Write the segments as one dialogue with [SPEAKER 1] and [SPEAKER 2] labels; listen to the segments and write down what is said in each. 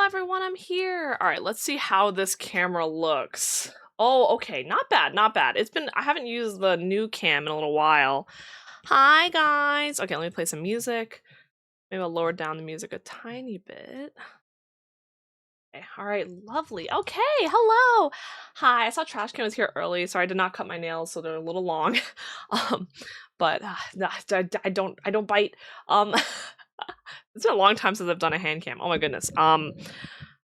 [SPEAKER 1] everyone, I'm here. All right, let's see how this camera looks. Oh, okay, not bad, not bad. I haven't used the new cam in a little while. Hi, guys. Okay, let me play some music. Maybe I'll lower down the music a tiny bit. Okay, all right, lovely. Okay, hello. Hi, I saw Trash Can was here early, so I did not cut my nails, so they're a little long. um, but nah, I don't bite. Um, it's been a long time since I've done a hand cam. Oh my goodness. Da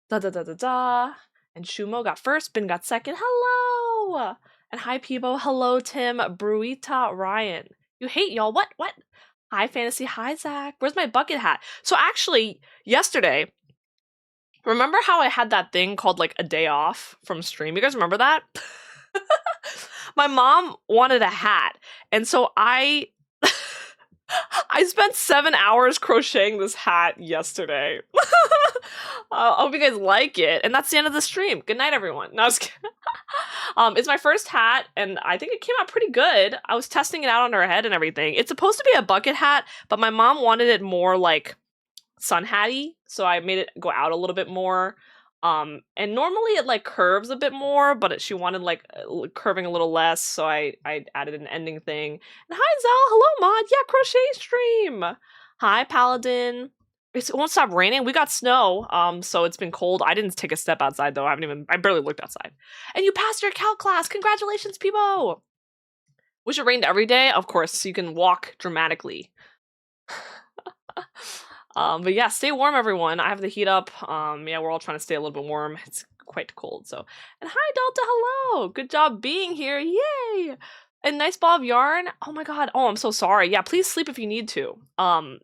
[SPEAKER 1] da da da da. And Shumo got first, Bin got second. Hello! And hi, Peebo. Hello, Tim. Bruita, Ryan. You hate y'all. What? What? Hi, Fantasy. Hi, Zach. Where's my bucket hat? So actually, yesterday, remember how I had that thing called like a day off from stream? You guys remember that? My mom wanted a hat, and so I spent 7 hours crocheting this hat yesterday. I hope you guys like it. And that's the end of the stream. Good night, everyone. No, I was kidding. It's my first hat, and I think it came out pretty good. I was testing it out on her head and everything. It's supposed to be a bucket hat, but my mom wanted it more like sun hatty, so I made it go out a little bit more. And normally it like curves a bit more, but she wanted like curving a little less, so I added an ending thing. And hi Zell, hello Mod, yeah, crochet stream. Hi Paladin. It won't stop raining. We got snow, so it's been cold. I didn't take a step outside though. I barely looked outside. And you passed your calc class. Congratulations, Peebo. Wish it rained every day, of course, so you can walk dramatically. But yeah, stay warm, everyone. I have the heat up. Yeah, we're all trying to stay a little bit warm. It's quite cold, so. And hi, Delta, hello! Good job being here, yay! And nice ball of yarn. Oh my god. Oh, I'm so sorry. Yeah, please sleep if you need to.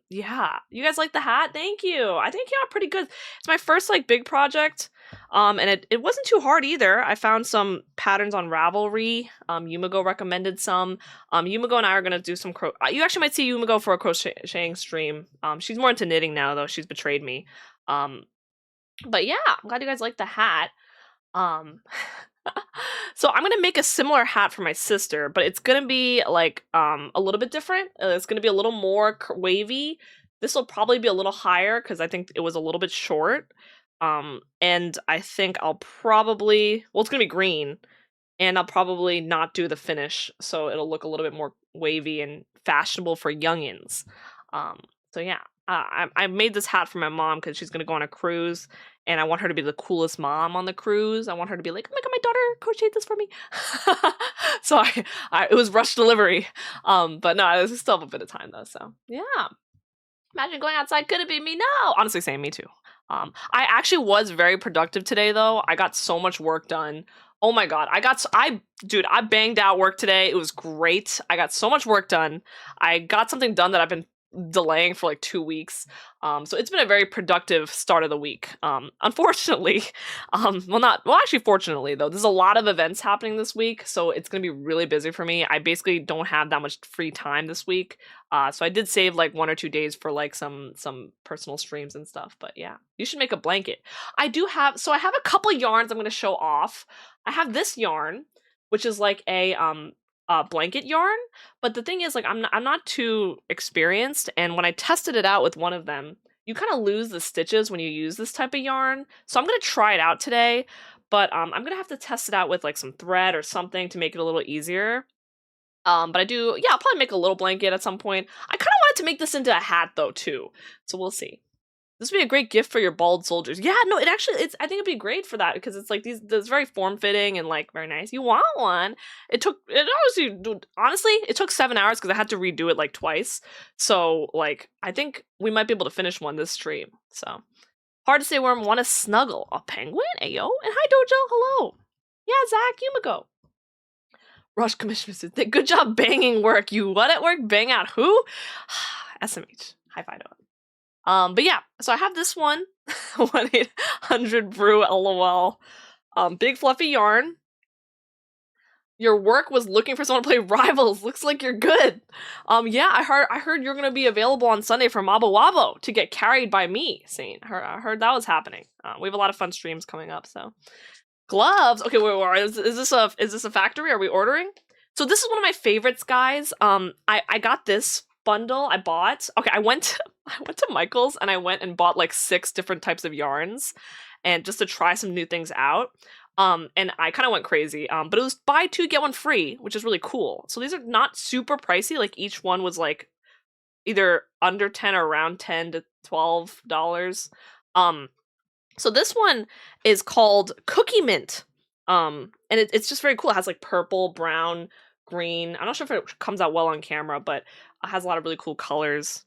[SPEAKER 1] Yeah. You guys like the hat? Thank you. I think it came out pretty good. It's my first, like, big project. And it wasn't too hard either. I found some patterns on Ravelry. Yumigo recommended some. Yumigo and I are gonna do some you actually might see Yumigo for a crocheting stream. She's more into knitting now, though. She's betrayed me. But yeah, I'm glad you guys like the hat. So I'm gonna make a similar hat for my sister, but it's gonna be like a little bit different. It's gonna be a little more wavy. This will probably be a little higher because I think it was a little bit short. And I think I'll probably, well, it's gonna be green, and I'll probably not do the finish, so it'll look a little bit more wavy and fashionable for youngins. So yeah, I made this hat for my mom because she's gonna go on a cruise, and I want her to be the coolest mom on the cruise. I want her to be like, oh my god, my daughter crocheted this for me. So it was rush delivery. But no, I still have a bit of time though, so yeah. Imagine going outside, could it be me? No! Honestly, same, me too. I actually was very productive today though. I got so much work done. Oh my god, dude, I banged out work today. It was great. I got so much work done. I got something done that I've been delaying for like 2 weeks. So it's been a very productive start of the week. Unfortunately, actually fortunately though, there's a lot of events happening this week, so it's gonna be really busy for me. I basically don't have that much free time this week. So I did save like 1 or 2 days for like some personal streams and stuff, but yeah. You should make a blanket. I have a couple yarns I'm gonna show off. I have this yarn, which is like a blanket yarn, but the thing is, like, I'm not too experienced, and when I tested it out with one of them, you kind of lose the stitches when you use this type of yarn. So I'm gonna try it out today, but I'm gonna have to test it out with like some thread or something to make it a little easier. But I'll probably make a little blanket at some point. I kind of wanted to make this into a hat though too, so we'll see. This would be a great gift for your bald soldiers. Yeah, no, I think it'd be great for that because it's like it's very form-fitting and like very nice. You want one? It honestly, it took 7 hours because I had to redo it like twice. So like, I think we might be able to finish one this stream. So hard to say where I want to snuggle. A penguin? Ayo. And hi Dojo, hello. Yeah, Zach, Yumiko. Rush Commissioner says, good job banging work. You what at work? Bang out who? SMH. High five to him. But yeah, so I have this one, 1-800-BREW, LOL. Big fluffy yarn. Your work was looking for someone to play Rivals. Looks like you're good. Yeah, I heard you're gonna be available on Sunday for Mabo Wabo to get carried by me, Saint. I heard that was happening. We have a lot of fun streams coming up, so. Gloves. Okay, wait. Is this a factory? Are we ordering? So this is one of my favorites, guys. I got this bundle I bought. Okay, I went I went to Michael's and I went and bought like 6 different types of yarns and just to try some new things out. And I kind of went crazy. But it was buy 2 get 1 free, which is really cool. So these are not super pricey. Like each one was like either under 10 or around 10 to $12. Um so this one is called Cookie Mint. And it's just very cool. It has like purple, brown, green. I'm not sure if it comes out well on camera, but it has a lot of really cool colors.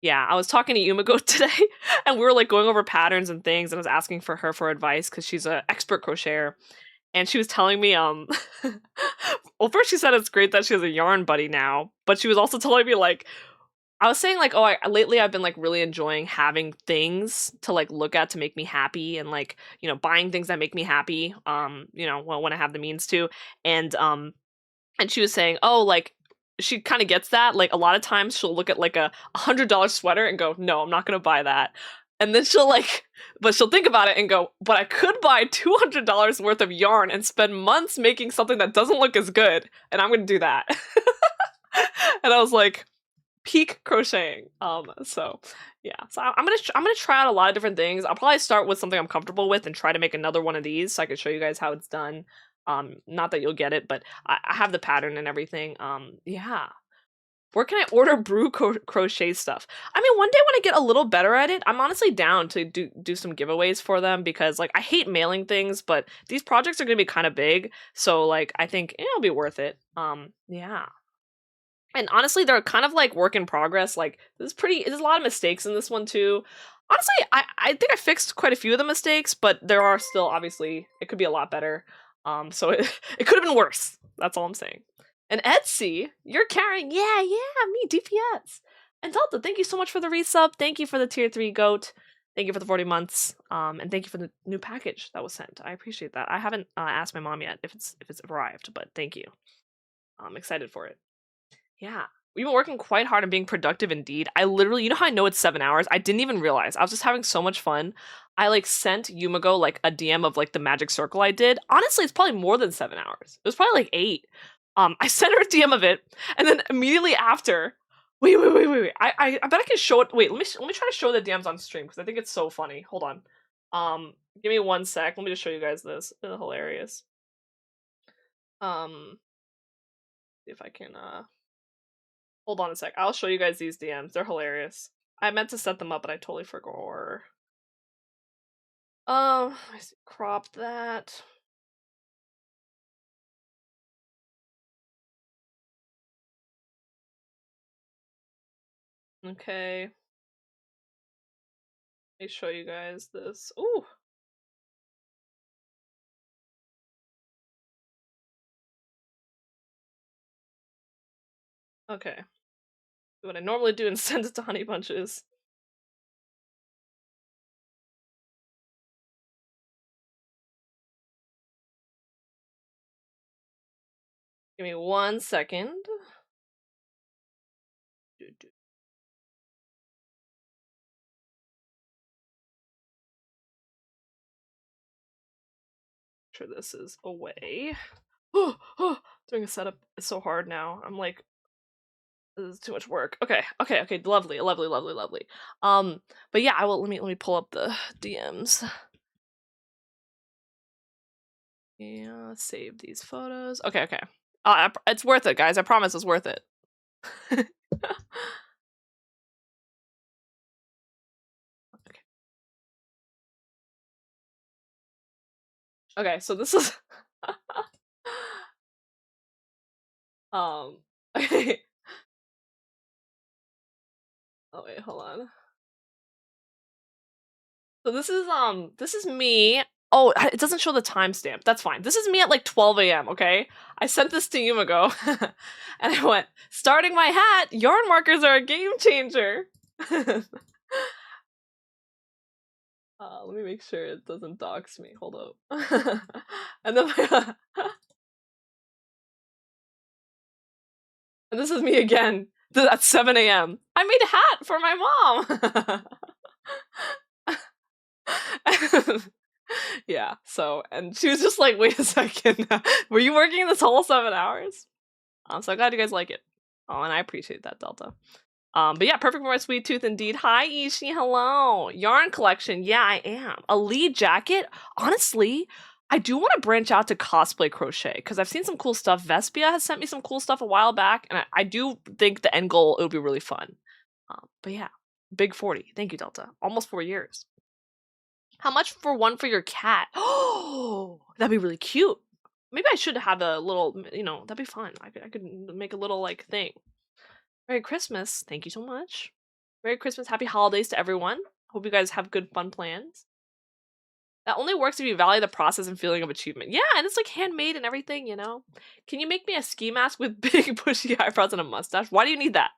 [SPEAKER 1] Yeah, I was talking to Yumiko today, and we were like going over patterns and things, and I was asking for her for advice because she's an expert crocheter, and she was telling me, well, first she said it's great that she has a yarn buddy now, but she was also telling me like, I was saying like, oh, lately I've been like really enjoying having things to like look at to make me happy, and like buying things that make me happy. Well, when I have the means to, and she was saying, oh, like she kind of gets that. Like a lot of times she'll look at like a $100 sweater and go, no, I'm not gonna buy that. And then but she'll think about it and go, but I could buy $200 worth of yarn and spend months making something that doesn't look as good, and I'm gonna do that. And I was like, peak crocheting. So yeah, so I'm gonna try out a lot of different things. I'll probably start with something I'm comfortable with and try to make another one of these so I can show you guys how it's done. Not that you'll get it, but I have the pattern and everything. Yeah. Where can I order brew crochet stuff? I mean, one day when I get a little better at it, I'm honestly down to do some giveaways for them because like I hate mailing things, but these projects are gonna be kind of big, so like I think it'll be worth it. Yeah. And honestly, they're kind of like work in progress. Like there's a lot of mistakes in this one too. Honestly, I think I fixed quite a few of the mistakes, but there are still obviously it could be a lot better. So it could have been worse. That's all I'm saying. And Etsy, you're carrying, yeah, me, DPS. And Delta, thank you so much for the resub. Thank you for the tier 3 goat. Thank you for the 40 months. And thank you for the new package that was sent. I appreciate that. I haven't asked my mom yet if it's arrived, but thank you. I'm excited for it. Yeah. We've been working quite hard on being productive indeed. I literally, you know how I know it's 7 hours? I didn't even realize. I was just having so much fun. I like sent Yumiko like a DM of like the magic circle I did. Honestly, it's probably more than 7 hours. It was probably like 8. I sent her a DM of it, and then immediately after, wait. I bet I can show it. Wait, let me try to show the DMs on stream because I think it's so funny. Hold on. Give me 1 sec. Let me just show you guys this. It's hilarious. See if I can hold on a sec. I'll show you guys these DMs. They're hilarious. I meant to set them up, but I totally forgot. I crop that. Okay. Let me show you guys this. Ooh. Okay. What I normally do and send it to Honey Bunches. Give me 1 second. Sure this is away. Doing a setup is so hard now. I'm like, this is too much work. Okay. Lovely. But yeah, I will. Let me pull up the DMs. Yeah, save these photos. Okay. It's worth it, guys. I promise it's worth it. Okay, so this is okay. Oh wait, hold on. So this is me. Oh, it doesn't show the timestamp. That's fine. This is me at like 12 a.m., okay? I sent this to Yumiko and I went, starting my hat, yarn markers are a game changer. Let me make sure it doesn't dox me. Hold up. And then and this is me again at 7 a.m. I made a hat for my mom. Yeah, so, and she was just like, wait a second, were you working this whole 7 hours? I'm so glad you guys like it. Oh, and I appreciate that, Delta. But yeah, perfect for my sweet tooth indeed. Hi, Ishi. Hello. Yarn collection. Yeah, I am. A lead jacket. Honestly, I do want to branch out to cosplay crochet because I've seen some cool stuff. Vespia has sent me some cool stuff a while back, and I do think the end goal, it would be really fun. But yeah, big 40. Thank you, Delta. Almost 4 years. How much for one for your cat? Oh, that'd be really cute. Maybe I should have a little, that'd be fun. I could make a little like thing. Merry Christmas. Thank you so much. Merry Christmas. Happy holidays to everyone. Hope you guys have good fun plans. That only works if you value the process and feeling of achievement. Yeah, and it's like handmade and everything, you know? Can you make me a ski mask with big bushy eyebrows and a mustache? Why do you need that?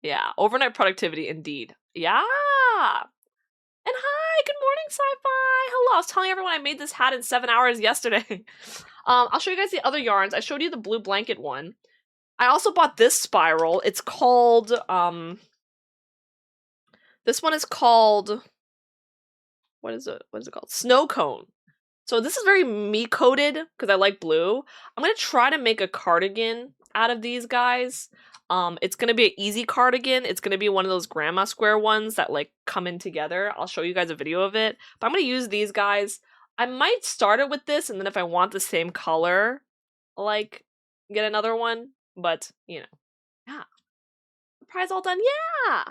[SPEAKER 1] Yeah, overnight productivity indeed. Yeah. And hi, good morning, Sci-Fi. Hello, I was telling everyone I made this hat in 7 hours yesterday. I'll show you guys the other yarns. I showed you the blue blanket one. I also bought this spiral. It's called, this one is called, what is it called? Snow Cone. So this is very me-coded, because I like blue. I'm going to try to make a cardigan out of these guys. It's going to be an easy cardigan. It's going to be one of those grandma square ones that, like, come in together. I'll show you guys a video of it. But I'm going to use these guys. I might start it with this, and then if I want the same color, like, get another one. But, yeah. The prize all done. Yeah!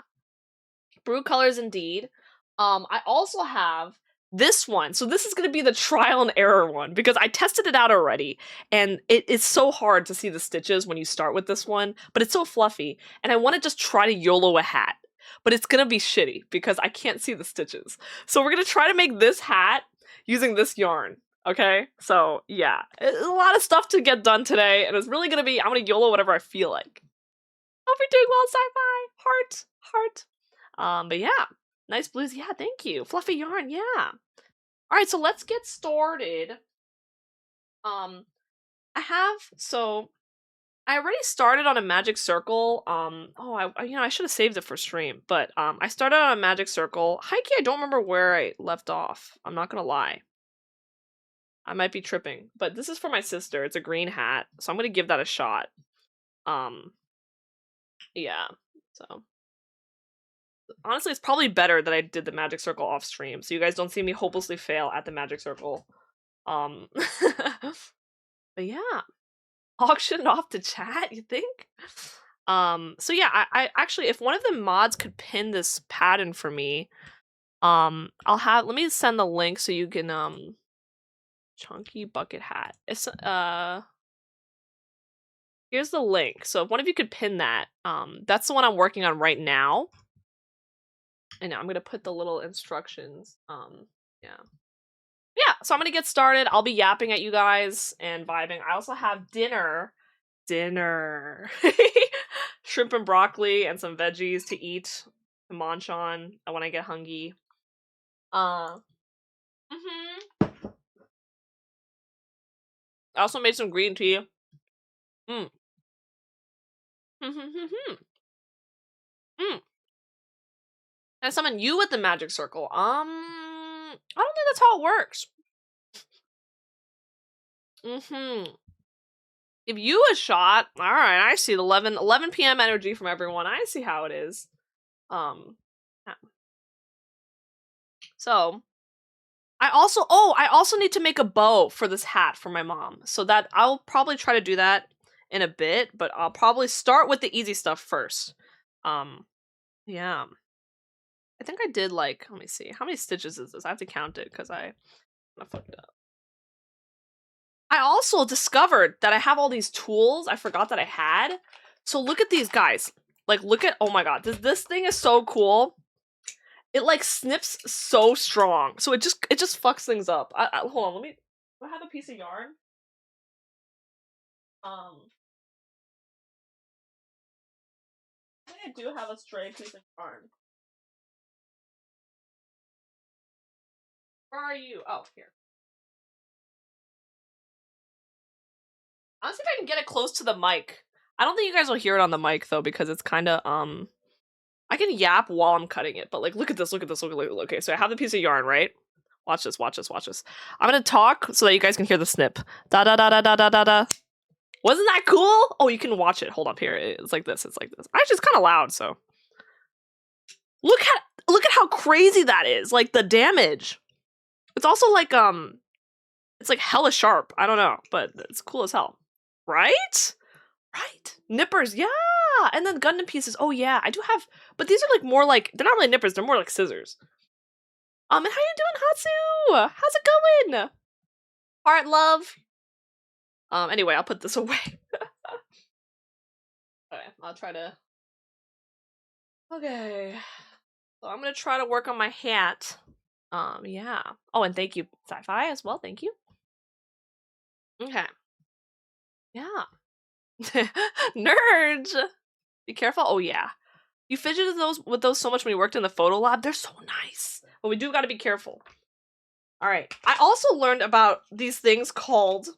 [SPEAKER 1] Brew colors indeed. I also have this one. So this is going to be the trial and error one because I tested it out already and it's so hard to see the stitches when you start with this one, but it's so fluffy and I want to just try to YOLO a hat, but it's going to be shitty because I can't see the stitches. So we're going to try to make this hat using this yarn. Okay, so yeah, it's a lot of stuff to get done today and it's really going to be, I'm going to YOLO whatever I feel like. Hope you're doing well, Sci-Fi. Heart. But yeah. Nice blues. Yeah, thank you. Fluffy yarn. Yeah. All right, so let's get started. I already started on a magic circle. I should have saved it for stream, but I started on a magic circle. Heike, I don't remember where I left off. I'm not gonna lie. I might be tripping, but this is for my sister. It's a green hat, so I'm gonna give that a shot. Yeah. So honestly, it's probably better that I did the magic circle off stream, so you guys don't see me hopelessly fail at the magic circle. But yeah, auction off to chat, you think? So yeah, I actually, if one of the mods could pin this pattern for me, let me send the link so you can, chunky bucket hat. It's, here's the link. So if one of you could pin that, that's the one I'm working on right now. And I'm gonna put the little instructions. Yeah, so I'm gonna get started. I'll be yapping at you guys and vibing. I also have dinner, shrimp and broccoli and some veggies to eat, to munch on when I get hungry. I also made some green tea. And summon you with the magic circle. I don't think that's how it works. Give you a shot. All right, I see the 11 p.m. energy from everyone. I see how it is. Yeah. So, I also need to make a bow for this hat for my mom. So that I'll probably try to do that in a bit, but I'll probably start with the easy stuff first. Yeah. I think I did let me see. How many stitches is this? I have to count it because I fucked up. I also discovered that I have all these tools I forgot that I had. So look at these guys. Like, oh my god, this thing is so cool. It like snips so strong. So it just fucks things up. Hold on, do I have a piece of yarn? I think I do have a stray piece of yarn. Where are you? Oh, here. I'll see if I can get it close to the mic. I don't think you guys will hear it on the mic though, because it's kind of I can yap while I'm cutting it, but like look at this. Okay, so I have the piece of yarn, right? Watch this. I'm gonna talk so that you guys can hear the snip. Da da da da da da da da. Wasn't that cool? Oh, you can watch it. Hold up here. It's like this. It's like this. Actually, it's kind of loud, so. Look at how crazy that is. Like the damage. It's also like it's like hella sharp. I don't know, but it's cool as hell. Right? Right. Nippers, yeah. And then Gundam pieces. Oh yeah, I do have, but these are like more like, they're not really nippers, they're more like scissors. And how you doing, Hatsu? How's it going? Heart love. Anyway, I'll put this away. Okay, I'll try to. Okay. So I'm gonna try to work on my hat. Yeah. Oh, and thank you, Sci-Fi, as well. Thank you. Okay. Yeah. Nerds! Be careful. Oh, yeah. You fidgeted with those so much when you worked in the photo lab. They're so nice. But we do gotta be careful. Alright. I also learned about these things called...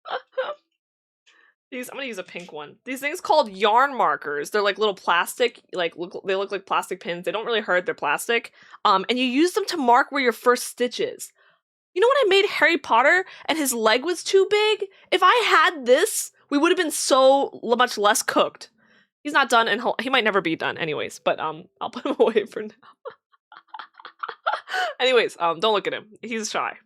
[SPEAKER 1] I'm gonna use a pink one. These things called yarn markers. They're like little plastic, they look like plastic pins. They don't really hurt, they're plastic. And you use them to mark where your first stitch is. You know when I made Harry Potter and his leg was too big? If I had this, we would have been so much less cooked. He's not done, and he might never be done anyways, but I'll put him away for now. Anyways, don't look at him. He's shy.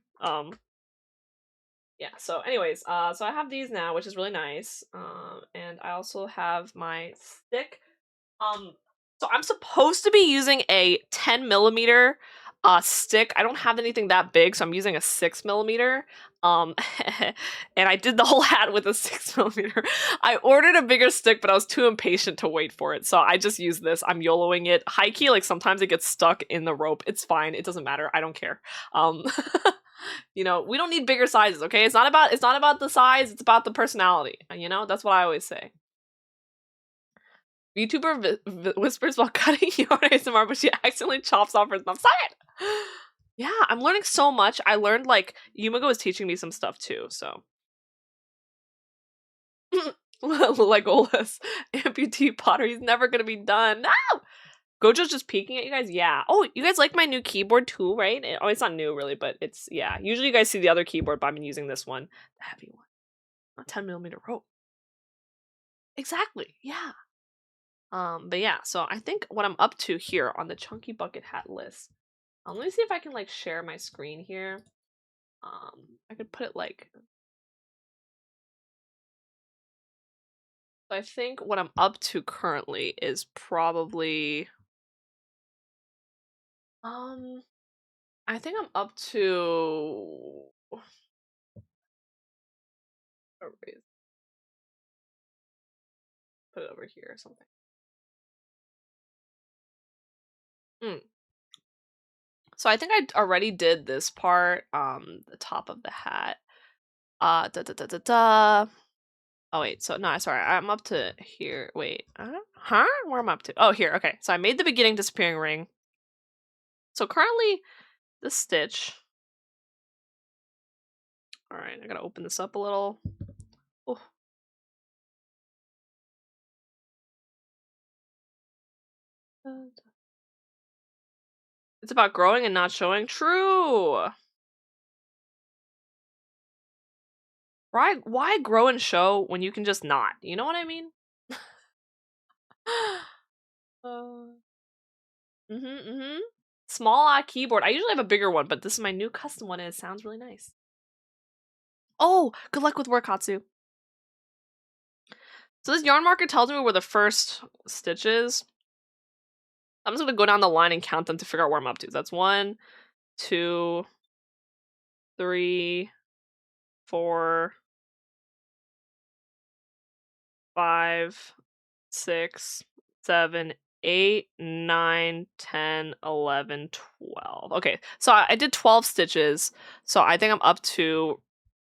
[SPEAKER 1] Yeah, so anyways, so I have these now, which is really nice. And I also have my stick. So I'm supposed to be using a 10mm stick. I don't have anything that big, so I'm using a 6mm. And I did the whole hat with a 6mm. I ordered a bigger stick, but I was too impatient to wait for it, so I just used this. I'm YOLOing it. High key, like sometimes it gets stuck in the rope. It's fine. It doesn't matter. I don't care. You know, we don't need bigger sizes, okay? It's not about the size, it's about the personality. You know, that's what I always say. YouTuber whispers while cutting yarn ASMR, but she accidentally chops off her thumb. Side! Yeah, I'm learning so much. I learned, like, Yumigo is teaching me some stuff too, so. Legolas, amputee pottery, he's never gonna be done. No! Gojo's just peeking at you guys? Yeah. Oh, you guys like my new keyboard too, right? Oh, it's not new really, but it's, yeah. Usually you guys see the other keyboard, but I've been using this one. The heavy one. A 10mm rope. Exactly, yeah. But yeah, so I think what I'm up to here on the Chunky Bucket Hat list. Let me see if I can like share my screen here. I could put it like. I think what I'm up to currently is probably. I think I'm up to. Put it over here or something. So I think I already did this part, the top of the hat. Da da da da da. Oh wait, so no, sorry, I'm up to here. Wait, huh? Where am I up to? Oh, here. Okay, so I made the beginning disappearing ring. So currently, the stitch. All right, I gotta open this up a little. Oh. It's about growing and not showing. True. Why grow and show when you can just not? You know what I mean? Small keyboard. I usually have a bigger one, but this is my new custom one and it sounds really nice. Oh, good luck with work, Hatsu. So this yarn marker tells me where the first stitch is. I'm just gonna go down the line and count them to figure out where I'm up to. That's 1, 2, 3, 4, 5, 6, 7, 8, 9, 10, 11, 12. Okay, so I did 12 stitches. So I think I'm up to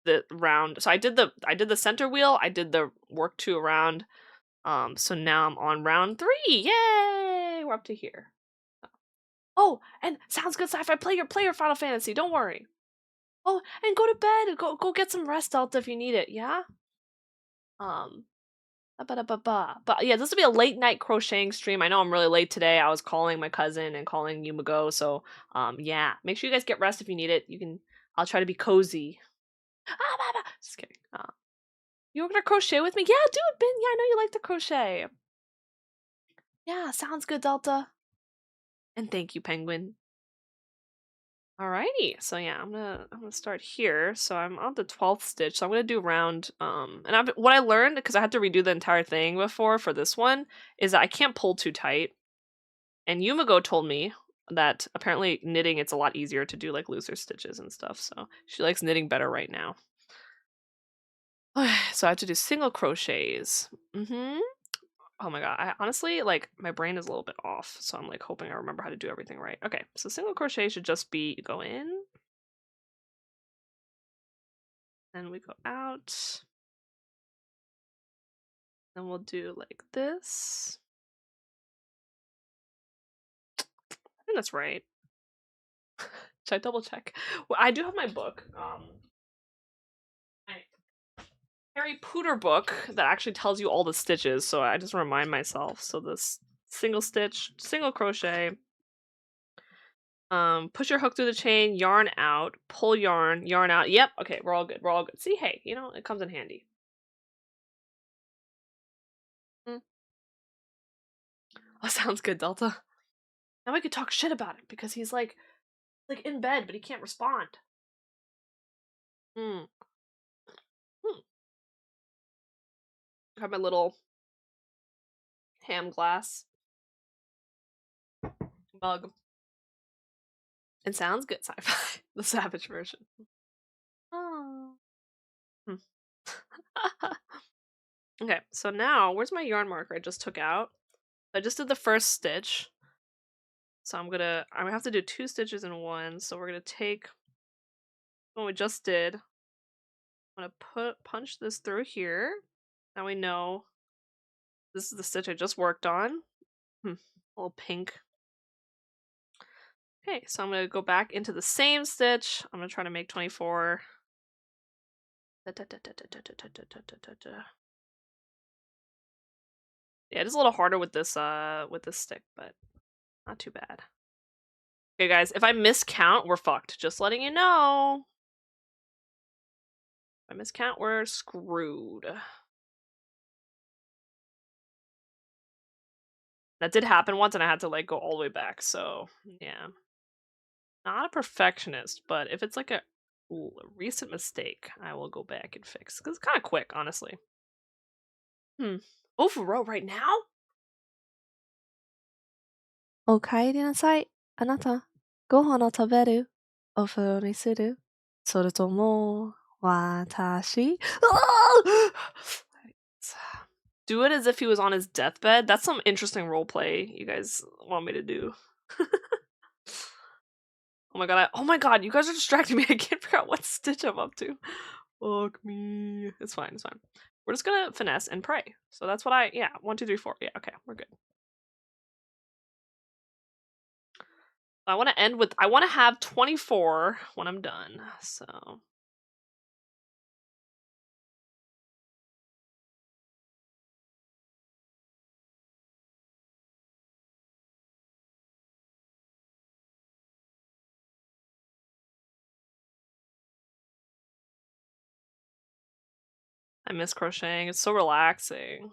[SPEAKER 1] the round. So I did the center wheel, I did the work 2 around. So now I'm on round 3. Yay! We're up to here. Oh, and sounds good, Sci-Fi. Play your Final Fantasy. Don't worry. Oh, and go to bed. Go get some rest, Delta, if you need it. Yeah. But yeah, this will be a late night crocheting stream. I know I'm really late today. I was calling my cousin and calling Yumigo. So yeah, make sure you guys get rest if you need it. I'll try to be cozy. Just kidding. You gonna crochet with me? Yeah, do it, Ben. Yeah, I know you like to crochet. Yeah, sounds good, Delta. And thank you, Penguin. Alrighty, so yeah, I'm gonna start here. So I'm on the 12th stitch. So I'm gonna do round and what I learned because I had to redo the entire thing before for this one is that I can't pull too tight. And Yumiko told me that apparently knitting it's a lot easier to do like looser stitches and stuff. So she likes knitting better right now. So I have to do single crochets. Oh my god, I honestly like my brain is a little bit off, so I'm like hoping I remember how to do everything right. Okay, so single crochet should just be go in, then we go out, then we'll do like this. I think that's right. Should I double check? Well, I do have my book. My Harry Potter book that actually tells you all the stitches, so I just remind myself. So this single stitch, single crochet, push your hook through the chain, yarn out, pull yarn, yarn out. Yep, okay, we're all good. We're all good. See, hey, you know, it comes in handy. Mm. Oh, sounds good, Delta. Now we could talk shit about him because he's like in bed, but he can't respond. Hmm. Hmm. I have my little ham glass mug. It sounds good, sci-fi. The savage version. Oh. Hmm. Okay, so now where's my yarn marker I just took out? I just did the first stitch. So I'm gonna have to do 2 stitches in one. So we're gonna take what we just did. I'm gonna punch this through here. Now we know this is the stitch I just worked on. A little pink. Okay, so I'm gonna go back into the same stitch. I'm gonna try to make 24. Yeah, it is a little harder with this stick, but not too bad. Okay, guys, if I miscount, we're fucked. Just letting you know. If I miscount, we're screwed. That did happen once, and I had to like go all the way back. So yeah, not a perfectionist, but if it's like a recent mistake, I will go back and fix because it's kind of quick, honestly. Oh, for real, right now? お帰りなさい。あなた、ご飯を食べる？お風呂にする？それとも、私？Do it as if he was on his deathbed? That's some interesting roleplay you guys want me to do. Oh my god, you guys are distracting me. I can't figure out what stitch I'm up to. Fuck me. It's fine, it's fine. We're just gonna finesse and pray. So that's what yeah, 1, 2, 3, 4. Yeah, okay, we're good. I want to have 24 when I'm done. So I miss crocheting. It's so relaxing.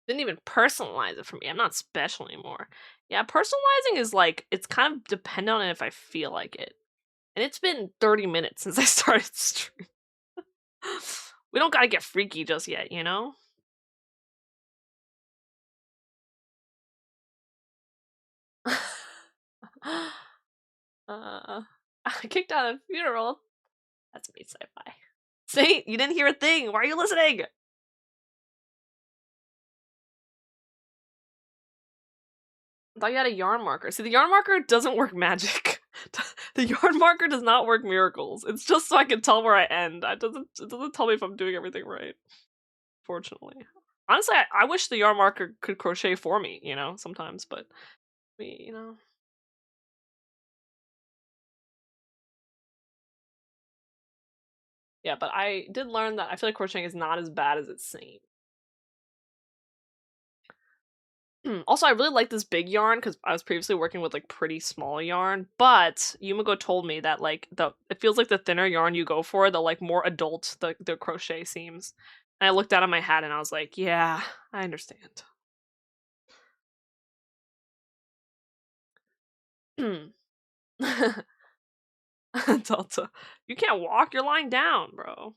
[SPEAKER 1] Didn't even personalize it for me. I'm not special anymore. Yeah, personalizing is like it's kind of dependent on if I feel like it. And it's been 30 minutes since I started stream. We don't gotta get freaky just yet, you know? Kicked out of a funeral. That's me sci-fi. See, you didn't hear a thing. Why are you listening? I thought you had a yarn marker. See, the yarn marker doesn't work magic. The yarn marker does not work miracles. It's just so I can tell where I end. It doesn't tell me if I'm doing everything right. Fortunately. Honestly, I wish the yarn marker could crochet for me, you know, sometimes, but you know. Yeah, but I did learn that I feel like crocheting is not as bad as it seems. Also, I really like this big yarn because I was previously working with like pretty small yarn, but Yumiko told me that like it feels like the thinner yarn you go for, the like more adult the crochet seems. And I looked down at my hat and I was like, yeah, I understand. Delta, you can't walk. You're lying down, bro.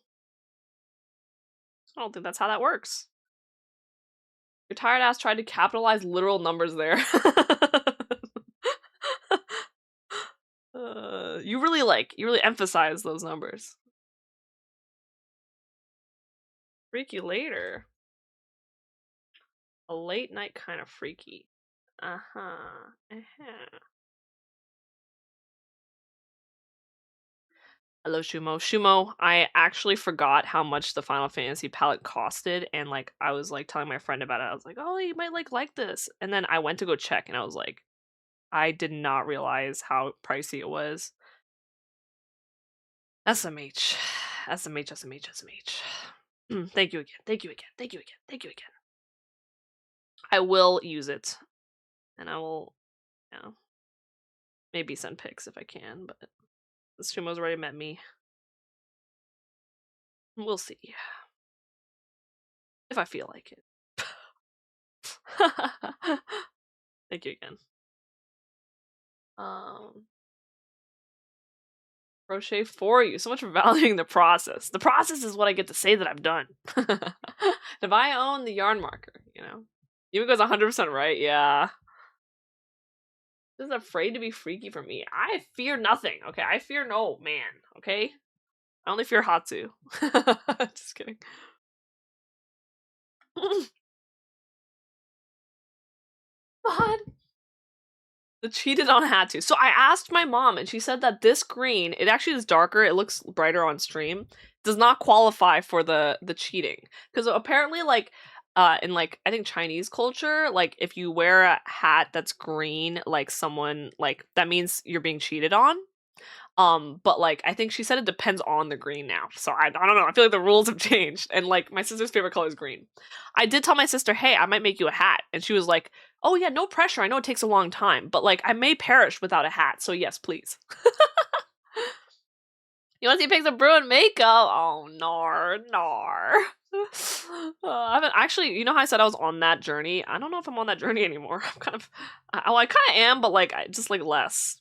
[SPEAKER 1] I don't think that's how that works. Your tired ass tried to capitalize literal numbers there. You really emphasize those numbers. Freaky later. A late night kind of freaky. Uh-huh. Uh-huh. Hello, Shumo. Shumo, I actually forgot how much the Final Fantasy palette costed, and like I was like telling my friend about it. I was like, "Oh, you might like this," and then I went to go check, and I was like, I did not realize how pricey it was. SMH, SMH, SMH, SMH. Thank you again. Thank you again. Thank you again. Thank you again. I will use it, and I will, maybe send pics if I can. But the Shumo's already met me. We'll see if I feel like it. Thank you again. Crochet for you. So much for valuing the process. The process is what I get to say that I've done. If I own the yarn marker, Yumiko's 100% right. Yeah. This is afraid to be freaky for me. I fear nothing. Okay, I fear no man. Okay, I only fear Hatsu. Just kidding. God. The cheated on Hatsu. So I asked my mom, and she said that this green, it actually is darker. It looks brighter on stream. Does not qualify for the cheating, because apparently, like, in like I think Chinese culture, like if you wear a hat that's green, like someone like that means you're being cheated on. But like I think she said it depends on the green now. So I don't know. I feel like the rules have changed. And like my sister's favorite color is green. I did tell my sister, hey, I might make you a hat. And she was like, oh yeah, no pressure. I know it takes a long time, but like I may perish without a hat. So yes, please. You want to see pics of Brew and makeup? Oh, nar. I haven't actually, you know how I said I was on that journey? I don't know if I'm on that journey anymore. I'm kind of, I kind of am, but like, just like less.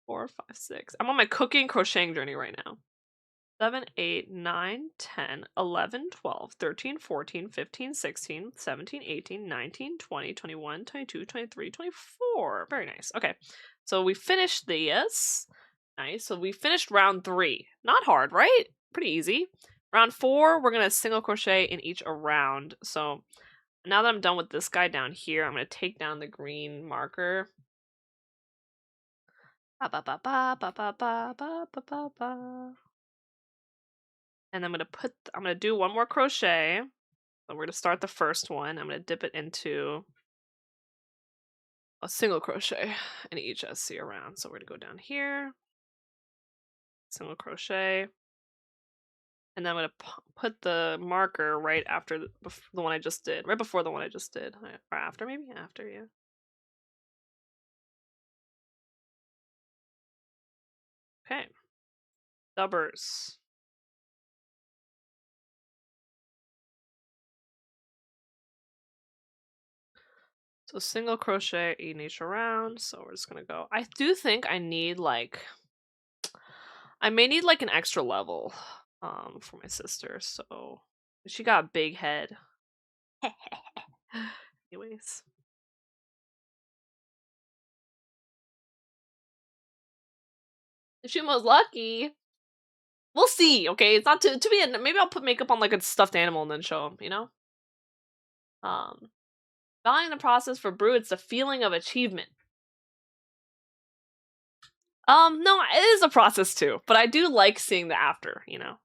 [SPEAKER 1] 4, 5, 6. I'm on my cooking crocheting journey right now. 7, 8, 9, 10, 11, 12, 13, 14, 15, 16, 17, 18, 19, 20, 21, 22, 23, 24. Very nice. Okay. So we finished this. Nice. So we finished round 3. Not hard, right? Pretty easy. Round 4, we're going to single crochet in each around. So now that I'm done with this guy down here, I'm going to take down the green marker. And I'm gonna do one more crochet. So we're gonna start the first one. I'm gonna dip it into a single crochet in each SC around. So we're gonna go down here, single crochet, and then I'm gonna put the marker right after the one I just did, right before the one I just did, or after maybe after, yeah. Okay, dubbers. So single crochet in each around. So we're just gonna go. I do think I need like, I may need like an extra level for my sister. So she got a big head. Anyways. Shumo's lucky. We'll see, okay? It's not to be maybe I'll put makeup on like a stuffed animal and then show him, you know? Valuing the process for Brew, it's the feeling of achievement. No, it is a process too, but I do like seeing the after, you know?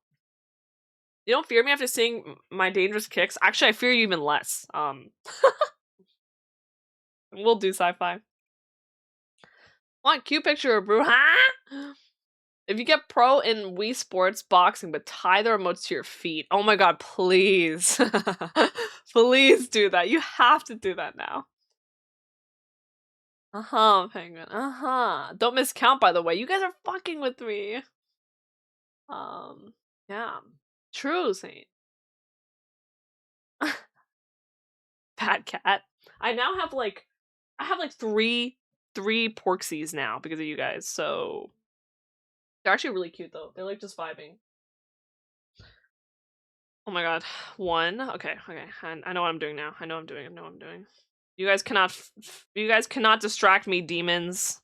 [SPEAKER 1] You don't fear me after seeing my dangerous kicks? Actually, I fear you even less. We'll do sci-fi. Want cute picture of Brew, huh? If you get pro in Wii Sports boxing, but tie the remotes to your feet. Oh my god, please. Please do that. You have to do that now. Penguin. Don't miscount, by the way. You guys are fucking with me. Yeah. True, Saint. Fat cat. I now have three Porksies now because of you guys, so they're actually really cute though. They're like just vibing. Oh my god. One. Okay. I know what I'm doing now. I know what I'm doing. You guys cannot distract me, demons.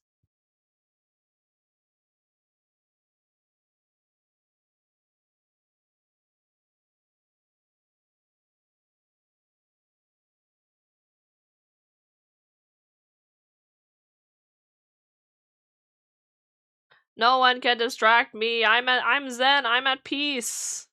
[SPEAKER 1] No one can distract me. I'm zen. I'm at peace.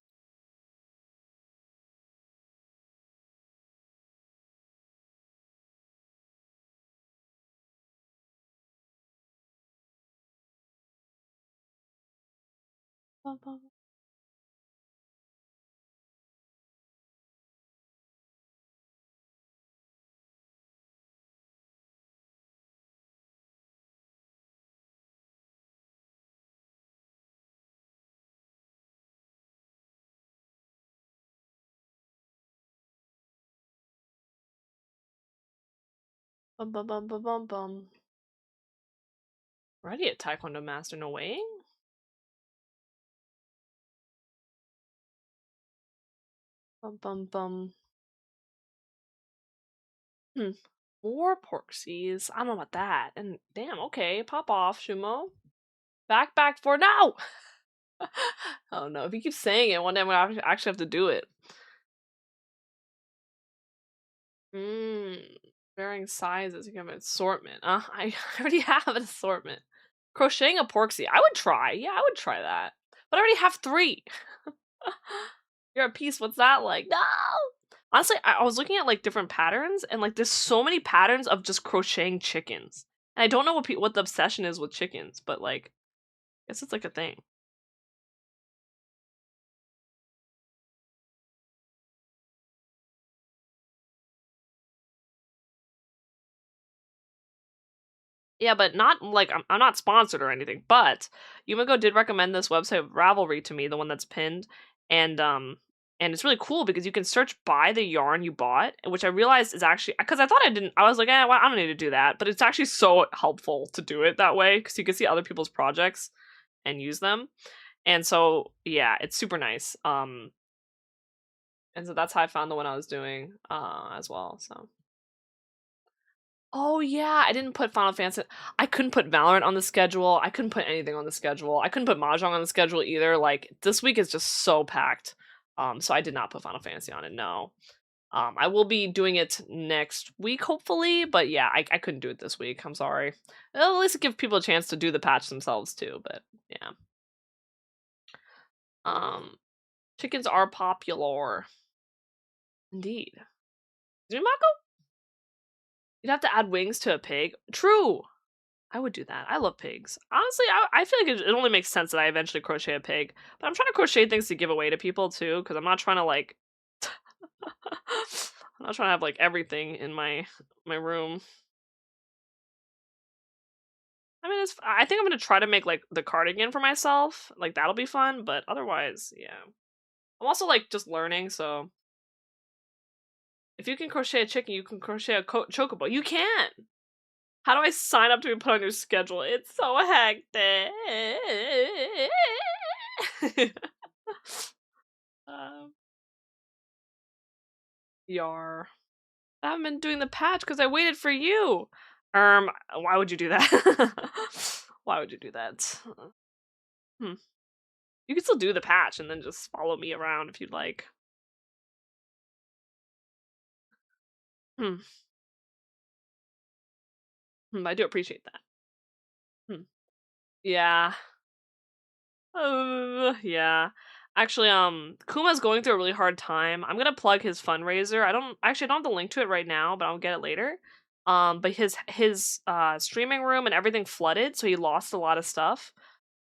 [SPEAKER 1] Bum bum bum bum bum bum. Already a Taekwondo master, no way. Bum bum bum. More Porksies. I don't know about that. And damn, okay, pop off, Shumo. Back for no. Oh no! If you keep saying it, one day I'm gonna actually have to do it. Varying sizes. You can have an assortment. I already have an assortment. Crocheting a Porksie. I would try. Yeah, I would try that. But I already have 3. You're at peace. What's that like? No. Honestly, I was looking at like different patterns, and like there's so many patterns of just crocheting chickens. And I don't know what the obsession is with chickens, but like, I guess it's like a thing. Yeah, but not like I'm not sponsored or anything. But Yumiko did recommend this website Ravelry to me, the one that's pinned, and and it's really cool because you can search by the yarn you bought, which I realized is actually because I thought I didn't. I was like, well, I don't need to do that, but it's actually so helpful to do it that way because you can see other people's projects and use them, and so yeah, it's super nice. And so that's how I found the one I was doing as well. So. Oh yeah, I didn't put Final Fantasy. I couldn't put Valorant on the schedule. I couldn't put anything on the schedule. I couldn't put Mahjong on the schedule either. Like this week is just so packed. So I did not put Final Fantasy on it. No. I will be doing it next week, hopefully. But yeah, I couldn't do it this week. I'm sorry. Well, at least give people a chance to do the patch themselves too. But yeah. Um, chickens are popular. Indeed. Zumako? You'd have to add wings to a pig. True. I would do that. I love pigs. Honestly, I feel like it only makes sense that I eventually crochet a pig. But I'm trying to crochet things to give away to people too, because I'm not trying to like I'm not trying to have like everything in my room. I mean, I think I'm gonna try to make like the cardigan for myself. Like that'll be fun, but otherwise, yeah. I'm also like just learning, so if you can crochet a chicken, you can crochet a chocobo. You can. How do I sign up to be put on your schedule? It's so hectic. um, Yar. I haven't been doing the patch because I waited for you. Why would you do that? Why would you do that? Hmm. You can still do the patch and then just follow me around if you'd like. Hmm. I do appreciate that. Yeah. Yeah. Actually, Kuma's going through a really hard time. I'm gonna plug his fundraiser. I don't have the link to it right now, but I'll get it later. But his streaming room and everything flooded, so he lost a lot of stuff.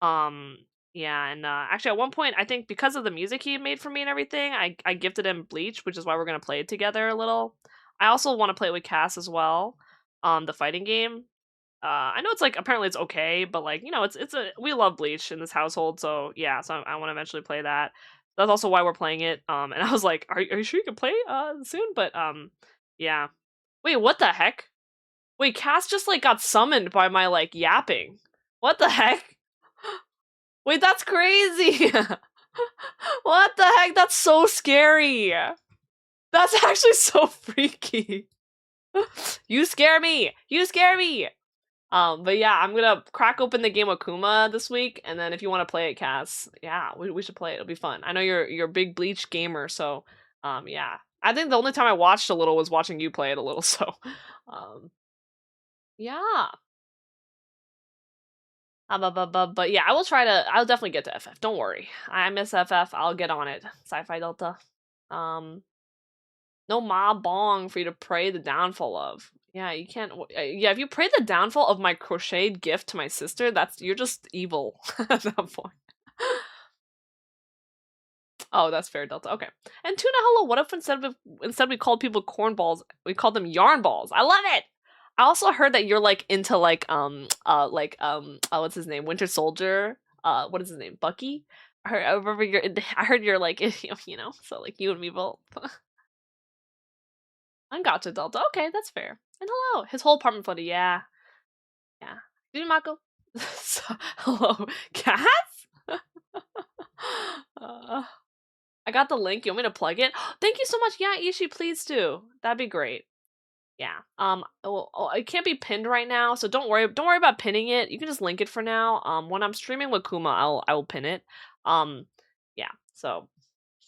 [SPEAKER 1] Um, yeah, and actually at one point, I think because of the music he made for me and everything, I gifted him Bleach, which is why we're gonna play it together a little. I also want to play it with Cass as well. The fighting game. I know it's like apparently it's okay, but like we love Bleach in this household, so yeah. So I want to eventually play that. That's also why we're playing it. And I was like, are you sure you can play soon? But yeah. Wait, what the heck? Wait, Cass just like got summoned by my like yapping. What the heck? Wait, that's crazy. What the heck? That's so scary. That's actually so freaky. You scare me. You scare me. But yeah, I'm gonna crack open the game Akuma this week, and then if you want to play it, Cass, yeah, we should play it. It'll be fun. I know you're a big Bleach gamer, so yeah. I think the only time I watched a little was watching you play it a little, so yeah. But yeah, I will try to. I'll definitely get to FF. Don't worry. I miss FF. I'll get on it. Sci-Fi Delta. No Ma Bong for you to pray the downfall of. Yeah, you can't. Yeah, if you pray the downfall of my crocheted gift to my sister, you're just evil at that point. Oh, that's fair, Delta. Okay. And Tuna, hello. What if instead we called people cornballs, we called them yarn balls? I love it. I also heard that you're like into what's his name? Winter Soldier. What is his name? Bucky. I remember I heard you're like so like you and me both. I gotcha, Delta. Okay, that's fair. And hello. His whole apartment flooded. Yeah. Yeah. Did Mako? So, hello. Cats? I got the link. You want me to plug it? Thank you so much. Yeah, Ishi, please do. That'd be great. Yeah. It can't be pinned right now, so don't worry. Don't worry about pinning it. You can just link it for now. When I'm streaming with Kuma, I will pin it. Yeah. So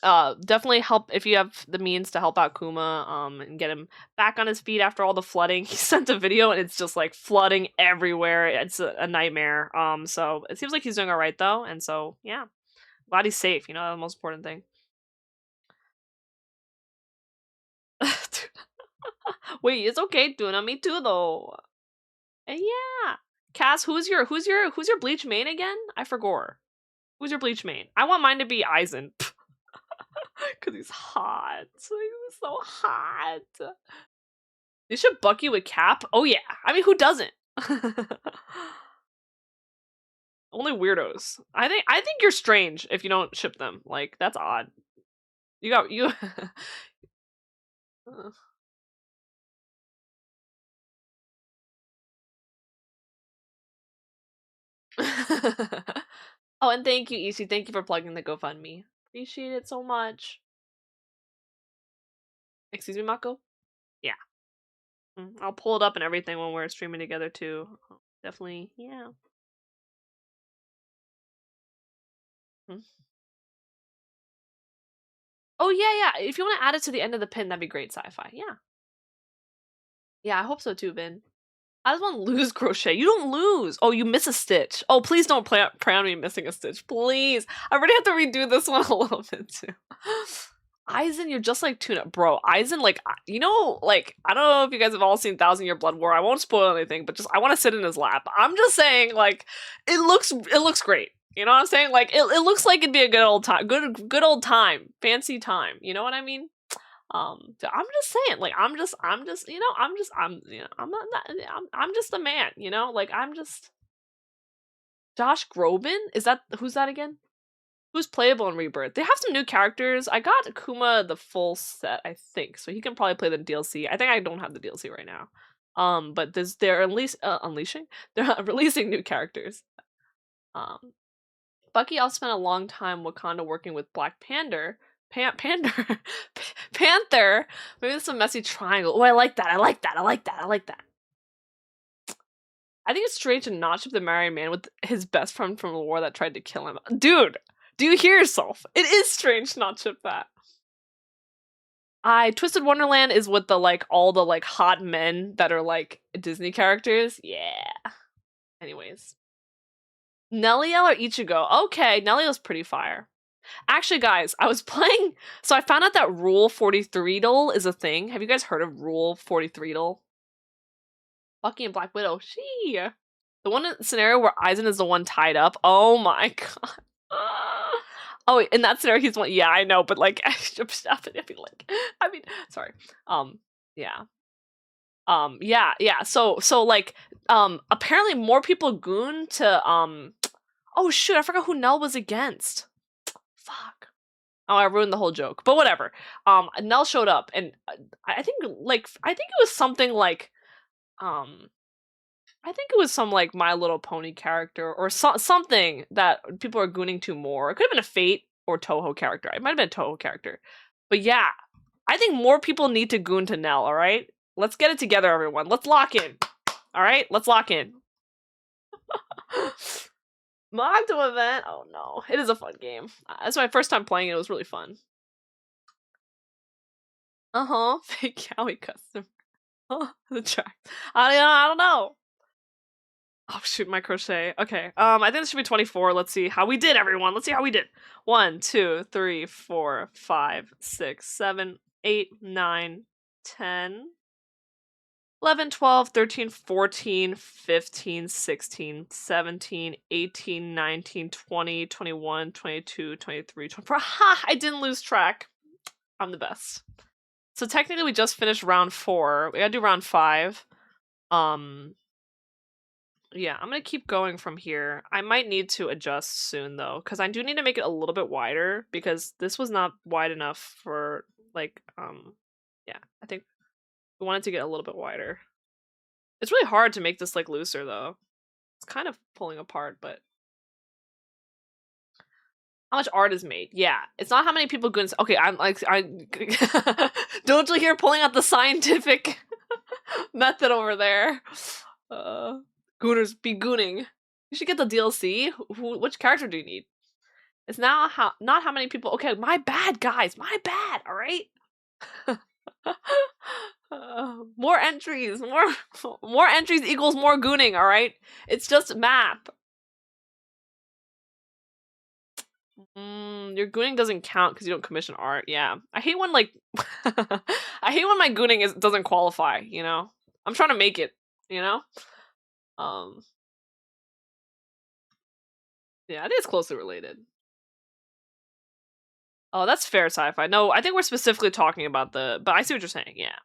[SPEAKER 1] definitely help if you have the means to help out Kuma and get him back on his feet after all the flooding. He sent a video and it's just like flooding everywhere. It's a nightmare. So it seems like he's doing all right though, and so yeah, glad he's safe. The most important thing. Wait, it's okay, Tuna. Me too though. And yeah, Cass, who's your Bleach main again? I forgot. Who's your Bleach main? I want mine to be Aizen. Cause he's hot. He's so hot. They should Bucky with Cap. Oh yeah. I mean, who doesn't? Only weirdos. I think you're strange if you don't ship them. Like that's odd. You. Oh, and thank you, Ishi. Thank you for plugging the GoFundMe. Appreciate it so much. Excuse me, Mako? Yeah. I'll pull it up and everything when we're streaming together too. Definitely, yeah. Oh yeah. If you want to add it to the end of the pin, that'd be great, Sci-Fi. Yeah. Yeah, I hope so too, Vin. I just want to lose crochet. You don't lose. Oh, you miss a stitch. Oh, please don't pray on me missing a stitch. Please. I already have to redo this one a little bit too. Aizen, you're just like Tuna. Bro, Aizen, like, I don't know if you guys have all seen 1,000 Year Blood War. I won't spoil anything, but just, I want to sit in his lap. I'm just saying, like, it looks great. You know what I'm saying? Like, it looks like it'd be a good old time. Good old time. Fancy time. You know what I mean? So I'm just saying, like, I'm just I'm just a man, like, I'm just Josh Groban? Who's that again? Who's playable in Rebirth? They have some new characters. I got Akuma the full set, I think, so he can probably play the DLC. I think I don't have the DLC right now. But they're at least unleashing. They're releasing new characters. Bucky also spent a long time Wakanda working with Black Panther. Panther. Maybe it's a messy triangle. Oh, I like that. I like that. I think it's strange to not ship the married man with his best friend from the war that tried to kill him. Dude, do you hear yourself? It is strange to not ship that. Twisted Wonderland is with all the hot men that are like Disney characters. Yeah. Anyways. Neliel or Ichigo? Okay, Neliel's pretty fire. Actually, guys, I was playing. So I found out that Rule 43 is a thing. Have you guys heard of Rule 43? Bucky and Black Widow. The one scenario where Aizen is the one tied up. Oh my god. Oh, in that scenario, he's one. Yeah, I know, but like, sorry. Yeah. Yeah. So like apparently more people goon to oh shoot, I forgot who Nell was against. Fuck. Oh, I ruined the whole joke. But whatever. Nell showed up and I think it was something like um I think it was some like My Little Pony character or something that people are gooning to more. It could have been a Fate or Toho character. It might have been a Toho character. But yeah, I think more people need to goon to Nell, alright? Let's get it together, everyone. Let's lock in. Alright? Let's lock in. Magdo event? Oh no. It is a fun game. That's my first time playing it. It was really fun. Uh-huh. Fake Yowie custom. The track. I don't know. Oh shoot, my crochet. Okay. I think this should be 24. Let's see how we did, everyone. Let's see how we did. 1, 2, 3, 4, 5, 6, 7, 8, 9, 10, 11, 12, 13, 14, 15, 16, 17, 18, 19, 20, 21, 22, 23, 24. Ha! I didn't lose track. I'm the best. So technically we just finished round 4. We gotta do round 5. Yeah, I'm gonna keep going from here. I might need to adjust soon though, because I do need to make it a little bit wider because this was not wide enough for like yeah, I think we wanted to get a little bit wider. It's really hard to make this like looser though. It's kind of pulling apart, but how much art is made? Yeah, it's not how many people go. Okay, I'm like don't you hear pulling out the scientific method over there? Gooners be gooning. You should get the DLC. Which character do you need? It's now not how many people. Okay, my bad, guys. My bad. All right. More entries. More entries equals more gooning. All right. It's just map. Your gooning doesn't count because you don't commission art. Yeah, I hate when like I hate when my gooning doesn't qualify. You know, I'm trying to make it. You know, yeah, I think it's closely related. Oh, that's fair sci-fi. No, I think we're specifically talking about but I see what you're saying. Yeah.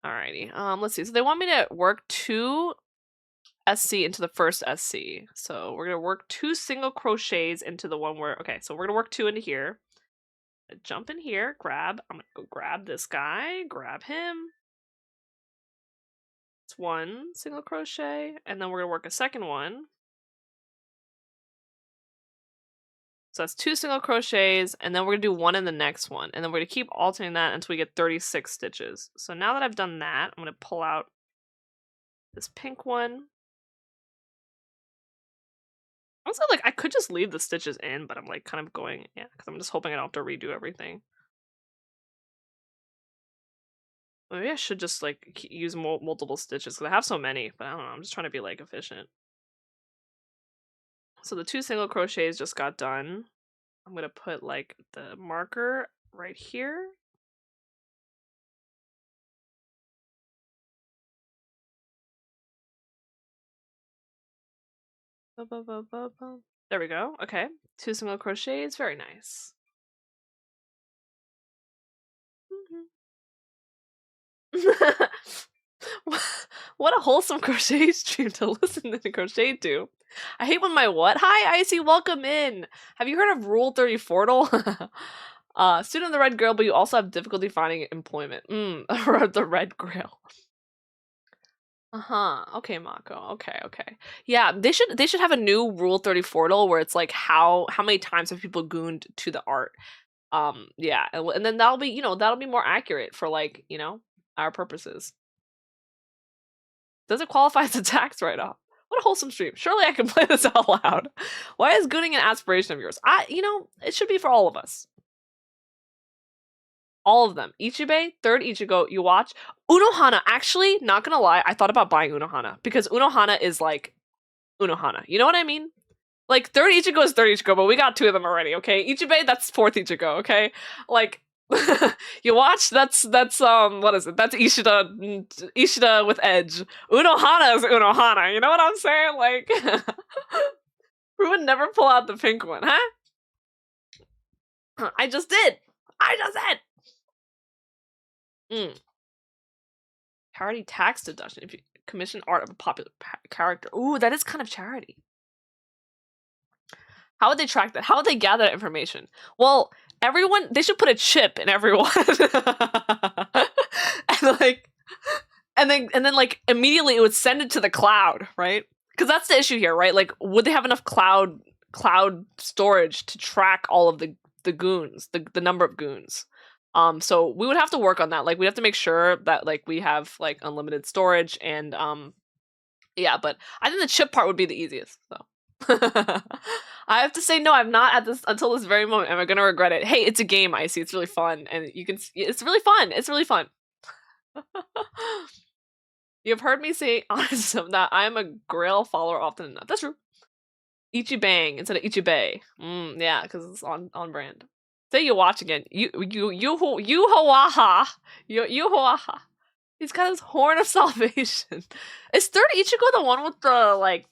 [SPEAKER 1] Alrighty. Let's see. So they want me to work 2 SC into the first SC. So we're gonna work 2 single crochets into the one where. Okay, so we're gonna work 2 into here. Jump in here, grab. I'm gonna go grab this guy, grab him. It's 1 single crochet, and then we're gonna work a second one. So that's 2 single crochets, and then we're gonna do 1 in the next one, and then we're gonna keep alternating that until we get 36 stitches. So now that I've done that, I'm gonna pull out this pink one. Also, like, I could just leave the stitches in, but I'm like kind of going, yeah, because I'm just hoping I don't have to redo everything. Maybe I should just like use multiple stitches because I have so many, but I don't know. I'm just trying to be like efficient. So the 2 single crochets just got done. I'm gonna put like the marker right here. There we go. Okay, 2 single crochets. Very nice. What a wholesome crochet stream to listen to crochet to. I hate when my what? Hi, Icy, welcome in. Have you heard of Rule 34? Student of the Red Grail, but you also have difficulty finding employment. The Red Grail. Uh-huh. Okay, Mako. Okay. Yeah, they should have a new Rule 34 where it's like how many times have people gooned to the art. Yeah, and then that'll be, that'll be more accurate for like, our purposes. Does it qualify as a tax write-off? What a wholesome stream. Surely I can play this out loud. Why is gooning an aspiration of yours? It should be for all of us. All of them. Ichibe, third Ichigo, you watch. Unohana, actually, not gonna lie, I thought about buying Unohana because Unohana is like Unohana. You know what I mean? Like, third Ichigo is third Ichigo, but we got 2 of them already, okay? Ichibe, that's fourth Ichigo, okay? Like, you watch, that's what is it? That's Ishida with Edge. Unohana is Unohana, you know what I'm saying? Like, who would never pull out the pink one, huh? I just did! Charity tax deduction if you commission art of a popular character. Ooh, that is kind of charity. How would they track that? How would they gather that information? Well, everyone, they should put a chip in everyone. and like and then like immediately it would send it to the cloud, right? Because that's the issue here, right? Like, would they have enough cloud storage to track all of the goons, the number of goons? So we would have to work on that. Like, we'd have to make sure that like we have like unlimited storage and yeah, but I think the chip part would be the easiest. So I have to say no, I'm not at this until this very moment. Am I gonna regret it? Hey, it's a game, Icy. It's really fun, and you can. It's really fun. It's really fun. You've heard me say honestly that I am a Grail follower often enough. That's true. Ichibang instead of Ichibei. Yeah, because it's on brand. Say you watch again. Yuhawaha. Yuhawaha. He's got his horn of salvation. Is third Ichigo the one with the like?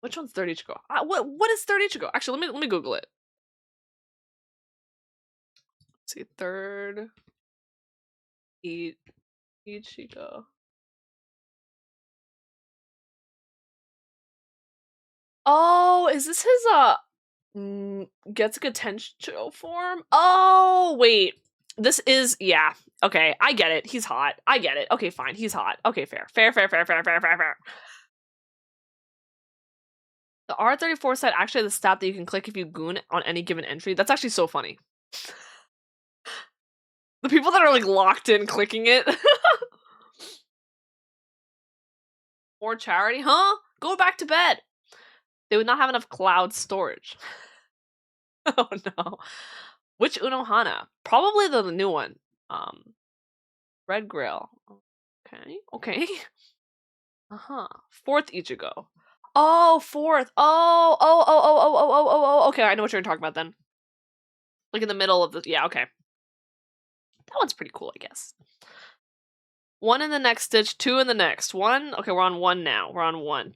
[SPEAKER 1] Which one's third Ichigo? What is third Ichigo? Actually, let me Google it. Let's see, third Ichigo. Oh, is this his Getsuga Tensho form? Oh, wait. This is, yeah. Okay, I get it. He's hot. I get it. Okay, fine. He's hot. Okay, fair. Fair. The R34 site actually has a stat that you can click if you goon on any given entry. That's actually so funny. The people that are like locked in clicking it. More charity, huh? Go back to bed. They would not have enough cloud storage. Oh no. Which Unohana? Probably the new one. Red Grail. Okay. Fourth Ichigo. Oh, fourth. Oh. Okay, I know what you're talking about then. Like in the middle of the, yeah, okay. That one's pretty cool, I guess. One in the next stitch, two in the next. One, okay, we're on one now. We're on one.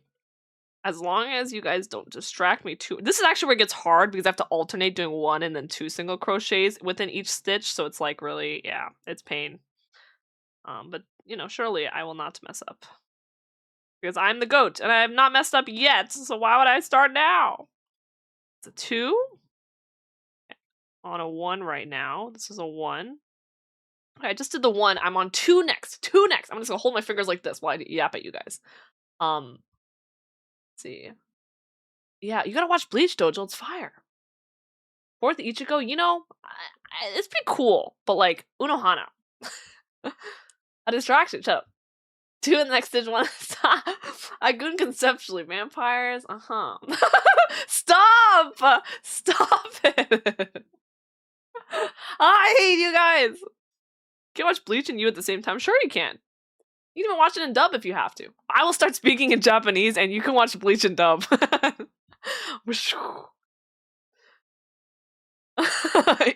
[SPEAKER 1] As long as you guys don't distract me too. This is actually where it gets hard because I have to alternate doing one and then two single crochets within each stitch. So it's like really, yeah, it's pain. But you know, surely I will not mess up. Because I'm the goat and I have not messed up yet. So why would I start now? It's a 2. On a 1 right now. This is a 1. Okay, I just did the 1. I'm on 2 next. 2 next. I'm just gonna hold my fingers like this while I yap at you guys. Let's see. Yeah, you gotta watch Bleach, Dojo. It's fire. Fourth Ichigo, you know, it's pretty cool, but like Unohana, a distraction. Shut up. 2 in the next stitch. 1. I goon conceptually vampires. Stop! Stop it! I hate you guys. Can you watch Bleach and you at the same time? Sure you can. You can even watch it in dub if you have to. I will start speaking in Japanese and you can watch Bleach in dub.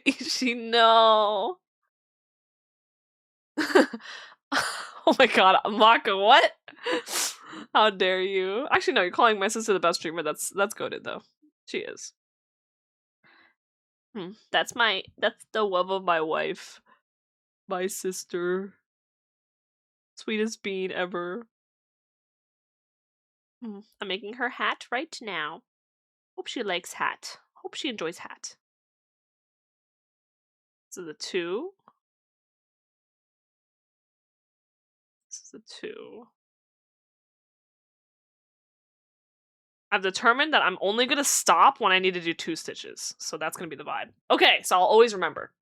[SPEAKER 1] Ishi, no. Oh my god, Maka, what? How dare you? Actually, no, you're calling my sister the best streamer. That's goated though. She is. That's the love of my wife. My sister. Sweetest bean ever. I'm making her hat right now. Hope she likes hat. Hope she enjoys hat. So the 2. This is the 2. I've determined that I'm only going to stop when I need to do 2 stitches. So that's going to be the vibe. Okay, so I'll always remember.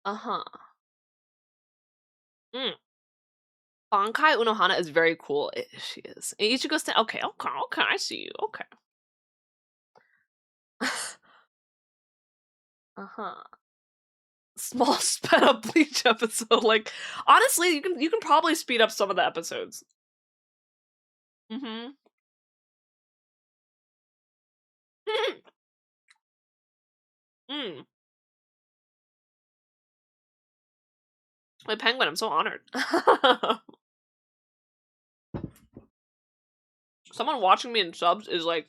[SPEAKER 1] Bankai Unohana is very cool. She is. And Ichigo stand. Okay, I see you. Okay. Small sped up Bleach episode. Like, honestly, you can probably speed up some of the episodes. My penguin, I'm so honored. Someone watching me in subs is like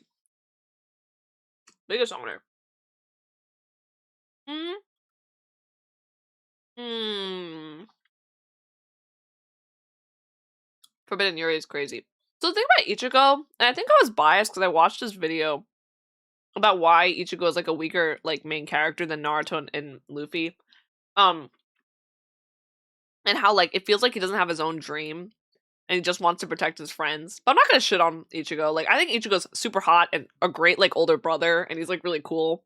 [SPEAKER 1] biggest honor. Hmm. Forbidden Yuri is crazy. So the thing about Ichigo, and I think I was biased because I watched this video about why Ichigo is like a weaker like main character than Naruto and Luffy. Um, and how like it feels like he doesn't have his own dream and he just wants to protect his friends. But I'm not gonna shit on Ichigo. Like I think Ichigo's super hot and a great like older brother, and he's like really cool.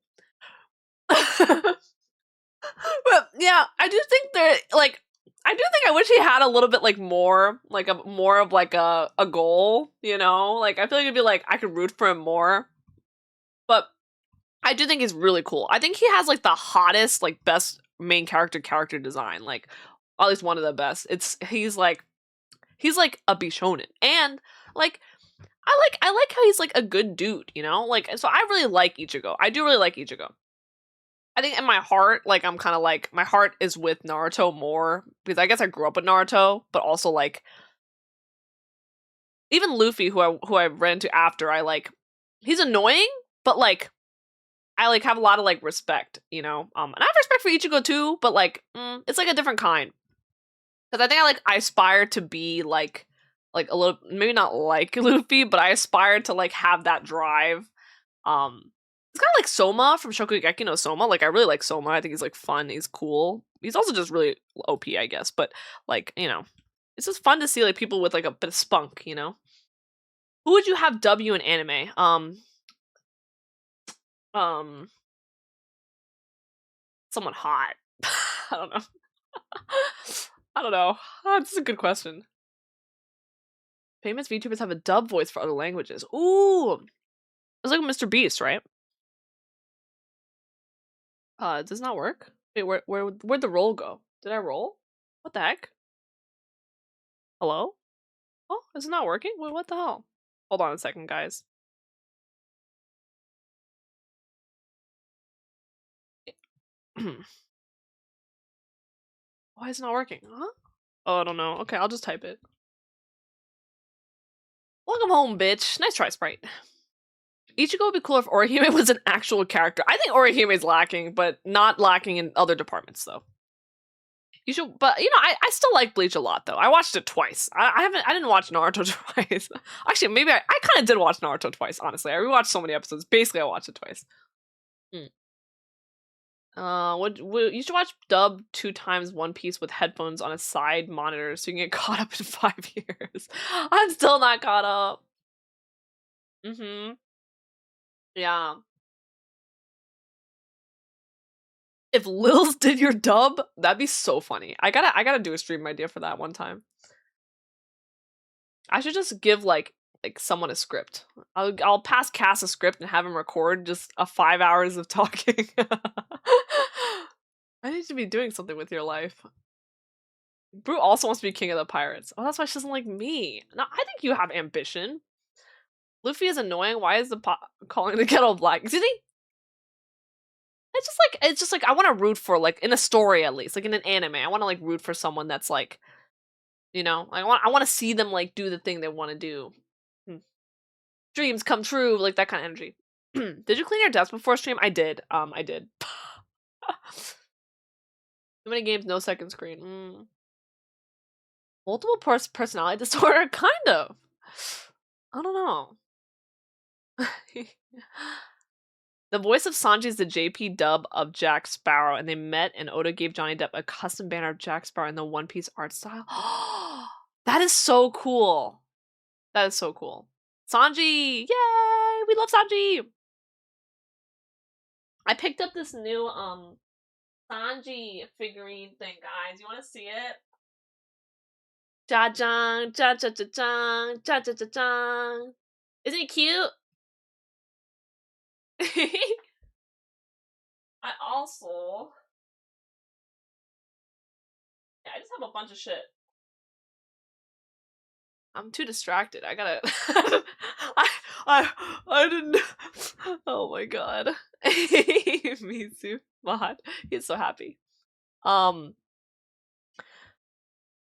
[SPEAKER 1] But yeah, I do think there like I do think I wish he had a little bit like more like a more of like a goal, you know? Like I feel like it'd be like I could root for him more. But I do think he's really cool. I think he has like the hottest, like best main character design. Like at least one of the best. It's he's like a Bishonen. And like I like how he's like a good dude, you know? Like so I really like Ichigo. I do really like Ichigo. I think in my heart, like I'm kind of like my heart is with Naruto more because I guess I grew up with Naruto, but also like even Luffy, who I ran into after, I like he's annoying, but like I like have a lot of like respect, you know. And I have respect for Ichigo too, but like it's like a different kind because I think I aspire to be like a little maybe not like Luffy, but I aspire to like have that drive. It's kind of like Soma from Shokugeki no Soma. Like I really like Soma. I think he's like fun. He's cool. He's also just really OP, I guess. But like you know, it's just fun to see like people with like a bit of spunk. You know, who would you have W in anime? Um, someone hot. I don't know. I don't know. This is a good question. Famous VTubers have a dub voice for other languages. Ooh, it's like Mr. Beast, right? It does not work. Wait, where'd the roll go? Did I roll? What the heck? Hello? Oh, it's not working? Wait, what the hell? Hold on a second, guys. Why is it not working? Huh? Oh, I don't know. Okay, I'll just type it. Welcome home, bitch. Nice try, Sprite. Ichigo would be cool if Orihime was an actual character. I think Orihime is lacking, but not lacking in other departments, though. You should, but you know, I still like Bleach a lot, though. I watched it twice. I didn't watch Naruto twice. Actually, maybe I kind of did watch Naruto twice. Honestly, I rewatched so many episodes. Basically, I watched it twice. You should watch dub 2 times One Piece with headphones on a side monitor so you can get caught up in 5 years. I'm still not caught up. Mm-hmm. Yeah. If Lils did your dub, that'd be so funny. I gotta do a stream idea for that one time. I should just give like someone a script. I'll pass Cass a script and have him record just a 5 hours of talking. I need to be doing something with your life. Brute also wants to be king of the pirates. Oh, that's why she doesn't like me. No, I think you have ambition. Luffy is annoying. Why is the pot calling the kettle black? Excuse me? It's just like I want to root for like in a story at least, like in an anime. I want to like root for someone that's like, you know, I want to see them like do the thing they want to do. Dreams come true, like that kind of energy. Did you clean your desk before stream? I did. I did. Too many games, no second screen. Multiple personality disorder, kind of. I don't know. The voice of Sanji is the JP dub of Jack Sparrow, and they met, and Oda gave Johnny Depp a custom banner of Jack Sparrow in the One Piece art style. That is so cool. That is so cool. Sanji! Yay! We love Sanji! I picked up this new, Sanji figurine thing, guys. You want to see it? Ja-jang, ja-ja-ja-jang, ja-ja-ja-jang. Isn't he cute? I also... Yeah, I just have a bunch of shit. I'm too distracted. I gotta... I didn't... Oh my god. Mizu Mod. He's so happy. I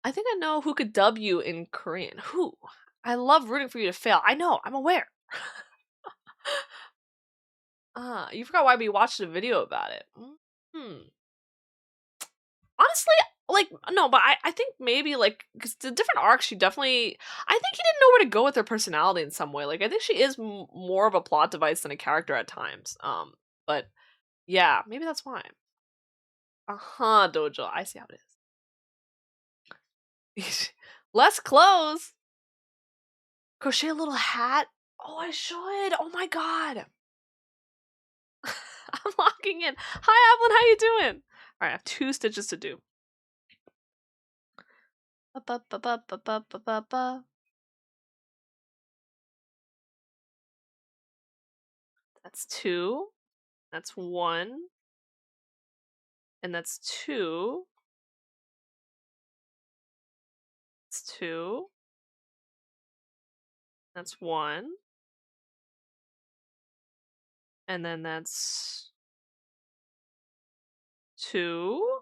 [SPEAKER 1] think I know who could dub you in Korean. Who? I love rooting for you to fail. I know. I'm aware. You forgot why we watched a video about it. Honestly, honestly, like, no, but I think maybe, like, because the different arcs, she definitely I think he didn't know where to go with her personality in some way, like, I think she is more of a plot device than a character at times, but yeah, maybe that's why. Uh-huh, Dojo, I see how it is. Less clothes! Crochet a little hat? Oh, I should! Oh my god! I'm locking in. Hi, Evelyn, how you doing? Alright, I have 2 stitches to do. Ba-ba-ba-ba-ba-ba-ba-ba. That's 2. That's 1. And that's 2. That's 2. That's 1. And then that's 2.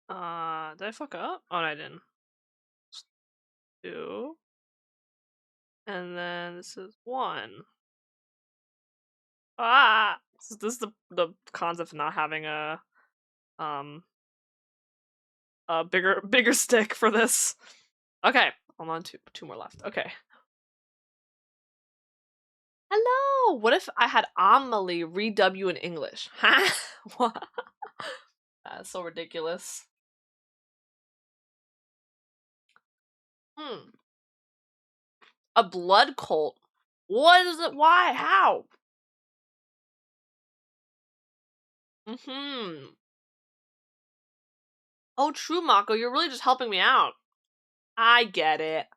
[SPEAKER 1] Did I fuck up? Oh, no, I didn't. 2. And then this is 1. Ah! This is the concept of not having um a bigger stick for this. Okay, I'm on two more left. Okay. Hello. What if I had Amelie read W in English? Huh? What? That's so ridiculous. Hmm. A blood cult. What is it? Why? How? Mm-hmm. Oh, true, Mako. You're really just helping me out. I get it.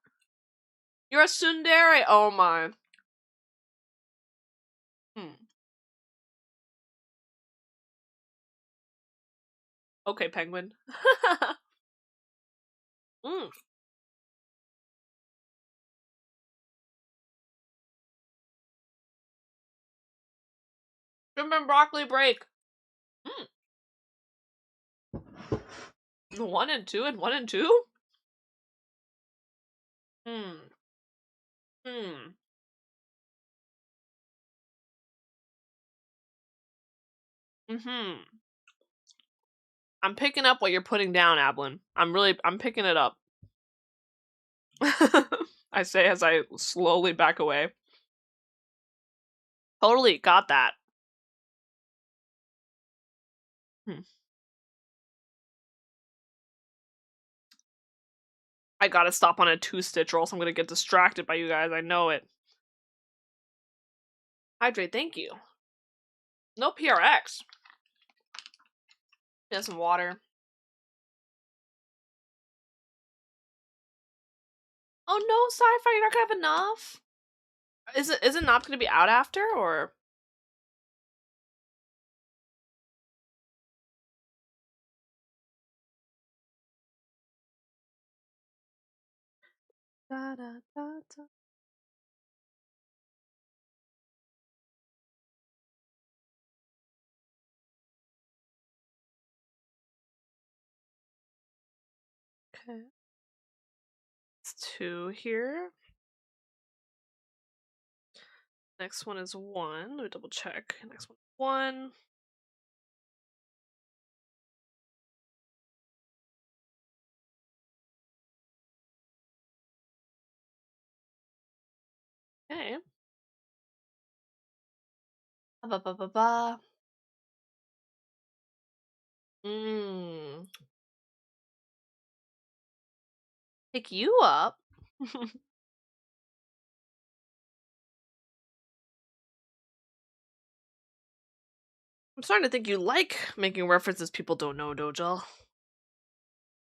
[SPEAKER 1] You're a tsundere. Oh my. Hmm. Okay, penguin. Mm. Shrimp and broccoli break. Mm. 1 and 2 and 1 and 2? Hmm. Hmm. Mm-hmm. I'm picking up what you're putting down, Ablin. I'm picking it up. I say as I slowly back away. Totally got that. Hmm. I gotta stop on a 2-stitch or else I'm gonna get distracted by you guys. I know it. Hydrate, thank you. No PRX. Yeah, some water. Oh no, Sci-Fi, you're not gonna have enough? Is it not gonna be out after, or? Da, da, da, da. Okay. It's 2 here. Next one is 1. Let me double check. Next one, 1. Okay. Ba ba ba ba. Mmm. Pick you up? I'm starting to think you like making references people don't know, Dojel.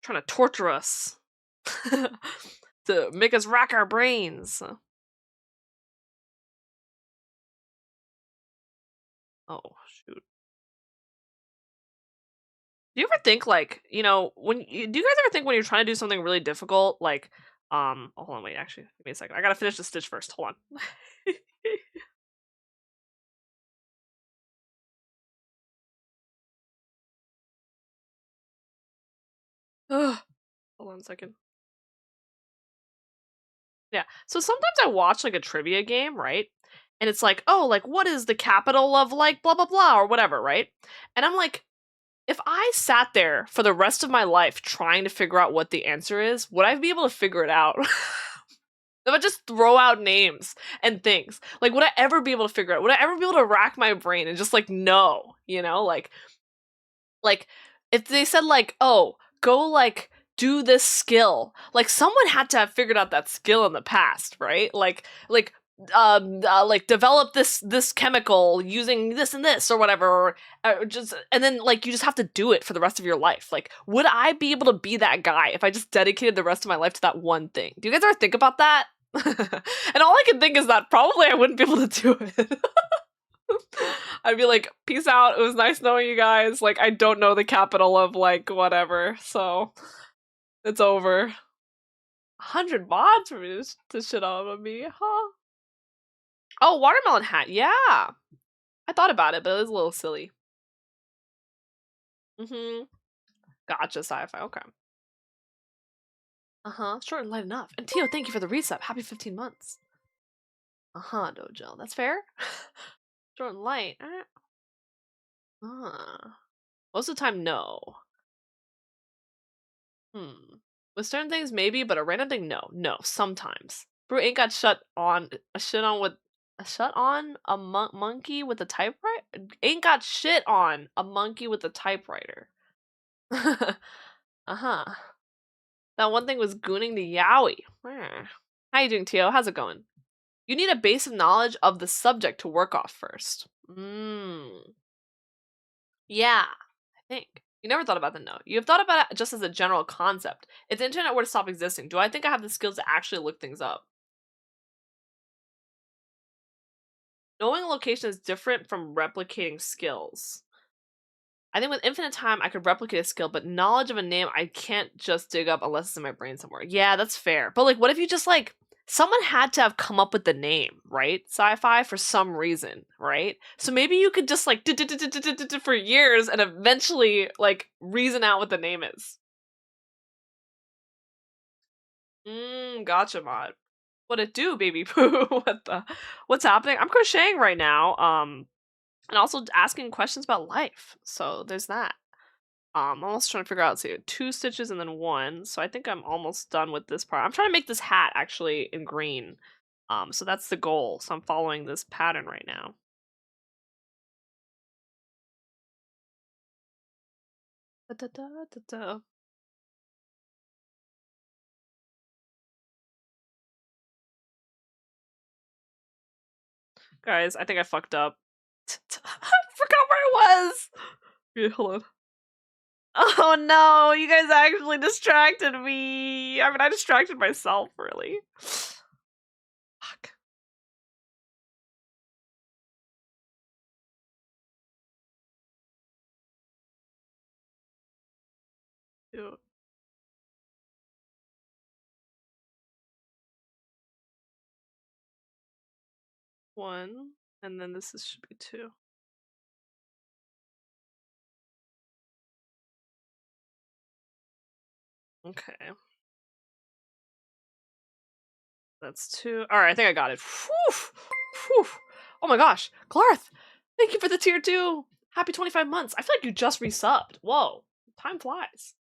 [SPEAKER 1] Trying to torture us. To make us rack our brains. Oh, shoot. Do you ever think, like, do you guys ever think when you're trying to do something really difficult, like, oh, hold on, wait, actually, give me a second. I gotta finish the stitch first. Hold on. Ugh. Hold on a second. Yeah. So sometimes I watch like a trivia game, right? and it's like, oh, like what is the capital of like blah blah blah or whatever, right? And I'm like, if I sat there for the rest of my life trying to figure out what the answer is, would I be able to figure it out? If I just throw out names and things, like would I ever be able to figure it out? Would I ever be able to rack my brain and just like know, you know, like if they said like, oh, go like do this skill, like someone had to have figured out that skill in the past, right? Like develop this chemical using this and this or whatever, or just, and then like you just have to do it for the rest of your life. Like would I be able to be that guy if I just dedicated the rest of my life to that one thing? Do you guys ever think about that? And all I can think is that probably I wouldn't be able to do it. I'd be like, peace out, it was nice knowing you guys, like I don't know the capital of like whatever, so it's over. 100 mods for me to shit on me, huh? Oh, watermelon hat. Yeah. I thought about it, but it was a little silly. Mm-hmm. Gotcha, sci-fi. Okay. Uh-huh. Short and light enough. And Tio, thank you for the resub. Happy 15 months. Uh-huh, Dojo. That's fair. Short and light. Most of the time, no. With certain things, maybe, but a random thing, no. No, sometimes. Brew ain't got shut on a monkey with a typewriter? Ain't got shit on a monkey with a typewriter. Uh-huh. That one thing was gooning the Yowie. How you doing, Tio? How's it going? You need a base of knowledge of the subject to work off first. Yeah, I think. You never thought about the note. You have thought about it just as a general concept. If the internet were to stop existing, do I think I have the skills to actually look things up? Knowing a location is different from replicating skills. I think with infinite time, I could replicate a skill, but knowledge of a name, I can't just dig up unless it's in my brain somewhere. Yeah, that's fair. But like, what if you just like, someone had to have come up with the name, right? Sci-fi for some reason, right? So maybe you could just like for years and eventually like reason out what the name is. Gotcha, mod. What it do, baby poo? What's happening? I'm crocheting right now. And also asking questions about life. So there's that. I'm almost trying to figure out, see, 2 stitches and then 1. So I think I'm almost done with this part. I'm trying to make this hat actually in green. So that's the goal. So I'm following this pattern right now. Da, da, da, da. Guys, I think I fucked up. I forgot where I was. Yeah, hold on. Oh no, you guys actually distracted me. I mean, I distracted myself, really. Fuck. Ew. 1, and then this should be 2. Okay. That's 2. Alright, I think I got it. Whew! Whew! Oh my gosh. Clarth! Thank you for the tier 2! Happy 25 months! I feel like you just resubbed. Whoa. Time flies.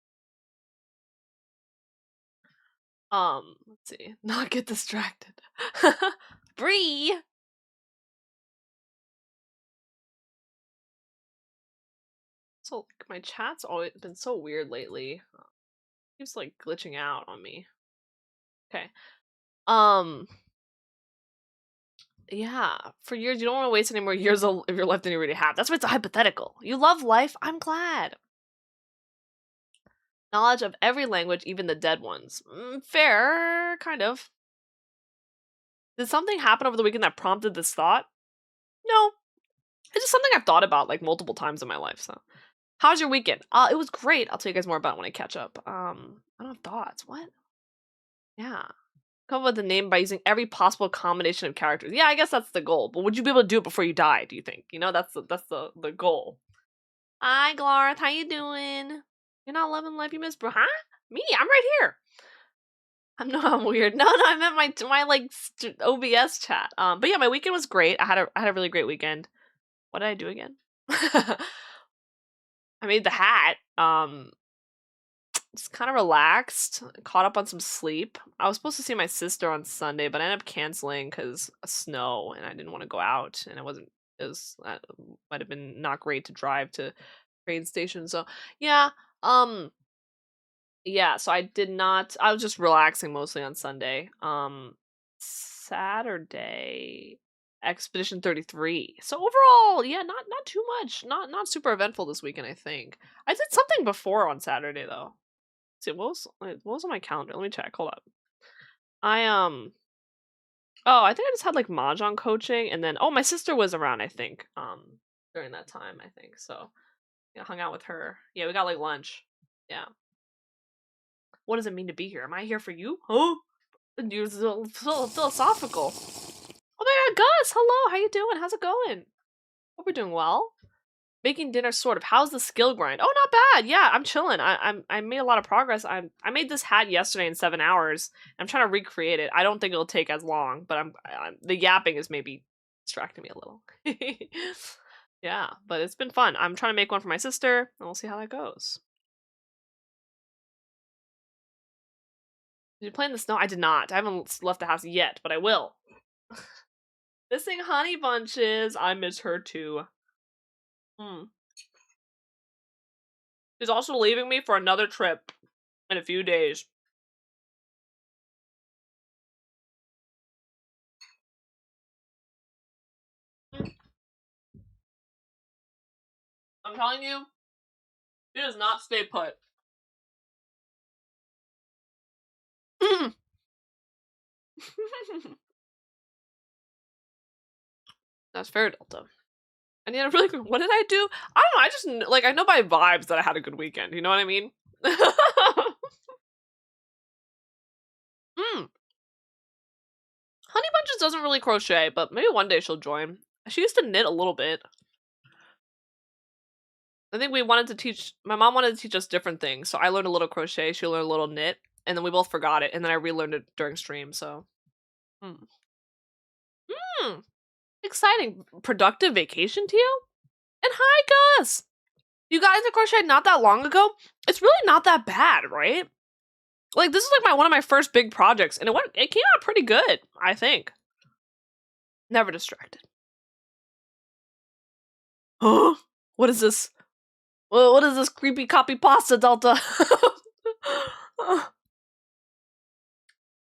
[SPEAKER 1] Let's see. Not get distracted. Bree! So, like, my chat's always been so weird lately. It keeps, like, glitching out on me. Okay. Yeah, for years, you don't want to waste any more years of your life than you already have. That's why it's a hypothetical. You love life, I'm glad. Knowledge of every language, even the dead ones. Fair, kind of. Did something happen over the weekend that prompted this thought? No. It's just something I've thought about, like, multiple times in my life, so. How's your weekend? It was great. I'll tell you guys more about it when I catch up. I don't have thoughts. What? Yeah. Come up with a name by using every possible combination of characters. Yeah, I guess that's the goal. But would you be able to do it before you die, do you think? You know, that's the goal. Hi, Glarth. How you doing? You're not loving life, you miss bro? Huh? Me? I'm right here. I'm weird. No, I meant my like OBS chat. But yeah, my weekend was great. I had a really great weekend. What did I do again? I made the hat. Just kind of relaxed, caught up on some sleep. I was supposed to see my sister on Sunday, but I ended up canceling because of snow, and I didn't want to go out, and it wasn't. It was might have been not great to drive to train station. So yeah, um, yeah. So I did not. I was just relaxing mostly on Sunday. Saturday, Expedition 33. So overall, yeah, not too much. Not super eventful this weekend. I think I did something before on Saturday though. See, what was on my calendar? Let me check. Hold up. I oh, I think I just had like mahjong coaching, and then oh, my sister was around. I think during that time. I think so. Yeah, hung out with her. Yeah, we got like lunch. Yeah. What does it mean to be here? Am I here for you? Huh? You're so philosophical. Oh my God, Gus! Hello, how you doing? How's it going? Hope we're doing well. Making dinner, sort of. How's the skill grind? Oh, not bad. Yeah, I'm chilling. I made a lot of progress. I made this hat yesterday in 7 hours. I'm trying to recreate it. I don't think it'll take as long, but the yapping is maybe distracting me a little. Yeah, but it's been fun. I'm trying to make one for my sister, and we'll see how that goes. Did you play in the snow? I did not. I haven't left the house yet, but I will. Missing Honey Bunches. I miss her too. She's also leaving me for another trip in a few days. I'm telling you, she does not stay put. That's fair, Delta. I need a really good. What did I do? I don't know. I just like I know by vibes that I had a good weekend. You know what I mean? Honey Bunches doesn't really crochet, but maybe one day she'll join. She used to knit a little bit. I think we wanted to teach. My mom wanted to teach us different things, so I learned a little crochet. She learned a little knit, and then we both forgot it, and then I relearned it during stream. So, exciting, productive vacation to you. And hi, Gus. You guys have crocheted not that long ago. It's really not that bad, right? Like this is like one of my first big projects, and it came out pretty good, I think. Never distracted. Huh? What is this? What is this creepy copy pasta, Delta?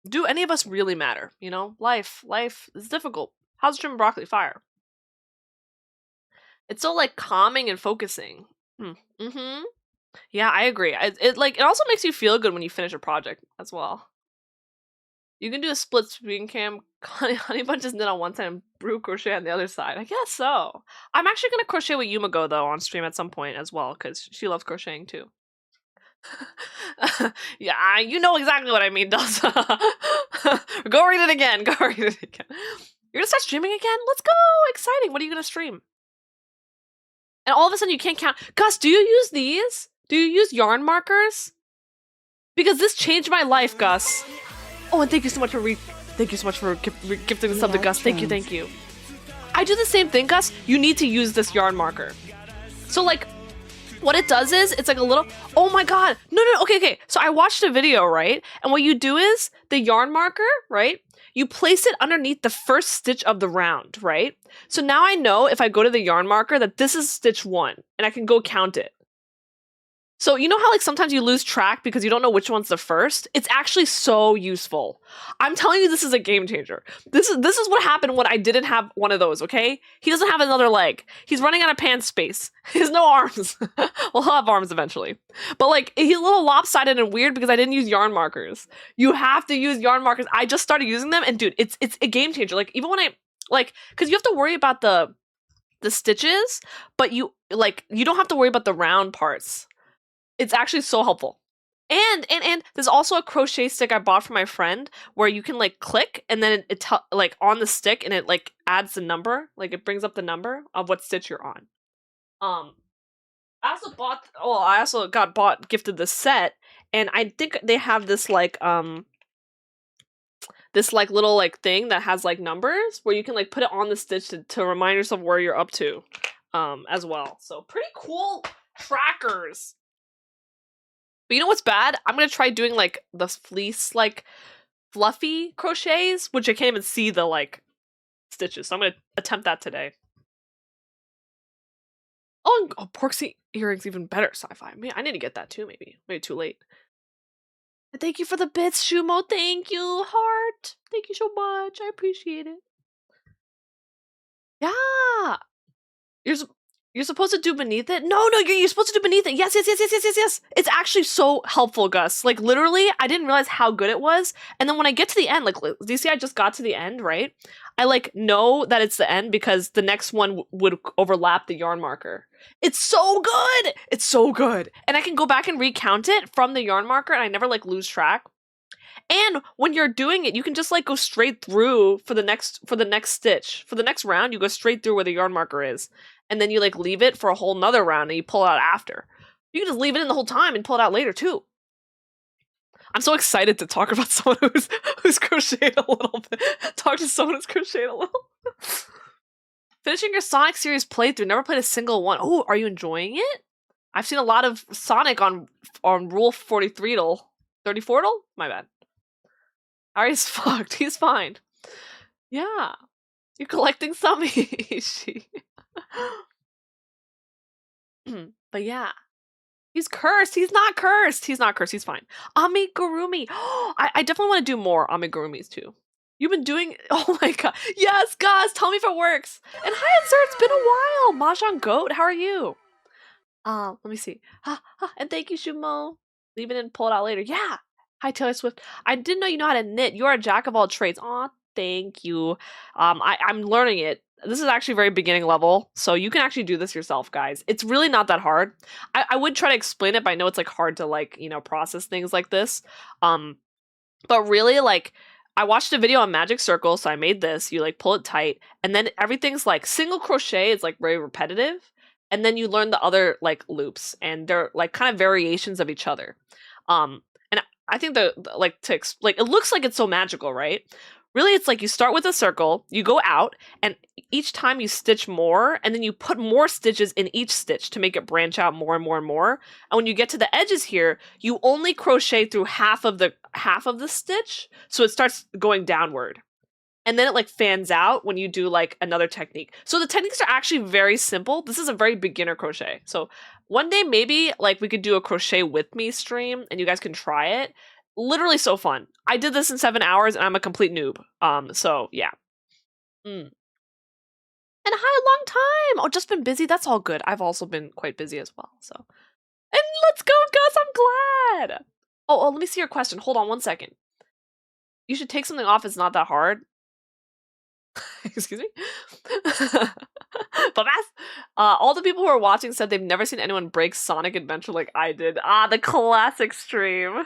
[SPEAKER 1] Do any of us really matter? You know, life is difficult. How's shrimp and broccoli fire? It's so like calming and focusing. Mm-hmm. Yeah, I agree. It also makes you feel good when you finish a project as well. You can do a split screen cam, Honey Bunches knit on one side and Brew crochet on the other side. I guess so. I'm actually gonna crochet with Yumiko though on stream at some point as well because she loves crocheting too. Yeah, you know exactly what I mean, Delta. Go read it again. Go read it again. You're gonna start streaming again? Let's go! Exciting. What are you gonna stream? And all of a sudden you can't count. Gus, do you use these? Do you use yarn markers? Because this changed my life, Gus. Oh, and thank you so much for gifting the sub to Gus. Thank you. I do the same thing, Gus. You need to use this yarn marker. So like, what it does is, it's like a little, oh my god. No, okay. So I watched a video, right? And what you do is, the yarn marker, right? You place it underneath the first stitch of the round, right? So now I know if I go to the yarn marker that this is stitch 1, and I can go count it. So you know how like sometimes you lose track because you don't know which one's the first? It's actually so useful. I'm telling you, this is a game changer. This is what happened when I didn't have one of those, okay? He doesn't have another leg. He's running out of pants space. He has no arms. Well, he'll have arms eventually. But like, he's a little lopsided and weird because I didn't use yarn markers. You have to use yarn markers. I just started using them and dude, it's a game changer. Like even when I, like, because you have to worry about the stitches, but you don't have to worry about the round parts. It's actually so helpful. And there's also a crochet stick I bought from my friend where you can like click and then it like on the stick and it like adds the number, like it brings up the number of what stitch you're on. I also got gifted this set, and I think they have this like this like little like thing that has like numbers where you can like put it on the stitch to remind yourself where you're up to as well. So pretty cool trackers. But you know what's bad? I'm gonna try doing like the fleece like fluffy crochets, which I can't even see the like stitches. So I'm gonna attempt that today. Oh, and, oh, Porksy earrings even better sci-fi. Man, I need to get that too. Maybe too late. Thank you for the bits, Shumo. Thank you, heart. Thank you so much. I appreciate it. Yeah. You're supposed to do beneath it? No, you're supposed to do beneath it. Yes. It's actually so helpful, Gus. Like, literally, I didn't realize how good it was. And then when I get to the end, like, do you see I just got to the end, right? I, like, know that it's the end because the next one would overlap the yarn marker. It's so good! It's so good. And I can go back and recount it from the yarn marker, and I never, like, lose track. And when you're doing it, you can just like go straight through for the next stitch. For the next round, you go straight through where the yarn marker is. And then you like leave it for a whole nother round and you pull it out after. You can just leave it in the whole time and pull it out later too. I'm so excited to talk about someone who's crocheted a little bit. Talk to someone who's crocheted a little. Finishing your Sonic series playthrough, never played a single one. Oh, are you enjoying it? I've seen a lot of Sonic on Rule 43 34 My bad. Ari's fucked. He's fine. Yeah. You're collecting some Ishi. But yeah. He's cursed. He's not cursed. He's not cursed. He's fine. Amigurumi. I definitely want to do more Amigurumis too. You've been doing... Oh my god. Yes, Gus. Tell me if it works. And hi, Sir. It's been a while. Mahjong Goat. How are you? Let me see. And thank you, Shumo. Leave it and pull it out later. Yeah. Hi, Taylor Swift. I didn't know you know how to knit. You're a jack of all trades. Aw, thank you. I'm learning it. This is actually very beginning level, so you can actually do this yourself, guys. It's really not that hard. I would try to explain it, but I know it's like hard to like, you know, process things like this. But really, like, I watched a video on Magic Circle, so I made this. You like pull it tight, and then everything's like single crochet is like very repetitive, and then you learn the other like loops, and they're like kind of variations of each other. And I think it looks like it's so magical, right? Really, it's like you start with a circle, you go out, and each time you stitch more, and then you put more stitches in each stitch to make it branch out more and more and more. And when you get to the edges here, you only crochet through half of the stitch, so it starts going downward. And then it like fans out when you do like another technique. So the techniques are actually very simple. This is a very beginner crochet. So one day maybe like we could do a crochet with me stream and you guys can try it. Literally so fun. I did this in 7 hours and I'm a complete noob. So yeah. And hi, long time. Oh, just been busy. That's all good. I've also been quite busy as well. So, and let's go, Gus. I'm glad. Oh, let me see your question. Hold on 1 second. You should take something off. It's not that hard. Excuse me? But all the people who are watching said they've never seen anyone break Sonic Adventure like I did. The classic stream.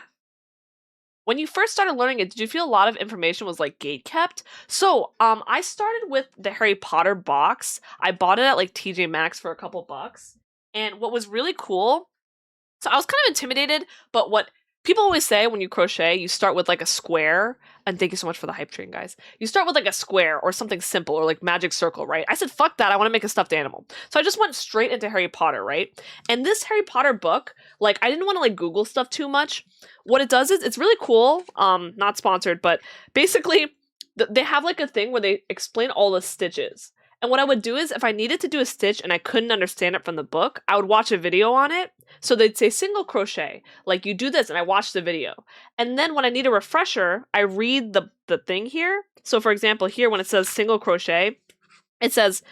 [SPEAKER 1] When you first started learning it, did you feel a lot of information was like gate kept? So, I started with the Harry Potter box. I bought it at like TJ Maxx for a couple bucks. And what was really cool, so I was kind of intimidated, but what people always say when you crochet, you start with like a square. And thank you so much for the hype train, guys. You start with like a square or something simple or like magic circle, right? I said, fuck that. I want to make a stuffed animal. So I just went straight into Harry Potter, right? And this Harry Potter book, like I didn't want to like Google stuff too much. What it does is it's really cool. Not sponsored, but basically they have like a thing where they explain all the stitches. And what I would do is if I needed to do a stitch and I couldn't understand it from the book, I would watch a video on it. So they'd say single crochet, like you do this, and I watch the video. And then when I need a refresher, I read the thing here. So for example, here when it says single crochet, it says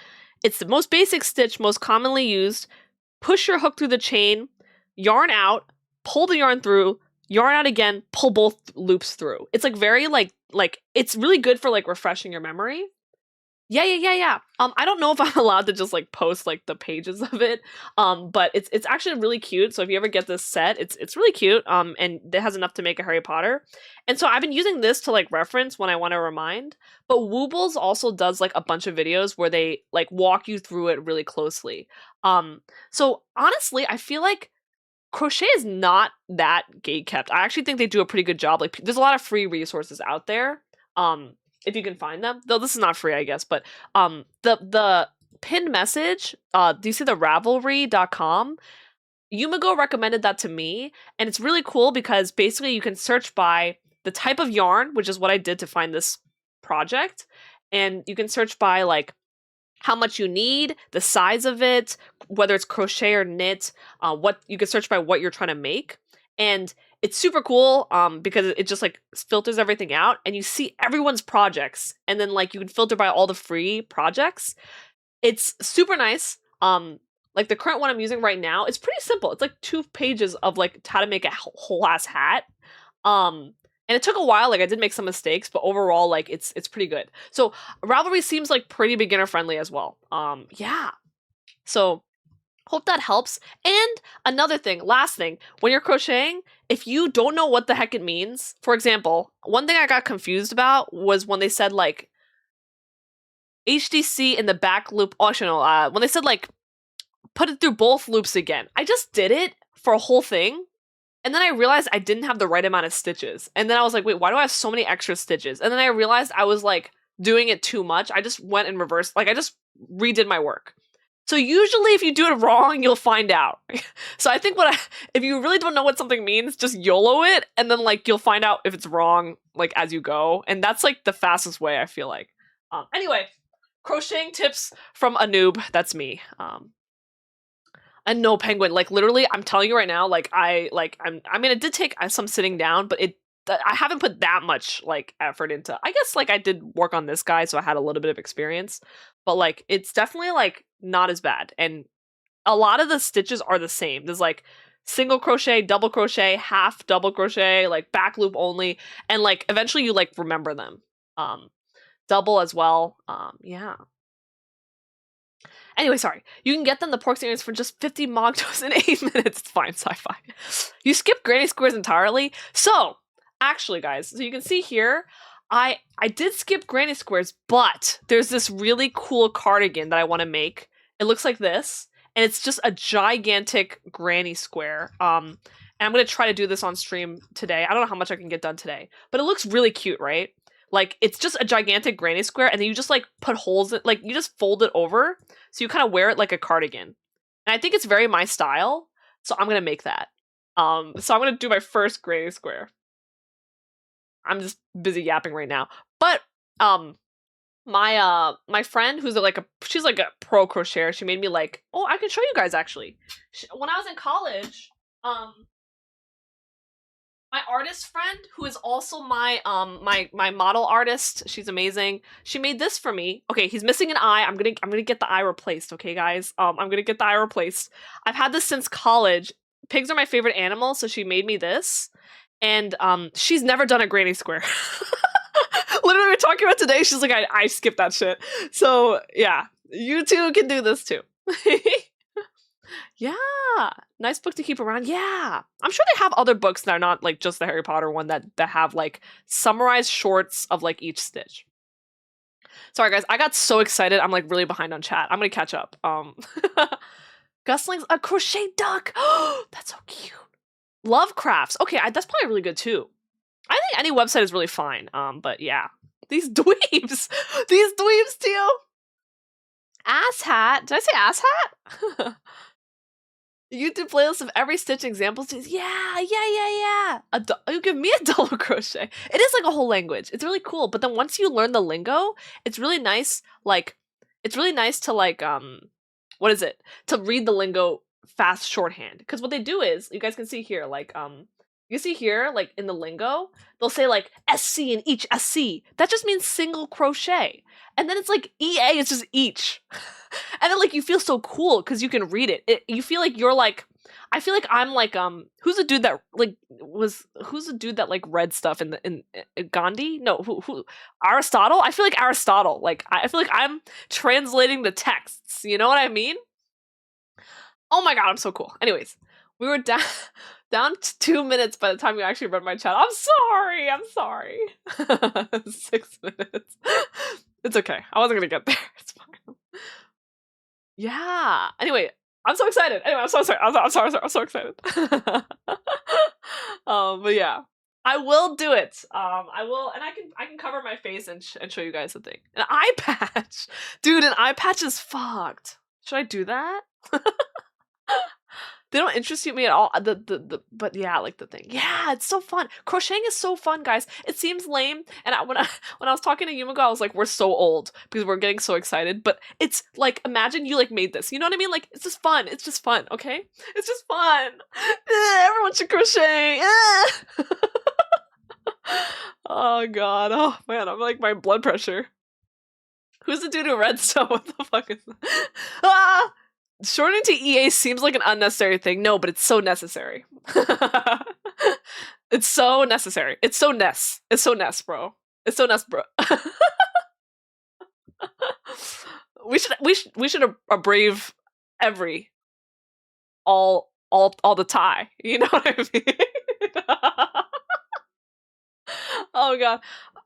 [SPEAKER 1] it's the most basic stitch, most commonly used. Push your hook through the chain, yarn out, pull the yarn through, yarn out again, pull both loops through. It's like very like it's really good for like refreshing your memory. Yeah. I don't know if I'm allowed to just like post like the pages of it. But it's actually really cute. So if you ever get this set, it's really cute. And it has enough to make a Harry Potter. And so I've been using this to like reference when I want to remind. But Woobles also does like a bunch of videos where they like walk you through it really closely. So honestly, I feel like crochet is not that gate kept. I actually think they do a pretty good job. Like there's a lot of free resources out there. If you can find them. Though this is not free, I guess, but the pinned message, do you see the Ravelry.com? Yumigo recommended that to me, and it's really cool because basically you can search by the type of yarn, which is what I did to find this project, and you can search by like how much you need, the size of it, whether it's crochet or knit, what you can search by what you're trying to make. And it's super cool because it just like filters everything out and you see everyone's projects and then like you can filter by all the free projects. It's super nice. Like the current one I'm using right now, it's pretty simple. It's like 2 pages of like how to make a whole ass hat. And it took a while, like I did make some mistakes, but overall like it's pretty good. So Ravelry seems like pretty beginner friendly as well. Yeah. So hope that helps. And another thing, last thing, when you're crocheting, if you don't know what the heck it means, for example, one thing I got confused about was when they said like HDC in the back loop. Oh, actually, no, when they said like put it through both loops again. I just did it for a whole thing. And then I realized I didn't have the right amount of stitches. And then I was like, wait, why do I have so many extra stitches? And then I realized I was like doing it too much. I just went in reverse. Like I just redid my work. So usually if you do it wrong, you'll find out. So I think if you really don't know what something means, just YOLO it. And then like you'll find out if it's wrong like as you go. And that's like the fastest way, I feel like. Anyway, crocheting tips from a noob. That's me. And no, Penguin, like literally, I'm telling you right now, like I mean, it did take some sitting down, but I haven't put that much like effort into. I guess like I did work on this guy, so I had a little bit of experience, but like it's definitely like not as bad. And a lot of the stitches are the same. There's like single crochet, double crochet, half double crochet, like back loop only, and like eventually you like remember them. Double as well. Yeah. Anyway, sorry. You can get them, the pork earrings, for just 50 Mogtos in 8 minutes. It's fine, sci-fi. You skip granny squares entirely. So, actually, guys, so you can see here, I did skip granny squares, but there's this really cool cardigan that I want to make. It looks like this, and it's just a gigantic granny square. And I'm going to try to do this on stream today. I don't know how much I can get done today, but it looks really cute, right? Like, it's just a gigantic granny square, and then you just, like, put holes in, like, you just fold it over, so you kind of wear it like a cardigan. And I think it's very my style, so I'm gonna make that. So I'm gonna do my first granny square. I'm just busy yapping right now. But, my friend, who's she's like a pro crocheter, she made me like, oh, I can show you guys, actually. When I was in college, my artist friend, who is also my my model artist, she's amazing. She made this for me. Okay, he's missing an eye. I'm gonna get the eye replaced. Okay, guys. I'm gonna get the eye replaced. I've had this since college. Pigs are my favorite animal, so she made me this, and she's never done a granny square. Literally, we're talking about today. She's like, I skipped that shit. So yeah, you too can do this too. Yeah, nice book to keep around. Yeah, I'm sure they have other books that are not like just the Harry Potter one that have like summarized shorts of like each stitch. Sorry guys, I got so excited. I'm like really behind on chat. I'm gonna catch up. Gusling's a crochet duck. Oh, that's so cute. Lovecrafts. Okay, that's probably really good too. I think any website is really fine. But yeah, these dweebs, these dweebs too. Ass hat. Did I say ass hat? YouTube playlist of every stitch examples. Yeah. You give me a double crochet. It is like a whole language. It's really cool. But then once you learn the lingo, it's really nice. Like, it's really nice to like, what is it? To read the lingo fast shorthand. Because what they do is, you guys can see here, like, you see here, like in the lingo, they'll say like SC in each SC. That just means single crochet. And then it's like EA is just each. And then like you feel so cool because you can read it. You feel like you're like, I feel like I'm like who's the dude that like read stuff in Gandhi? No, who Aristotle? I feel like Aristotle. Like I feel like I'm translating the texts. You know what I mean? Oh my god, I'm so cool. Anyways, we were down to 2 minutes by the time you actually read my chat. I'm sorry. 6 minutes. It's okay. I wasn't gonna get there. It's fine. Yeah. Anyway, I'm so excited. Anyway, I'm so sorry. I'm so excited. But yeah. I will do it. I will, and I can cover my face and and show you guys the thing. An eye patch, dude. An eye patch is fucked. Should I do that? They don't interest me at all. But yeah, like the thing. Yeah, it's so fun. Crocheting is so fun, guys. It seems lame, and when I was talking to Yumiko, I was like, we're so old because we're getting so excited. But it's like, imagine you like made this. You know what I mean? Like, it's just fun. It's just fun. Okay, it's just fun. Everyone should crochet. Oh god. Oh man, I'm like my blood pressure. Who's the dude who read stuff? What the fuck is that? Ah! Shortening to EA seems like an unnecessary thing. No, but it's so necessary. It's so necessary. It's so Ness. It's so Ness, bro. It's so Ness, bro. we should brave every all the tie. You know what I mean? Oh god.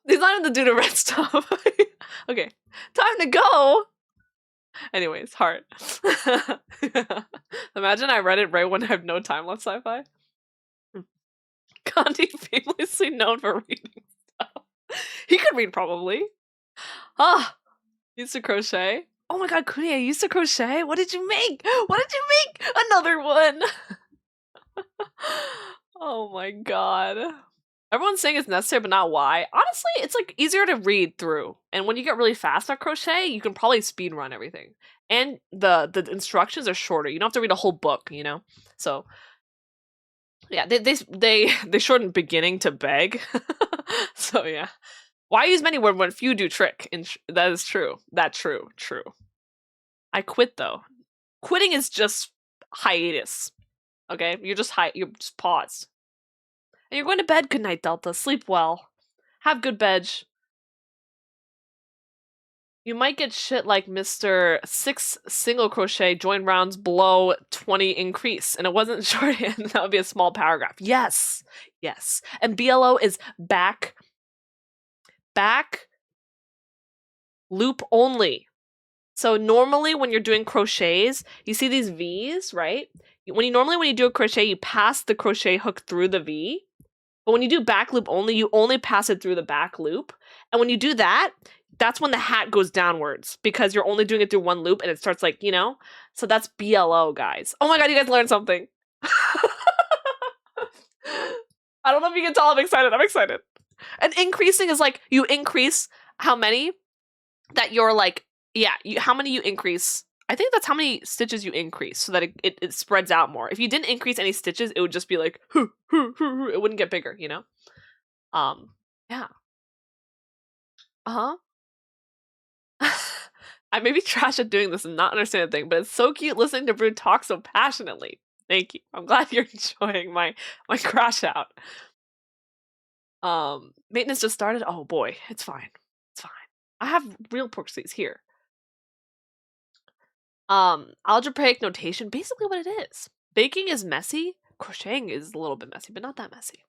[SPEAKER 1] He's not even the dude who read stuff. Okay. Time to go. Anyways, heart. Imagine I read it right when I have no time left, sci-fi. Gandhi famously known for reading stuff. He could read probably. Ah, used to crochet. Oh my god, Kuni, I used to crochet. What did you make? What did you make? Another one. Oh my god. Everyone's saying it's necessary, but not why. Honestly, it's like easier to read through. And when you get really fast at crochet, you can probably speed run everything. And the instructions are shorter. You don't have to read a whole book, you know? So yeah, they shortened beginning to beg. So yeah. Why use many words when few do trick? That is true. True. I quit though. Quitting is just hiatus. Okay? You're just paused. And you're going to bed. Good night, Delta. Sleep well. Have good bed. You might get shit like Mr. 6 single crochet join rounds below 20 increase. And it wasn't shorthand. That would be a small paragraph. Yes. Yes. And BLO is back loop only. So normally when you're doing crochets, you see these V's, right? When you do a crochet, you pass the crochet hook through the V. But when you do back loop only, you only pass it through the back loop. And when you do that, that's when the hat goes downwards because you're only doing it through one loop and it starts like, you know? So that's BLO, guys. Oh my god, you guys learned something. I don't know if you can tell I'm excited. I'm excited. And increasing is like, you increase how many that you're like, yeah, how many you increase. I think that's how many stitches you increase so that it spreads out more. If you didn't increase any stitches, it would just be like, it wouldn't get bigger, you know? Yeah. Uh-huh. I may be trash at doing this and not understand a thing, but it's so cute listening to Brood talk so passionately. Thank you. I'm glad you're enjoying my crash out. Maintenance just started. Oh boy, it's fine. It's fine. I have real pork sleeves here. Algebraic notation, basically what it is. Baking is messy. Crocheting is a little bit messy, but not that messy.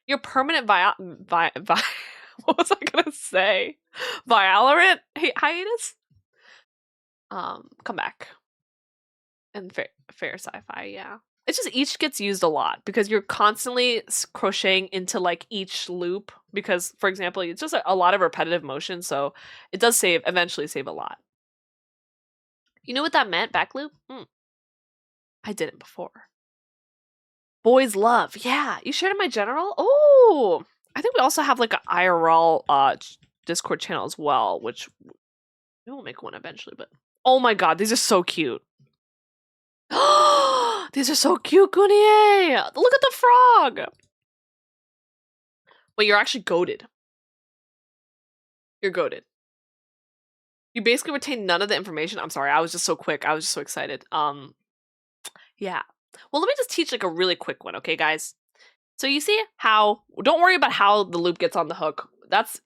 [SPEAKER 1] Your permanent what was I gonna say? Violent hiatus? Come back. And fair sci-fi, yeah. It's just each gets used a lot because you're constantly crocheting into like each loop because, for example, it's just a lot of repetitive motion, so it does eventually save a lot. You knew what that meant, back loop? I didn't before. Boys love. Yeah, you shared in my general? Oh, I think we also have like an IRL Discord channel as well, which we will make one eventually, but oh my god, these are so cute. These are so cute, Gunie! Look at the frog! Wait, you're actually goated. You're goated. You basically retain none of the information. I'm sorry, I was just so quick. I was just so excited. Yeah. Well, let me just teach like a really quick one, okay, guys? So you see how, don't worry about how the loop gets on the hook.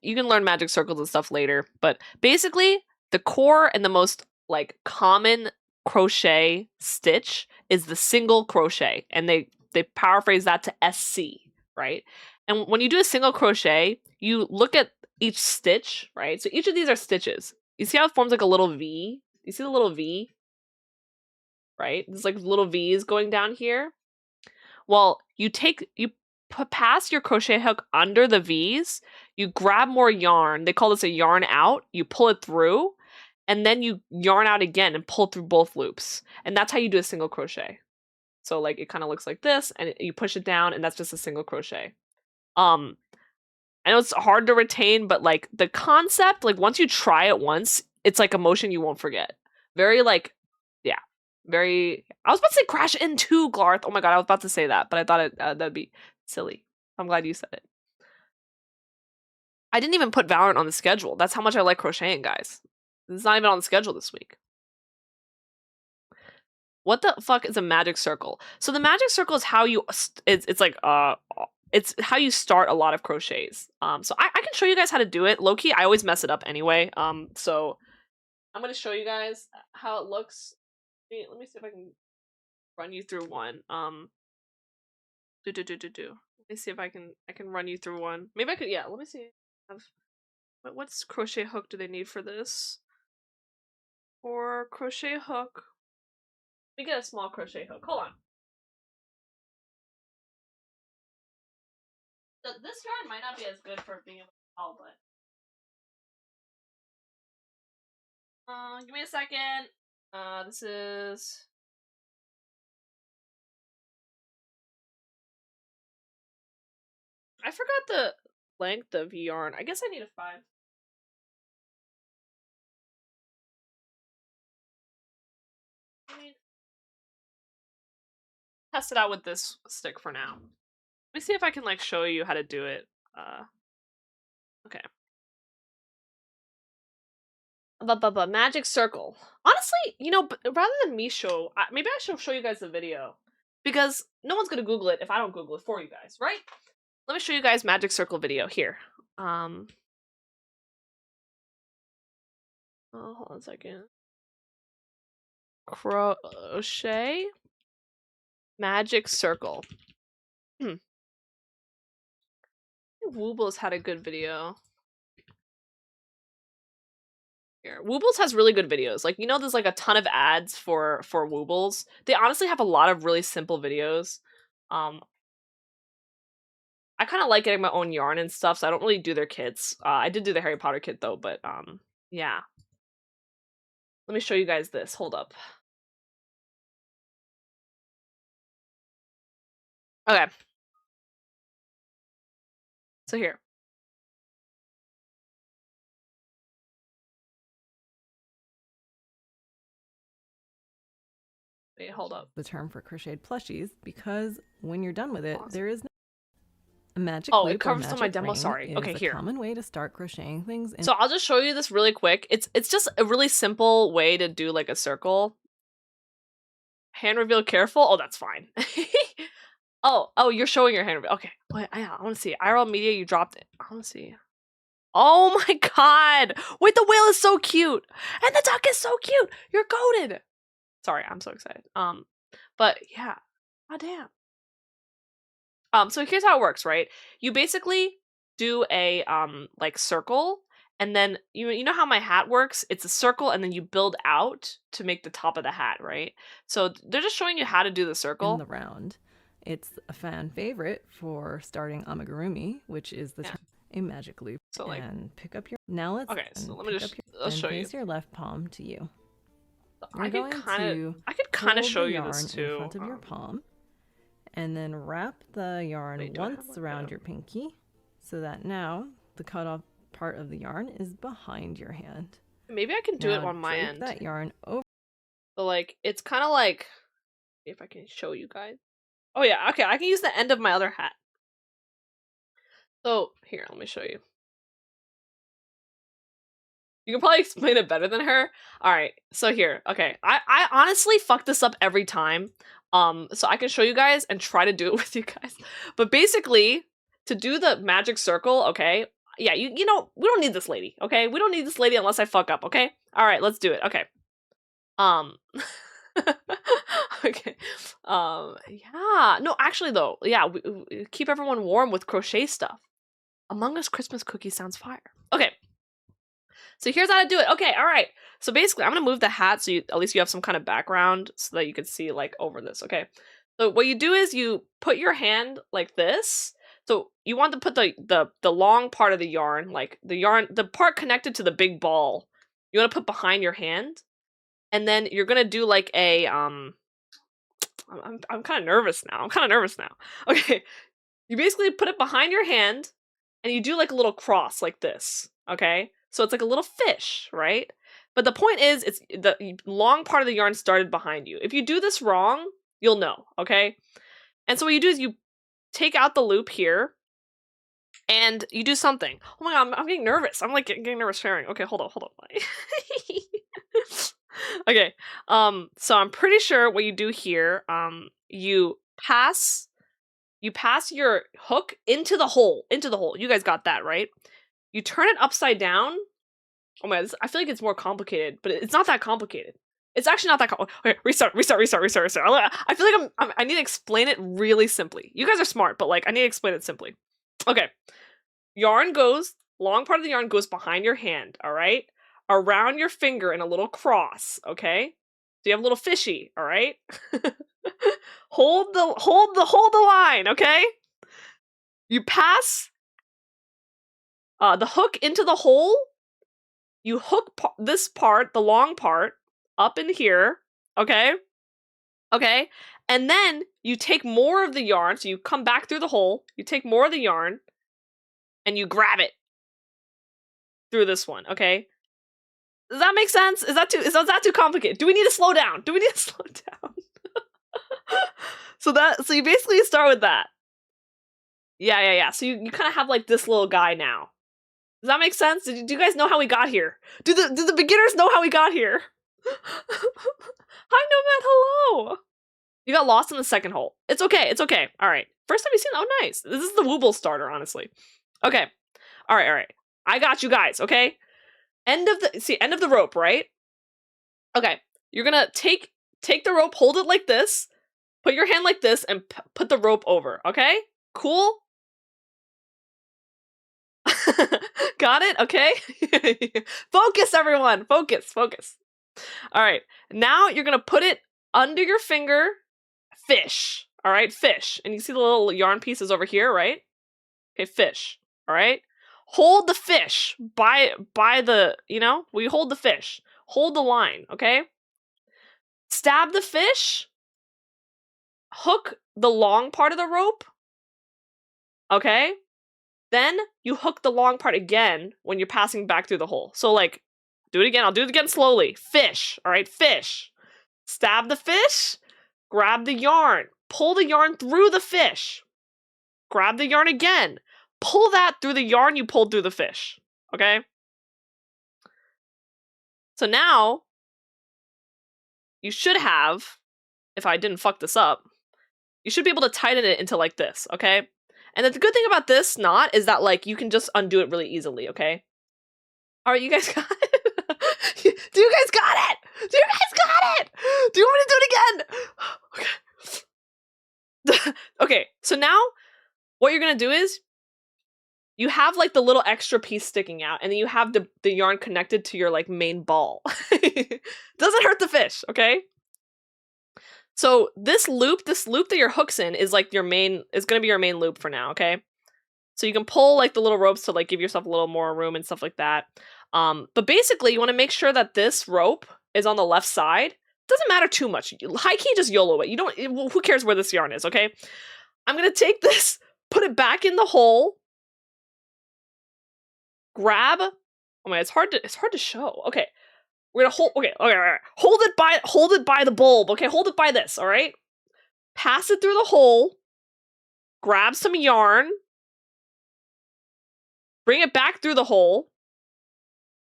[SPEAKER 1] You can learn magic circles and stuff later, but basically the core and the most like common crochet stitch is the single crochet, and they paraphrase that to SC, right? And when you do a single crochet, you look at each stitch, right? So each of these are stitches. You see how it forms like a little V? You see the little V? Right? There's like little V's going down here. Well, you pass your crochet hook under the V's, you grab more yarn. They call this a yarn out. You pull it through, and then you yarn out again and pull through both loops. And that's how you do a single crochet. So like it kind of looks like this, and you push it down, and that's just a single crochet. I know it's hard to retain, but like the concept, like once you try it once, it's like a motion you won't forget. Very like, yeah, very. I was about to say crash into Garth. Oh my god, I was about to say that, but I thought that'd be silly. I'm glad you said it. I didn't even put Valorant on the schedule. That's how much I like crocheting, guys. It's not even on the schedule this week. What the fuck is a magic circle? So the magic circle is how you. It's like it's how you start a lot of crochets. So I can show you guys how to do it. Low key, I always mess it up anyway. So I'm gonna show you guys how it looks. Let me see if I can run you through one. Let me see if I can run you through one. Maybe I could. Yeah, let me see. What's crochet hook do they need for this? For crochet hook, we get a small crochet hook. Hold on. This yarn might not be as good for being able to tell, but give me a second. This is I forgot the length of yarn. I guess I need a 5. Test it out with this stick for now. Let me see if I can like show you how to do it. Okay. Magic circle. Honestly, you know, rather than me show, maybe I should show you guys the video because no one's gonna Google it if I don't Google it for you guys, right? Let me show you guys magic circle video here. Oh, hold on a second. Crochet magic circle. Woobles had a good video. Here. Woobles has really good videos. Like, you know, there's like a ton of ads for Woobles. They honestly have a lot of really simple videos. I kind of like getting my own yarn and stuff, so I don't really do their kits. I did do the Harry Potter kit though, but yeah. Let me show you guys this. Hold up. Okay. So here. Wait, hold up.
[SPEAKER 2] The term for crocheted plushies because when you're done with it, there is no a magic
[SPEAKER 1] loop.
[SPEAKER 2] Oh,
[SPEAKER 1] it covers on my demo. Sorry. Okay, here.
[SPEAKER 2] A common way to start crocheting things.
[SPEAKER 1] So I'll just show you this really quick. It's just a really simple way to do like a circle. Hand reveal careful. Oh, that's fine. Oh, you're showing your hand reveal. Okay, wait, I want to see. IRL media, you dropped it. I want to see. Oh my god! Wait, the whale is so cute, and the duck is so cute. You're goated. Sorry, I'm so excited. But yeah, god damn. So here's how it works, right? You basically do a like circle, and then you know how my hat works? It's a circle, and then you build out to make the top of the hat, right? So they're just showing you how to do the circle.
[SPEAKER 2] In the round. It's a fan favorite for starting amigurumi, which is the a magic loop.
[SPEAKER 1] So like,
[SPEAKER 2] and pick up your let
[SPEAKER 1] me just I'll show you.
[SPEAKER 2] Place your left palm to you.
[SPEAKER 1] I could kind of show you this too.
[SPEAKER 2] In front of your palm, and then wrap the yarn once around your pinky, so that now the cut off part of the yarn is behind your hand.
[SPEAKER 1] Maybe I can do it on my end.
[SPEAKER 2] That yarn over.
[SPEAKER 1] So like, it's kind of like, if I can show you guys. Oh yeah, okay, I can use the end of my other hat. So here, let me show you. You can probably explain it better than her. All right, so here, okay. I honestly fuck this up every time. So I can show you guys and try to do it with you guys. But basically, to do the magic circle, okay? Yeah, you know, we don't need this lady, okay? We don't need this lady unless I fuck up, okay? All right, let's do it. Okay. Okay. Yeah. No, actually though, yeah, we keep everyone warm with crochet stuff. Among Us Christmas cookies sounds fire. Okay. So here's how to do it. Okay, all right. So basically, I'm going to move the hat so at least you have some kind of background so that you can see like over this, okay? So what you do is you put your hand like this, So you want to put the long part of the yarn, like the part connected to the big ball, you want to put behind your hand, and then you're gonna do like a I'm kind of nervous now. Okay, you basically put it behind your hand, and you do like a little cross like this. Okay, so it's like a little fish, right? But the point is, it's the long part of the yarn started behind you. If you do this wrong, you'll know. Okay, and so what you do is you take out the loop here, and you do something. Oh my god, I'm getting nervous. I'm like getting nervous sharing. Okay, hold on. Okay, so I'm pretty sure what you do here, you pass your hook into the hole. You guys got that, right? You turn it upside down. Oh my god, I feel like it's more complicated, but it's not that complicated. It's actually not that complicated. Okay, restart. I feel like I need to explain it really simply. You guys are smart, but like I need to explain it simply. Okay. Long part of the yarn goes behind your hand, all right? Around your finger in a little cross, okay? So you have a little fishy, all right? hold the line, okay? You pass the hook into the hole. You hook this part, the long part, up in here, okay? Okay? And then you take more of the yarn, so you come back through the hole, you take more of the yarn, and you grab it through this one, okay? Does that make sense? Is that too complicated? Do we need to slow down? So you basically start with that. Yeah. So you kind of have like this little guy now. Does that make sense? Do you guys know how we got here? Do the beginners know how we got here? Hi, Nomad, hello! You got lost in the second hole. It's okay. Alright. First time you've seen it? Oh, nice. This is the Wooble starter, honestly. Okay. Alright. I got you guys, okay? End of the rope, right? Okay. You're gonna take the rope, hold it like this, put your hand like this, and put the rope over, okay? Cool? Got it? Okay? Focus, everyone! Focus. Alright. Now you're gonna put it under your finger. Fish. Alright? Fish. And you see the little yarn pieces over here, right? Okay, fish. Alright? Hold the fish by the, we hold the fish. Hold the line, okay? Stab the fish. Hook the long part of the rope. Okay? Then you hook the long part again when you're passing back through the hole. So like, do it again. I'll do it again slowly. Fish. Alright, fish. Stab the fish. Grab the yarn. Pull the yarn through the fish. Grab the yarn again. Pull that through the yarn you pulled through the fish. Okay? So now, you should have, if I didn't fuck this up, you should be able to tighten it into like this, okay? And the good thing about this knot is that like you can just undo it really easily, okay? Alright, you guys got it? Do you guys got it? Do you want me to do it again? Okay, so now what you're gonna do is you have like the little extra piece sticking out, and then you have the yarn connected to your like main ball. Doesn't hurt the fish, okay? So this loop that your hook's in is like is gonna be your main loop for now, okay? So you can pull like the little ropes to like give yourself a little more room and stuff like that. But basically you want to make sure that this rope is on the left side. Doesn't matter too much. High key, just YOLO it. Who cares where this yarn is, okay? I'm gonna take this, put it back in the hole, grab. Oh my, it's hard to show. Okay, we're gonna hold. Okay, all right. Hold it by the bulb. Okay, hold it by this. All right. Pass it through the hole. Grab some yarn. Bring it back through the hole.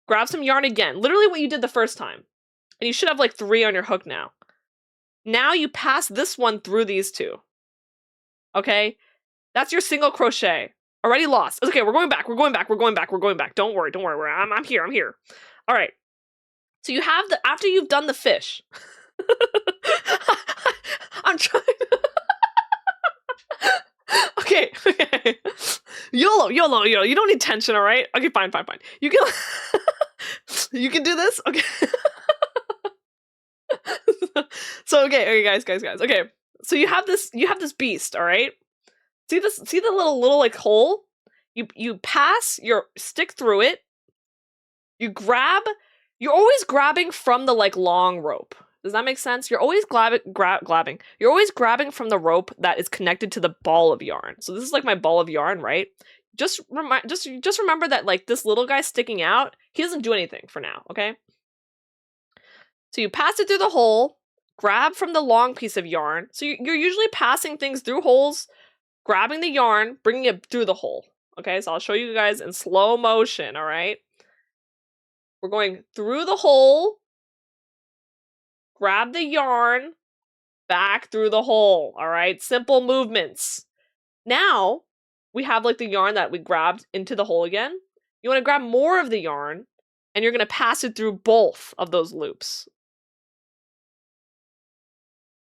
[SPEAKER 1] Grab some yarn again. Literally what you did the first time. And you should have like 3 on your hook now. Now you pass this one through these 2. Okay? That's your single crochet. Already lost. Okay, we're going back. Don't worry. I'm here. All right. So you have after you've done the fish. I'm trying. Okay. YOLO. You don't need tension, all right? Okay, fine. You can you can do this? Okay. So okay, guys. Okay. So you have this beast, all right? See this? See the little like hole? You pass your stick through it. You grab. You're always grabbing from the like long rope. Does that make sense? You're always grabbing. You're always grabbing from the rope that is connected to the ball of yarn. So this is like my ball of yarn, right? Just remember that like this little guy sticking out, he doesn't do anything for now, okay? So you pass it through the hole, grab from the long piece of yarn. So you're usually passing things through holes, grabbing the yarn, bringing it through the hole. Okay, so I'll show you guys in slow motion, all right? We're going through the hole, grab the yarn, back through the hole, all right? Simple movements. Now, we have like the yarn that we grabbed into the hole again. You want to grab more of the yarn, and you're going to pass it through both of those loops.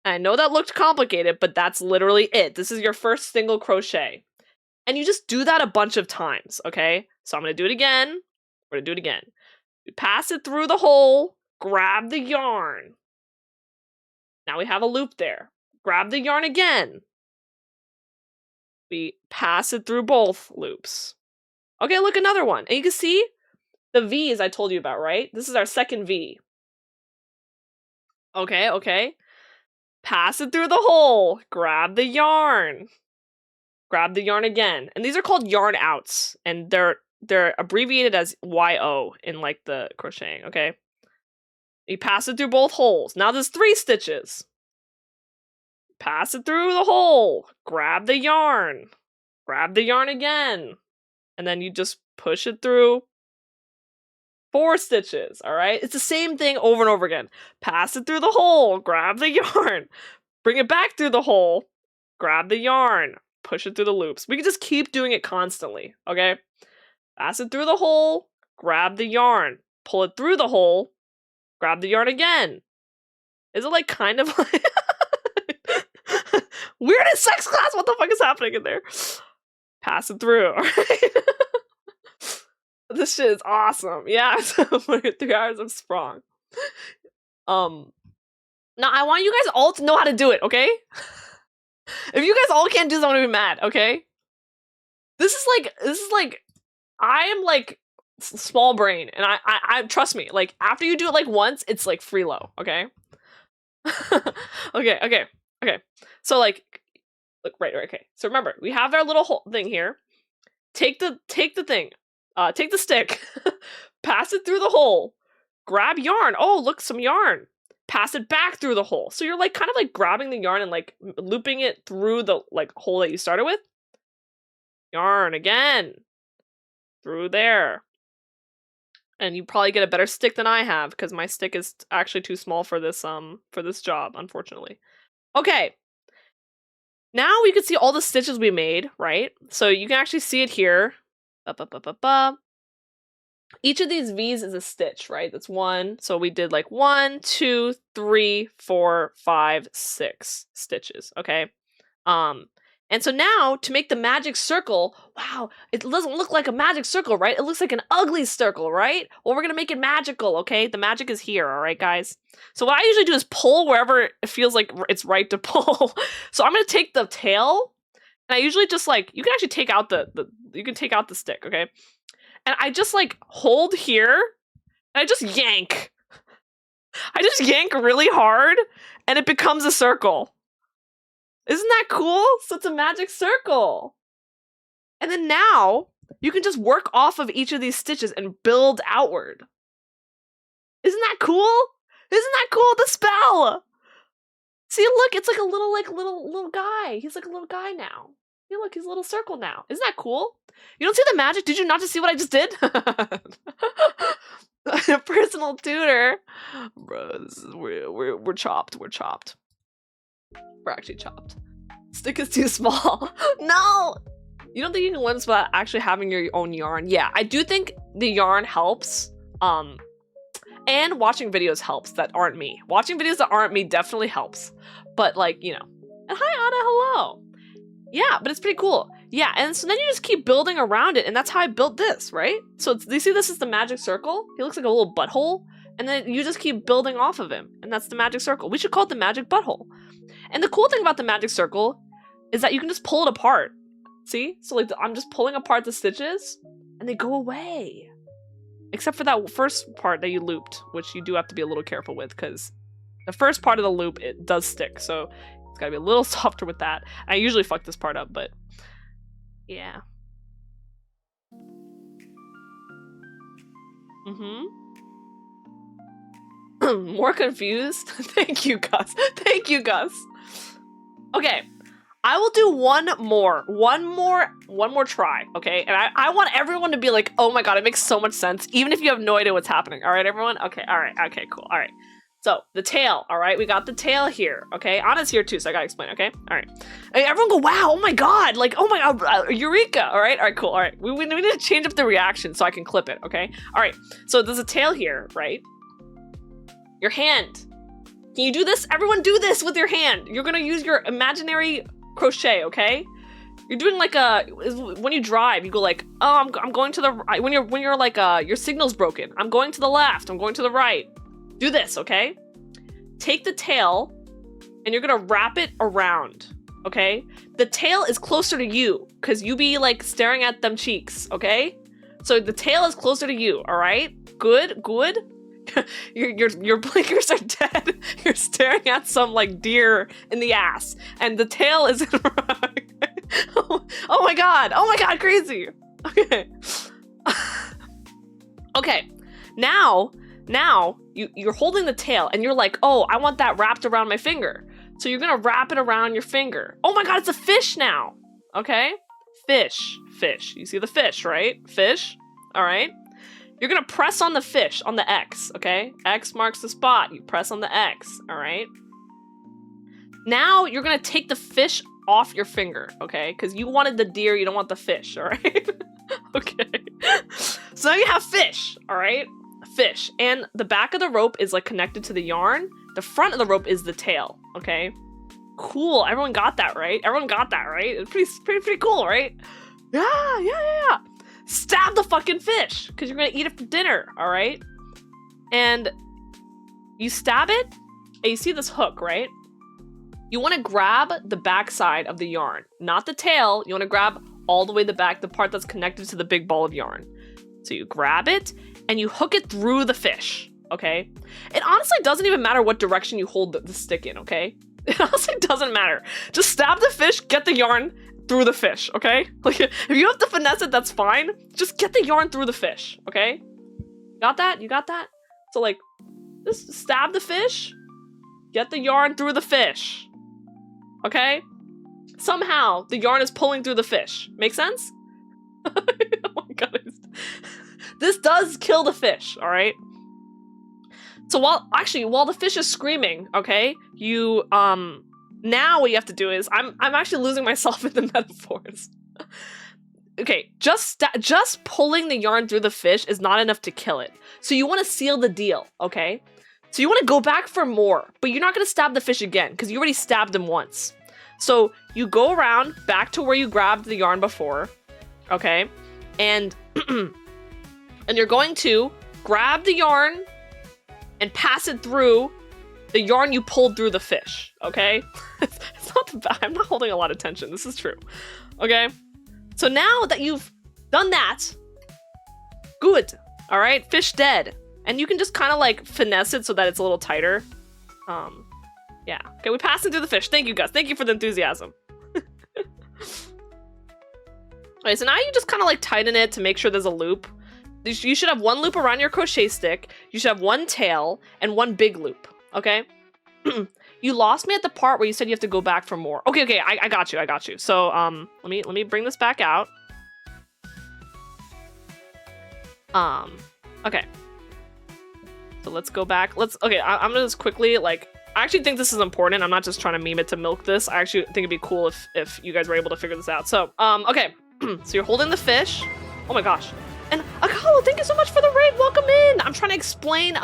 [SPEAKER 1] I know that looked complicated, but that's literally it. This is your first single crochet. And you just do that a bunch of times, okay? So I'm going to do it again. We're going to do it again. You pass it through the hole, grab the yarn. Now we have a loop there. Grab the yarn again. We pass it through both loops. Okay, look, another one. And you can see the V's I told you about, right? This is our second V. Okay. Pass it through the hole. Grab the yarn. Grab the yarn again. And these are called yarn outs. And they're abbreviated as YO in like the crocheting, okay? You pass it through both holes. Now there's 3 stitches. Pass it through the hole. Grab the yarn. Grab the yarn again. And then you just push it through 4 stitches, all right? It's the same thing over and over again. Pass it through the hole. Grab the yarn. Bring it back through the hole. Grab the yarn. Push it through the loops. We can just keep doing it constantly, okay? Pass it through the hole. Grab the yarn. Pull it through the hole. Grab the yarn again. Is it like kind of like... Weird in sex class? What the fuck is happening in there? Pass it through, alright? This shit is awesome. Yeah, so 3 hours of sprung. Now I want you guys all to know how to do it, okay? If you guys all can't do this, I'm gonna be mad, okay? This is like, I am like small brain, and I trust me, like after you do it like once, it's like freelo, okay? Okay. So like, look, right, okay. So remember, we have our little whole thing here. Take the thing, take the stick, pass it through the hole, grab yarn. Oh, look, some yarn. Pass it back through the hole. So you're like kind of like grabbing the yarn and like looping it through the like hole that you started with. Yarn again. Through there. And you probably get a better stick than I have because my stick is actually too small for this job, unfortunately. Okay. Now we can see all the stitches we made, right? So you can actually see it here. Each of these V's is a stitch, right? That's 1. So we did like 1, 2, 3, 4, 5, 6 stitches, okay? And so now to make the magic circle, wow, it doesn't look like a magic circle, right? It looks like an ugly circle, right? Well, we're gonna make it magical, okay? The magic is here, all right, guys? So what I usually do is pull wherever it feels like it's right to pull. So I'm gonna take the tail, and I usually just like, you can actually take out you can take out the stick, okay? And I just like hold here, and I just yank. I just yank really hard, and it becomes a circle. Isn't that cool? So it's a magic circle. And then now, you can just work off of each of these stitches and build outward. Isn't that cool? Isn't that cool? The spell! See, look, it's like a little guy. He's like a little guy now. See, look, he's a little circle now. Isn't that cool? You don't see the magic? Did you not just see what I just did? A personal tutor. Bro, we're chopped. We're chopped. We're actually chopped. Stick is too small. No! You don't think you can win this without actually having your own yarn? Yeah, I do think the yarn helps. And watching videos helps that aren't me. Watching videos that aren't me definitely helps. But like, you know. And hi, Anna, hello. Yeah, but it's pretty cool. Yeah, and so then you just keep building around it, and that's how I built this, right? So you see this is the magic circle? He looks like a little butthole, and then you just keep building off of him, and that's the magic circle. We should call it the magic butthole. And the cool thing about the magic circle is that you can just pull it apart. See? So like I'm just pulling apart the stitches and they go away. Except for that first part that you looped, which you do have to be a little careful with because the first part of the loop, it does stick. So it's gotta be a little softer with that. I usually fuck this part up, but yeah. More confused? Thank you, Gus. Thank you, Gus. Okay. I will do one more try, okay? And I want everyone to be like, oh my god, it makes so much sense, even if you have no idea what's happening. All right, everyone? Okay, all right, okay, cool, all right. So, the tail, all right? We got the tail here, okay? Anna's here too, so I gotta explain, okay? All right. Hey, everyone go, wow, oh my god, like, oh my god, eureka, all right, cool, all right. We need to change up the reaction so I can clip it, okay? All right, so there's a tail here, right? Your hand. Can you do this? Everyone do this with your hand. You're gonna use your imaginary crochet, okay? You're doing like when you drive, you go like, oh, I'm going to the right. When you're like your signal's broken, I'm going to the left, I'm going to the right. Do this, okay? Take the tail and you're gonna wrap it around, okay? The tail is closer to you because you be like staring at them cheeks, okay? So the tail is closer to you, all right? Good. Your blinkers are dead. You're staring at some like deer in the ass, and the tail is in oh my god, crazy. Okay. Okay. Now you're holding the tail and you're like, oh, I want that wrapped around my finger. So you're gonna wrap it around your finger. Oh my god, it's a fish now. Okay? Fish. You see the fish, right? Fish. All right. You're gonna press on the fish, on the X, okay? X marks the spot. You press on the X, all right? Now you're gonna take the fish off your finger, okay? Because you wanted the deer, you don't want the fish, all right? Okay. So now you have fish, all right? Fish. And the back of the rope is like connected to the yarn. The front of the rope is the tail, okay? Cool. Everyone got that, right? It's pretty cool, right? Yeah. Stab the fucking fish because you're gonna eat it for dinner, all right? And you stab it and you see this hook, right? You want to grab the back side of the yarn, not the tail. You want to grab all the way the back, the part that's connected to the big ball of yarn. So you grab it and you hook it through the fish, okay? It honestly doesn't even matter what direction you hold the stick in, okay? It honestly doesn't matter. Just stab the fish, get the yarn through the fish, okay? Like, if you have to finesse it, that's fine. Just get the yarn through the fish, okay? Got that? You got that? So, like, just stab the fish, get the yarn through the fish, okay? Somehow, the yarn is pulling through the fish. Make sense? Oh my god. This does kill the fish, all right? So while the fish is screaming, okay, you, now what you have to do is, I'm actually losing myself in the metaphors. Okay, just pulling the yarn through the fish is not enough to kill it. So you want to seal the deal, okay? So you want to go back for more, but you're not going to stab the fish again because you already stabbed him once. So you go around back to where you grabbed the yarn before, okay? And and you're going to grab the yarn and pass it through the yarn you pulled through the fish, okay? It's not bad. I'm not holding a lot of tension. This is true, okay? So now that you've done that, good, all right? Fish dead. And you can just kind of like finesse it so that it's a little tighter. Yeah. Okay, we passed it through the fish. Thank you, guys. Thank you for the enthusiasm. Okay, so now you just kind of like tighten it to make sure there's a loop. You should have one loop around your crochet stick. You should have one tail and one big loop, okay? You lost me at the part where you said you have to go back for more. Okay, I got you. So, let me bring this back out. Okay. So let's go back. Okay, I'm gonna just quickly, like, I actually think this is important. I'm not just trying to meme it to milk this. I actually think it'd be cool if you guys were able to figure this out. So, okay. So you're holding the fish. Oh my gosh. And Akalo, thank you so much for the raid. Welcome in. I'm trying to explain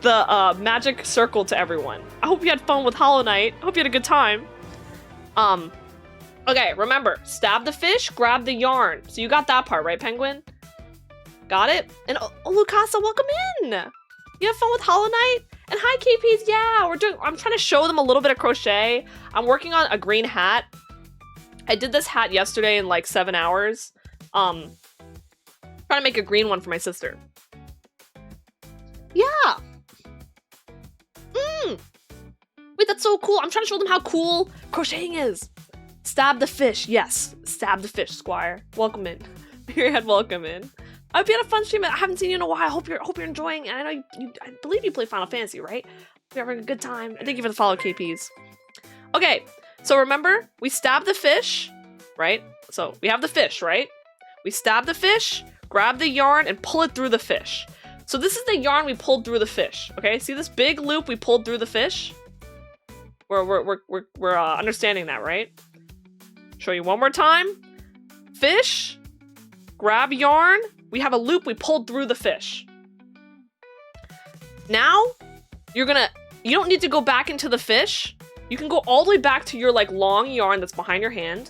[SPEAKER 1] the magic circle to everyone. I hope you had fun with Hollow Knight. I hope you had a good time. Okay, remember, stab the fish, grab the yarn. So you got that part, right, Penguin? Got it? And Lucasa, welcome in. You have fun with Hollow Knight? And hi, KPs. Yeah, I'm trying to show them a little bit of crochet. I'm working on a green hat. I did this hat yesterday in like 7 hours. Trying to make a green one for my sister. Yeah. Wait, that's so cool. I'm trying to show them how cool crocheting is. Stab the fish. Yes. Stab the fish, Squire. Welcome in. Period. Welcome in. I hope you had a fun stream. I haven't seen you in a while. I hope you're enjoying. And I know I believe you play Final Fantasy, right? You're having a good time. Thank you for the follow, KPs. Okay, so remember, we stab the fish, right? So we have the fish, right? We stab the fish, grab the yarn, and pull it through the fish. So this is the yarn we pulled through the fish. Okay, see this big loop we pulled through the fish? We're understanding that, right? Show you one more time. Fish, grab yarn. We have a loop we pulled through the fish. Now, you don't need to go back into the fish. You can go all the way back to your like long yarn that's behind your hand.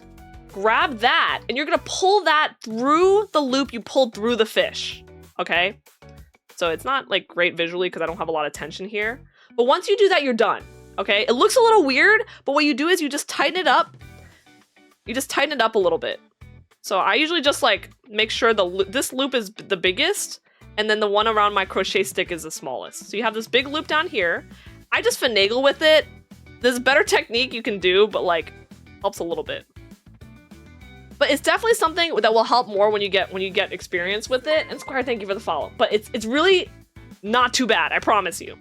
[SPEAKER 1] Grab that, and you're gonna pull that through the loop you pulled through the fish. Okay? So it's not like great visually because I don't have a lot of tension here. But once you do that, you're done. Okay? It looks a little weird, but what you do is you just tighten it up. You just tighten it up a little bit. So I usually just like make sure this loop is the biggest, and then the one around my crochet stick is the smallest. So you have this big loop down here. I just finagle with it. There's a better technique you can do, but like helps a little bit. But it's definitely something that will help more when you get experience with it. And Squire, thank you for the follow. But it's really not too bad, I promise you.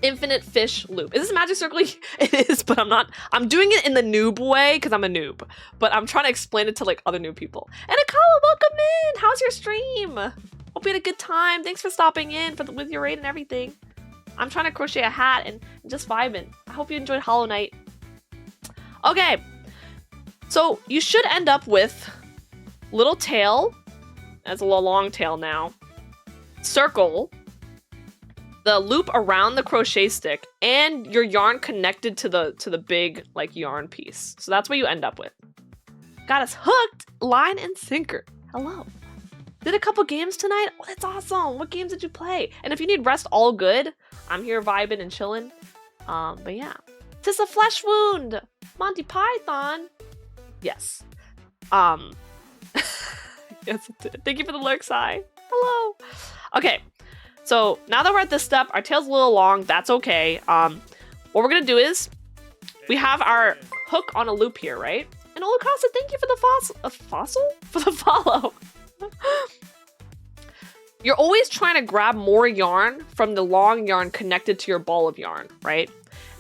[SPEAKER 1] Infinite fish loop. Is this a magic circle? It is, but I'm doing it in the noob way because I'm a noob. But I'm trying to explain it to like other new people. And Akala, welcome in! How's your stream? Hope you had a good time. Thanks for stopping in with your raid and everything. I'm trying to crochet a hat and just vibing. I hope you enjoyed Hollow Knight. Okay. So you should end up with little tail. That's a little long tail now. Circle. The loop around the crochet stick and your yarn connected to the big like yarn piece. So that's what you end up with. Got us hooked, line and sinker. Hello. Did a couple games tonight? Oh, that's awesome. What games did you play? And if you need rest, all good. I'm here vibing and chilling. But yeah. 'Tis a flesh wound. Monty Python. Yes. Yes. Thank you for the lurks, hi. Hello. Okay. So now that we're at this step, our tail's a little long. That's okay. What we're gonna do is we have our hook on a loop here, right? And Olakasa, thank you for the for the follow. You're always trying to grab more yarn from the long yarn connected to your ball of yarn, right?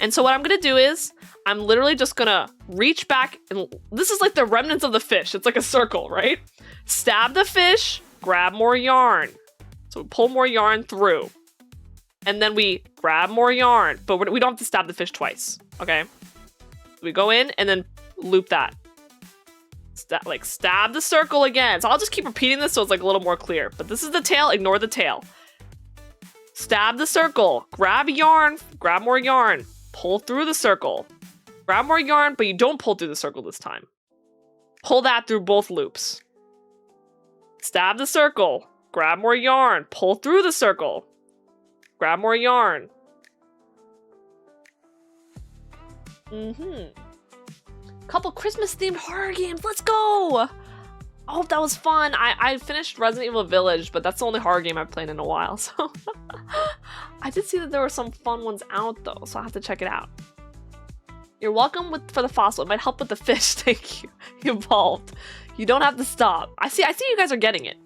[SPEAKER 1] And so what I'm gonna do is I'm literally just gonna reach back, and this is like the remnants of the fish. It's like a circle, right? Stab the fish, grab more yarn. So we pull more yarn through. And then we grab more yarn, but we don't have to stab the fish twice, okay? We go in and then loop that. Stab the circle again. So I'll just keep repeating this so it's like a little more clear. But this is the tail, ignore the tail. Stab the circle, grab yarn, grab more yarn, pull through the circle. Grab more yarn, but you don't pull through the circle this time. Pull that through both loops. Stab the circle, grab more yarn, pull through the circle. Grab more yarn. Couple Christmas-themed horror games, let's go! I hope that was fun. I finished Resident Evil Village, but that's the only horror game I've played in a while, so... I did see that there were some fun ones out, though, so I'll have to check it out. You're welcome for the fossil. It might help with the fish. Thank you. Evolved. You don't have to stop. I see you guys are getting it.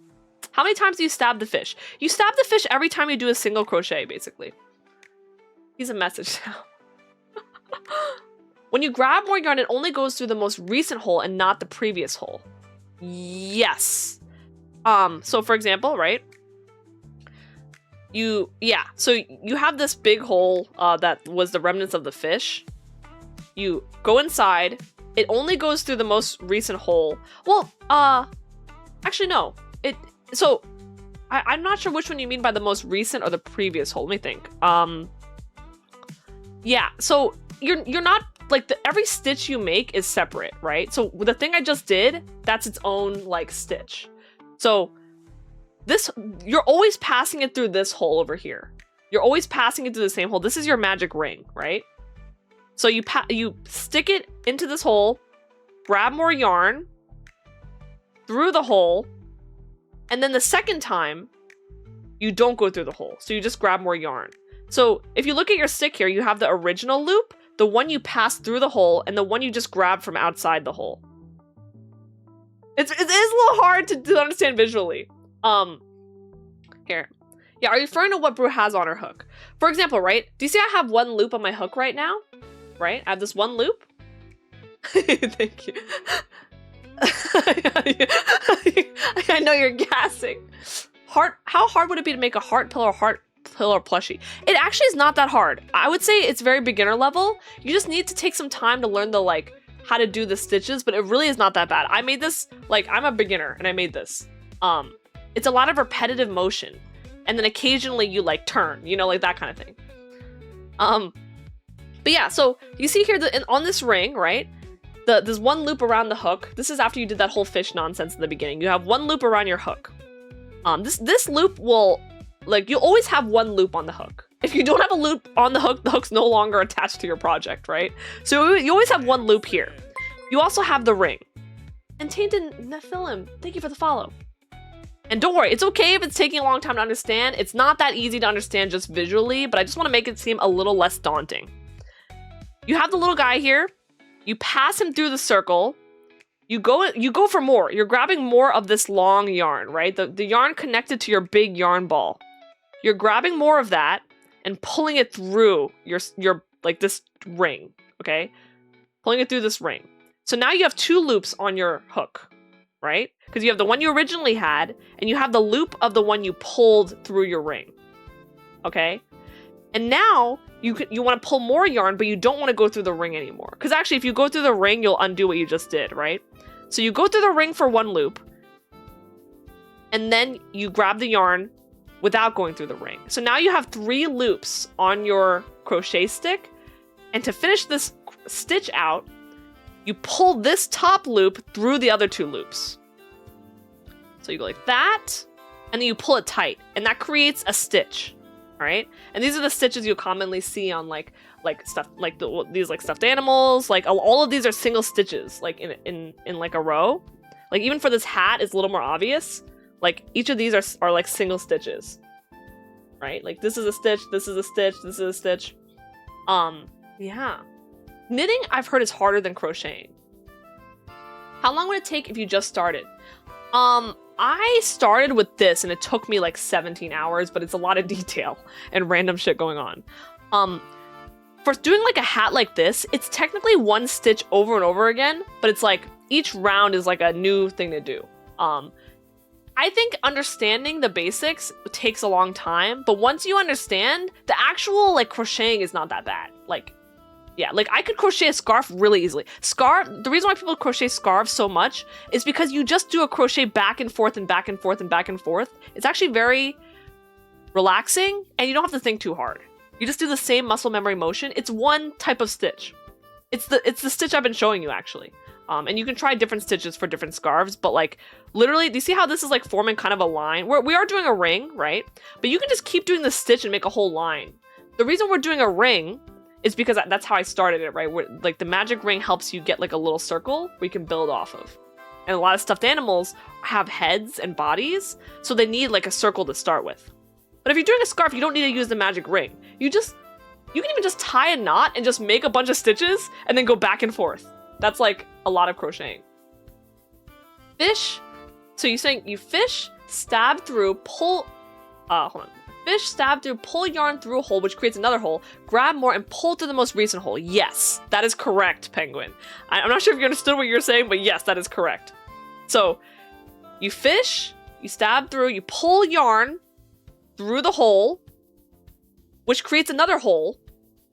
[SPEAKER 1] How many times do you stab the fish? You stab the fish every time you do a single crochet, basically. He's a message now. When you grab more yarn, it only goes through the most recent hole and not the previous hole. Yes. So for example, right? So you have this big hole that was the remnants of the fish. You go inside. It only goes through the most recent hole. Well, actually no. So I'm not sure which one you mean by the most recent or the previous hole. Let me think. Yeah. So you're not like every stitch you make is separate, right? So the thing I just did, that's its own like stitch. So you're always passing it through this hole over here. You're always passing it through the same hole. This is your magic ring, right? So you stick it into this hole, grab more yarn through the hole, and then the second time, you don't go through the hole. So you just grab more yarn. So if you look at your stick here, you have the original loop, the one you pass through the hole, and the one you just grab from outside the hole. It is a little hard to understand visually. Here. Yeah, are you referring to what Brew has on her hook? For example, right? Do you see I have one loop on my hook right now? Right? I have this one loop. Thank you. I know you're gassing. How hard would it be to make a heart pillow plushie? It actually is not that hard. I would say it's very beginner level. You just need to take some time to learn the like how to do the stitches, but it really is not that bad. I made this, like, I'm a beginner and I made this. It's a lot of repetitive motion, and then occasionally you like turn, you know, like that kind of thing. But yeah, so you see here on this ring, right? There's one loop around the hook. This is after you did that whole fish nonsense in the beginning. You have one loop around your hook. This loop will, like, you always have one loop on the hook. If you don't have a loop on the hook's no longer attached to your project, right? So you always have one loop here. You also have the ring. And Tainted Nephilim, thank you for the follow. And don't worry, it's okay if it's taking a long time to understand. It's not that easy to understand just visually, but I just want to make it seem a little less daunting. You have the little guy here. You pass him through the circle. You go for more. You're grabbing more of this long yarn, right? The yarn connected to your big yarn ball. You're grabbing more of that and pulling it through your like this ring, okay? Pulling it through this ring. So now you have two loops on your hook, right? Because you have the one you originally had, and you have the loop of the one you pulled through your ring, okay? And now you want to pull more yarn, but you don't want to go through the ring anymore. Because actually, if you go through the ring, you'll undo what you just did, right? So you go through the ring for one loop, and then you grab the yarn without going through the ring. So now you have 3 loops on your crochet stick, and to finish this stitch out, you pull this top loop through the other 2 loops. So you go like that, and then you pull it tight, and that creates a stitch, all right? And these are the stitches you'll commonly see on like stuff like these like stuffed animals. Like all of these are single stitches, like in like a row. Like even for this hat, it's a little more obvious. Like each of these are like single stitches, right? Like this is a stitch, this is a stitch, this is a stitch. Yeah. Knitting, I've heard, is harder than crocheting. How long would it take if you just started? I started with this and it took me like 17 hours, but it's a lot of detail and random shit going on. For doing like a hat like this, it's technically one stitch over and over again, but it's like each round is like a new thing to do. I think understanding the basics takes a long time, but once you understand, the actual like crocheting is not that bad. Like, yeah, like I could crochet a scarf really easily. The reason why people crochet scarves so much is because you just do a crochet back and forth and back and forth and back and forth. It's actually very relaxing and you don't have to think too hard. You just do the same muscle memory motion. It's one type of stitch. It's the stitch I've been showing you actually. And you can try different stitches for different scarves, but like literally, do you see how this is like forming kind of a line? We are doing a ring, right? But you can just keep doing the stitch and make a whole line. The reason we're doing a ring is because that's how I started it, right? Like the magic ring helps you get like a little circle where you can build off of. And a lot of stuffed animals have heads and bodies, so they need like a circle to start with. But if you're doing a scarf, you don't need to use the magic ring. You can even just tie a knot and just make a bunch of stitches and then go back and forth. That's like a lot of crocheting. Fish. So you're saying you fish, stab through, pull, hold on. Fish, stab through, pull yarn through a hole, which creates another hole, grab more, and pull through the most recent hole. Yes, that is correct, Penguin. I'm not sure if you understood what you were saying, but yes, that is correct. So, you fish, you stab through, you pull yarn through the hole, which creates another hole,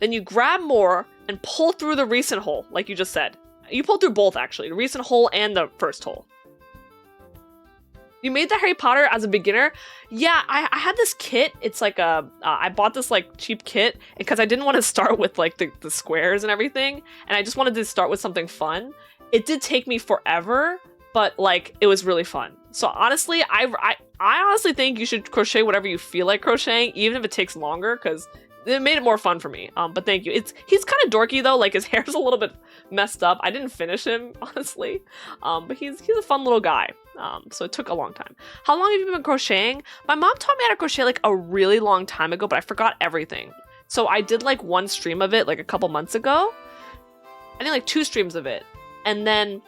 [SPEAKER 1] then you grab more and pull through the recent hole, like you just said. You pull through both, actually, the recent hole and the first hole. You made the Harry Potter as a beginner? Yeah, I had this kit. It's like I bought this like cheap kit because I didn't want to start with like the squares and everything. And I just wanted to start with something fun. It did take me forever, but like it was really fun. So honestly, I honestly think you should crochet whatever you feel like crocheting, even if it takes longer, because it made it more fun for me. But thank you. He's kind of dorky though, like his hair's a little bit messed up. I didn't finish him, honestly. But he's a fun little guy. So it took a long time. How long have you been crocheting? My mom taught me how to crochet like a really long time ago, but I forgot everything. So I did like one stream of it like a couple months ago. I did like 2 streams of it. And then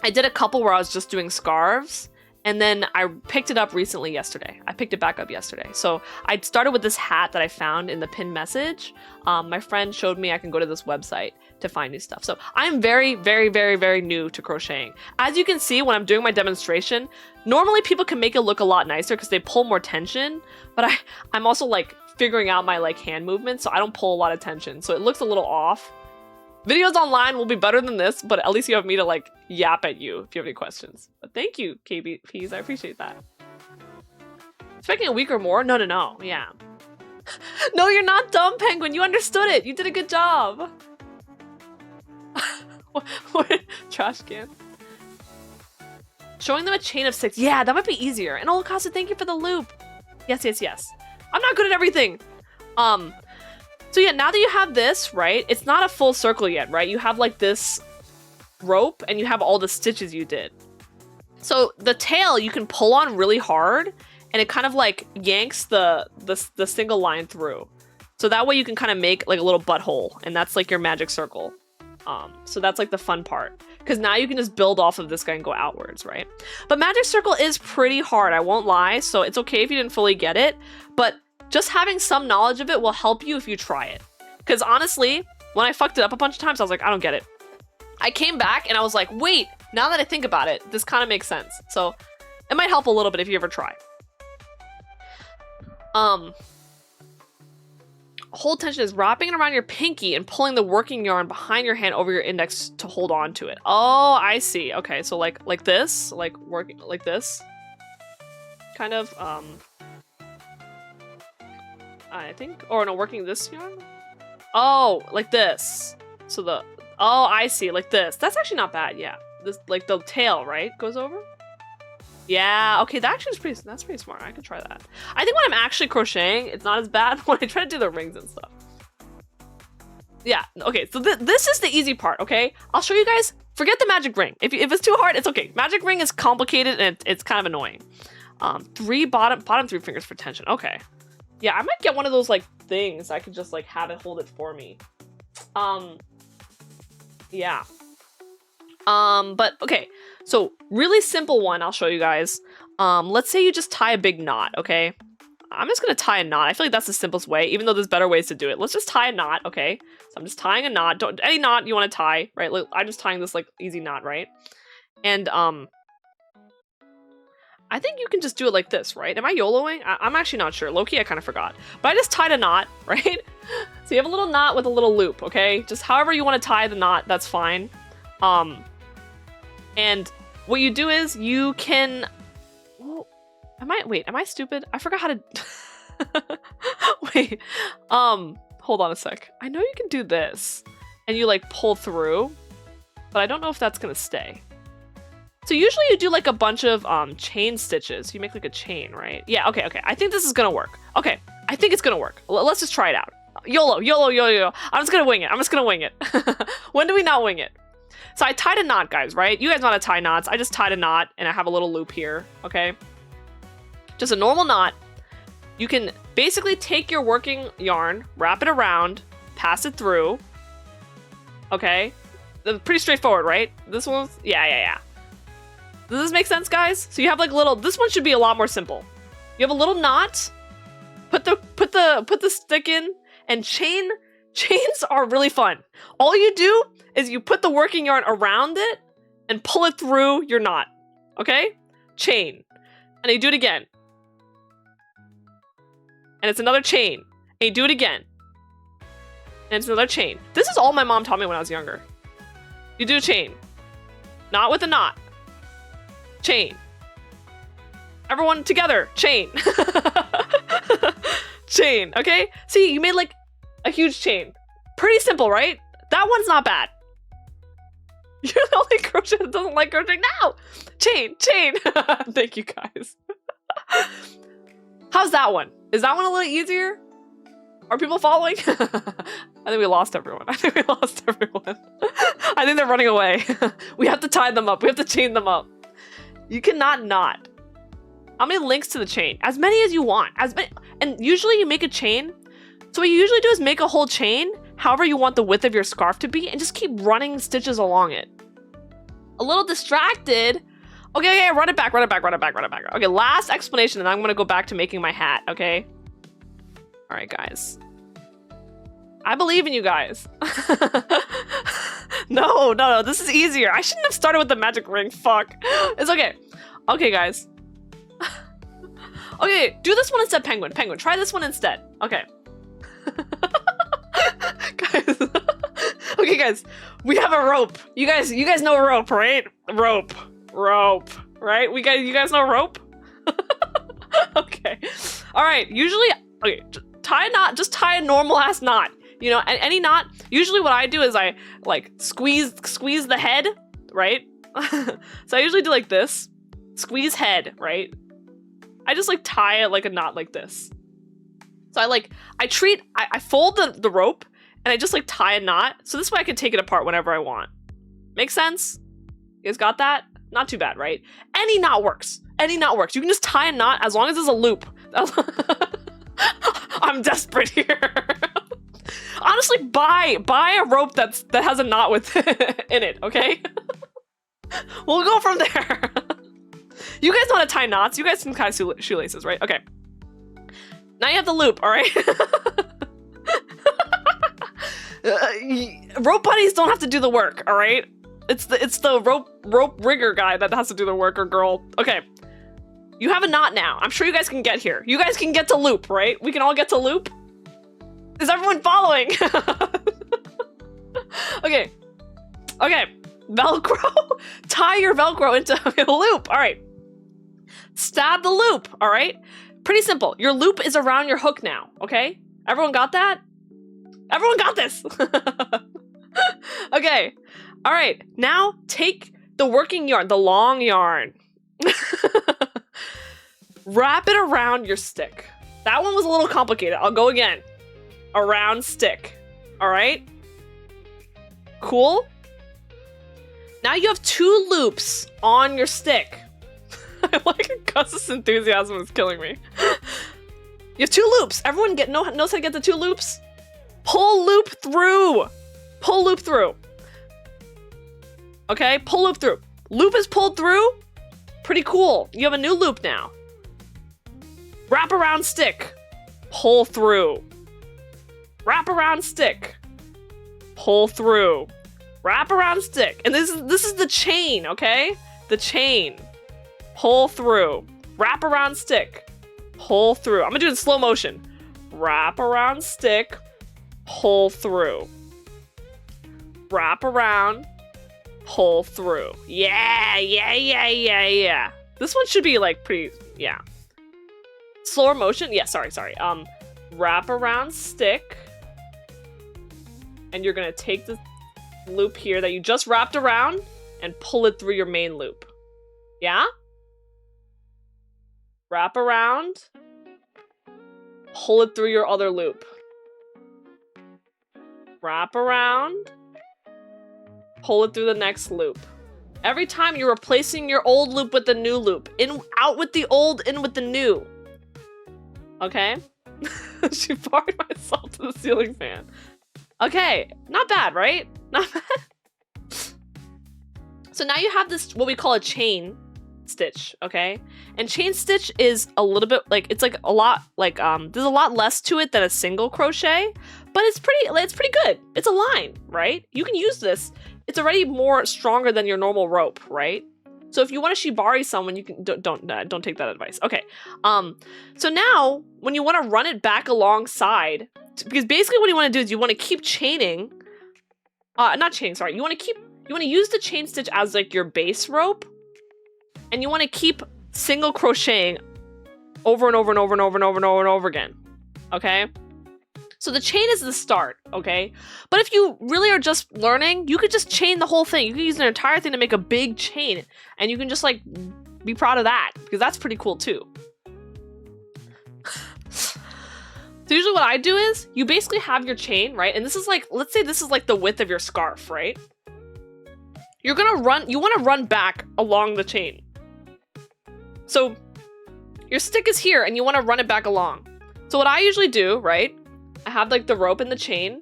[SPEAKER 1] I did a couple where I was just doing scarves. And then I picked it up recently yesterday. I picked it back up yesterday. So I started with this hat that I found in the pinned message. My friend showed me I can go to this website to find new stuff. So I'm very, very, very, very new to crocheting. As you can see when I'm doing my demonstration, normally people can make it look a lot nicer because they pull more tension. But I'm also like figuring out my like hand movements, so I don't pull a lot of tension. So it looks a little off. Videos online will be better than this, but at least you have me to like yap at you if you have any questions. But thank you, KBPs. I appreciate that. Expecting a week or more? No. Yeah. No, you're not dumb, Penguin. You understood it. You did a good job. What? Trash can. Showing them a chain of 6. Yeah, that might be easier. And Olakasa, thank you for the loop. Yes. I'm not good at everything. So yeah, now that you have this, right, it's not a full circle yet, right? You have like this rope and you have all the stitches you did. So the tail you can pull on really hard and it kind of like yanks the single line through. So that way you can kind of make like a little butthole and that's like your magic circle. So that's like the fun part because now you can just build off of this guy and go outwards, right? But magic circle is pretty hard, I won't lie. So it's okay if you didn't fully get it, but just having some knowledge of it will help you if you try it. Because honestly, when I fucked it up a bunch of times, I was like, I don't get it. I came back and I was like, wait, now that I think about it, this kind of makes sense. So it might help a little bit if you ever try. Hold tension is wrapping it around your pinky and pulling the working yarn behind your hand over your index to hold on to it. Oh, I see. Okay, so like this, like working like this. Kind of, I think, or no, working this yarn? Oh, like this. So oh, I see, like this. That's actually not bad, yeah. This, like the tail, right, goes over? Yeah, okay, that's pretty smart. I could try that. I think when I'm actually crocheting, it's not as bad when I try to do the rings and stuff. Yeah, okay, so this is the easy part, okay? I'll show you guys, forget the magic ring. If it's too hard, it's okay. Magic ring is complicated and it's kind of annoying. 3 bottom 3 fingers for tension, okay. Yeah, I might get one of those like things. I could just like have it hold it for me. Yeah. But okay. So really simple one I'll show you guys. Let's say you just tie a big knot, okay? I'm just gonna tie a knot. I feel like that's the simplest way, even though there's better ways to do it. Let's just tie a knot, okay? So I'm just tying a knot. Any knot you want to tie, right? Like, I'm just tying this like easy knot, right? And I think you can just do it like this, right? Am I YOLOing? I'm actually not sure. Low-key, I kind of forgot. But I just tied a knot, right? So you have a little knot with a little loop, okay? Just however you want to tie the knot, that's fine. And what you do is you can... Well, am I stupid? I forgot how to... Wait. Hold on a sec. I know you can do this. And you like pull through. But I don't know if that's going to stay. So usually you do like a bunch of chain stitches. You make like a chain, right? Yeah, okay. I think this is gonna work. Okay, I think it's gonna work. Let's just try it out. YOLO. I'm just gonna wing it. When do we not wing it? So I tied a knot, guys, right? You guys know how to tie knots. I just tied a knot and I have a little loop here, okay? Just a normal knot. You can basically take your working yarn, wrap it around, pass it through. Okay? Pretty straightforward, right? This one's, yeah. Does this make sense, guys? So you have like little, this one should be a lot more simple. You have a little knot, put the stick in, and chains are really fun. All you do is you put the working yarn around it and pull it through your knot. Okay? Chain. And you do it again. And it's another chain. And you do it again. And it's another chain. This is all my mom taught me when I was younger. You do a chain. Not with a knot. Chain. Everyone together. Chain. Chain. Okay? See, you made like a huge chain. Pretty simple, right? That one's not bad. You're the only crochet that doesn't like crocheting now. Chain. Thank you, guys. How's that one? Is that one a little easier? Are people following? I think we lost everyone. I think they're running away. We have to tie them up. We have to chain them up. You cannot not. How many links to the chain? As many as you want. And usually you make a chain. So what you usually do is make a whole chain, however you want the width of your scarf to be, and just keep running stitches along it. A little distracted. Okay, run it back. Okay, last explanation, and I'm gonna go back to making my hat, okay? All right, guys. I believe in you guys. No, this is easier. I shouldn't have started with the magic ring, fuck. It's okay. Okay, guys. Okay, do this one instead, Penguin. Try this one instead. Okay. Guys. Okay, guys. We have a rope. You guys know rope, right? Rope, right? You guys know rope? Okay. All right, usually, okay, tie a knot, just tie a normal ass knot. You know, any knot. Usually what I do is I like squeeze the head, right? So I usually do like this. Squeeze head, right? I just like tie it like a knot like this. So I fold the rope and I just like tie a knot. So this way I can take it apart whenever I want. Make sense? You guys got that? Not too bad, right? Any knot works. You can just tie a knot as long as there's a loop. I'm desperate here. Honestly, buy a rope that has a knot with in it, okay? We'll go from there. You guys know how to tie knots. You guys can tie shoelaces, right? Okay. Now you have the loop, all right? Rope buddies don't have to do the work, all right? It's the rope rigger guy that has to do the work, or girl. Okay. You have a knot now. I'm sure you guys can get here. You guys can get to loop, right? We can all get to loop. Is everyone following? Okay. Velcro. Tie your Velcro into a loop. All right. Stab the loop. All right. Pretty simple. Your loop is around your hook now. Okay. Everyone got that? Everyone got this. Okay. All right. Now take the working yarn, the long yarn. Wrap it around your stick. That one was a little complicated. I'll go again. Around stick. All right. Cool. Now you have 2 loops on your stick. I like Gus's enthusiasm is killing me. You have 2 loops. Everyone knows how to get the 2 loops. Pull loop through. Okay, pull loop through. Loop is pulled through. Pretty cool. You have a new loop now. Wrap around stick. Pull through. Wrap around stick. Pull through. Wrap around stick. And this is the chain, okay? The chain. Pull through. Wrap around stick. Pull through. I'm gonna do it in slow motion. Wrap around stick. Pull through. Wrap around. Pull through. Yeah. This one should be like pretty, yeah. Slower motion? Yeah, sorry. Wrap around stick. And you're gonna take the loop here that you just wrapped around and pull it through your main loop. Yeah? Wrap around. Pull it through your other loop. Wrap around. Pull it through the next loop. Every time you're replacing your old loop with the new loop. Out with the old, in with the new. Okay? She barred myself to the ceiling fan. Okay, not bad, right? Not bad. So now you have this, what we call a chain stitch, okay? And chain stitch is a little bit like, it's like a lot, like, there's a lot less to it than a single crochet, but it's pretty good. It's a line, right? You can use this. It's already more stronger than your normal rope, right? So if you want to shibari someone, you can don't take that advice. Okay. So now when you want to run it back alongside, because basically what you want to do is you want to keep chaining, not chaining, sorry. You want to use the chain stitch as like your base rope, and you want to keep single crocheting over and over and over and over and over and over and over again. Okay? So the chain is the start, okay? But if you really are just learning, you could just chain the whole thing. You could use an entire thing to make a big chain, and you can just like be proud of that, because that's pretty cool too. So usually what I do is you basically have your chain, right? And this is like, let's say this is like the width of your scarf, right? You're gonna run, you wanna run back along the chain. So your stick is here and you wanna run it back along. So what I usually do, right? I have like the rope and the chain.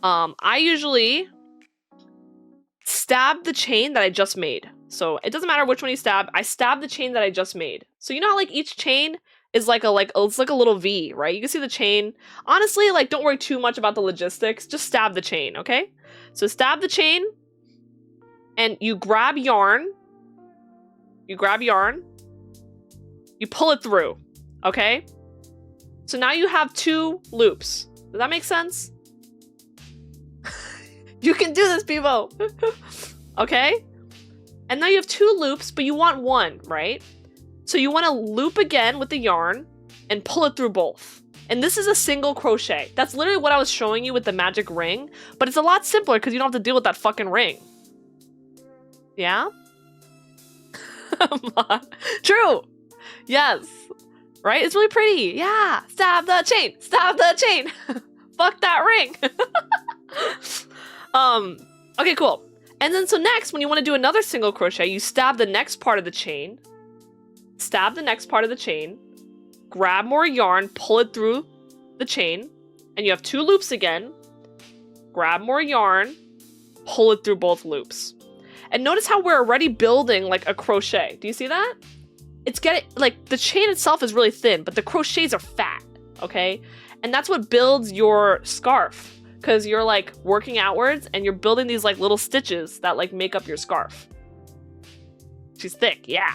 [SPEAKER 1] I usually stab the chain that I just made. So it doesn't matter which one you stab, I stab the chain that I just made. So you know how like each chain is like it's like a little V, right? You can see the chain. Honestly, like don't worry too much about the logistics, just stab the chain, okay? So stab the chain and you grab yarn. You pull it through, okay? So now you have 2 loops. Does that make sense? You can do this, people. Okay? And now you have 2 loops, but you want 1, right? So you want to loop again with the yarn and pull it through both. And this is a single crochet. That's literally what I was showing you with the magic ring, but it's a lot simpler because you don't have to deal with that fucking ring. Yeah? True. Yes. Right? It's really pretty. Yeah. Stab the chain. Stab the chain. Fuck that ring. Okay, cool. And then so next, when you want to do another single crochet, you stab the next part of the chain, grab more yarn, pull it through the chain, and you have 2 loops again, grab more yarn, pull it through both loops. And notice how we're already building like a crochet. Do you see that? It's getting, like, the chain itself is really thin, but the crochets are fat, okay? And that's what builds your scarf. Because you're like working outwards and you're building these like little stitches that like make up your scarf. She's thick, yeah.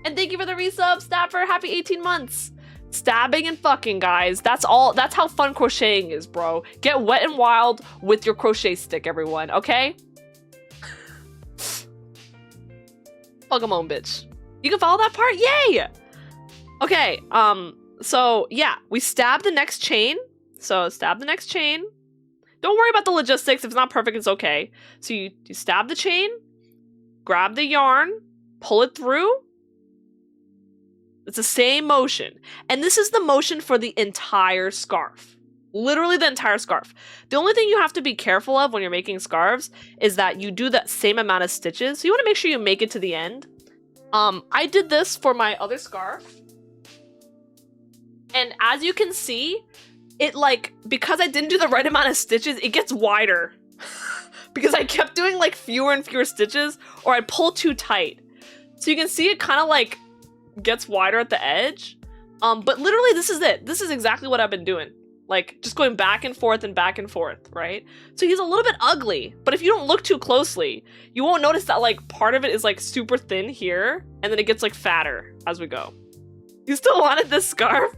[SPEAKER 1] And thank you for the resub, Stapper. Happy 18 months. Stabbing and fucking, guys. That's how fun crocheting is, bro. Get wet and wild with your crochet stick, everyone, okay? Fuck 'em on, bitch. You can follow that part? Yay! Okay, so yeah, we stab the next chain. So stab the next chain. Don't worry about the logistics. If it's not perfect, it's okay. So you stab the chain, grab the yarn, pull it through. It's the same motion. And this is the motion for the entire scarf. Literally the entire scarf. The only thing you have to be careful of when you're making scarves is that you do that same amount of stitches. So you want to make sure you make it to the end. I did this for my other scarf. And as you can see, it like, because I didn't do the right amount of stitches, it gets wider. Because I kept doing like fewer and fewer stitches, or I'd pull too tight. So you can see it kind of like gets wider at the edge. But literally this is it. This is exactly what I've been doing. Like just going back and forth, right? So he's a little bit ugly, but if you don't look too closely, you won't notice that like part of it is like super thin here, and then it gets like fatter as we go. You still wanted this scarf?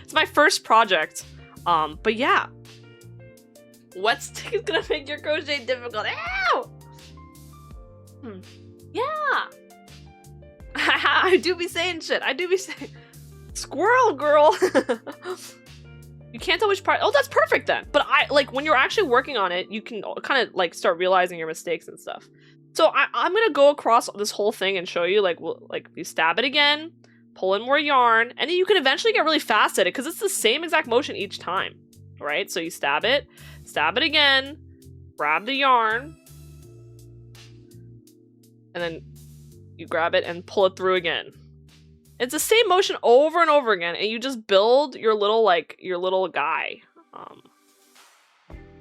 [SPEAKER 1] It's my first project. But yeah. Wet stick is gonna make your crochet difficult. Ow! Yeah. I do be saying shit. Squirrel girl. You can't tell which part. Oh, that's perfect then. But like when you're actually working on it, you can kind of like start realizing your mistakes and stuff. So I'm gonna go across this whole thing and show you like you stab it again, pull in more yarn, and then you can eventually get really fast at it because it's the same exact motion each time, right? So you stab it again, grab the yarn, and then you grab it and pull it through again. It's the same motion over and over again, and you just build your little guy.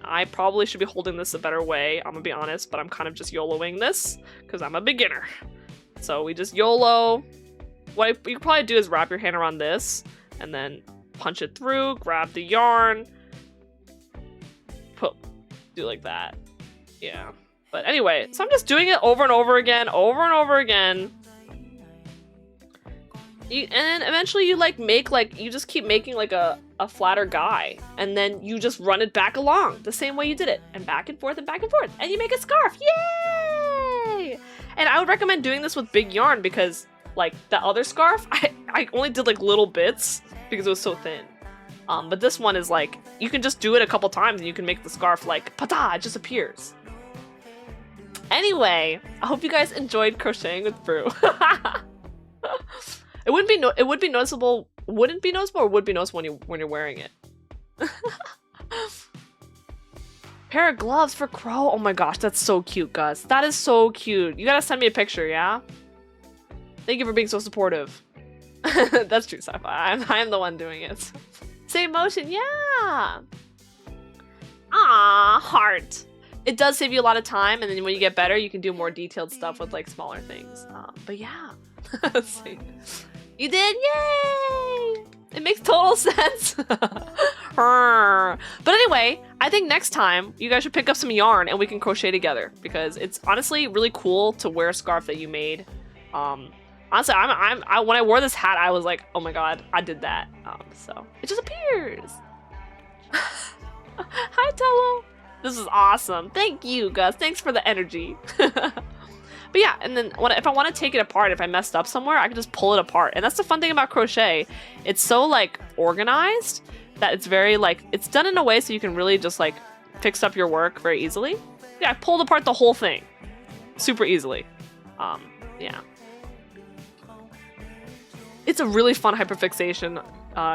[SPEAKER 1] I probably should be holding this a better way, I'm gonna be honest, but I'm kind of just YOLOing this because I'm a beginner. So we just YOLO. What you could probably do is wrap your hand around this and then punch it through, grab the yarn, do like that. Yeah. But anyway, so I'm just doing it over and over again. And then eventually you you just keep making like a flatter guy, and then you just run it back along the same way you did it, and back and forth, and you make a scarf. Yay! And I would recommend doing this with big yarn because like the other scarf, I only did like little bits because it was so thin. But this one is like, you can just do it a couple times and you can make the scarf like, pata, it just appears. Anyway, I hope you guys enjoyed crocheting with Brew. It would be noticeable wouldn't be noticeable or would be noticeable when you're wearing it? Pair of gloves for Crow. Oh my gosh, that's so cute, Gus. That is so cute. You gotta send me a picture, yeah? Thank you for being so supportive. That's true, Sci-Fi. I'm the one doing it. Same motion, yeah. Ah, heart. It does save you a lot of time, and then when you get better, you can do more detailed stuff with like smaller things. But yeah. You did, yay! It makes total sense. But anyway, I think next time you guys should pick up some yarn and we can crochet together because it's honestly really cool to wear a scarf that you made. Honestly, when I wore this hat, I was like, oh my god, I did that. So it just appears. Hi, Tello. This is awesome. Thank you, Gus. Thanks for the energy. But yeah, and then if I want to take it apart, if I messed up somewhere, I can just pull it apart. And that's the fun thing about crochet. It's so like organized that it's very like, it's done in a way so you can really just like fix up your work very easily. Yeah, I pulled apart the whole thing super easily. Yeah. It's a really fun hyperfixation,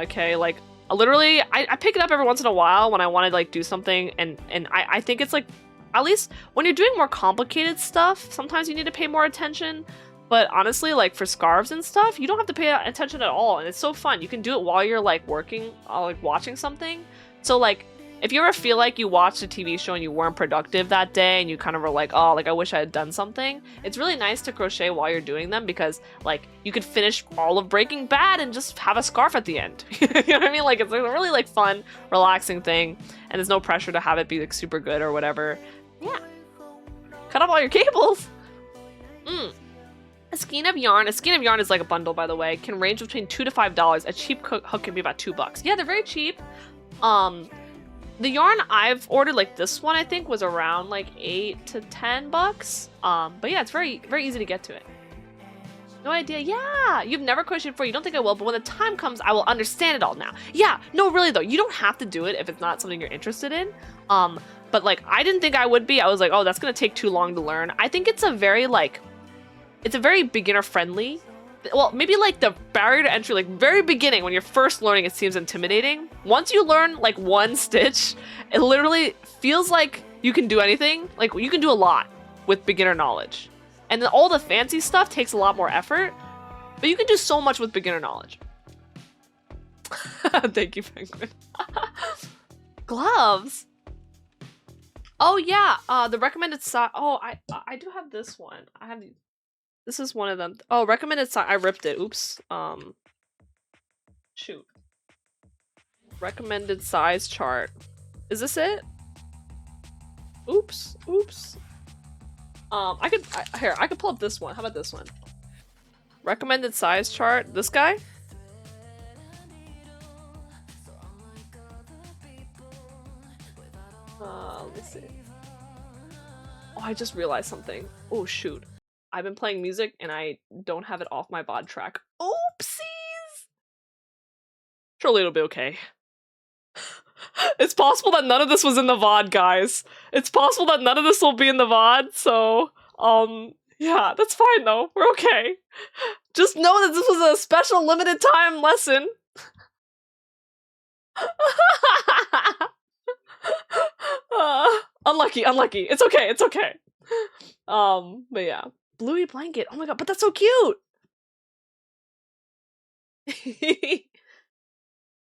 [SPEAKER 1] okay? Like, literally, I pick it up every once in a while when I want to like do something, and I think it's like, at least when you're doing more complicated stuff, sometimes you need to pay more attention. But honestly, like for scarves and stuff, you don't have to pay attention at all, and it's so fun. You can do it while you're like working, like watching something. So like, if you ever feel like you watched a TV show and you weren't productive that day, and you kind of were like, oh, like I wish I had done something, it's really nice to crochet while you're doing them because like you could finish all of Breaking Bad and just have a scarf at the end. You know what I mean? Like it's a really like fun, relaxing thing, and there's no pressure to have it be like super good or whatever. Yeah. Cut off all your cables. A skein of yarn. A skein of yarn is like a bundle, by the way. Can range between $2 to $5. A cheap hook can be about $2. Yeah, they're very cheap. The yarn I've ordered, like this one, I think was around like $8 to $10. But yeah, it's very, very easy to get to it. No idea. Yeah, you've never crocheted before. You don't think I will, but when the time comes, I will understand it all now. Yeah, no, really though, you don't have to do it if it's not something you're interested in. But like, I didn't think I would be. I was like, oh, that's gonna take too long to learn. I think it's a very like, it's a very beginner friendly. Well, maybe like the barrier to entry, like very beginning when you're first learning, it seems intimidating. Once you learn like one stitch, it literally feels like you can do anything. Like you can do a lot with beginner knowledge. And then all the fancy stuff takes a lot more effort, but you can do so much with beginner knowledge. Thank you, Penguin. Gloves. Oh yeah, the recommended size. Oh, I do have this one. I have these. This is one of them. Oh, recommended size. I ripped it. Oops. Shoot. Recommended size chart. Is this it? Oops. Oops. I could pull up this one. How about this one? Recommended size chart. This guy? Let me see. Oh, I just realized something. Oh, shoot. I've been playing music and I don't have it off my VOD track. Oopsies! Surely it'll be okay. It's possible that none of this was in the VOD, guys. It's possible that none of this will be in the VOD, so, yeah, that's fine though. We're okay. Just know that this was a special limited time lesson. Unlucky. It's okay, it's okay. But yeah. Bluey blanket. Oh my god, but that's so cute!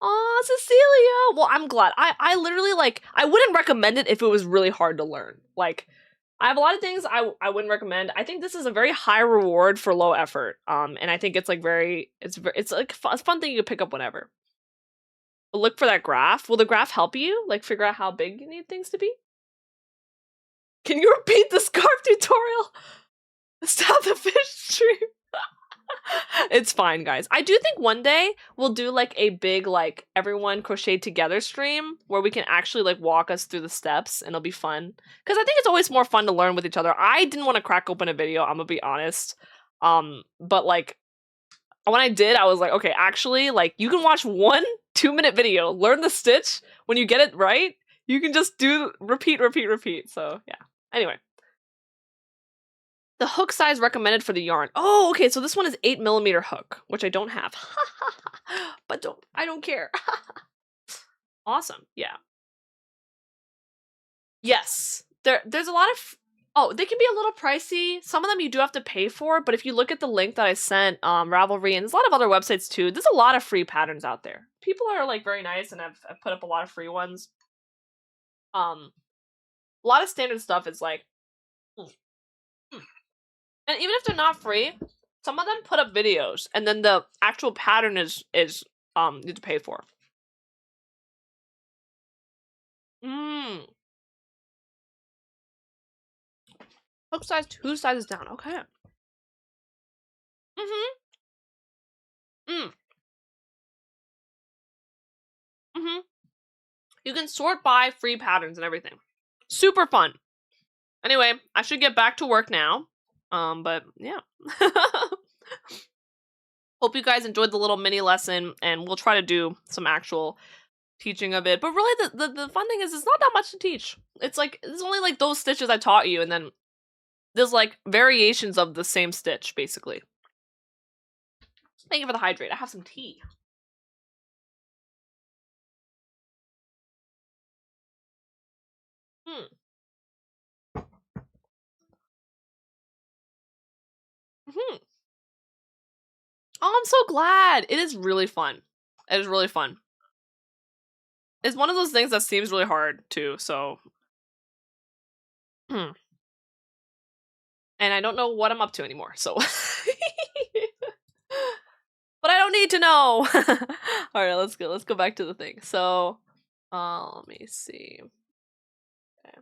[SPEAKER 1] Aw, Cecilia! Well, I'm glad. I literally, like, I wouldn't recommend it if it was really hard to learn. Like, I have a lot of things I wouldn't recommend. I think this is a very high reward for low effort. And I think it's, like, it's like a fun thing you can pick up whenever. But look for that graph. Will the graph help you, like, figure out how big you need things to be? Can you repeat the scarf tutorial? Stop the fish stream. It's fine, guys. I do think one day we'll do like a big like everyone crochet together stream where we can actually like walk us through the steps and it'll be fun. Because I think it's always more fun to learn with each other. I didn't want to crack open a video, I'm gonna be honest. But like when I did, I was like, okay, actually, like you can watch 1 2-minute video, learn the stitch. When you get it right, you can just do repeat. So yeah. Anyway. The hook size recommended for the yarn. Oh, okay, so this one is 8mm hook, which I don't have. But I don't care. Awesome. Yeah. Yes. There's a lot of oh, they can be a little pricey. Some of them you do have to pay for, but if you look at the link that I sent, Ravelry, and there's a lot of other websites too, there's a lot of free patterns out there. People are like very nice and have put up a lot of free ones. A lot of standard stuff is like hmm, hmm. And even if they're not free, some of them put up videos and then the actual pattern is you have to pay for. Mm. Hook size 2 sizes down. Okay. Mm-hmm. Mm. Mm-hmm. You can sort by free patterns and everything. Super fun. Anyway, I should get back to work now. But yeah. Hope you guys enjoyed the little mini lesson, and we'll try to do some actual teaching of it. But really, the fun thing is it's not that much to teach. It's like, it's only like those stitches I taught you, and then there's like variations of the same stitch, basically. Thank you for the hydrate. I have some tea. Hmm. Hmm. Oh, I'm so glad. It is really fun. It is really fun. It's one of those things that seems really hard too, so and I don't know what I'm up to anymore, so but I don't need to know. All right, let's go back to the thing. So, let me see. Okay.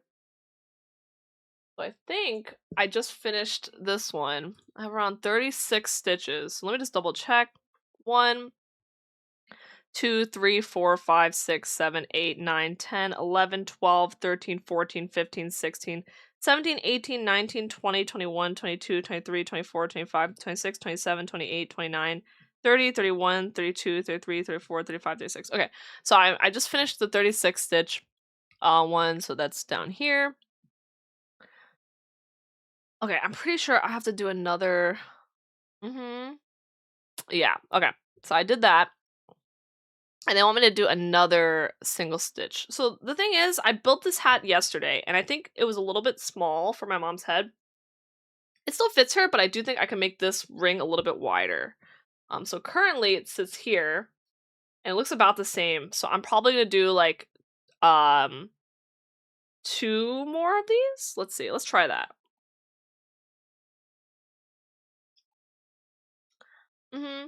[SPEAKER 1] So I think I just finished this one. I have around 36 stitches. So let me just double check. 1, 2, 3, 4, 5, 6, 7, 8, 9, 10, 11, 12, 13, 14, 15, 16, 17, 18, 19, 20, 21, 22, 23, 24, 25, 26, 27, 28, 29, 30, 31, 32, 33, 34, 35, 36. Okay, so I just finished the 36 stitch one, so that's down here. Okay, I'm pretty sure I have to do another. Yeah, okay. So I did that. And they want me to do another single stitch. So the thing is, I built this hat yesterday, and I think it was a little bit small for my mom's head. It still fits her, but I do think I can make this ring a little bit wider. So currently it sits here, and it looks about the same. So I'm probably gonna do like, 2 more of these. Let's see. Let's try that. Mm-hmm.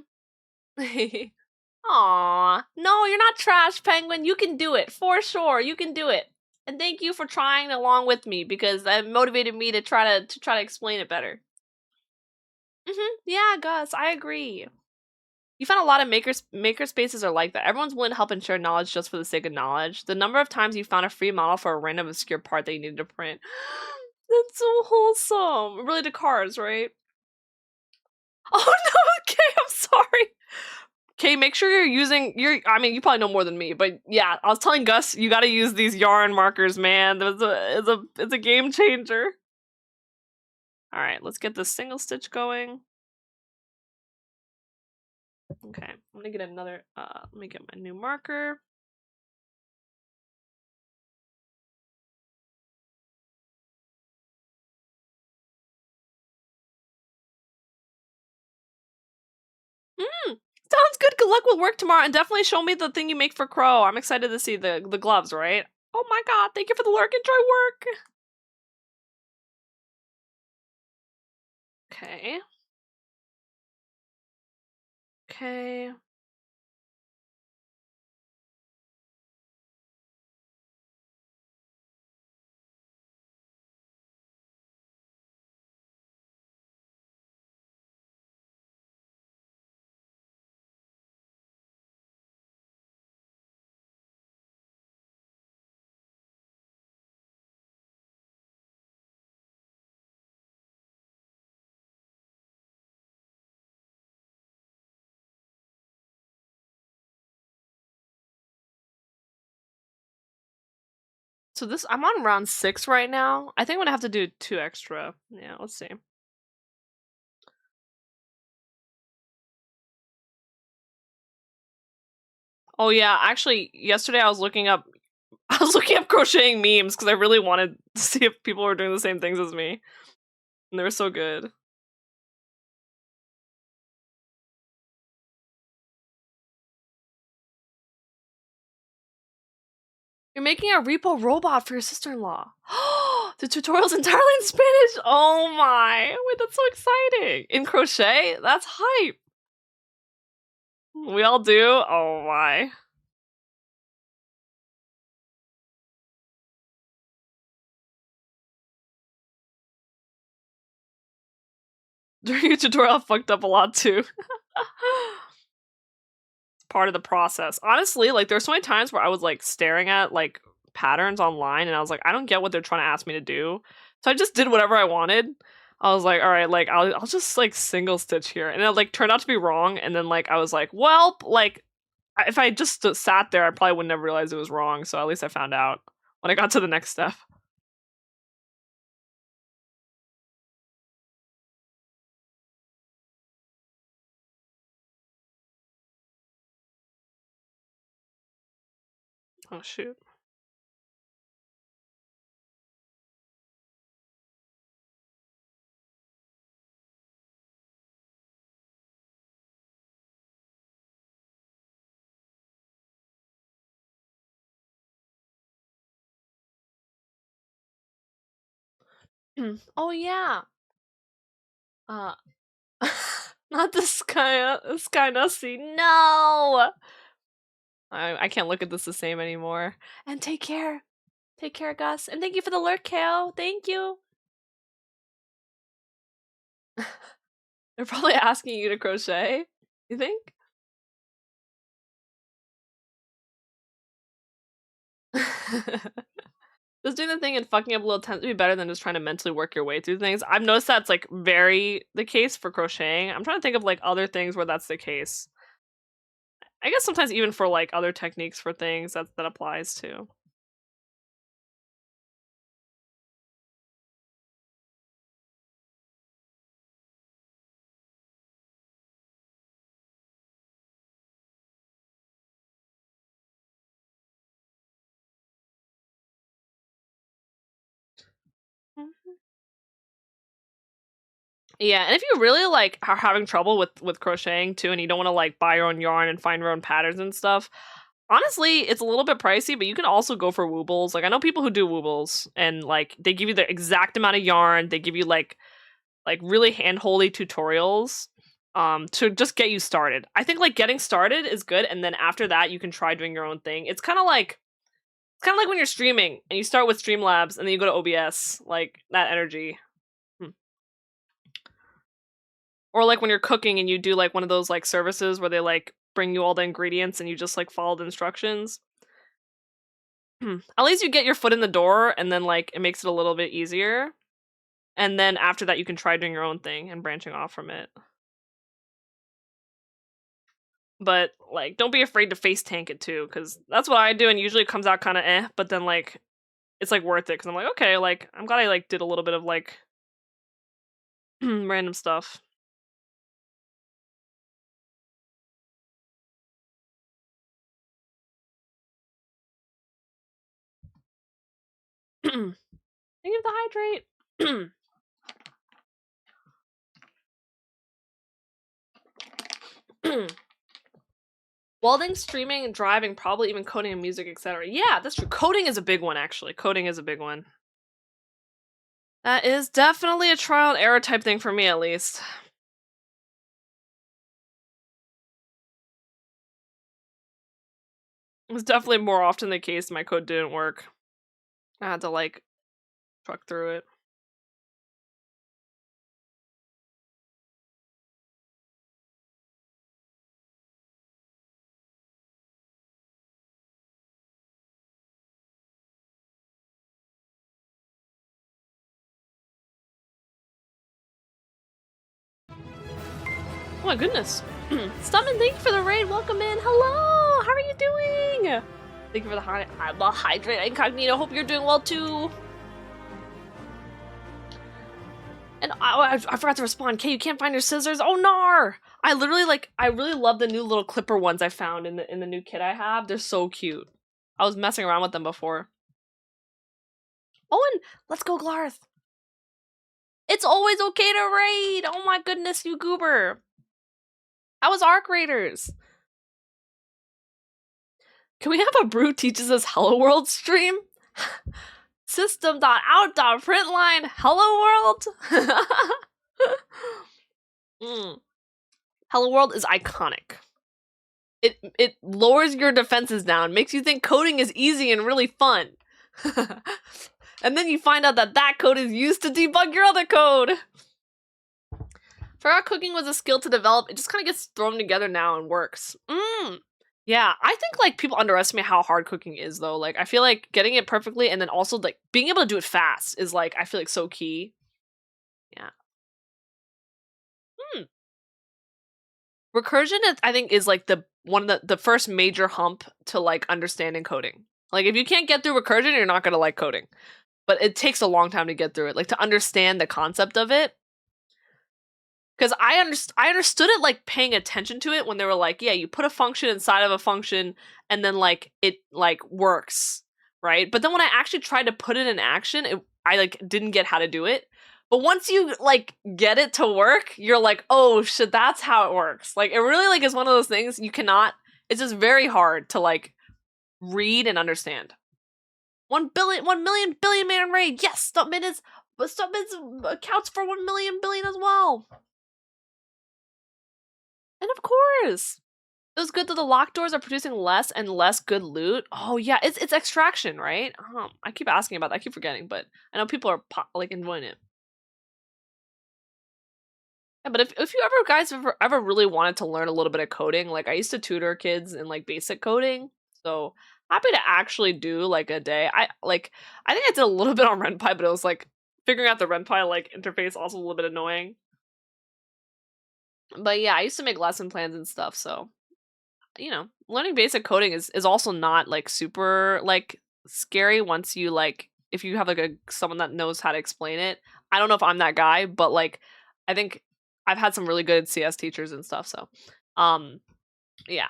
[SPEAKER 1] Aw, no, you're not trash, Penguin. You can do it for sure. You can do it. And thank you for trying along with me because that motivated me to try to explain it better. Yeah, Gus, I agree. You find a lot of maker spaces are like that. Everyone's willing to help and share knowledge just for the sake of knowledge. The number of times you found a free model for a random obscure part that you needed to print. That's so wholesome. Really to cars, right? Oh no, okay, I'm sorry. Okay, make sure you're using I mean, you probably know more than me, but yeah, I was telling Gus you got to use these yarn markers, man. It's a game changer. All right, let's get this single stitch going. Okay, I'm gonna get another. Let me get my new marker. Sounds good. Good luck with work tomorrow, and definitely show me the thing you make for Crow. I'm excited to see the gloves. Right? Oh my god! Thank you for the lurk. Enjoy work. Okay. Okay. So this, I'm on round 6 right now. I think I'm gonna have to do 2 extra. Yeah, let's see. Oh yeah, actually, yesterday I was looking up crocheting memes because I really wanted to see if people were doing the same things as me, and they were so good. You're making a repo robot for your sister-in-law. The tutorial's entirely in Spanish. Oh my! Wait, that's so exciting. In crochet? That's hype. We all do? Oh my. During your tutorial, I fucked up a lot too. It's part of the process. Honestly, like there's so many times where I was like staring at like patterns online and I was like, I don't get what they're trying to ask me to do. So I just did whatever I wanted. I was like, all right, like I'll just like single stitch here. And it like turned out to be wrong. And then like I was like, well, like if I just sat there, I probably would never realize it was wrong. So at least I found out when I got to the next step. Oh shoot. Oh yeah. Not the Sky Nussie. No. I can't look at this the same anymore. And take care. Take care, Gus. And thank you for the lurk, Kale. Thank you. They're probably asking you to crochet. You think? Just doing the thing and fucking up a little tends to be better than just trying to mentally work your way through things. I've noticed that's like very the case for crocheting. I'm trying to think of like other things where that's the case. I guess sometimes even for like other techniques for things that applies to. Yeah, and if you really like are having trouble with crocheting too, and you don't want to like buy your own yarn and find your own patterns and stuff, honestly, it's a little bit pricey, but you can also go for Woobles. Like I know people who do Woobles, and like they give you the exact amount of yarn. They give you like really hand-holdy tutorials to just get you started. I think like getting started is good, and then after that you can try doing your own thing. It's kind of like when you're streaming and you start with Streamlabs and then you go to OBS, like that energy. Or like when you're cooking and you do like one of those like services where they like bring you all the ingredients and you just like follow the instructions. At least you get your foot in the door and then like it makes it a little bit easier. And then after that you can try doing your own thing and branching off from it. But like don't be afraid to face tank it too, because that's what I do and usually it comes out kind of but then like it's like worth it because I'm like, okay, like I'm glad I like did a little bit of like random stuff. Thank you for the hydrate. Welding, streaming, driving, probably even coding and music, etc. Yeah, that's true. Coding is a big one, actually. Coding is a big one. That is definitely a trial and error type thing for me, at least. It was definitely more often the case my code didn't work. I had to, like, truck through it. Oh my goodness. Stubman, thank you for the raid. Welcome in. Hello. How are you doing? Thank you for the hydrate incognito. Hope you're doing well too. And I forgot to respond. Kay, you can't find your scissors? Oh, nar! I literally like I really love the new little clipper ones I found in the new kit I have. They're so cute. I was messing around with them before. Oh, and let's go, Glarth. It's always okay to raid. Oh my goodness, you goober. How was Arc Raiders? Can we have a Brew teaches us Hello World stream? System.out.println Hello World. Hello World is iconic. It lowers your defenses down, makes you think coding is easy and really fun. And then you find out that code is used to debug your other code. Forgot cooking was a skill to develop. It just kind of gets thrown together now and works. Yeah, I think like people underestimate how hard cooking is though. Like I feel like getting it perfectly and then also like being able to do it fast is like I feel like so key. Yeah. Recursion I think is like the one of the first major hump to like understanding coding. Like if you can't get through recursion, you're not gonna like coding. But it takes a long time to get through it, like to understand the concept of it. Because I understood it like paying attention to it when they were like, yeah, you put a function inside of a function and then like it like works, right? But then when I actually tried to put it in action, I like didn't get how to do it. But once you like get it to work, you're like, oh shit, that's how it works. Like it really like is one of those things you cannot. It's just very hard to like read and understand. 1 million billion man raid. Yes, Stuntman counts for 1 million billion as well. And of course, it was good that the locked doors are producing less and less good loot. Oh yeah, it's extraction, right? I keep asking about that. I keep forgetting, but I know people are like enjoying it. Yeah, but if you guys ever really wanted to learn a little bit of coding, like I used to tutor kids in like basic coding, so happy to actually do like a day. I think I did a little bit on RenPy, but it was like figuring out the RenPy like interface also a little bit annoying. But yeah, I used to make lesson plans and stuff, so you know, learning basic coding is also not like super like scary once you like if you have like someone that knows how to explain it. I don't know if I'm that guy, but like I think I've had some really good CS teachers and stuff, so yeah.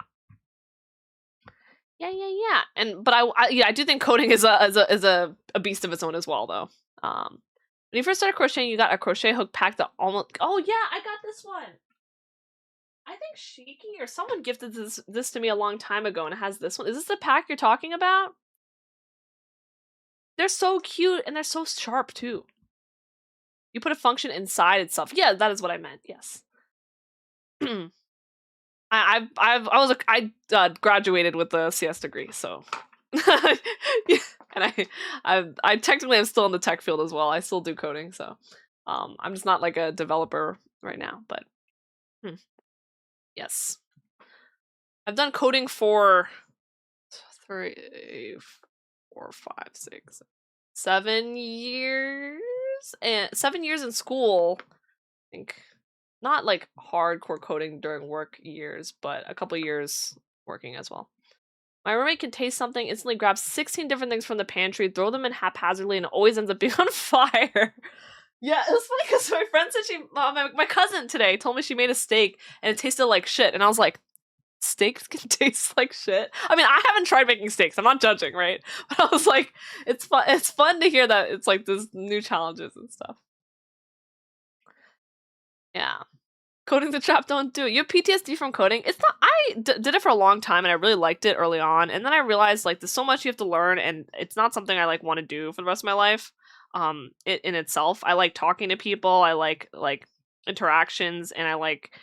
[SPEAKER 1] Yeah. And but I do think coding is a beast of its own as well though. When you first started crocheting, you got a crochet hook pack that almost oh yeah, I got this one. I think Shiki or someone gifted this to me a long time ago and it has this one. Is this the pack you're talking about? They're so cute and they're so sharp too. You put a function inside itself. Yeah, that is what I meant. Yes. I graduated with a CS degree, so yeah, and I technically am still in the tech field as well. I still do coding, so I'm just not like a developer right now, but yes. I've done coding for 3, 4, 5, 6, 7 years, and 7 years in school. I think not like hardcore coding during work years, but a couple years working as well. My roommate can taste something, instantly grabs 16 different things from the pantry, throw them in haphazardly, and always ends up being on fire. Yeah, it was funny because my friend said my cousin today told me she made a steak and it tasted like shit, and I was like, steaks can taste like shit? I mean, I haven't tried making steaks. I'm not judging, right? But I was like, it's fun. It's fun to hear that it's like there's new challenges and stuff. Yeah. Coding the trap, don't do it. You have PTSD from coding? It's not. I did it for a long time and I really liked it early on, and then I realized like there's so much you have to learn, and it's not something I like want to do for the rest of my life. In itself, I like talking to people. I like interactions, and I like.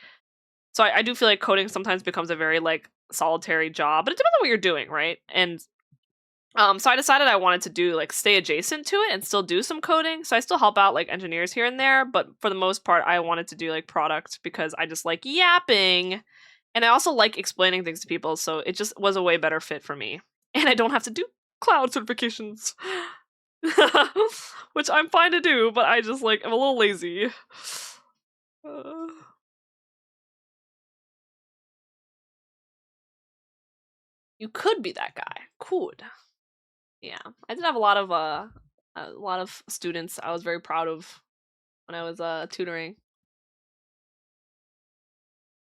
[SPEAKER 1] So I do feel like coding sometimes becomes a very like solitary job, but it depends on what you're doing, right? And so I decided I wanted to do like stay adjacent to it and still do some coding. So I still help out like engineers here and there, but for the most part, I wanted to do like product because I just like yapping, and I also like explaining things to people. So it just was a way better fit for me, and I don't have to do cloud certifications, which I'm fine to do, but I just like I'm a little lazy. You could be that guy. Could. Yeah, I did have a lot of students I was very proud of when I was tutoring.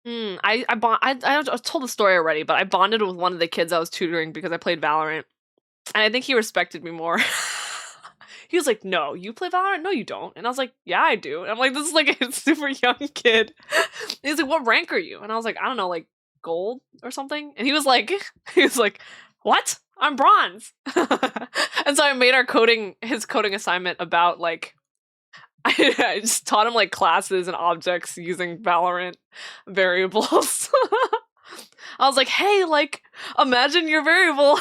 [SPEAKER 1] I told the story already, but I bonded with one of the kids I was tutoring because I played Valorant, and I think he respected me more. He was like, "No, you play Valorant? No, you don't." And I was like, "Yeah, I do." And I'm like, "This is like a super young kid." He's like, "What rank are you?" And I was like, "I don't know, like gold or something." And he was like, "What? I'm bronze." And so I made his coding assignment about like I just taught him like classes and objects using Valorant variables. I was like, "Hey, like imagine your variable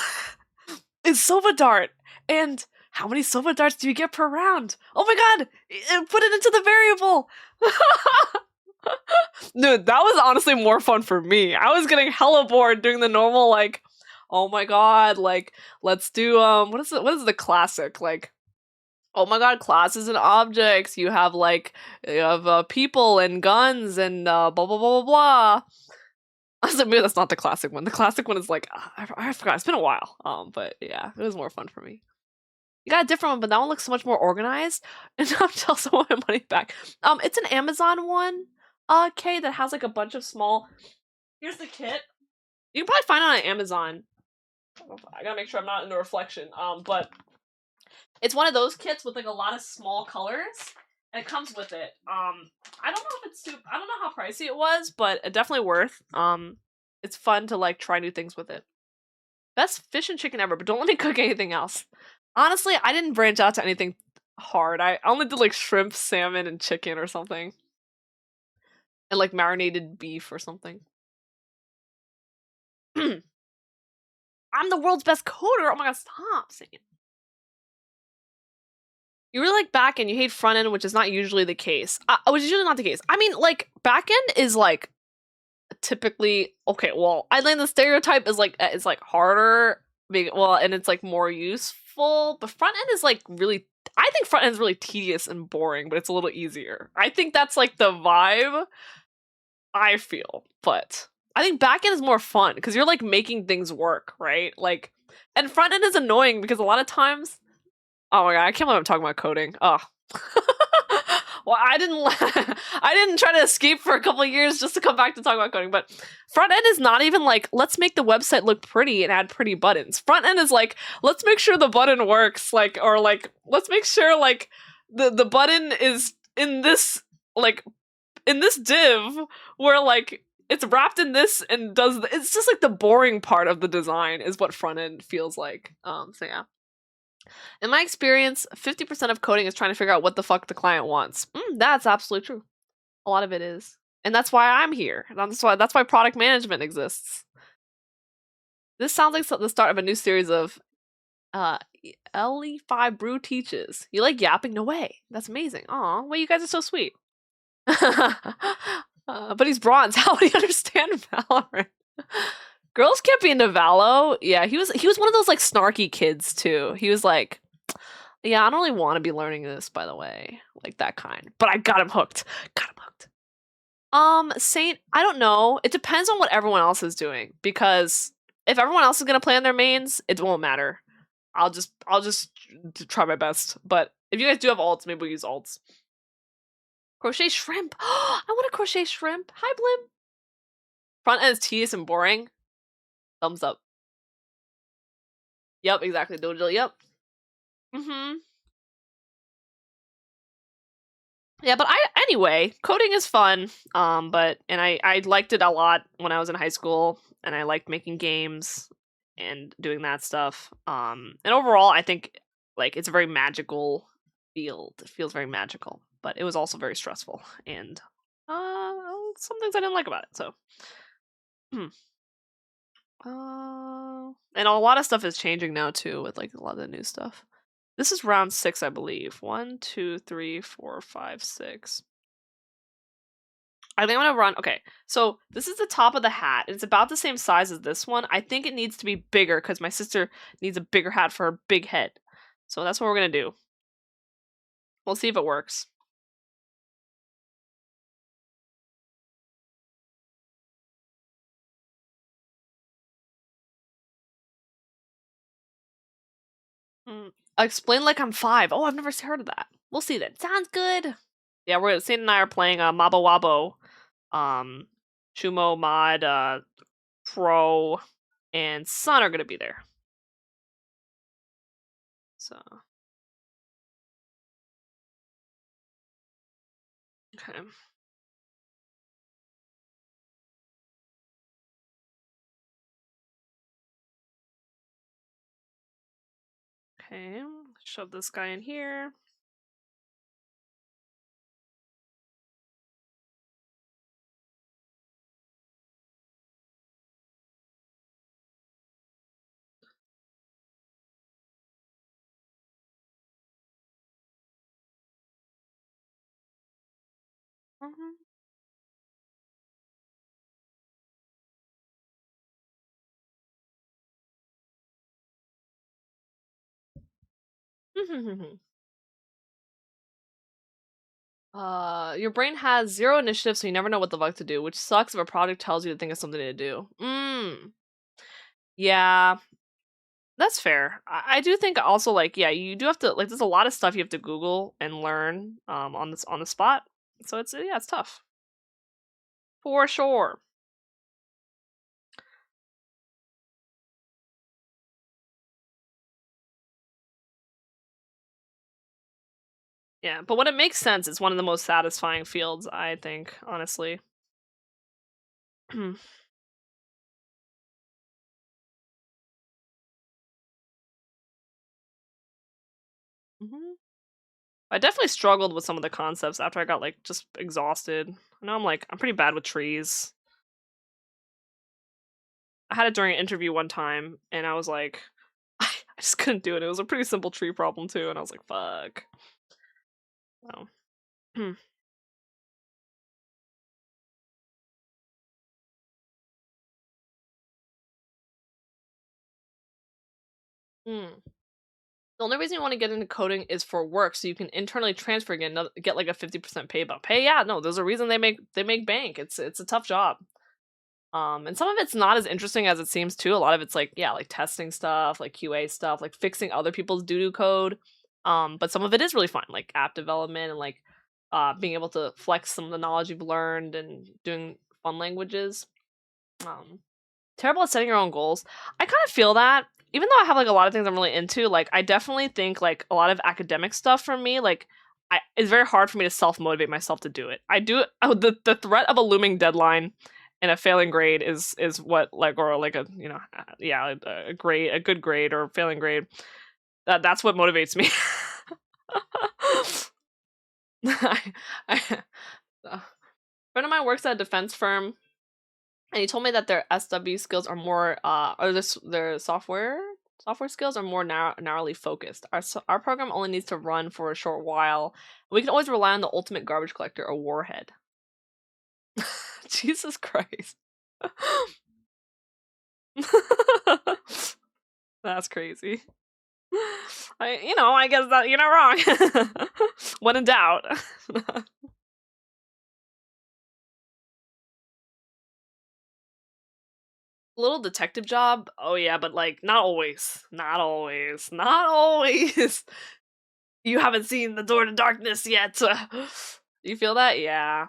[SPEAKER 1] is Sova Dart, and how many Sova Darts do you get per round? Oh my god, put it into the variable." Dude, that was honestly more fun for me. I was getting hella bored doing the normal like, oh my god, like let's do what is the classic like, oh my god, classes and objects. You have people and guns and blah blah blah blah blah. I was like, maybe that's not the classic one. The classic one is like, I forgot. It's been a while. But yeah, it was more fun for me. You got a different one, but that one looks so much more organized. And I'm also want my money back. It's an Amazon one, Kay, that has like a bunch of small. Here's the kit. You can probably find it on Amazon. I gotta make sure I'm not in the reflection. But it's one of those kits with like a lot of small colors, and it comes with it. I don't know if it's I don't know how pricey it was, but it definitely worth. It's fun to like try new things with it. Best fish and chicken ever, but don't let me cook anything else. Honestly, I didn't branch out to anything hard. I only did like shrimp, salmon, and chicken or something. And like marinated beef or something. I'm the world's best coder. Oh my god, stop saying it. You really like backend, you hate front end, which is not usually the case. Which is usually not the case. I mean, like, backend is like typically okay. Well, I think the stereotype is like it's like harder, and it's like more useful. But front end is like really. I think front end is really tedious and boring, but it's a little easier. I think that's like the vibe I feel, but I think back end is more fun because you're like making things work, right? Like, and front end is annoying because a lot of times, oh my god, I can't believe I'm talking about coding. Oh, well, I didn't try to escape for a couple of years just to come back to talk about coding. But front end is not even like let's make the website look pretty and add pretty buttons. Front end is like let's make sure the button works, like or like let's make sure like the button is in this like in this div where like it's wrapped in this and it's just like the boring part of the design is what front end feels like. So yeah. In my experience, 50% of coding is trying to figure out what the fuck the client wants. That's absolutely true. A lot of it is. And that's why I'm here. That's why product management exists. This sounds like the start of a new series of LE5 Brew Teaches. You like yapping? No way. That's amazing. Aw, well, you guys are so sweet. But he's bronze. How would he understand Valorant? Girls can't be into Valo. Yeah, he was one of those like snarky kids too. He was like, yeah, I don't really want to be learning this, by the way. Like that kind. But I got him hooked. Saint, I don't know. It depends on what everyone else is doing. Because if everyone else is gonna play on their mains, it won't matter. I'll just try my best. But if you guys do have ults, maybe we'll use ults. Crochet shrimp. I want to crochet shrimp. Hi, Blim. Front end is tedious and boring. Thumbs up. Yep, exactly. Dojo. Yep. Yeah, but anyway, coding is fun. But I liked it a lot when I was in high school, and I liked making games and doing that stuff. And overall, I think like it's a very magical field. It feels very magical, but it was also very stressful and some things I didn't like about it. So, and a lot of stuff is changing now too with like a lot of the new stuff. This is round 6, I believe. 1, 2, 3, 4, 5, 6. I think I'm gonna run. Okay, so this is the top of the hat. It's about the same size as this one. I think it needs to be bigger because my sister needs a bigger hat for her big head. So that's what we're gonna do. We'll see if it works. Explain like I'm 5. Oh, I've never heard of that. We'll see then. Sounds good. Yeah, Saint and I are playing Mabo Wabo. Shumo, Mod, Crow, and Sun are gonna be there. So okay. Okay, shove this guy in here. Your brain has 0 initiative, so you never know what the fuck to do, which sucks if a project tells you to think of something to do. Yeah, that's fair. I do think also, like, yeah, you do have to, like, there's a lot of stuff you have to Google and learn on the spot. So it's yeah, it's tough. For sure. Yeah, but when it makes sense, it's one of the most satisfying fields, I think, honestly. Mhm. I definitely struggled with some of the concepts after I got, like, just exhausted. I know I'm pretty bad with trees. I had it during an interview one time, and I was like, I just couldn't do it. It was a pretty simple tree problem too, and I was like, "Fuck." Oh. Mm. The only reason you want to get into coding is for work, so you can internally transfer again, get like a 50% pay bump. Hey, yeah, no, there's a reason they make bank. It's a tough job. And some of it's not as interesting as it seems too. A lot of it's like, yeah, like testing stuff, like QA stuff, like fixing other people's doo-doo code. But some of it is really fun, like app development and like being able to flex some of the knowledge you've learned and doing fun languages. Um, Terrible at setting your own goals. I kind of feel that. Even though I have like a lot of things I'm really into, like I definitely think like a lot of academic stuff for me, like it's very hard for me to self motivate myself to do it. I do the threat of a looming deadline and a failing grade is what like or like a yeah a good grade or failing grade that's what motivates me. I, a friend of mine works at a defense firm, and he told me that their SW skills are more, or their software skills are more narrowly focused. Our program only needs to run for a short while. We can always rely on the ultimate garbage collector, a warhead. Jesus Christ. That's crazy. I guess that you're not wrong. When in doubt. Little detective job? Oh yeah, but like not always. Not always. Not always. You haven't seen the door to darkness yet. You feel that? Yeah.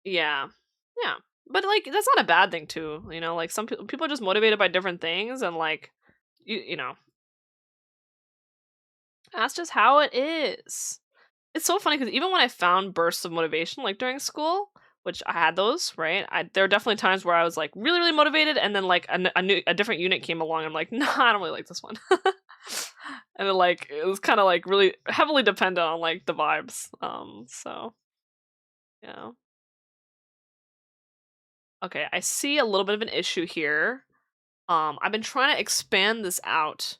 [SPEAKER 1] Yeah. Yeah. But like that's not a bad thing too, like some people are just motivated by different things and like you know, that's just how it is. It's so funny because even when I found bursts of motivation, like during school, which I had those, right? There were definitely times where I was like really, really motivated, and then like a different unit came along. And I'm like, nah, I don't really like this one. And then like it was kind of like really heavily dependent on like the vibes. So yeah. Okay, I see a little bit of an issue here. I've been trying to expand this out,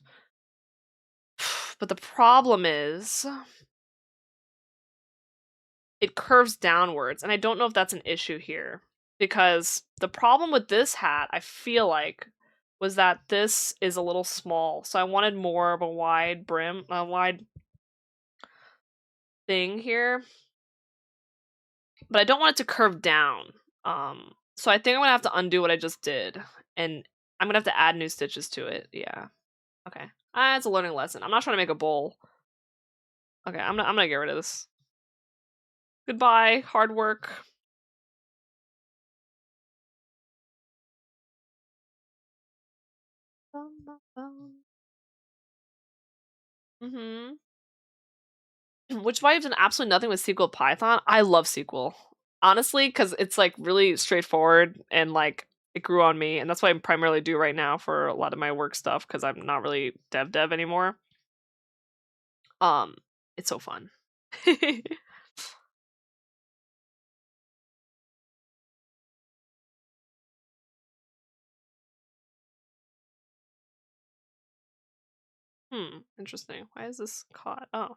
[SPEAKER 1] but the problem is it curves downwards, and I don't know if that's an issue here. Because the problem with this hat, I feel like, was that this is a little small. So I wanted more of a wide brim, a wide thing here. But I don't want it to curve down. So I think I'm gonna have to undo what I just did. And I'm gonna have to add new stitches to it. Yeah. Okay. It's a learning lesson. I'm not trying to make a bowl. Okay, I'm gonna get rid of this. Goodbye, hard work. Mm-hmm. Which why you've done absolutely nothing with SQL Python? I love SQL. Honestly, because it's like really straightforward and like it grew on me, and that's what I primarily do right now for a lot of my work stuff because I'm not really dev anymore. Um, it's so fun. Interesting. Why is this caught? Oh.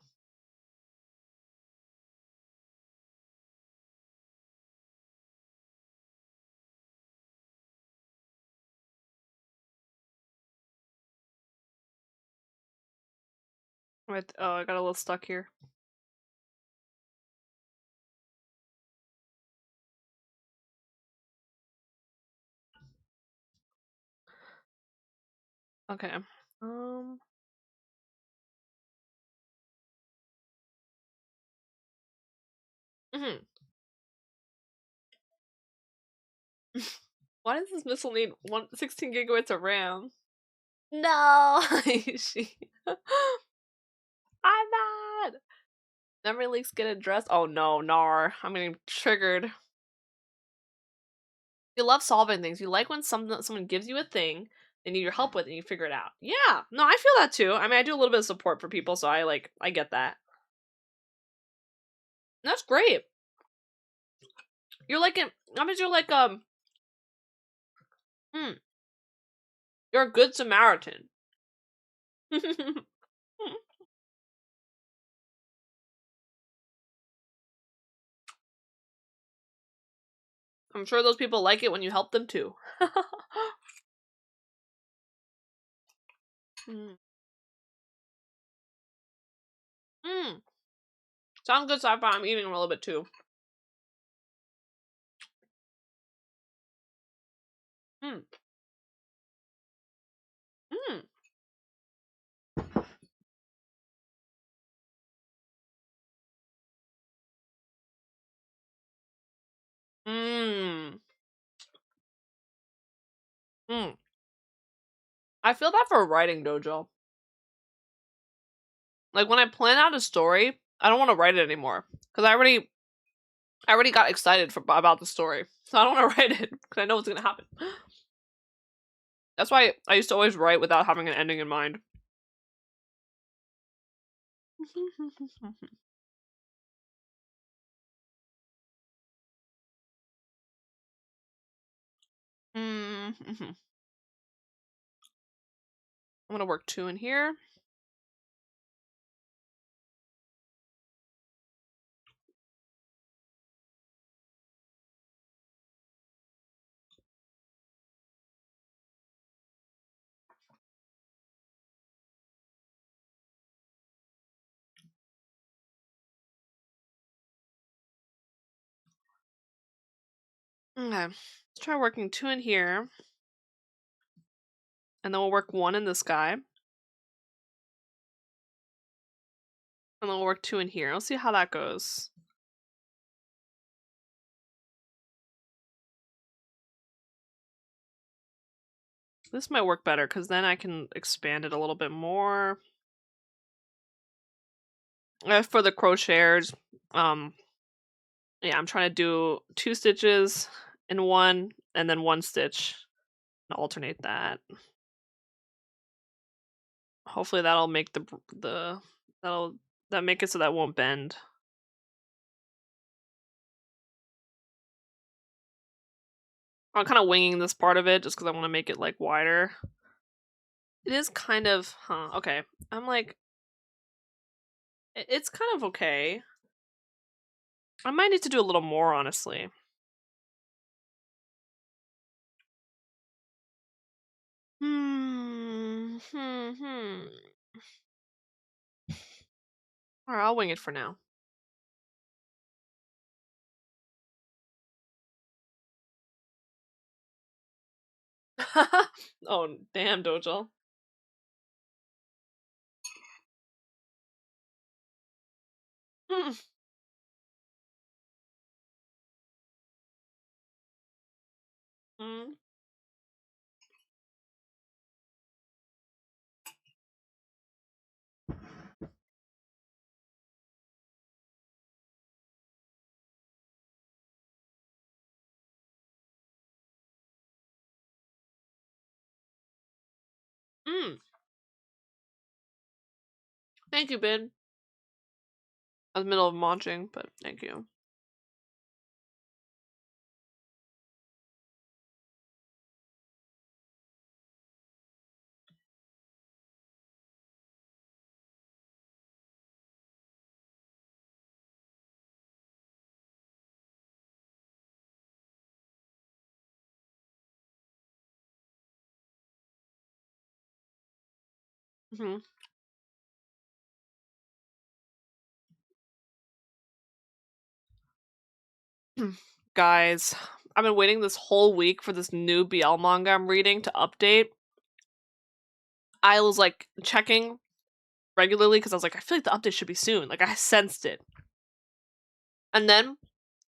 [SPEAKER 1] Right. Oh, I got a little stuck here. Okay. Um. Mhm. Why does this missile need 16 gigabytes of RAM? No, she. I'm not. Memory leaks get addressed. Oh no, Nar. I'm getting triggered. You love solving things. You like when someone gives you a thing they need your help with and you figure it out. Yeah. No, I feel that too. I mean, I do a little bit of support for people, so I get that. That's great. You're like I mean, you're like you're a good Samaritan. I'm sure those people like it when you help them too. mm. Mm. Sounds good, sci-fi. I'm eating a little bit too. Mm. Mm. Mm. Mm. I feel that for writing dojo. Like when I plan out a story, I don't want to write it anymore because I already got excited about the story, so I don't want to write it because I know what's gonna happen. That's why I used to always write without having an ending in mind. Mm-hmm. I'm gonna work 2 in here. Okay, let's try working 2 in here, and then we'll work 1 in this guy, and then we'll work 2 in here. Let's see how that goes. This might work better because then I can expand it a little bit more. For the crocheters, yeah, I'm trying to do 2 stitches in 1, and then 1 stitch, and alternate that. Hopefully that'll make that'll make it so that won't bend. I'm kind of winging this part of it just because I want to make it like wider. It is kind of, okay. I'm like, it's kind of okay. I might need to do a little more, honestly. Hmm. Alright, I'll wing it for now. Oh, damn, Dojo. Hmm. Mm. Thank you, Ben. I was in the middle of munching, but thank you. Mm-hmm. Guys, I've been waiting this whole week for this new BL manga I'm reading to update. I was like checking regularly because I was like, I feel like the update should be soon. Like I sensed it. And then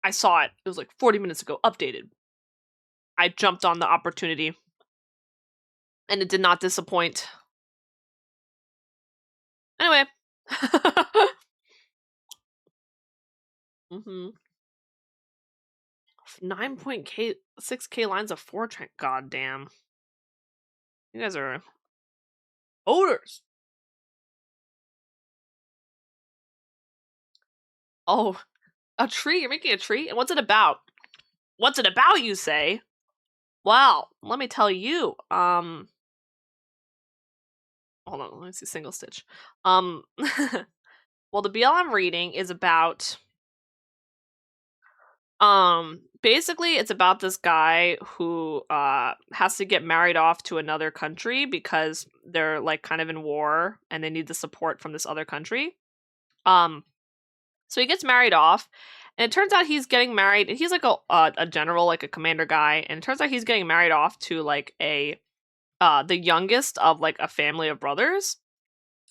[SPEAKER 1] I saw it. It was like 40 minutes ago, updated. I jumped on the opportunity. And it did not disappoint. Anyway. Mm-hmm. 9.6k lines of Fortran. God damn. You guys are odors. Oh, a tree? You're making a tree? And what's it about? What's it about, you say? Well, let me tell you. Hold on, let me see single stitch. Well, the BL I'm reading is about basically it's about this guy who has to get married off to another country because they're like kind of in war and they need the support from this other country. So he gets married off, and it turns out he's getting married, and he's like a general, like a commander guy, and it turns out he's getting married off to like a the youngest of like a family of brothers,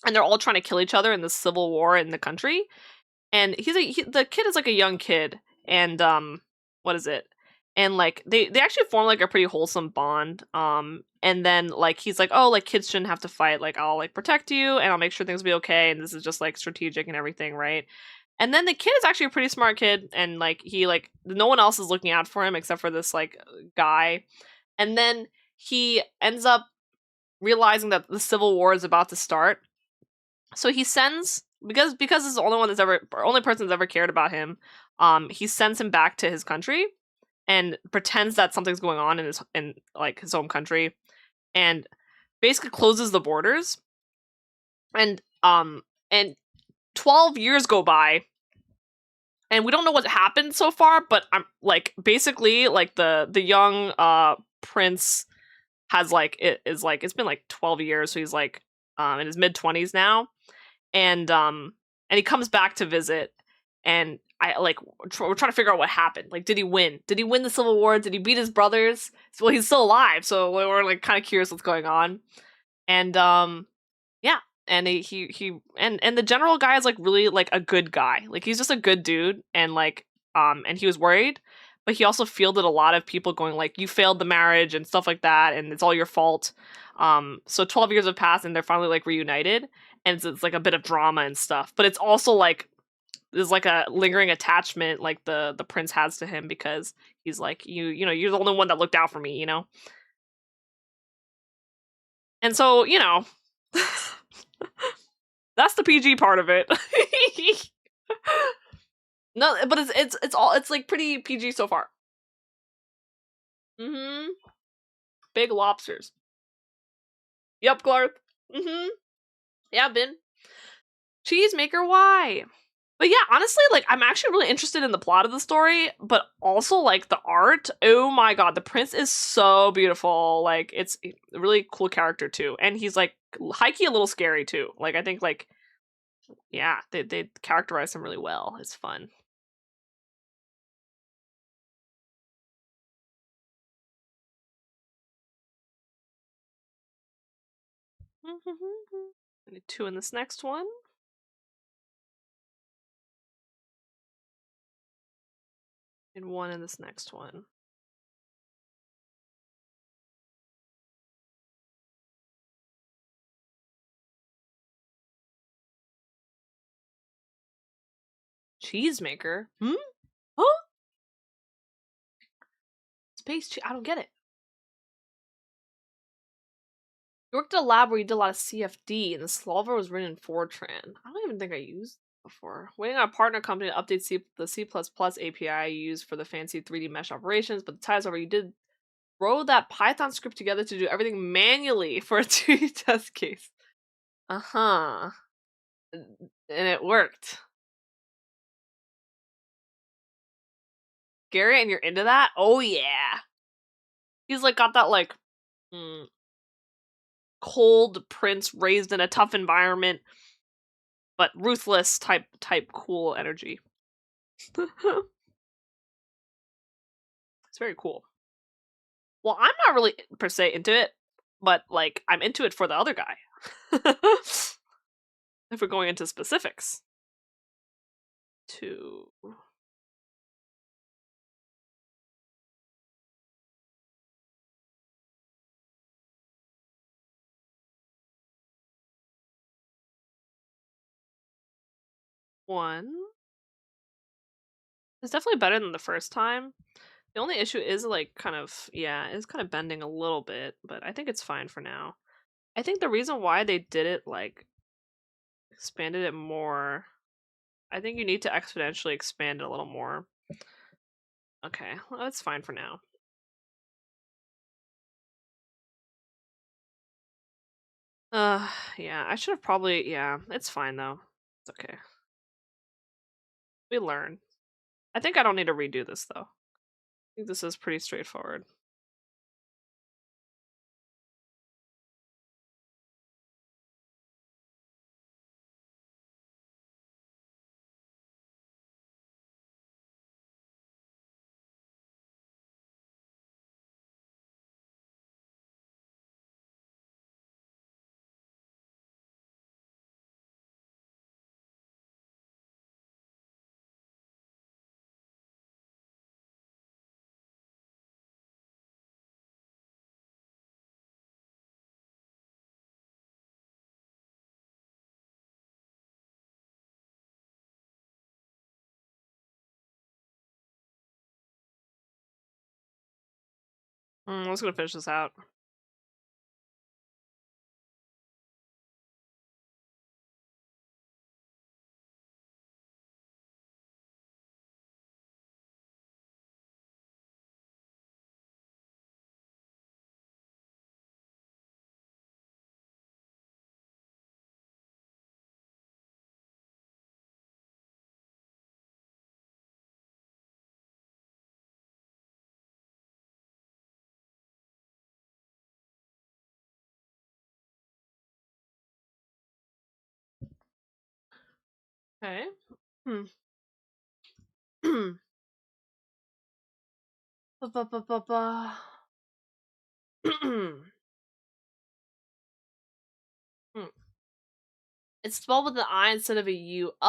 [SPEAKER 1] and they're all trying to kill each other in the civil war in the country. And the kid is like a young kid, and what is it? And like they actually form like a pretty wholesome bond. And then like he's like, oh, like kids shouldn't have to fight. Like I'll like protect you, and I'll make sure things will be okay. And this is just like strategic and everything, right? And then the kid is actually a pretty smart kid, and like he like no one else is looking out for him except for this like guy. And then he ends up realizing that the civil war is about to start. So he sends because this is the only person that's ever cared about him. He sends him back to his country and pretends that something's going on in like his home country, and basically closes the borders. And 12 years go by, and we don't know what happened so far, but I'm like basically like the young prince has like it is like it's been like 12 years, so he's like in his mid-20s now. And he comes back to visit, and I like we're trying to figure out what happened. Like, did he win? Did he win the Civil War? Did he beat his brothers? Well, he's still alive, so we're like kind of curious what's going on. And yeah, and and the general guy is like really like a good guy. Like he's just a good dude, and like and he was worried, but he also fielded a lot of people going like, you failed the marriage and stuff like that, and it's all your fault. So 12 years have passed, and they're finally like reunited, and it's like a bit of drama and stuff, but it's also like there's like a lingering attachment like the prince has to him, because he's like, you know, you're the only one that looked out for me, you know. And so, you know, that's the PG part of it. No, but it's like pretty PG so far. Mm-hmm. Big lobsters. Yep, Glarth. Mm-hmm. Yeah, Ben. Cheesemaker, why? But yeah, honestly, like I'm actually really interested in the plot of the story, but also like the art. Oh my god, the prince is so beautiful. Like it's a really cool character too, and he's like high-key a little scary too. Like I think like yeah, they characterize him really well. It's fun. I need 2 in this next one. And 1 in this next one. Cheesemaker? Hmm? Huh? Space cheese? I don't get it. You worked at a lab where you did a lot of CFD, and the solver was written in Fortran. I don't even think I used it before. Waiting on a partner company to update the C++ API you use for the fancy 3D mesh operations, but the tie is over. You did throw that Python script together to do everything manually for a 2D test case. Uh-huh. And it worked. Gary, and you're into that? Oh yeah. He's like got that like cold prince raised in a tough environment, but ruthless type cool energy. It's very cool. Well, I'm not really per se into it, but like I'm into it for the other guy. If we're going into specifics. 2. 1. It's definitely better than the first time. The only issue is like kind of it's kind of bending a little bit, but I think it's fine for now. I think the reason why they did it like expanded it more, I think you need to exponentially expand it a little more. Okay, well, that's fine for now. Yeah, I should have probably, it's fine though. It's okay. We learn. I think I don't need to redo this though. I think this is pretty straightforward. I was gonna finish this out. Okay. It's spelled with an I instead of a U. Oh,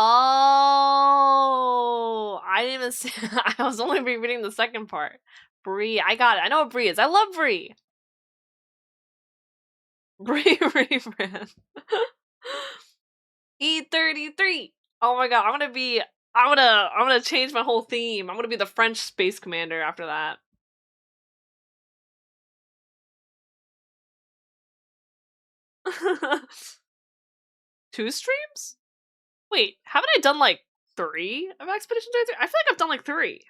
[SPEAKER 1] I didn't even see. I was only rereading the second part. Brie, I got it. I know what Brie is. I love Brie. Brie rebrand. E33. Oh my god, I'm gonna change my whole theme. I'm gonna be the French space commander after that. Two streams? Wait, haven't I done like 3 of Expedition 33? I feel like I've done like 3.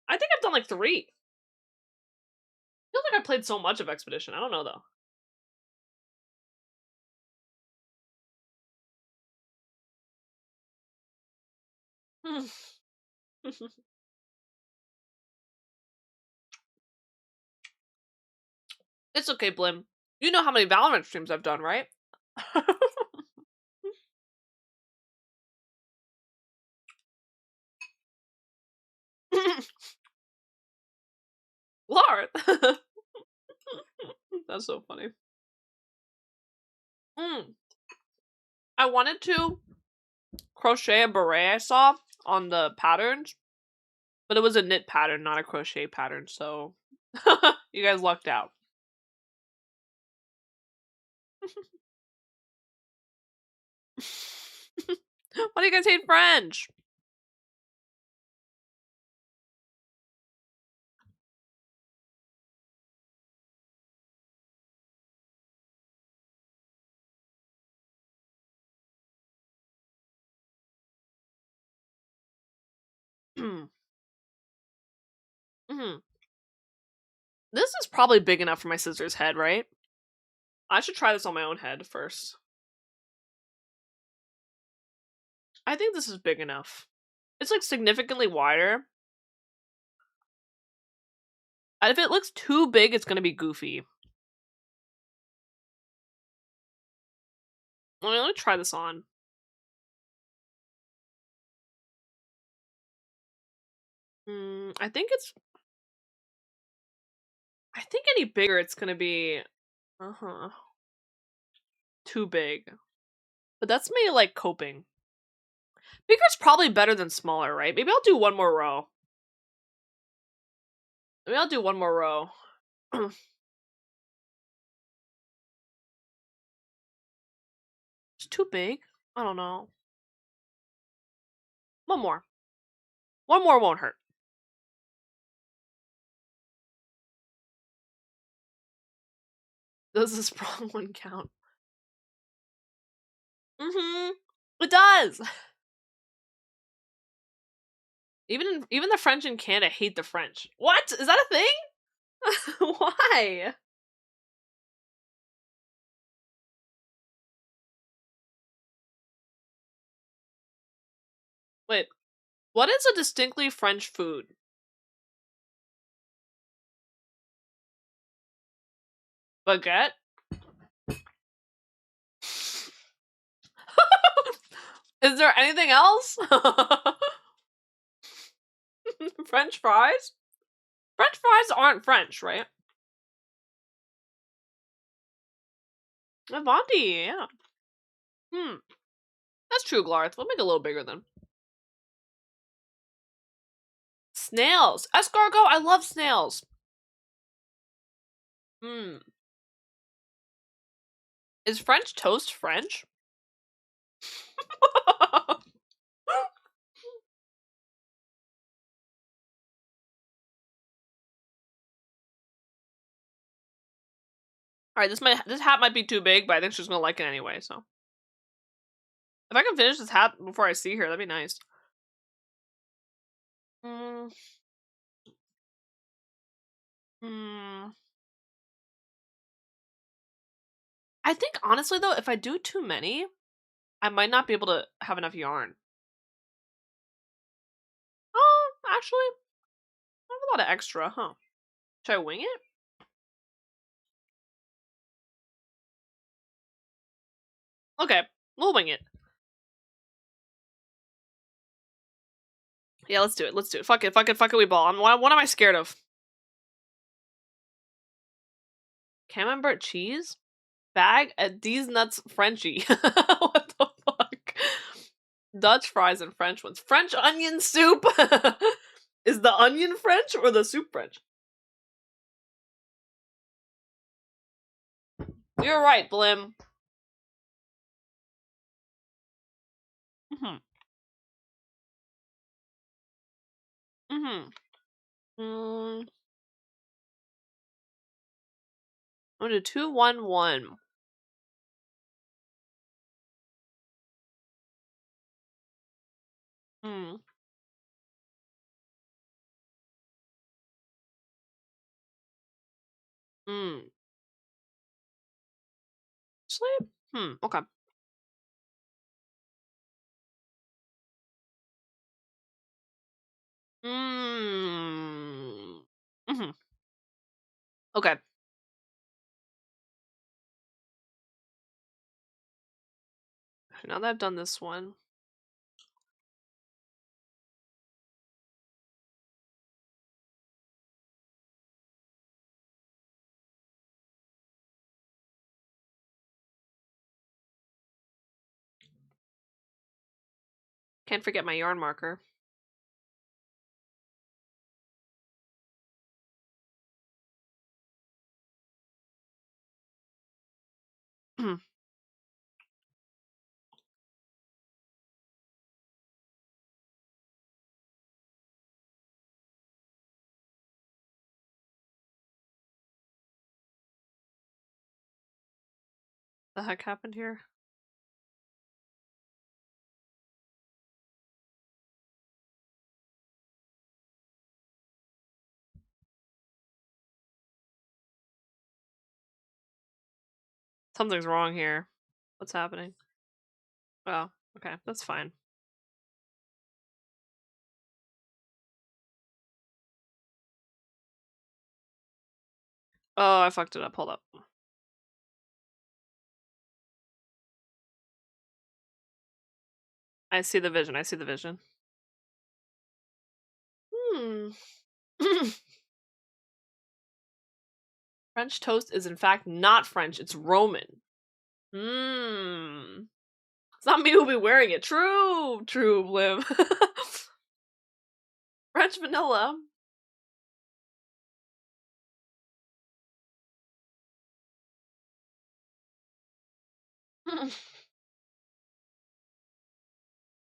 [SPEAKER 1] I think I've done like 3. I feel like I played so much of Expedition. I don't know though. It's okay, Blim. You know how many Valorant streams I've done, right? Lord! That's so funny. I wanted to crochet a beret I saw on the patterns, but it was a knit pattern, not a crochet pattern, so you guys lucked out. Why do you guys hate French? Mhm. This is probably big enough for my sister's head, right? I should try this on my own head first. I think this is big enough. It's like significantly wider. And if it looks too big, it's gonna be goofy. Let me try this on. I think any bigger, it's gonna be too big. But that's me like coping. Bigger's probably better than smaller, right? Maybe I'll do one more row. Maybe I'll do one more row. It's too big. I don't know. One more. One more won't hurt. Does the sprung one count? It does. Even the French in Canada hate the French. What? Is that a thing? Why? Wait. What is a distinctly French food? Baguette? Is there anything else? French fries? French fries aren't French, right? Avanti, yeah. That's true, Glarth. We'll make it a little bigger then. Snails. Escargot, I love snails. Is French toast French? Alright, this hat might be too big, but I think she's gonna like it anyway, so. If I can finish this hat before I see her, that'd be nice. Hmm. I think honestly though, if I do too many, I might not be able to have enough yarn. Oh, actually, I have a lot of extra, huh? Should I wing it? Okay, we'll wing it. Yeah, let's do it. Let's do it. Fuck it, we ball. What am I scared of? Camembert cheese? Bag? These nuts Frenchy. What the fuck? Dutch fries and French ones. French onion soup? Is the onion French or the soup French? You're right, Blim. Mm-hmm. Mm-hmm. I'm gonna do 2, 1, 1. Hmm. Hmm. Sleep? Okay. Mm-hmm. Okay. Now that I've done this one. Can't forget my yarn marker. The heck happened here? Something's wrong here. What's happening? Oh, okay, that's fine. Oh, I fucked it up. Hold up. I see the vision. I see the vision. Hmm. French toast is in fact not French. It's Roman. Hmm. It's not me who'll be wearing it. True. True, Blim. French vanilla.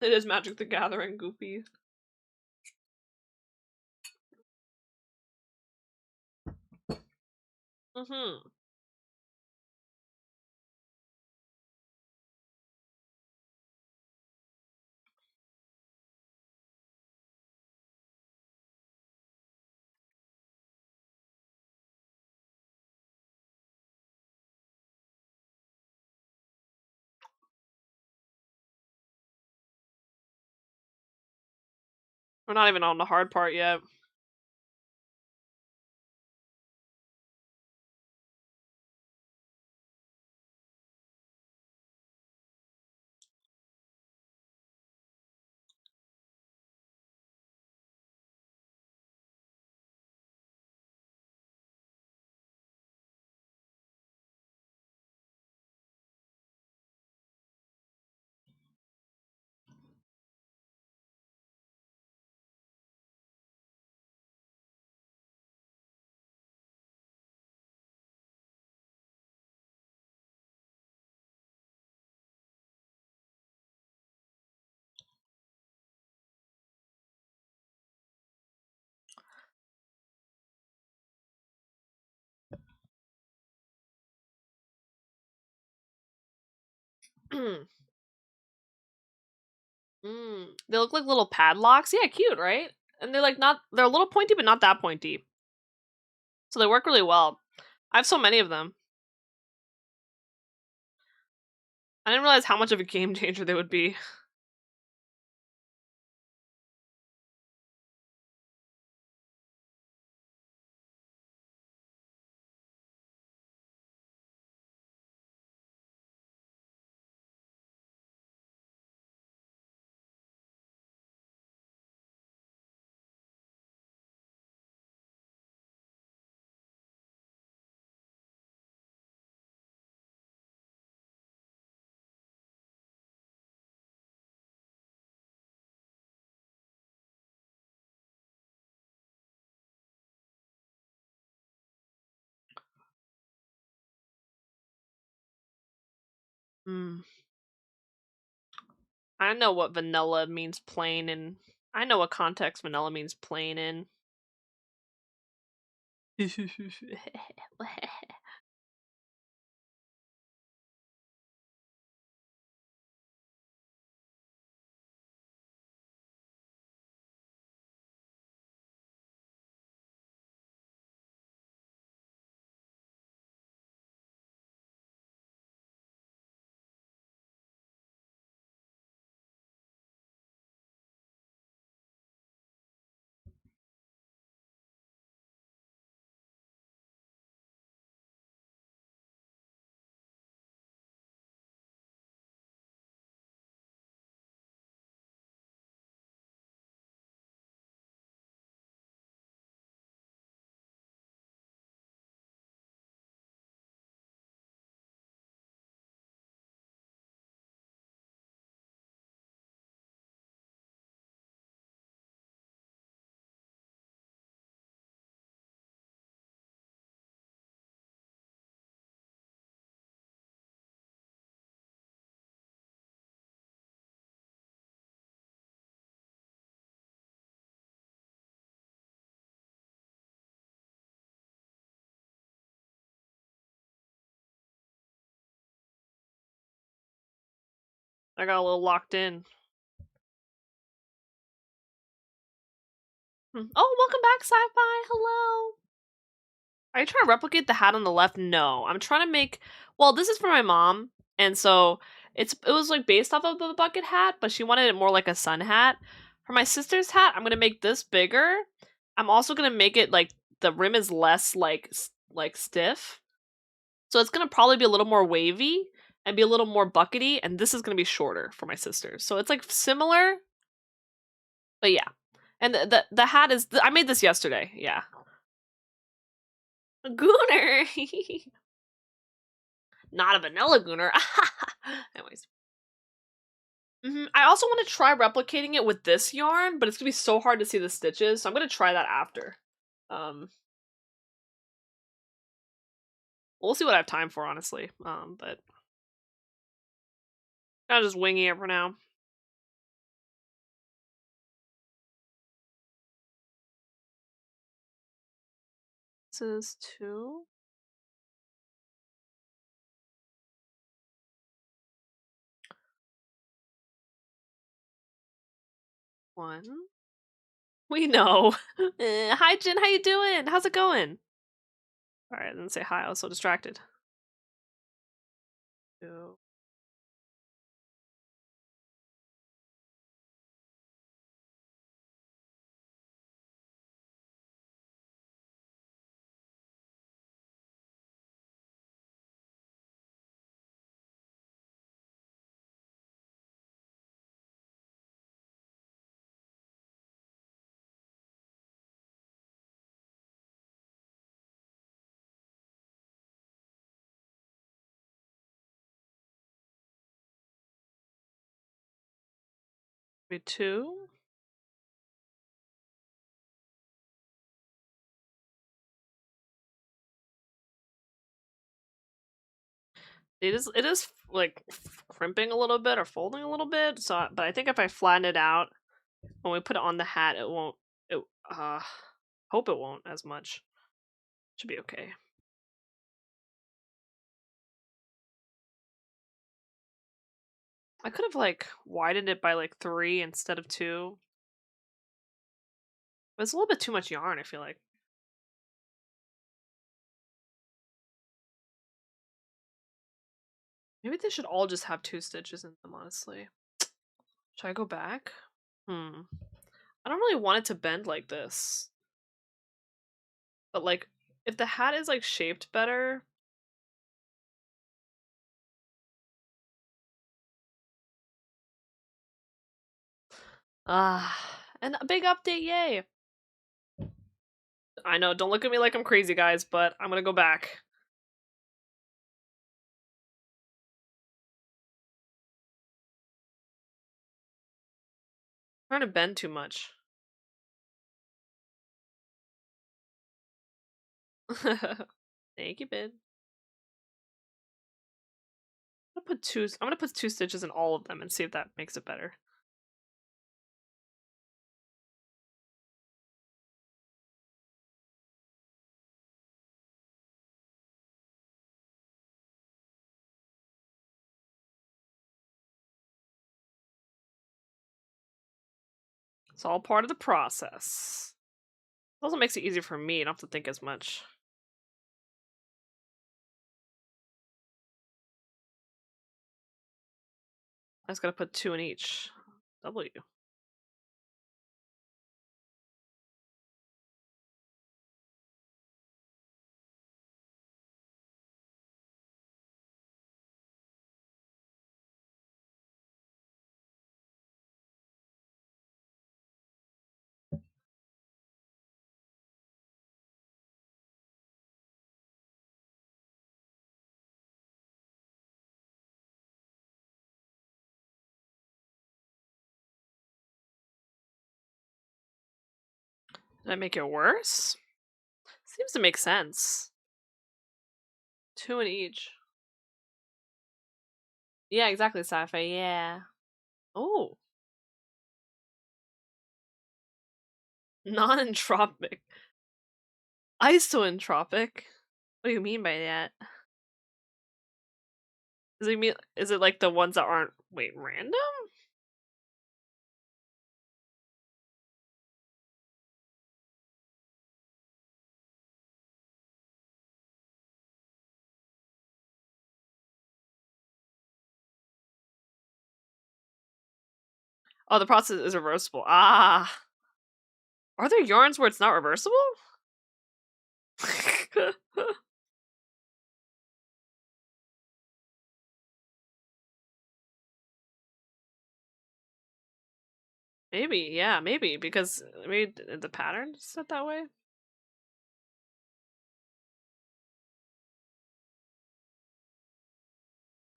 [SPEAKER 1] It is Magic the Gathering, Goofy. Mm-hmm. We're not even on the hard part yet. They look like little padlocks. Yeah, cute, right? And they're like they're a little pointy, but not that pointy. So they work really well. I have so many of them. I didn't realize how much of a game changer they would be. Hmm. I know what vanilla means plain in. I know what context vanilla means plain in. I got a little locked in. Oh, welcome back, Sci-Fi. Hello. Are you trying to replicate the hat on the left? No. I'm trying to make... Well, this is for my mom, and so it was like based off of the bucket hat, but she wanted it more like a sun hat. For my sister's hat, I'm gonna make this bigger. I'm also gonna make it like the rim is less like stiff, so it's gonna probably be a little more wavy and be a little more buckety. And this is gonna be shorter for my sister's, so it's like similar, but yeah. And the hat is I made this yesterday. Yeah, Gooner. Not a vanilla Gooner. Anyways. I also want to try replicating it with this yarn, but it's gonna be so hard to see the stitches, so I'm gonna try that after. We'll see what I have time for, honestly. But I'm just winging it for now. This is 2. One. We know. Hi, Jin. How you doing? How's it going? All right, then say hi. I was so distracted. 2. Maybe 2. It is like crimping a little bit or folding a little bit. So, but I think if I flatten it out when we put it on the hat, it won't. It hope it won't as much. Should be okay. I could have like widened it by like 3 instead of 2. But it's a little bit too much yarn, I feel like. Maybe they should all just have 2 stitches in them, honestly. Should I go back? I don't really want it to bend like this. But like, if the hat is like shaped better. And a big update, yay! I know, don't look at me like I'm crazy, guys, but I'm gonna go back. I'm trying to bend too much. Thank you, Ben. I'm gonna put 2 stitches in all of them and see if that makes it better. It's all part of the process. It also makes it easier for me, I don't have to think as much. I just gotta put 2 in each. W. Did I make it worse? Seems to make sense. 2 in each. Yeah, exactly, sci-fi, yeah. Oh. Non-entropic. Isoentropic? What do you mean by that? Is it like the ones that aren't random? Oh, the process is reversible. Ah. Are there yarns where it's not reversible? Maybe, yeah, maybe, because maybe the pattern is set that way?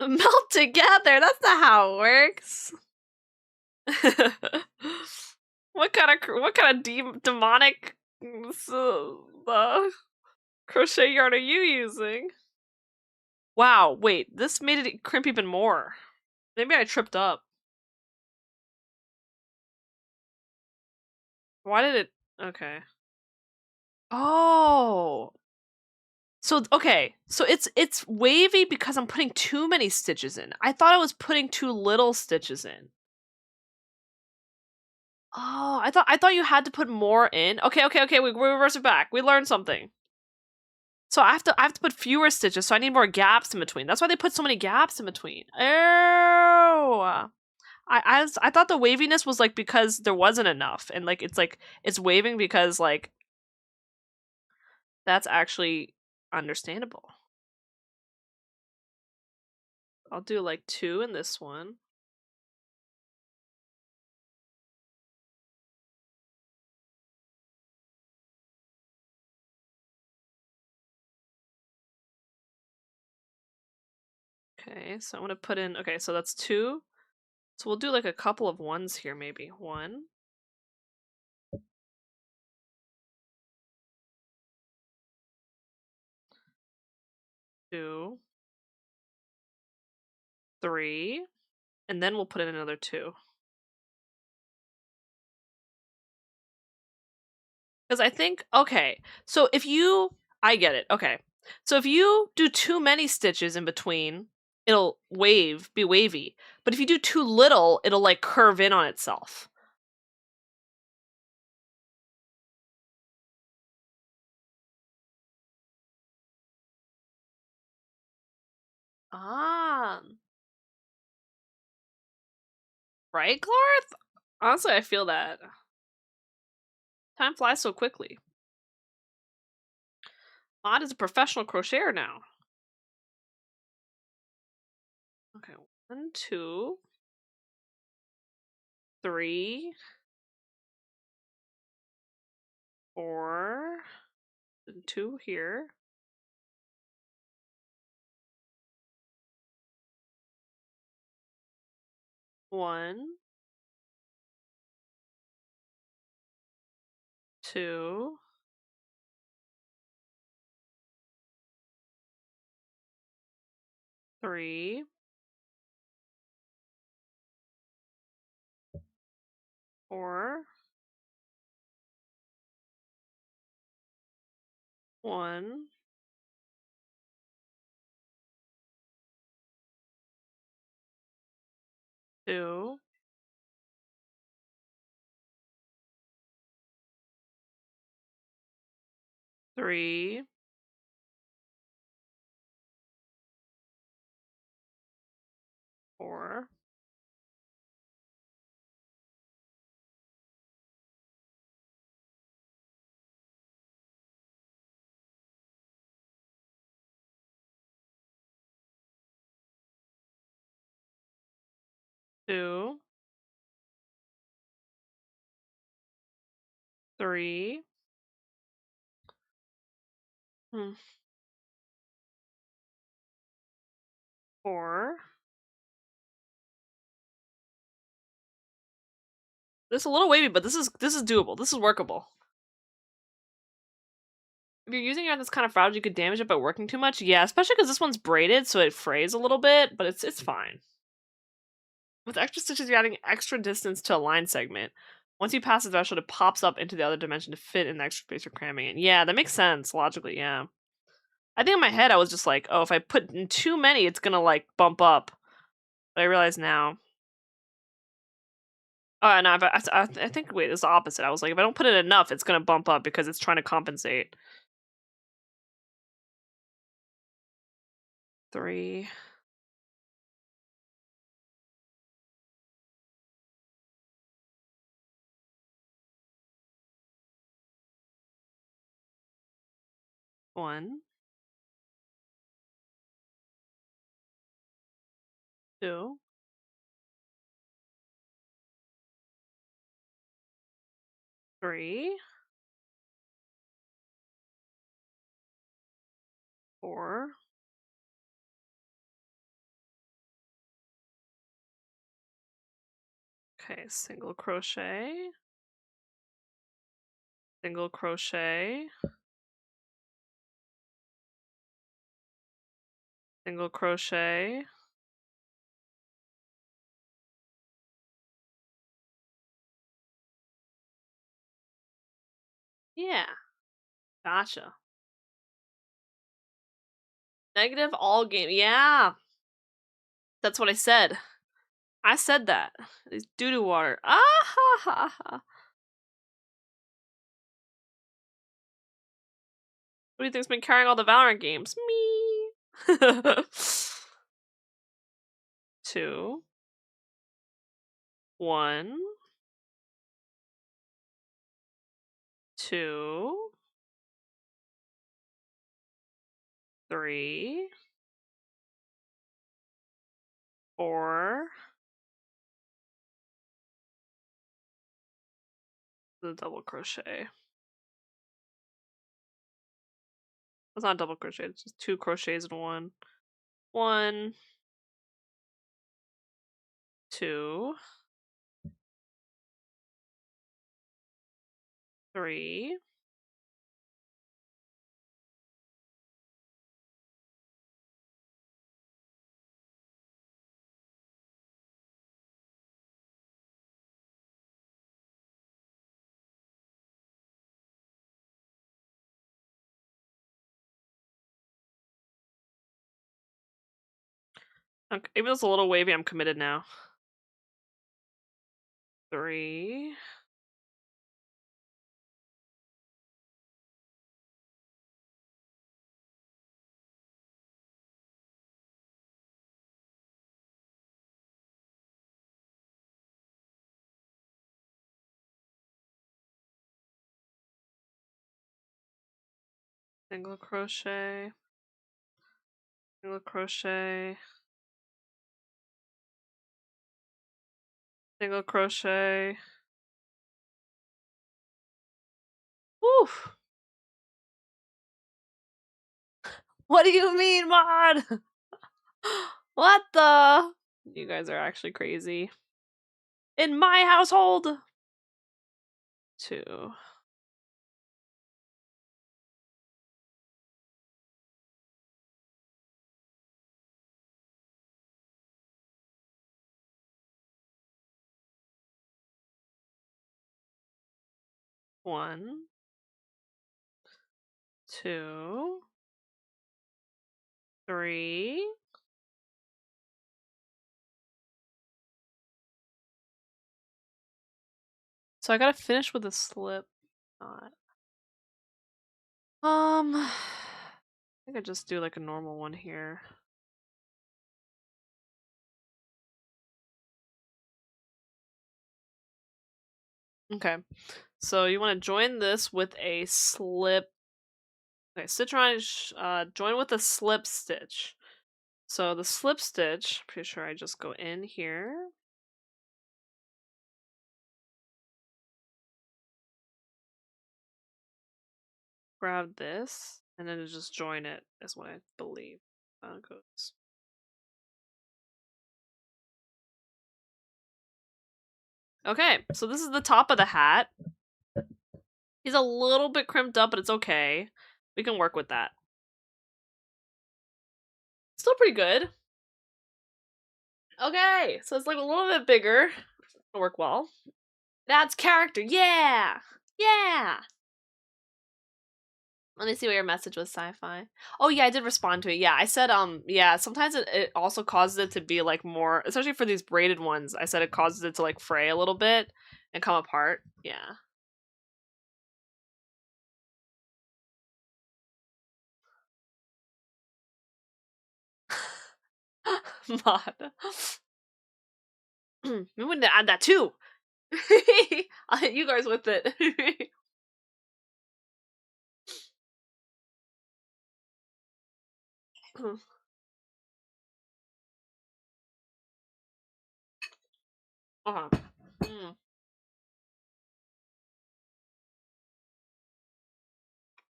[SPEAKER 1] Melt together, that's not how it works. What kind of demonic crochet yarn are you using? Wow, wait, this made it crimp even more. Maybe I tripped up. Why did it... Okay. Oh. So, okay. So it's wavy because I'm putting too many stitches in. I thought I was putting too little stitches in. Oh, I thought you had to put more in. Okay, we reverse it back. We learned something. So I have to put fewer stitches, so I need more gaps in between. That's why they put so many gaps in between. Oh. I thought the waviness was like because there wasn't enough, and like it's waving because like that's actually understandable. I'll do like 2 in this one. Okay, so I'm gonna put in, okay, so that's 2. So we'll do like a couple of ones here, maybe. 1, 2, 3, and then we'll put in another 2. Because I think, okay, so if you, I get it, okay. So if you do too many stitches in between, it'll be wavy. But if you do too little, it'll like curve in on itself. Ah. Right, Clarth? Honestly, I feel that. Time flies so quickly. Maud is a professional crocheter now. Okay, 1, 2, 3, 4, and 2 here. 1, 2, 3, 4, 1, 2, 3, 4, 2, 3, 4. This is a little wavy, but this is doable. This is workable. If you're using yarn that's kind of fragile, you could damage it by working too much. Yeah, especially because this one's braided, so it frays a little bit, but it's fine. With extra stitches, you're adding extra distance to a line segment. Once you pass the threshold, it pops up into the other dimension to fit in the extra space you're cramming in. Yeah, that makes sense, logically, yeah. I think in my head I was just like, oh, if I put in too many, it's gonna, like, bump up. But I realize now... Oh, no, I think, wait, it's the opposite. I was like, if I don't put in enough, it's gonna bump up because it's trying to compensate. 3... 1, 2, 3, 4. Okay, single crochet, single crochet, single crochet, yeah, gotcha. Negative all game, yeah, that's what I said. I said that. It's doo-doo water. Ah ha ha ha. Who do you think's been carrying all the Valorant games? Me. 2, 1, 2, 3, 4. The double crochet. It's not double crochet, it's just 2 crochets in one. 1, 2, 3, 'Kay, even though it's a little wavy, I'm committed now. 3, 'Single crochet, single crochet, single crochet. Woo! What do you mean, mod? What the? You guys are actually crazy. In my household! 2. 1, 2, 3. So I gotta finish with a slip knot. I think I just do like a normal one here. Okay, so you want to join this with a slip. Okay, stitch around, join with a slip stitch. So the slip stitch, pretty sure I just go in here. Grab this, and then just join it, is what I believe goes. Okay, so this is the top of the hat. He's a little bit crimped up, but it's okay. We can work with that. Still pretty good. Okay, so it's like a little bit bigger. It'll work well. It adds character. Yeah! Yeah! Let me see what your message was, sci-fi. Oh yeah, I did respond to it. Yeah, I said yeah, sometimes it also causes it to be like more, especially for these braided ones, I said it causes it to like fray a little bit and come apart. Yeah. Mod. We wouldn't add that too. I'll hit you guys with it. Uh-huh. Mm.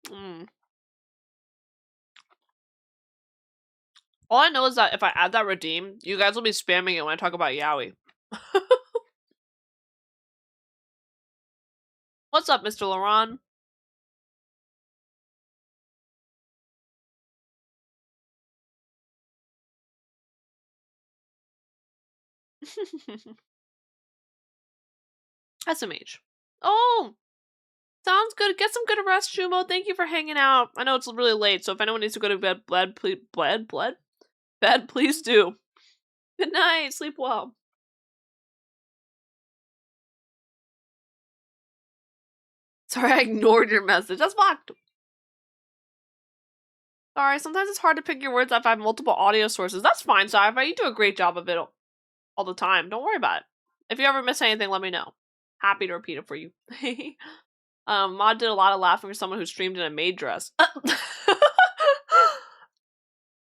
[SPEAKER 1] Mm. All I know is that if I add that redeem, you guys will be spamming it when I talk about Yaoi. What's up, Mr. Laron? SMH. Oh, sounds good. Get some good rest, Shumo. Thank you for hanging out. I know it's really late, so if anyone needs to go to bed, bed, please do. Good night. Sleep well. Sorry, I ignored your message. That's blocked. Sorry, sometimes it's hard to pick your words if I have multiple audio sources. That's fine, Sci-Fi. You do a great job of it all the time. Don't worry about it. If you ever miss anything, let me know. Happy to repeat it for you. Mod did a lot of laughing for someone who streamed in a maid dress.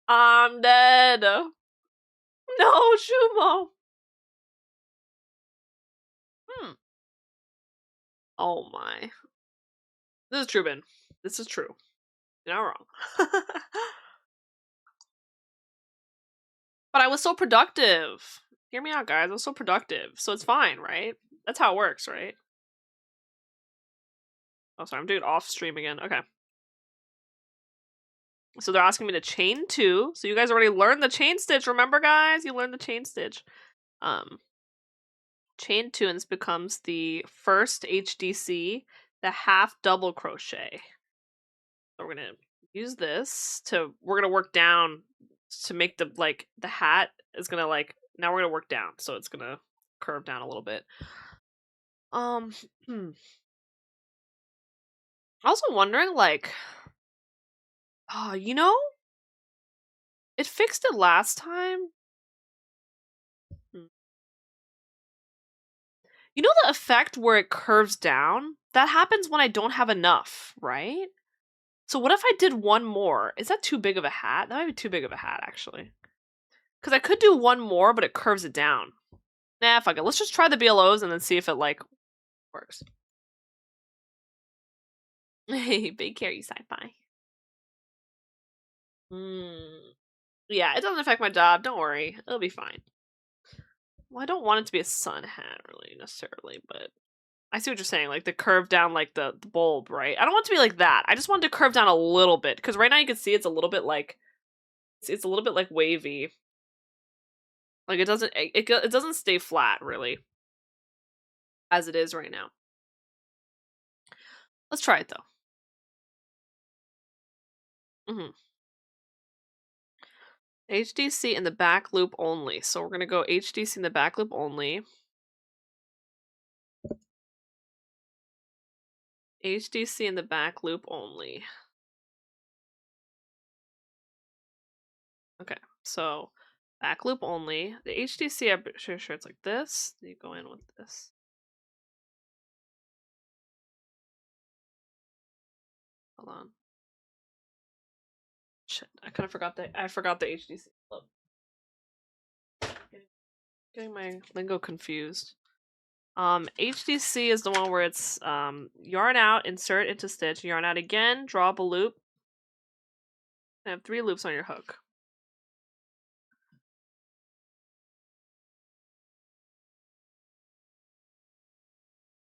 [SPEAKER 1] I'm dead. No, Shumo. Oh my. This is true, Ben. This is true. You're not wrong. But I was so productive. Hear me out, guys. I was so productive. So it's fine, right? That's how it works, right? Oh, sorry. I'm doing off stream again. Okay. So they're asking me to chain 2. So you guys already learned the chain stitch. Remember, guys? You learned the chain stitch. Chain 2, and this becomes the first HDC, the half double crochet. So we're gonna use this to, we're gonna work down to make the, like, the hat is gonna, like, now we're gonna work down, so it's gonna curve down a little bit. Also wondering, like, you know, it fixed it last time. You know the effect where it curves down? That happens when I don't have enough, right? So what if I did one more? Is that too big of a hat? That might be too big of a hat, actually. Because I could do one more, but it curves it down. Nah, fuck it. Let's just try the BLOs and then see if it, like, works. Hey, big carry sci-fi. Yeah, it doesn't affect my job. Don't worry. It'll be fine. Well, I don't want it to be a sun hat, really, necessarily, but I see what you're saying. Like, the curve down, like, the bulb, right? I don't want it to be like that. I just want it to curve down a little bit, because right now you can see it's a little bit, like, it's a little bit, like, wavy. Like, it doesn't stay flat, really, as it is right now. Let's try it, though. HDC in the back loop only. So we're going to go HDC in the back loop only. HDC in the back loop only. Okay, so back loop only. The HDC, I'm sure it's like this. You go in with this. Hold on. Shit, I kind of forgot that. I forgot the HDC. Look. Getting my lingo confused. HDC is the one where it's yarn out, insert into stitch, yarn out again, draw up a loop, and have 3 loops on your hook.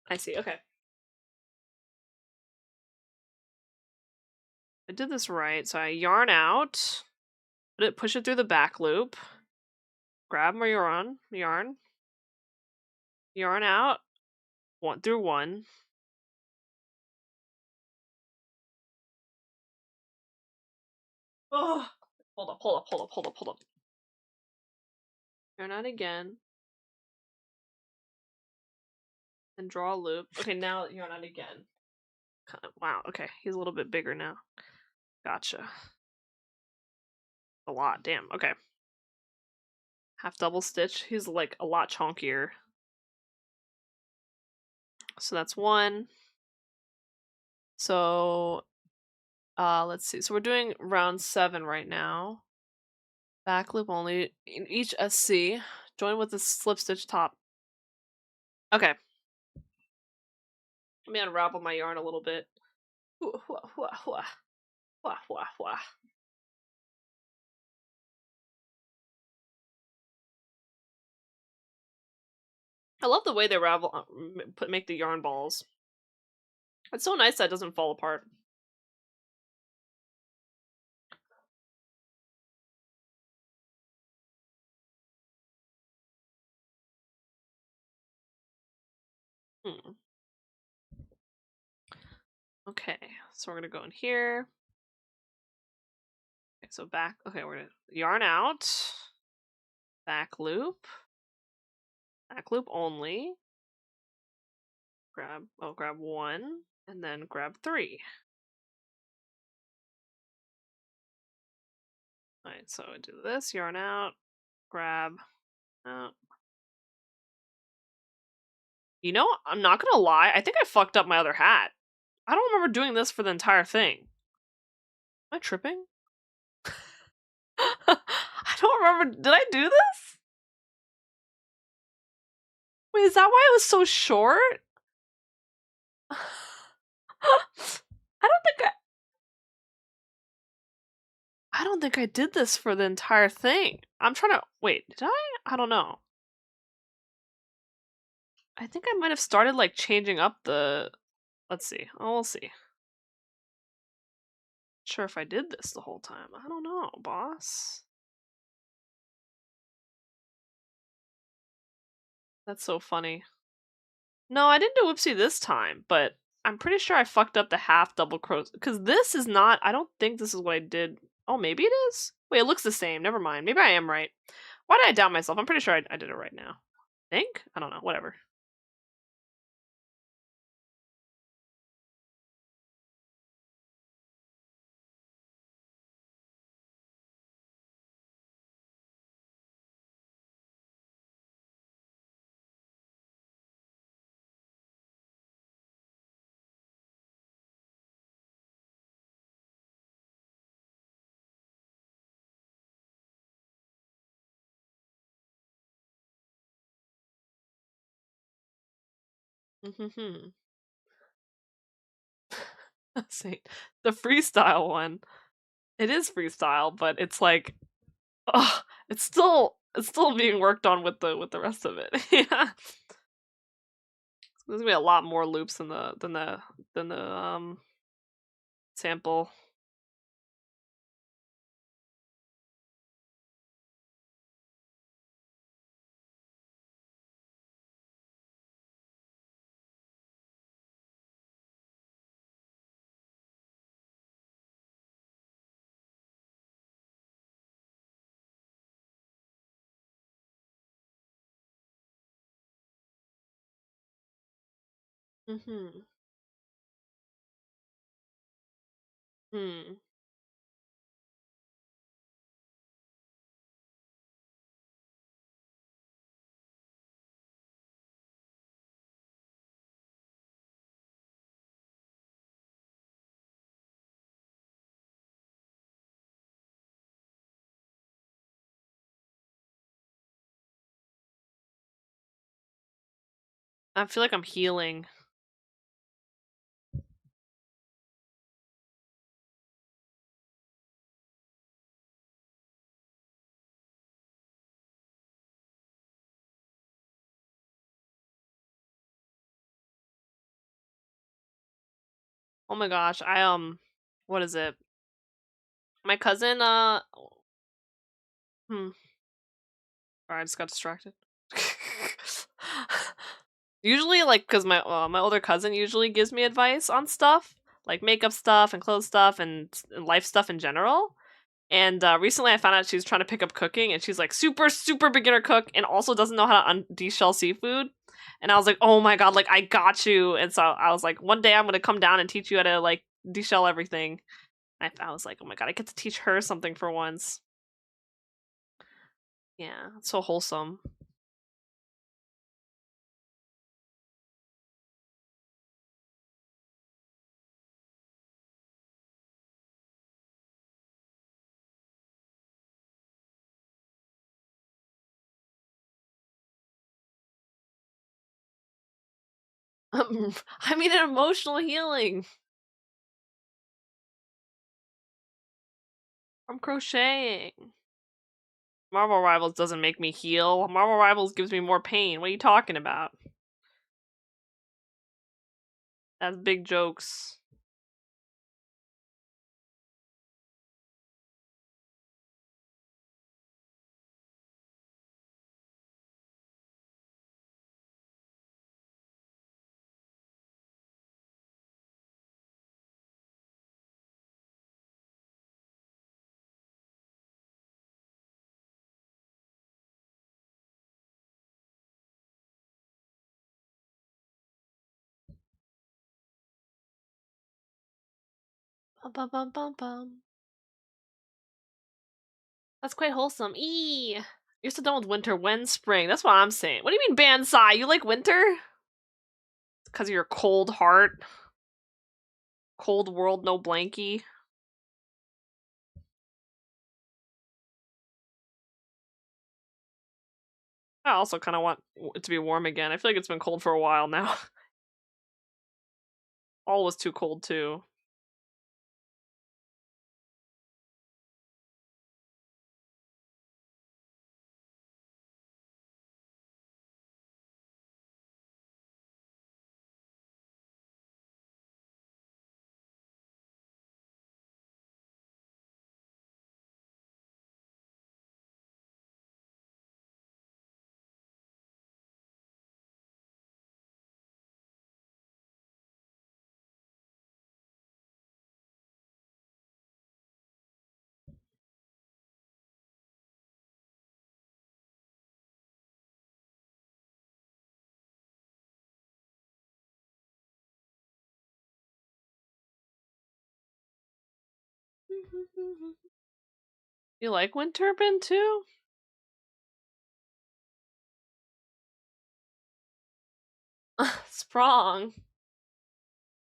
[SPEAKER 1] I see. Okay. I did this right. So I yarn out, push it through the back loop, grab my yarn, yarn out, 1 through 1. Oh, hold up. Yarn out again. And draw a loop. Okay, now yarn out again. Wow, okay, he's a little bit bigger now. Gotcha. A lot, damn, okay. Half double stitch. He's like a lot chunkier. So that's 1. So let's see. So we're doing round 7 right now. Back loop only in each SC. Join with the slip stitch top. Okay. Let me unravel my yarn a little bit. Wah, wah, wah, wah. Wah, wah, wah. I love the way they ravel, make the yarn balls. It's so nice that it doesn't fall apart. Okay, so we're gonna go in here. Okay, so back. Okay, we're gonna yarn out. Back loop only. Grab one, and then grab 3. Alright, so I do this, yarn out, grab out. You know, I'm not gonna lie, I think I fucked up my other hat. I don't remember doing this for the entire thing. Am I tripping? I don't remember. Did I do this? Wait, is that why it was so short? I don't think I did this for the entire thing. I'm trying to wait, did I? I don't know. I think I might have started like changing up the let's see. Oh, we'll see. Not sure if I did this the whole time. I don't know, boss. That's so funny. No, I didn't do whoopsie this time, but I'm pretty sure I fucked up the half double crochet because this is not. I don't think this is what I did. Oh, maybe it is. Wait, it looks the same. Never mind. Maybe I am right. Why did I doubt myself? I'm pretty sure I did it right now. Think? I don't know. Whatever. Mm-hmm. See, the freestyle one. It is freestyle, but it's like, oh, it's still being worked on with the rest of it. Yeah. There's gonna be a lot more loops than the sample. Mm-hmm. Hmm. I feel like I'm healing. Oh my gosh, what is it? My cousin, hmm. Sorry, I just got distracted. Usually, like, cause my older cousin usually gives me advice on stuff, like makeup stuff and clothes stuff and life stuff in general. And recently, I found out she was trying to pick up cooking, and she's like super beginner cook, and also doesn't know how to deshell seafood. And I was like, oh my god, like I got you. And so I was like, one day I'm gonna come down and teach you how to like deshell everything. I was like, oh my god, I get to teach her something for once. Yeah, it's so wholesome. I mean an emotional healing from crocheting. Marvel Rivals doesn't make me heal. Marvel Rivals gives me more pain. What are you talking about? That's big jokes. Bum, bum, bum, bum, bum. That's quite wholesome. You're so done with winter. When spring? That's what I'm saying. What do you mean, Bansai? You like winter? Because of your cold heart? Cold world, no blankie? I also kind of want it to be warm again. I feel like it's been cold for a while now. All was too cold, too. You like wind turbine, too? Sprong.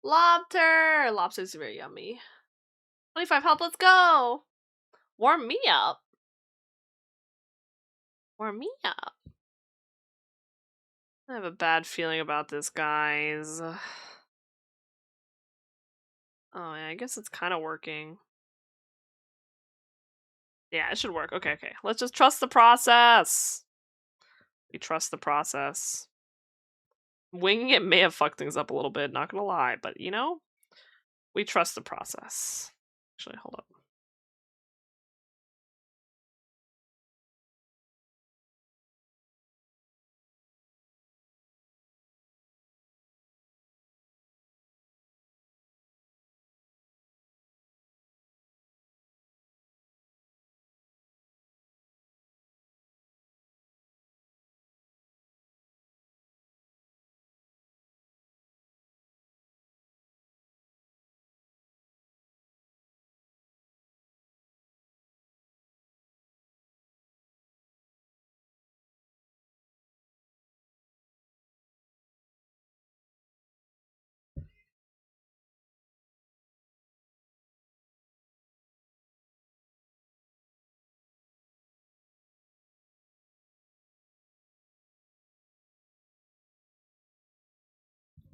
[SPEAKER 1] Lobster! Lobster's very yummy. 25 health, let's go! Warm me up. Warm me up. I have a bad feeling about this, guys. Oh, yeah, I guess it's kind of working. Yeah, it should work. Okay, okay. Let's just trust the process. We trust the process. Winging it may have fucked things up a little bit, not gonna lie, but you know, we trust the process. Actually, hold up.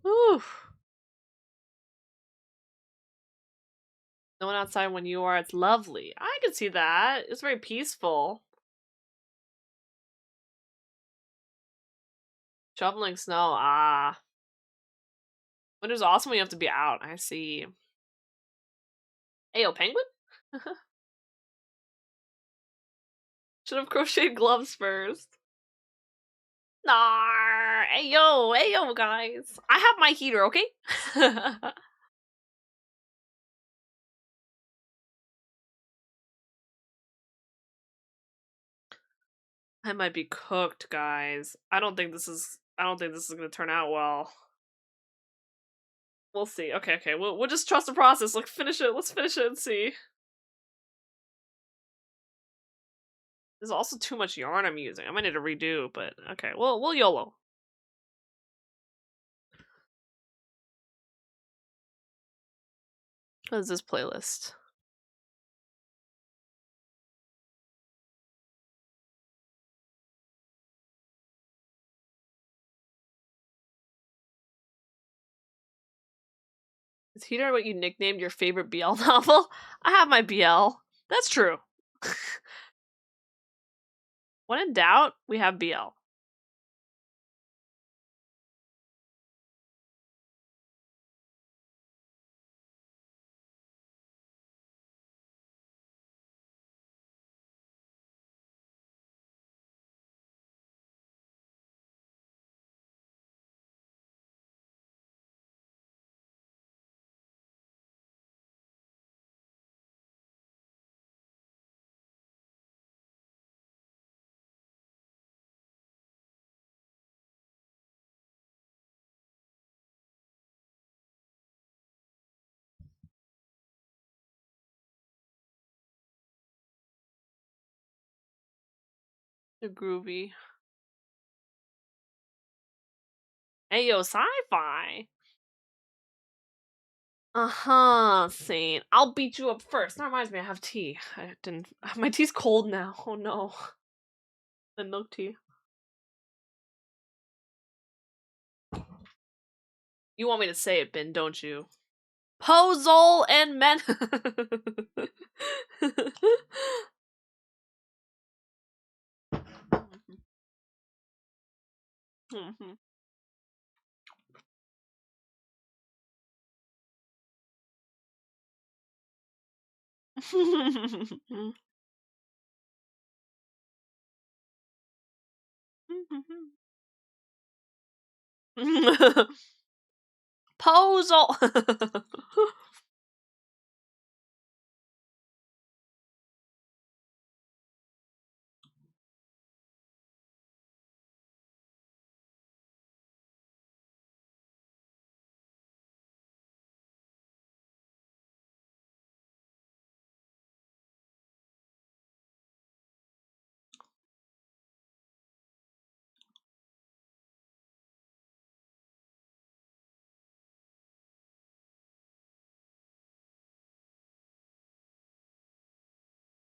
[SPEAKER 1] Whew. No one outside when you are. It's lovely. I can see that. It's very peaceful. Shoveling snow. Ah. Winter's awesome when you have to be out. I see. Ayo, penguin? Should have crocheted gloves first. Nah. Ayo, guys. I have my heater, okay? I might be cooked, guys. I don't think this is gonna turn out well. We'll see. Okay, okay. We'll just trust the process. Like finish it. Let's finish it and see. There's also too much yarn I'm using. I might need to redo, but okay. We'll YOLO. What is this playlist? Is Heater what you nicknamed your favorite BL novel? I have my BL. That's true. When in doubt, we have BL. They're groovy. Hey yo, sci-fi. Uh-huh, Saint. I'll beat you up first. That reminds me, I have tea. I didn't. My tea's cold now. Oh no. The milk tea. You want me to say it, Bin, don't you? Pozole and men. Pozole.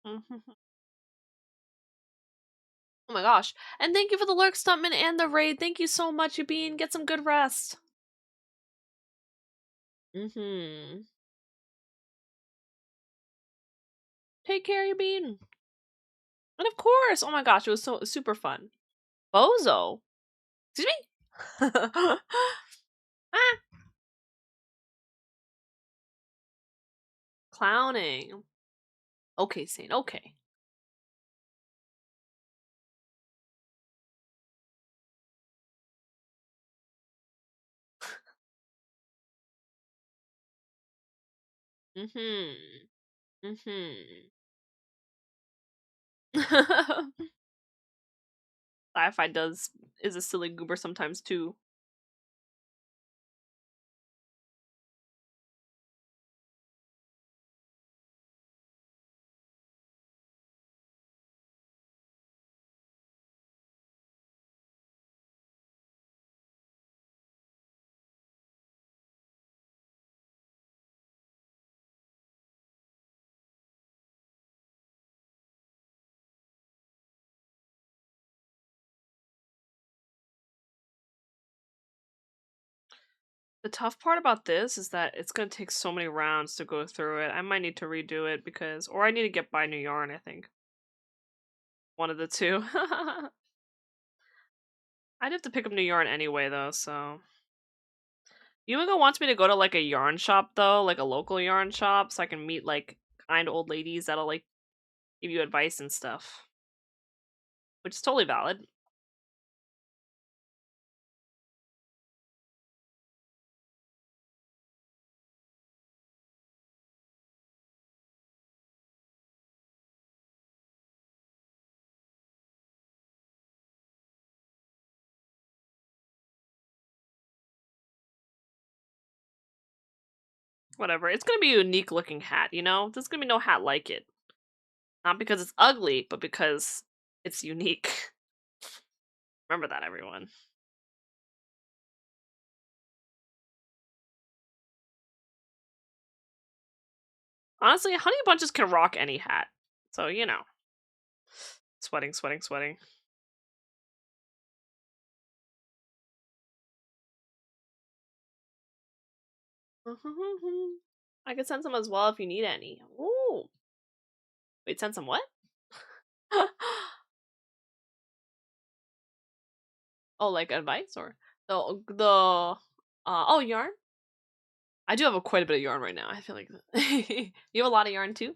[SPEAKER 1] Oh my gosh. And thank you for the lurk, Stuntman, and the raid. Thank you so much, Yabeen. Get some good rest. Take care, Yabeen. And of course, oh my gosh, it was so super fun. Bozo. Excuse me? Ah. Clowning. Okay, Saint, okay. Sci-fi is a silly goober sometimes too. The tough part about this is that it's gonna take so many rounds to go through it. I might need to redo it or I need to get by New Yarn, I think. One of the two. I'd have to pick up New Yarn anyway, though, so. Yumigo wants me to go to, like, a yarn shop, though, like a local yarn shop, so I can meet, like, kind old ladies that'll, like, give you advice and stuff. Which is totally valid. Whatever. It's gonna be a unique looking hat, you know? There's gonna be no hat like it. Not because it's ugly, but because it's unique. Remember that, everyone. Honestly, honey bunches can rock any hat. So, you know. Sweating, sweating, sweating. I could send some as well if you need any. Ooh. Wait, send some what? Oh, like advice or the oh, yarn? I do have quite a bit of yarn right now. I feel like you have a lot of yarn too.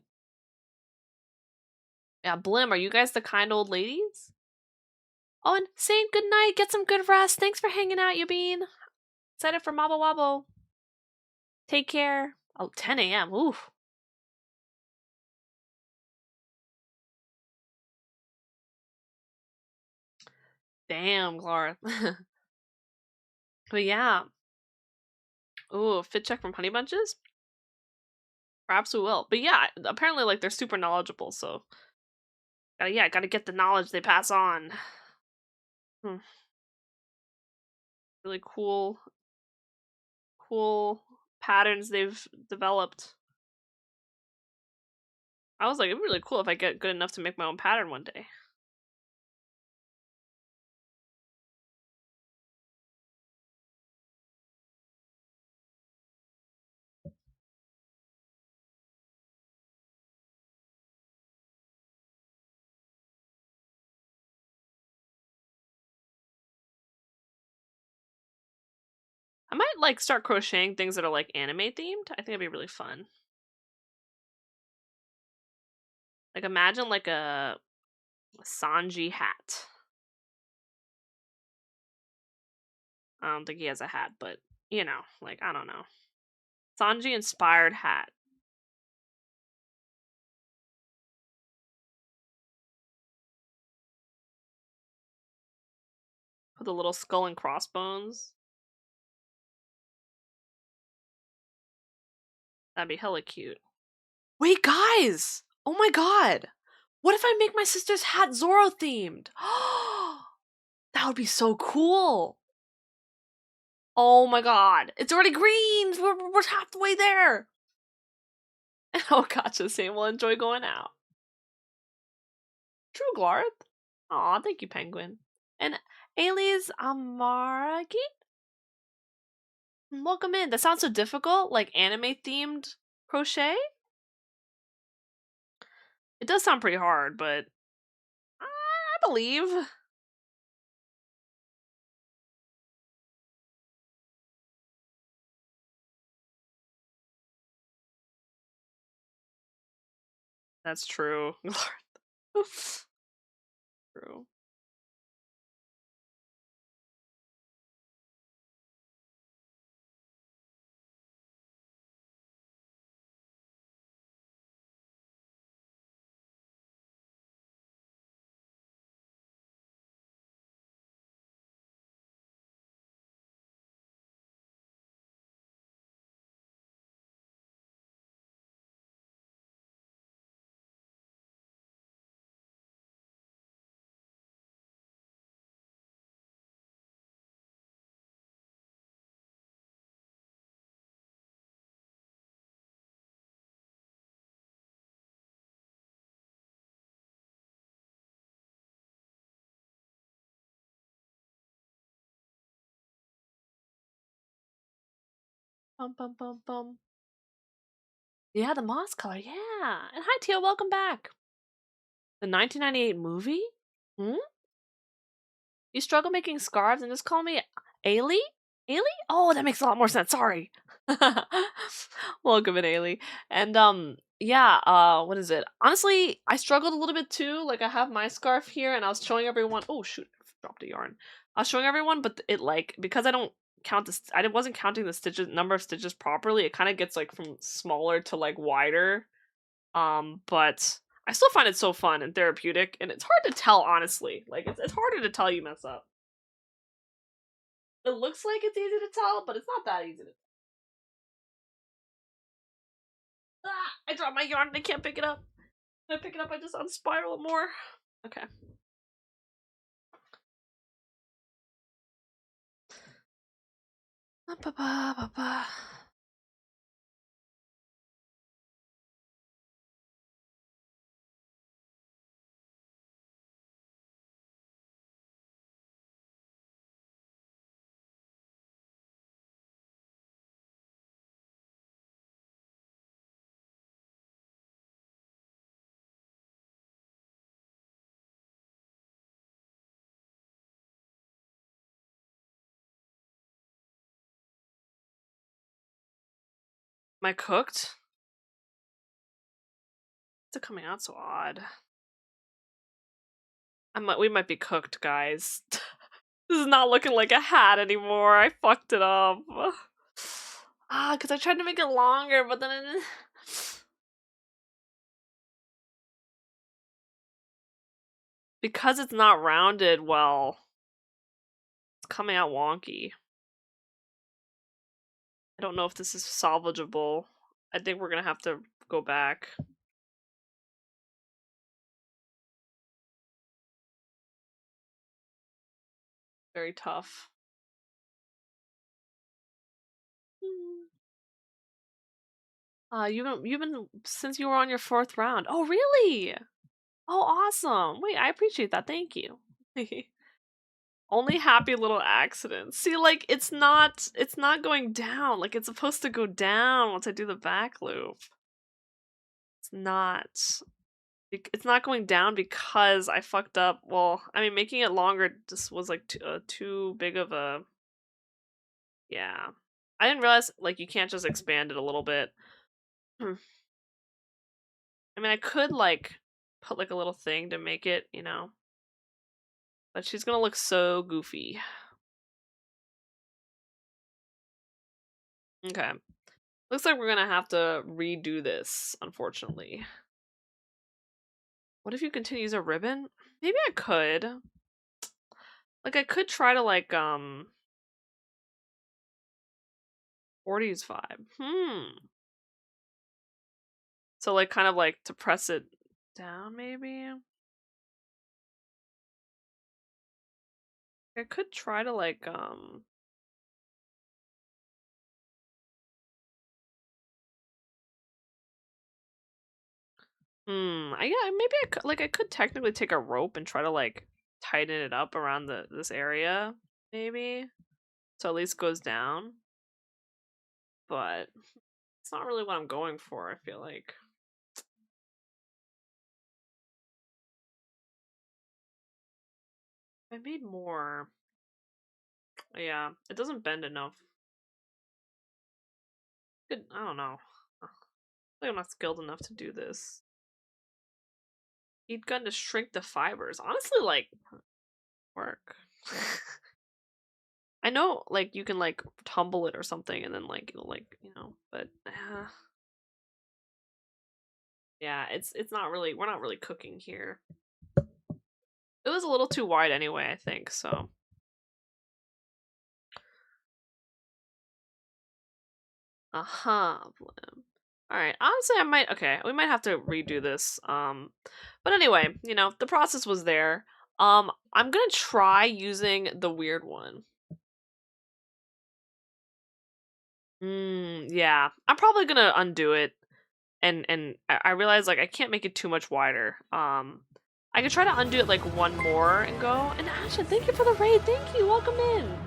[SPEAKER 1] Yeah, Blim, are you guys the kind old ladies? Oh, and saying good night. Get some good rest. Thanks for hanging out, you bean. Excited for Mabo Wabo. Take care. Oh, 10 a.m. Oof. Damn, Clark. But yeah. Ooh, fit check from Honey Bunches? Perhaps we will. But yeah, apparently like they're super knowledgeable, so yeah, gotta get the knowledge they pass on. Hmm. Really cool patterns they've developed. I was like, it'd be really cool if I get good enough to make my own pattern one day. I might like start crocheting things that are like anime themed. I think it'd be really fun. Like imagine like a Sanji hat. I don't think he has a hat, but you know, like I don't know. Sanji inspired hat. Put the little skull and crossbones. That'd be hella cute. Wait, guys! Oh my god! What if I make my sister's hat Zoro themed? That would be so cool! Oh my god! It's already green! We're half the way there! Oh, gotcha, Sam will enjoy going out. True, Glarth. Aw, thank you, Penguin. And Ailey's Amaragi? Welcome in. That sounds so difficult, like anime-themed crochet? It does sound pretty hard, but I believe. That's true. True. Bum bum bum bum. Yeah, the moss color, yeah. And hi Tia, welcome back. The 1998 movie? Hmm? You struggle making scarves and just call me Ailey? Ailey? Oh, that makes a lot more sense. Sorry. Welcome in, Ailey. And yeah, what is it? Honestly, I struggled a little bit too. Like I have my scarf here and I was showing everyone. Oh shoot, I dropped a yarn. I was showing everyone, but it like because I don't count this I wasn't counting the stitches number of stitches properly, it kind of gets like from smaller to like wider. But I still find it so fun and therapeutic, and it's hard to tell, honestly. Like, it's harder to tell you mess up. It looks like it's easy to tell, but it's not that easy to tell. Ah! I dropped my yarn and I can't pick it up. If I pick it up, I just unspiral it more. Okay. Ba, ba, ba, ba. Am I cooked? It's coming out so odd. We might be cooked, guys. This is not looking like a hat anymore. I fucked it up. Because I tried to make it longer, but then because it's not rounded well, it's coming out wonky. I don't know if this is salvageable. I think we're gonna have to go back. Very tough. You've been since you were on your 4th round. Oh, really? Oh, awesome. Wait, I appreciate that. Thank you. Only happy little accidents. See, like it's not going down. Like it's supposed to go down once I do the back loop. It's not. It's not going down because I fucked up. Well, I mean, making it longer just was like too big of a. Yeah, I didn't realize like you can't just expand it a little bit. I mean, I could like put like a little thing to make it, you know, but she's gonna look so goofy. Okay, looks like we're gonna have to redo this, unfortunately. What if you continue to use a ribbon? Maybe I could. Like I could try to like 40s vibe. So like kind of like to press it down maybe. I could try to like yeah, maybe I could technically take a rope and try to like tighten it up around this area maybe. So at least goes down. But it's not really what I'm going for, I feel like. I made more. Yeah, it doesn't bend enough. I don't know. I think I'm not skilled enough to do this. Heat gun to shrink the fibers. Honestly, like, work. I know, like, you can, like, tumble it or something and then, like, it'll, like, you know, but, yeah, it's not really, we're not really cooking here. It was a little too wide anyway, I think, so. Alright, honestly, we might have to redo this, but anyway, you know, the process was there. I'm gonna try using the weird one. Yeah. I'm probably gonna undo it, and I realize, like, I can't make it too much wider. I could try to undo it, like, one more and go, and Ashen, thank you for the raid, thank you, welcome in!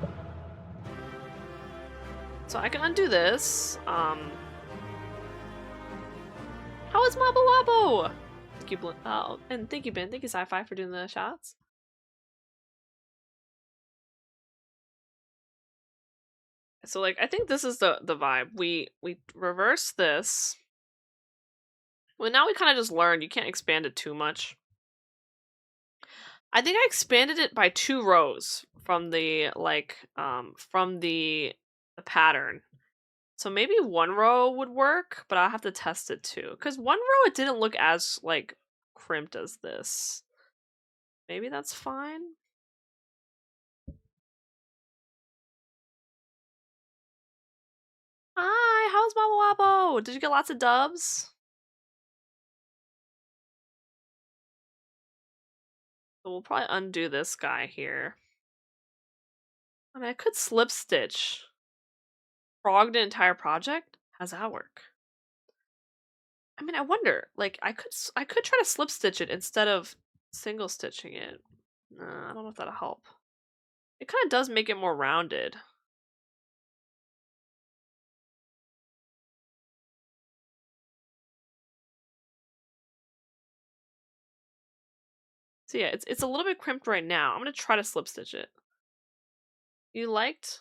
[SPEAKER 1] So I can undo this, how is Mabo Wabo? Thank you, and thank you, Ben. Thank you, Sci-Fi, for doing the shots. So, like, I think this is the vibe. We reverse this. Well, now we kind of just learned you can't expand it too much. I think I expanded it by 2 rows from the, like, from the pattern. So maybe 1 row would work, but I'll have to test it too. Because 1 row, it didn't look as, like, crimped as this. Maybe that's fine? Hi, how's Mabo Wabo? Did you get lots of dubs? So we'll probably undo this guy here. I mean, I could slip stitch. Frogged an entire project? How's that work? I mean, I wonder. Like, I could try to slip stitch it instead of single stitching it. I don't know if that'll help. It kind of does make it more rounded. So yeah, it's a little bit crimped right now. I'm gonna try to slip stitch it. You liked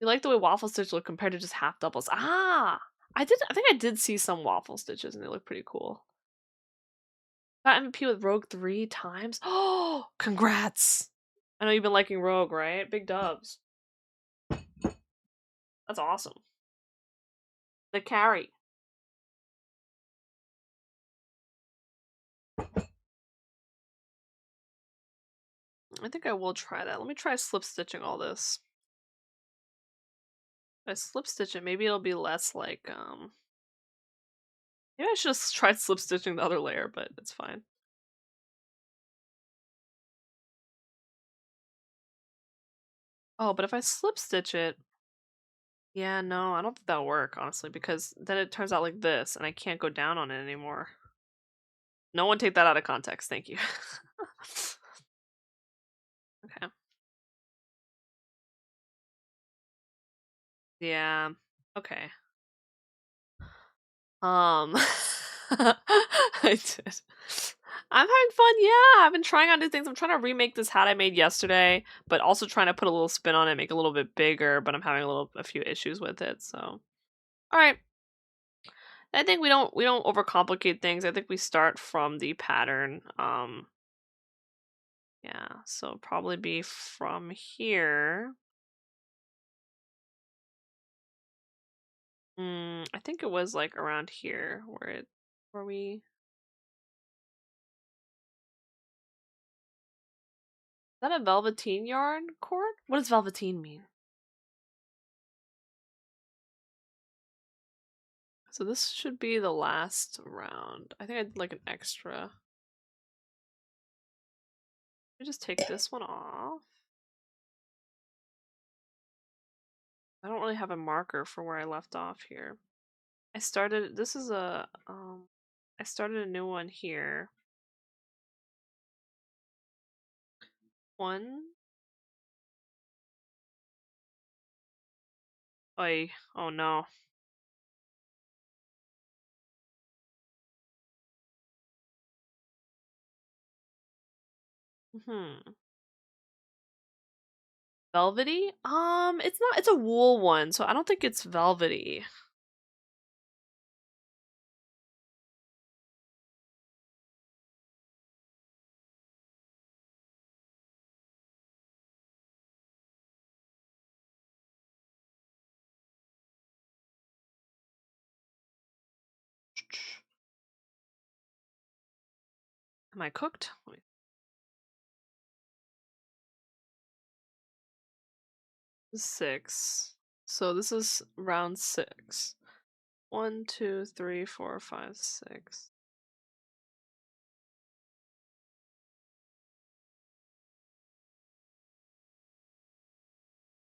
[SPEAKER 1] You like the way waffle stitch look compared to just half doubles. Ah! I think I did see some waffle stitches and they look pretty cool. Got MVP with Rogue 3 times. Oh, congrats! I know you've been liking Rogue, right? Big dubs. That's awesome. The carry. I think I will try that. Let me try slip stitching all this. If I slip stitch it, maybe it'll be less like, maybe I should just try slip stitching the other layer, but it's fine. Oh, but if I slip stitch it, yeah, no, I don't think that'll work, honestly, because then it turns out like this, and I can't go down on it anymore. No one take that out of context, thank you. Okay. Yeah. Okay. I did. I'm having fun, yeah. I've been trying out new things. I'm trying to remake this hat I made yesterday, but also trying to put a little spin on it, make it a little bit bigger, but I'm having a few issues with it, so. Alright. I think we don't overcomplicate things. I think we start from the pattern. Yeah, so probably be from here. I think it was like around here where we. Is that a velveteen yarn cord? What does velveteen mean? So this should be the last round. I think I did like an extra. Let me just take this one off. I don't really have a marker for where I left off here. This is I started a new one here. One. Oh no. Velvety? It's not, it's a wool one, so I don't think it's velvety. Am I cooked? Wait. Six. So this is round 6. 1, 2, 3, 4, 5, 6.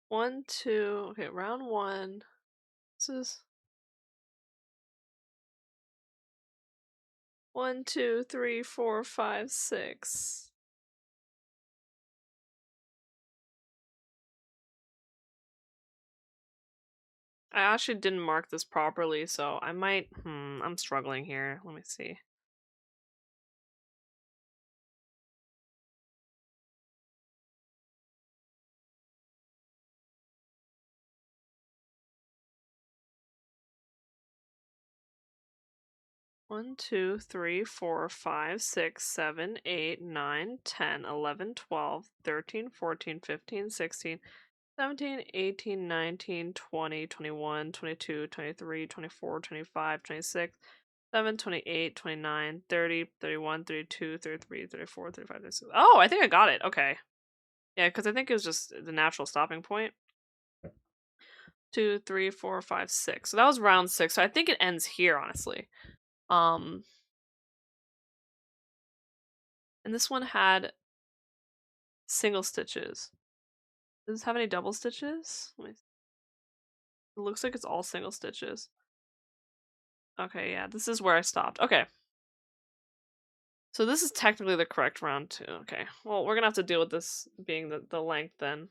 [SPEAKER 1] One, two, okay, round 1. This is 1, 2, 3, 4, 5, 6. I actually didn't mark this properly, so I might, I'm struggling here. Let me see. One, 2, 3, 4, 5, 6, 7, 8, 9, 10, 11, 12, 13, 14, 15, 16, 17, 18, 19, 20, 21, 22, 23, 24, 25, 26, 7, 28, 29, 30, 31, 32, 33, 34, 35, 36. Oh, I think I got it. Okay. Yeah, because I think it was just the natural stopping point. 2, 3, 4, 5, 6. So that was round 6. So I think it ends here, honestly. And this one had single stitches. Does this have any double stitches? It looks like it's all single stitches. Okay, yeah, this is where I stopped. Okay. So this is technically the correct round 2. Okay. Well, we're gonna have to deal with this being the length then.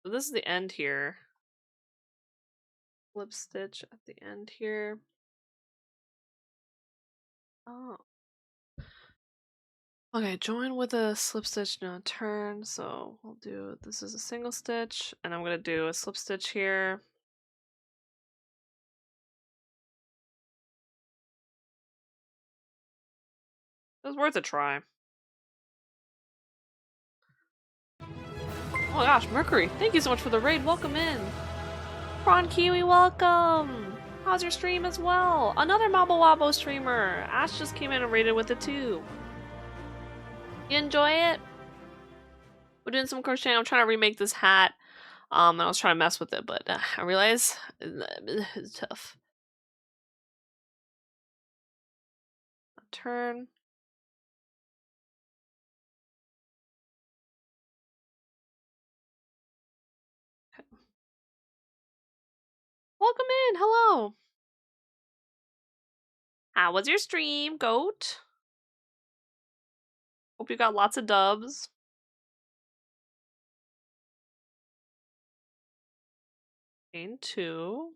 [SPEAKER 1] So this is the end here. Slip stitch at the end here. Oh. Okay, join with a slip stitch, no turn. So we'll do, this is a single stitch, and I'm gonna do a slip stitch here. It was worth a try. Oh my gosh, Mercury, thank you so much for the raid. Welcome in. Prawn Kiwi, welcome. How's your stream as well? Another Mabo Wabo streamer. Ash just came in and raided with it too. You enjoy it? We're doing some crocheting. I'm trying to remake this hat. And I was trying to mess with it, but I realize it's tough. Turn. Okay. Welcome in. Hello. How was your stream, goat? Hope you got lots of dubs. Chain 2.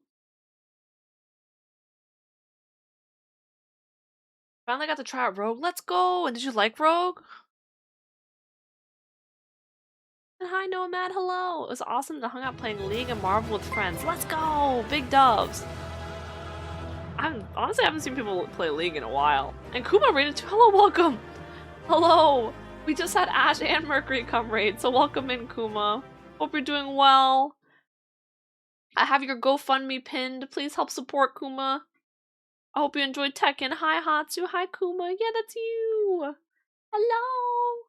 [SPEAKER 1] Finally got to try out Rogue. Let's go! And did you like Rogue? And hi, Nomad. Hello. It was awesome to hang out playing League and Marvel with friends. Let's go! Big dubs. Honestly, I haven't seen people play League in a while. And Kuma raided too. Hello, welcome. Hello. We just had Ash and Mercury come raid, so welcome in, Kuma. Hope you're doing well. I have your GoFundMe pinned. Please help support Kuma. I hope you enjoyed Tekken. Hi, Hatsu. Hi, Kuma. Yeah, that's you. Hello.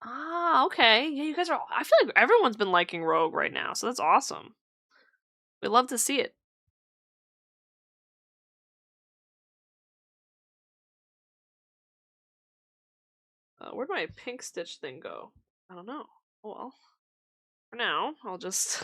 [SPEAKER 1] Ah, okay. Yeah, you guys are. I feel like everyone's been liking Rogue right now, so that's awesome. We love to see it. Where'd my pink stitch thing go? I don't know. Oh well. For now, I'll just.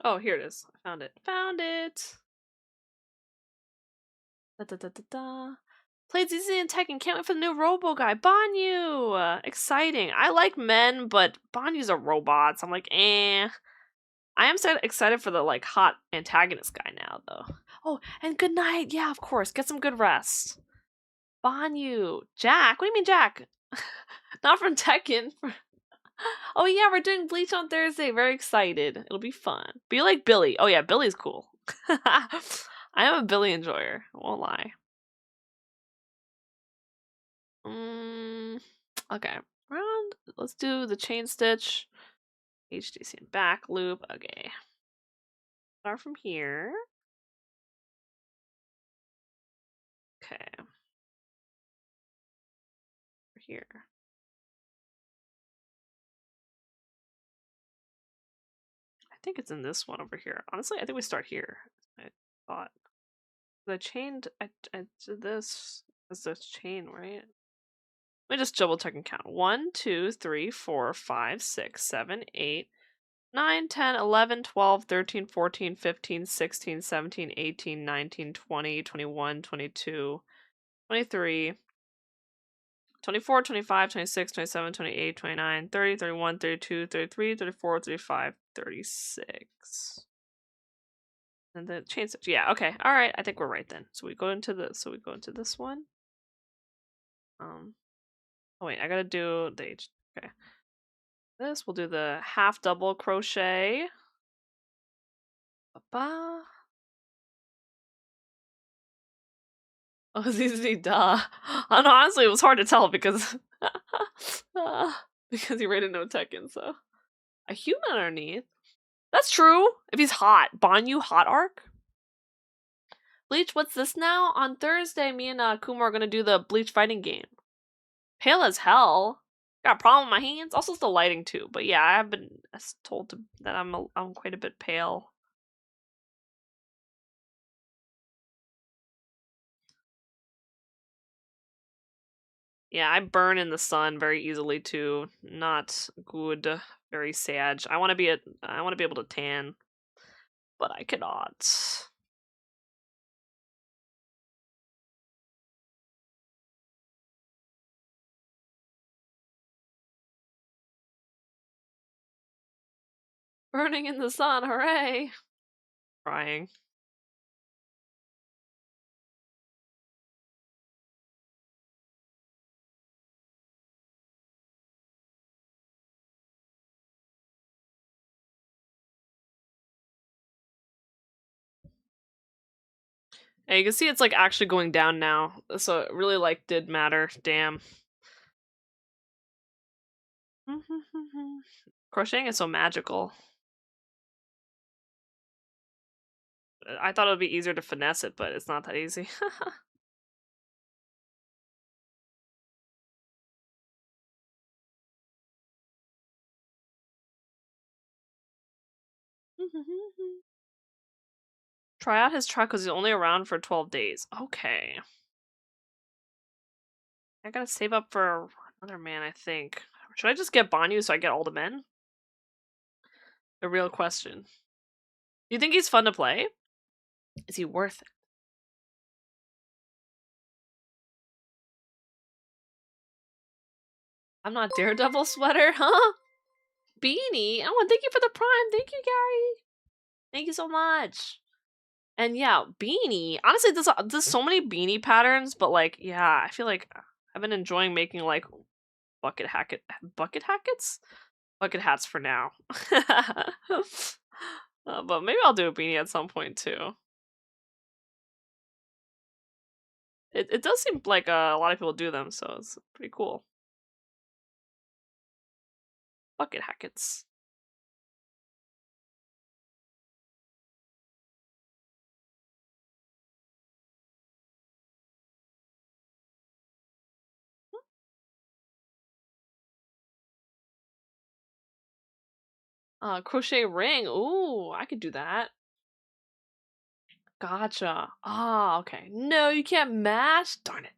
[SPEAKER 1] Oh, here it is. I found it. Found it! Da da da da da. Played ZZ and Tekken. Can't wait for the new Robo guy. Banyu! Exciting. I like men, but Banyu's a robot, so I'm like, eh. I am so excited for the, like, hot antagonist guy now, though. Oh, and good night. Yeah, of course. Get some good rest. Banyu. Jack? What do you mean, Jack? Not from Tekken. Oh, yeah, we're doing Bleach on Thursday. Very excited. It'll be fun. Be like Billy. Oh, yeah, Billy's cool. I am a Billy enjoyer. I won't lie. Okay. Round. Let's do the chain stitch. HDC and back loop. Okay. Start from here. Okay. Here. I think it's in this one over here. Honestly, I think we start here. I thought. I chained. I did this as the chain, right? Let me just double check and count. 1, 2, 3, 4, 5, 6, 7, 8, 9, 10, 11, 12, 13, 14, 15, 16, 17, 18, 19, 20, 21, 22, 23, 24, 25, 26, 27, 28, 29, 30, 31, 32, 33, 34, 35, 36. And the chain stitch. Yeah, okay. Alright, I think we're right then. So we go into this one. Oh wait, I gotta do the H. Okay. This, we'll do the half double crochet. Ba-ba. Oh, ZZ, duh. And honestly, it was hard to tell because because he rated no Tekken, so. A human underneath? That's true! If he's hot. Banyu hot arc? Bleach, what's this now? On Thursday, me and Kuma are gonna do the Bleach fighting game. Pale as hell. Got a problem with my hands? Also, it's the lighting too, but yeah, I have been told that I'm quite a bit pale. Yeah, I burn in the sun very easily too. Not good. Very sad. I want to be able to tan, but I cannot. Burning in the sun, hooray! Crying. Yeah, you can see it's like actually going down now, so it really like did matter. Damn. Crocheting is so magical. I thought it would be easier to finesse it, but it's not that easy. Try out his truck because he's only around for 12 days. Okay. I gotta save up for another man, I think. Should I just get Banyu so I get all the men? The real question. Do you think he's fun to play? Is he worth it? I'm not Daredevil sweater, huh? Beanie? Oh, thank you for the prime. Thank you, Gary. Thank you so much. And yeah, beanie. Honestly, there's so many beanie patterns, but like, yeah, I feel like I've been enjoying making like bucket hackets? Bucket hats for now. But maybe I'll do a beanie at some point too. It does seem like a lot of people do them, so it's pretty cool. Bucket hackets. Crochet ring. Ooh, I could do that. Gotcha. Ah, okay. No, you can't match. Darn it.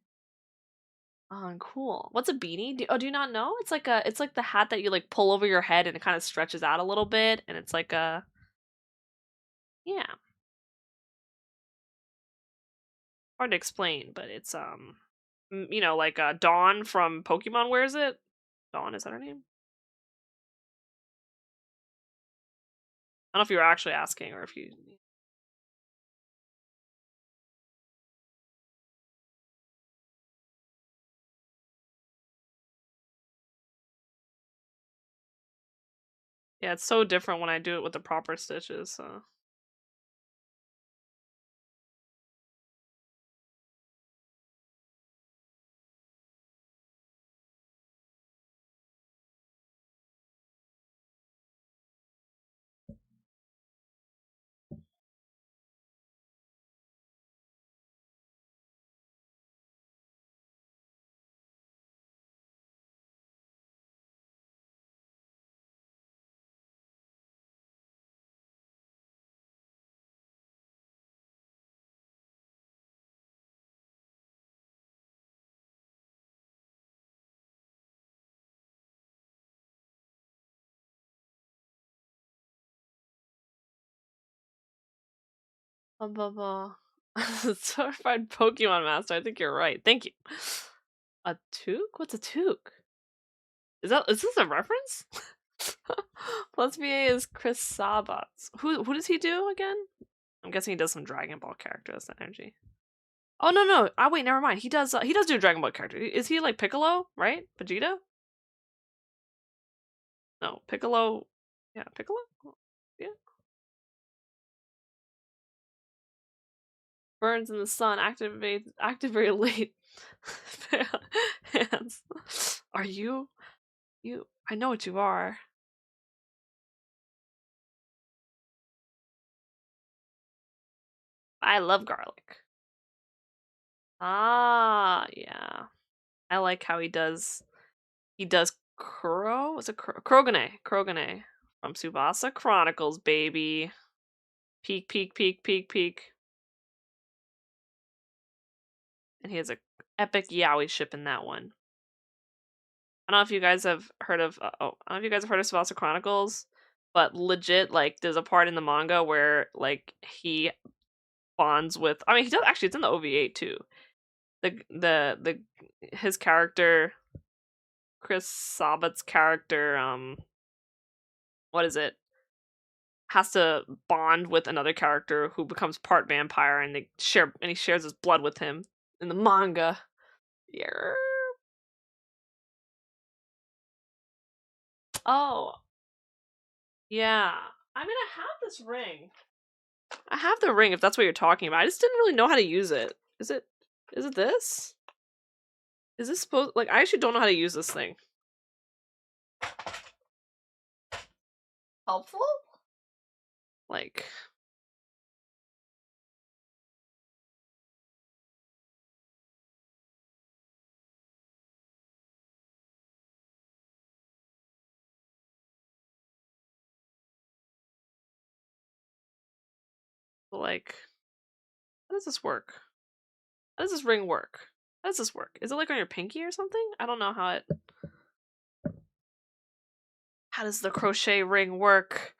[SPEAKER 1] Oh, cool. What's a beanie? Do you not know? It's like the hat that you like pull over your head and it kind of stretches out a little bit, and it's like a yeah. Hard to explain, but it's you know, like Dawn from Pokemon wears it. Dawn, is that her name? I don't know if you were actually asking or if you. Yeah, it's so different when I do it with the proper stitches. So. Blah, blah, blah. Certified Pokemon Master. I think you're right. Thank you. A toque? What's a toque? Is this a reference? Plus VA is Chris Sabat's. Who does he do again? I'm guessing he does some Dragon Ball characters. That energy. Oh no. Oh wait, never mind. He does do a Dragon Ball character. Is he like Piccolo? Right? Vegeta? No, Piccolo. Yeah, Piccolo. Yeah. Burns in the sun. Active very late. Hands. Are you? You. I know what you are. I love garlic. Ah, yeah. I like how he does. He does What's it? Krogane. Krogane from Tsubasa Chronicles, baby. Peek, peek, peek, peek, peek. And he has a epic yaoi ship in that one. I don't know if you guys have heard of. I don't know if you guys have heard of Tsubasa Chronicles, but legit, like, there's a part in the manga where like he bonds with. I mean, he does actually. It's in the OVA too. The his character, Chris Sabat's character. What is it? has to bond with another character who becomes part vampire, and he shares his blood with him in the manga. Yeah. Oh. Yeah. I mean, I have this ring. I have the ring if that's what you're talking about. I just didn't really know how to use it. Is it this? Is this supposed like I actually don't know how to use this thing. Helpful? Like like how does this work? How does this ring work? How does this work? Is it like on your pinky or something? I don't know how it How does the crochet ring work?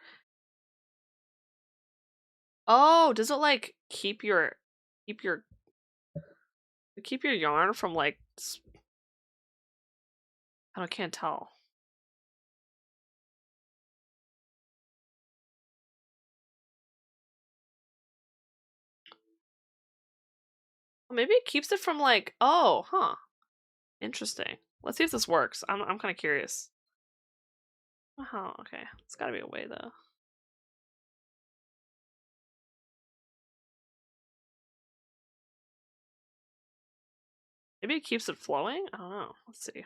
[SPEAKER 1] Oh, does it like keep your yarn from like I can't tell. Maybe it keeps it from like oh, huh. Interesting. Let's see if this works. I'm kind of curious. Oh, okay. It's got to be a way though. Maybe it keeps it flowing? I don't know. Let's see.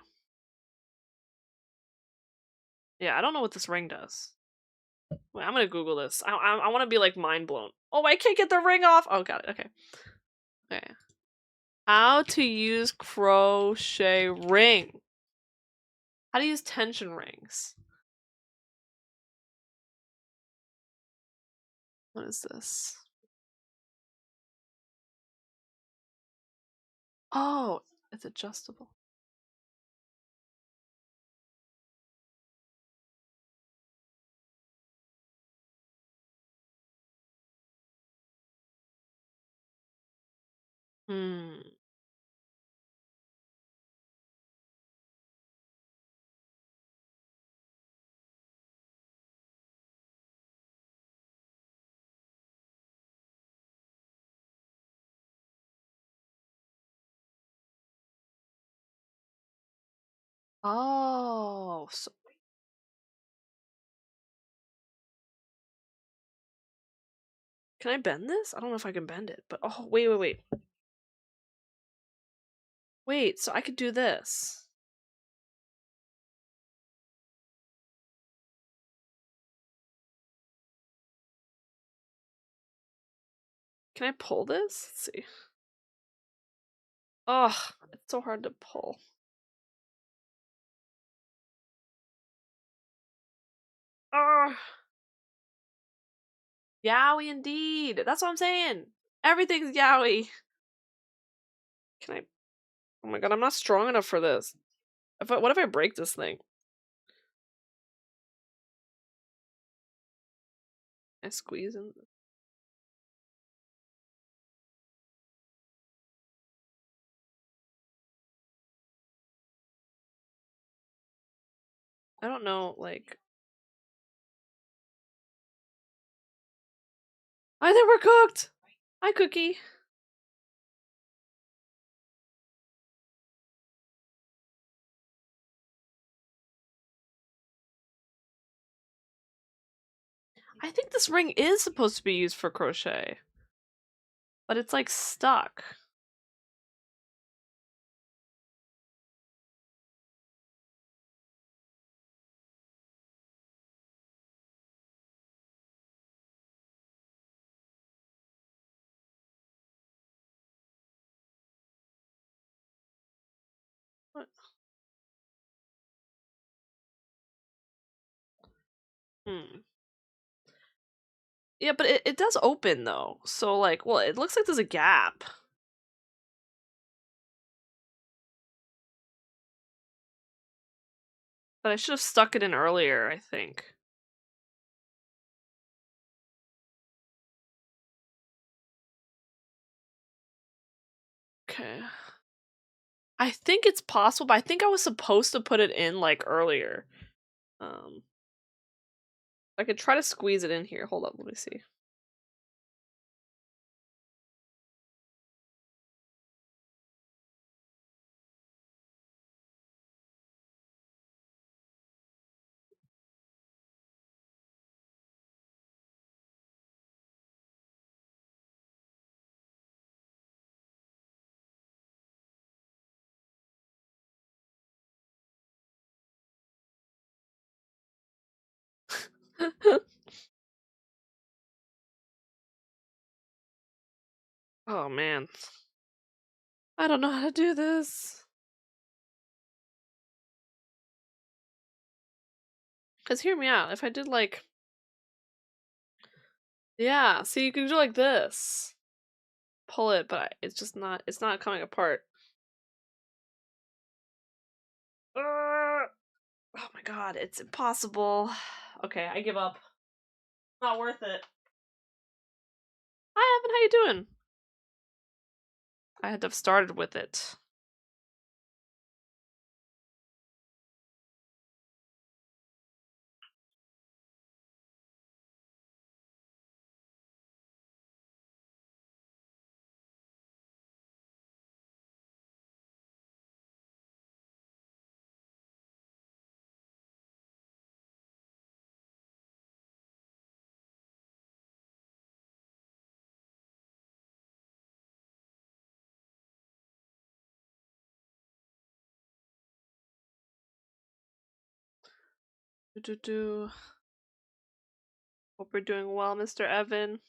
[SPEAKER 1] Yeah, I don't know what this ring does. Wait, I'm gonna Google this. I want to be like mind blown. Oh, I can't get the ring off. Oh, got it. Okay. Okay. How to use crochet ring. How to use tension rings. What is this? Oh, it's adjustable. Hmm. Oh, so can I bend this? I don't know if I can bend it, but oh, wait. Wait, so I could do this. Can I pull this? Let's see. Oh, it's so hard to pull. Oh. Yaoi indeed. That's what I'm saying. Everything's yaoi. Can I? Oh my god, I'm not strong enough for this. What if I break this thing? I squeeze in. I don't know, like. I think we're cooked. Hi, Cookie. I think this ring is supposed to be used for crochet, but it's like stuck. What? Hmm. Yeah, but it does open though. So like, well, it looks like there's a gap. But I should have stuck it in earlier, I think. Okay. I think it's possible, but I think I was supposed to put it in like earlier. I could try to squeeze it in here. Hold up, let me see. Oh man. I don't know how to do this. Cause hear me out. If I did like, yeah, see, you can do like this, pull it, but it's just not. It's not coming apart. Oh my god, it's impossible. Okay, I give up. Not worth it. Hi, Evan. How you doing? I had to have started with it. Do do do. Hope we're doing well, Mr. Evan.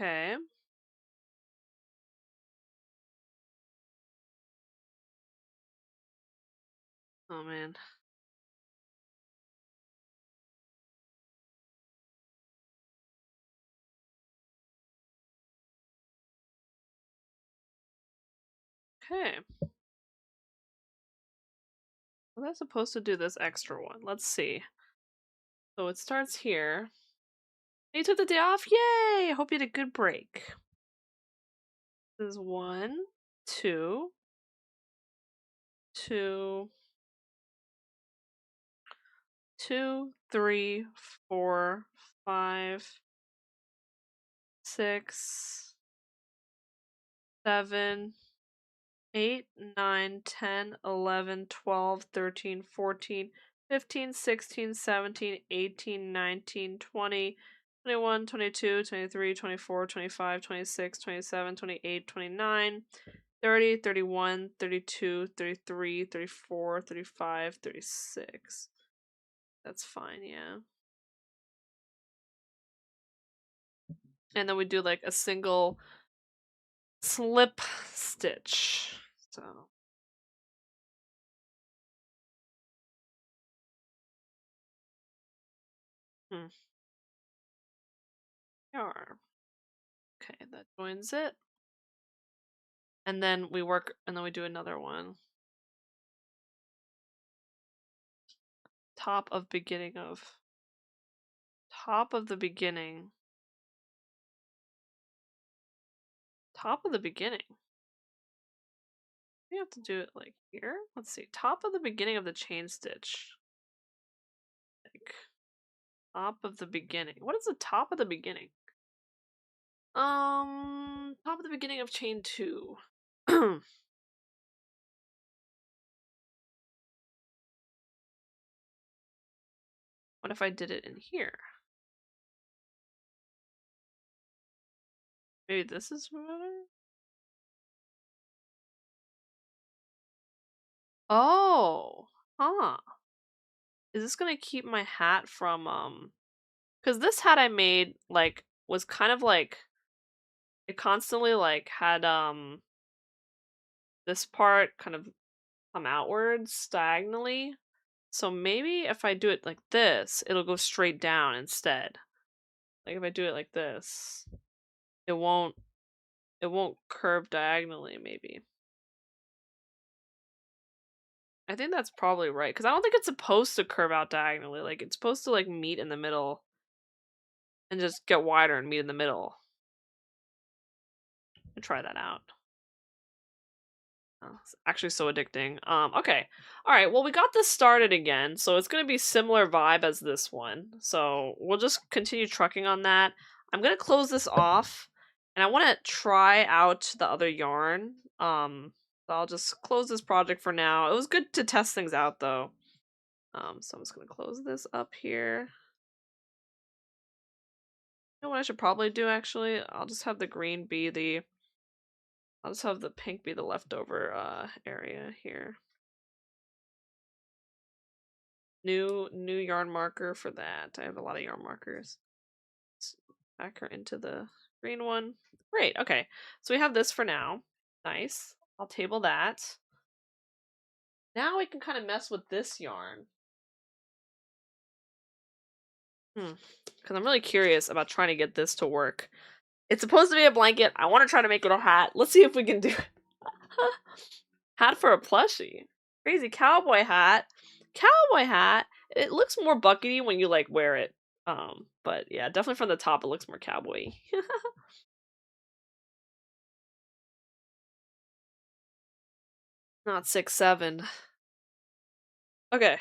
[SPEAKER 1] Okay. Oh man. Okay. Well, that's supposed to do this extra one. Let's see. So it starts here. You took the day off? Yay! I hope you had a good break. This is 1, 2, 2, 2, 3, 4, 5, 6, 7, 8, 9, 10, 11, 12, 13, 14, 15, 16, 17, 18, 19, 20, 21, 22, 23, 24, 25, 26, 27, 28, 29, 30, 31, 32, 33, 34, 35, 36. That's fine, yeah. And then we do like a single slip stitch. So hmm. Yarn. Okay, that joins it. And then we work, and then we do another one. Top of beginning of. Top of the beginning. Top of the beginning. We have to do it like here. Let's see. Top of the beginning of the chain stitch. Like top of the beginning. What is the top of the beginning? Top of the beginning of chain 2. What if I did it in here? Maybe this is better? Oh, huh. Is this gonna keep my hat from because this hat I made like was kind of like it constantly like had this part kind of come outwards diagonally. So maybe if I do it like this, it'll go straight down instead. Like if I do it like this, it won't curve diagonally maybe. I think that's probably right because I don't think it's supposed to curve out diagonally. Like it's supposed to like meet in the middle and just get wider and meet in the middle. I'll try that out. Oh, it's actually so addicting. Okay. All right. Well, we got this started again, so it's going to be similar vibe as this one. So we'll just continue trucking on that. I'm going to close this off, and I want to try out the other yarn. So I'll just close this project for now. It was good to test things out, though. So I'm just going to close this up here. You know what I should probably do, actually? I'll just have the green be the... I'll just have the pink be the leftover area here. New yarn marker for that. I have a lot of yarn markers. Let's back her into the green one. Great, okay. So we have this for now. Nice. I'll table that. Now we can kind of mess with this yarn. Because I'm really curious about trying to get this to work. It's supposed to be a blanket. I want to try to make it a hat. Let's see if we can do it. Hat for a plushie. Crazy cowboy hat. Cowboy hat. It looks more buckety when you like wear it. But yeah, definitely from the top it looks more cowboy. Not 6'7". Okay.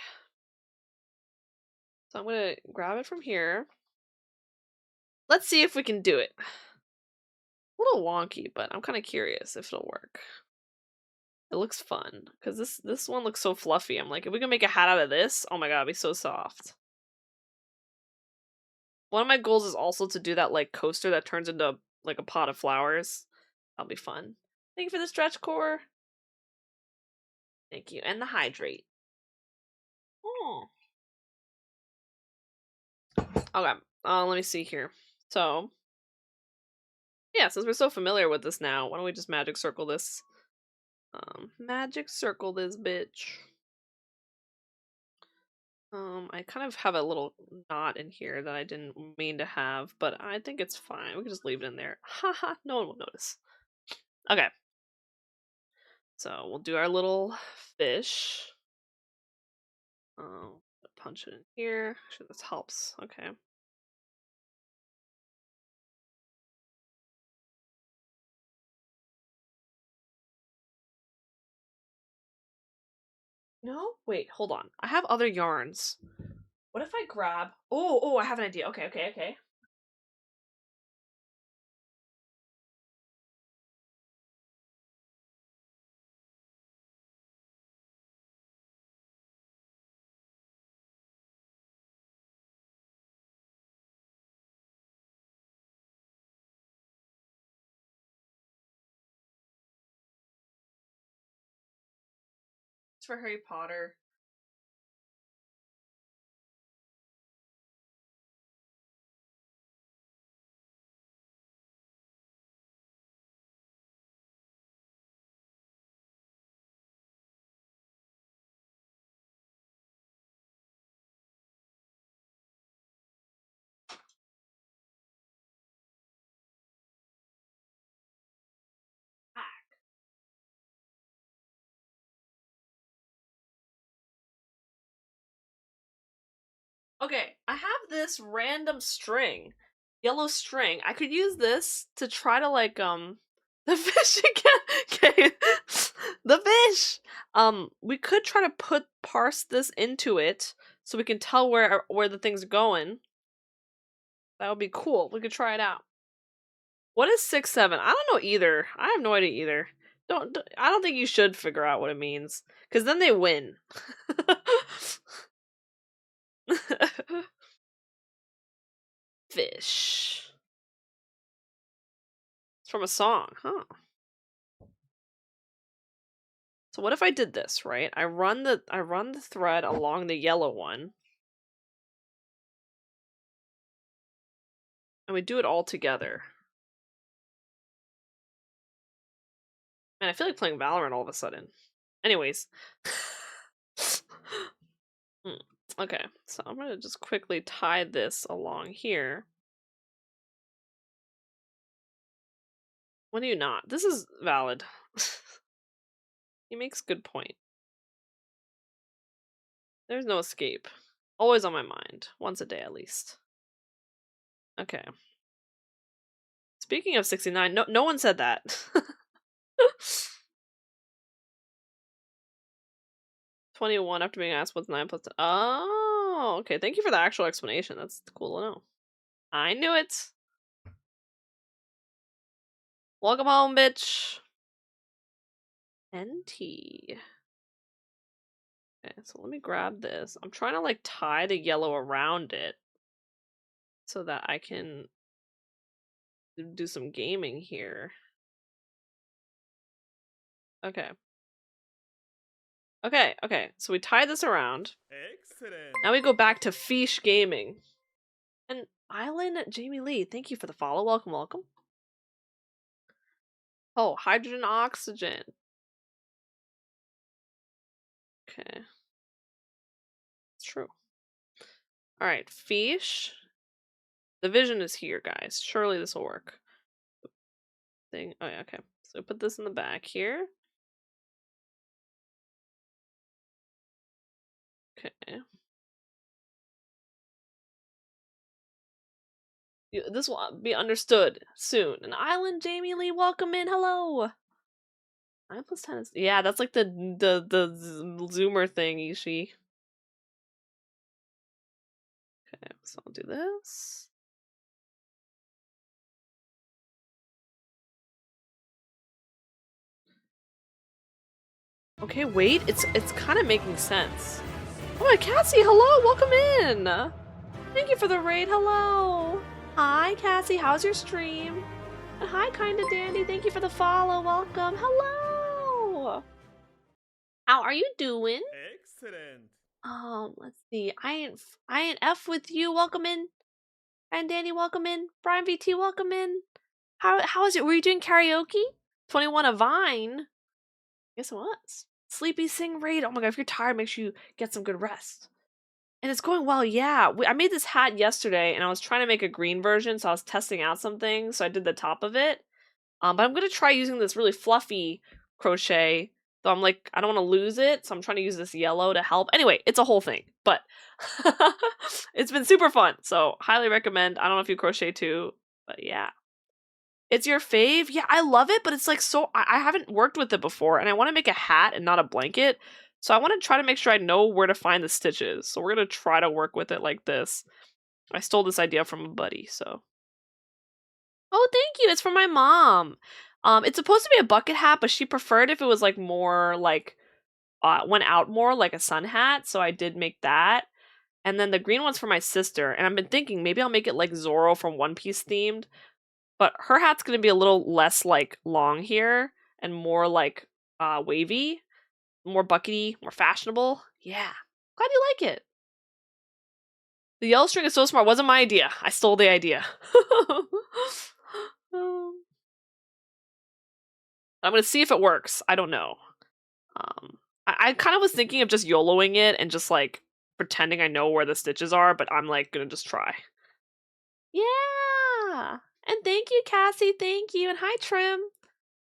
[SPEAKER 1] So I'm gonna grab it from here. Let's see if we can do it. A little wonky, but I'm kind of curious if it'll work. It looks fun because this one looks so fluffy. I'm like, if we can make a hat out of this, oh my god, it'd be so soft. One of my goals is also to do that like coaster that turns into like a pot of flowers. That'll be fun. Thank you for the stretch core. Thank you, and the hydrate. Oh. Okay. Let me see here. So, yeah, since we're so familiar with this now, why don't we just magic circle this? Magic circle this bitch. I kind of have a little knot in here that I didn't mean to have, but I think it's fine. We can just leave it in there. Haha, no one will notice. Okay. So we'll do our little fish. Punch it in here. Actually, this helps. Okay. No? Wait, hold on. I have other yarns. What if I grab... Oh, I have an idea. Okay. It's for Harry Potter. Okay, I have this random string. Yellow string. I could use this to try to like the fish again. Okay. The fish. We could try to parse this into it so we can tell where the thing's going. That would be cool. We could try it out. What is 6'7"? I don't know either. I have no idea either. I don't think you should figure out what it means, because then they win. Fish. It's from a song, huh? So what if I did this, right? I run the thread along the yellow one. And we do it all together. Man, I feel like playing Valorant all of a sudden. Anyways. Okay, so I'm gonna just quickly tie this along here. When do you not? This is valid. He makes good point. There's no escape. Always on my mind. Once a day at least. Okay. Speaking of 69, no one said that. 21 after being asked what's 9 plus 10. Oh, okay. Thank you for the actual explanation. That's cool to know. I knew it. Welcome home, bitch. NT. Okay, so let me grab this. I'm trying to like tie the yellow around it so that I can do some gaming here. Okay. Okay. So we tie this around.
[SPEAKER 3] Excellent.
[SPEAKER 1] Now we go back to Fish Gaming. And Island Jamie Lee, thank you for the follow. Welcome. Oh, hydrogen oxygen. Okay. It's true. Alright, Fish. The vision is here, guys. Surely this will work. Thing. Oh yeah, okay. So put this in the back here. Okay. This will be understood soon. An island, Jamie Lee, welcome in. Hello. 9 plus 10 is, yeah, that's like the zoomer thing, Ishi. Okay, so I'll do this. Okay, wait, it's kind of making sense. Oh my Cassie, hello, welcome in. Thank you for the raid. Hello. Hi, Cassie. How's your stream? And hi, Kinda Dandy. Thank you for the follow. Welcome. Hello. How are you doing?
[SPEAKER 3] Excellent.
[SPEAKER 1] Let's see. I ain't F with you. Welcome in. And Danny, welcome in. Brian VT, welcome in. How is it? Were you doing karaoke? 21 a Vine. Guess it was. Sleepy Sing raid. Oh my god, if you're tired, make sure you get some good rest. And it's going well, yeah. I made this hat yesterday, and I was trying to make a green version, so I was testing out some things, so I did the top of it. But I'm going to try using this really fluffy crochet, so I'm like, I don't want to lose it, so I'm trying to use this yellow to help. Anyway, it's a whole thing, but it's been super fun, so highly recommend. I don't know if you crochet too, but yeah. It's your fave? Yeah, I love it, but it's like so, I haven't worked with it before, and I want to make a hat and not a blanket. So I want to try to make sure I know where to find the stitches. So we're going to try to work with it like this. I stole this idea from a buddy, so. Oh, thank you. It's from my mom. It's supposed to be a bucket hat, but she preferred if it was like more like went out more like a sun hat, so I did make that. And then the green one's for my sister, and I've been thinking maybe I'll make it like Zoro from One Piece themed. But her hat's going to be a little less like long here and more like wavy. More buckety, more fashionable. Yeah. Glad you like it. The yellow string is so smart. Wasn't my idea. I stole the idea. I'm gonna see if it works. I don't know. I kind of was thinking of just YOLOing it and just like pretending I know where the stitches are, but I'm like gonna just try. Yeah. And thank you, Cassie. Thank you. And hi, Trim.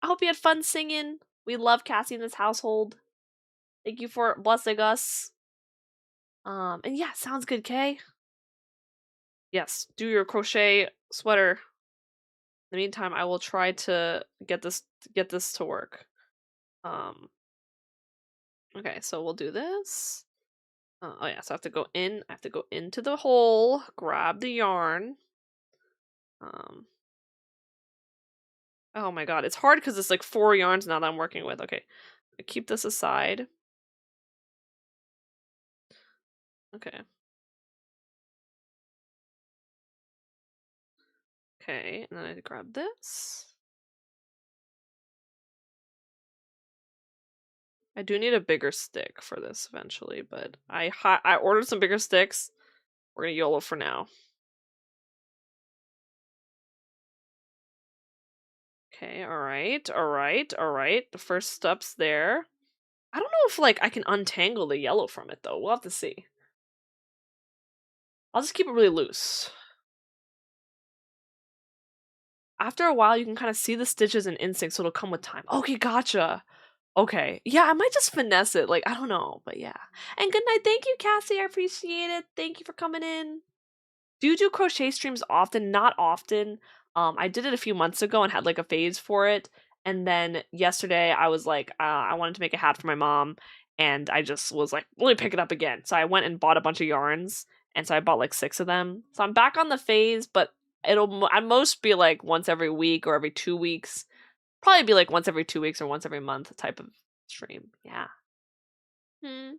[SPEAKER 1] I hope you had fun singing. We love Cassie in this household. Thank you for blessing us. And yeah, sounds good, Kay. Yes, do your crochet sweater. In the meantime, I will try to get this to work. Okay, so we'll do this. Oh yeah, so I have to go in. I have to go into the hole, grab the yarn. Oh my god, it's hard because it's like 4 yarns now that I'm working with. Okay, I keep this aside. Okay. Okay, and then I grab this. I do need a bigger stick for this eventually, but I ordered some bigger sticks. We're gonna YOLO for now. Okay, alright, alright, alright. The first step's there. I don't know if, like, I can untangle the yellow from it, though. We'll have to see. I'll just keep it really loose. After a while, you can kind of see the stitches and instinct, so it'll come with time. Okay, gotcha. Okay. Yeah, I might just finesse it. Like, I don't know, but yeah. And good night. Thank you, Cassie. I appreciate it. Thank you for coming in. Do you do crochet streams often? Not often. I did it a few months ago and had like a phase for it. And then yesterday I was like, I wanted to make a hat for my mom, and I just was like, let me pick it up again. So I went and bought a bunch of yarns, and so I bought like 6 of them. So I'm back on the phase, but it'll at most be like once every week or every 2 weeks. Probably be like once every 2 weeks or once every month type of stream. Yeah. You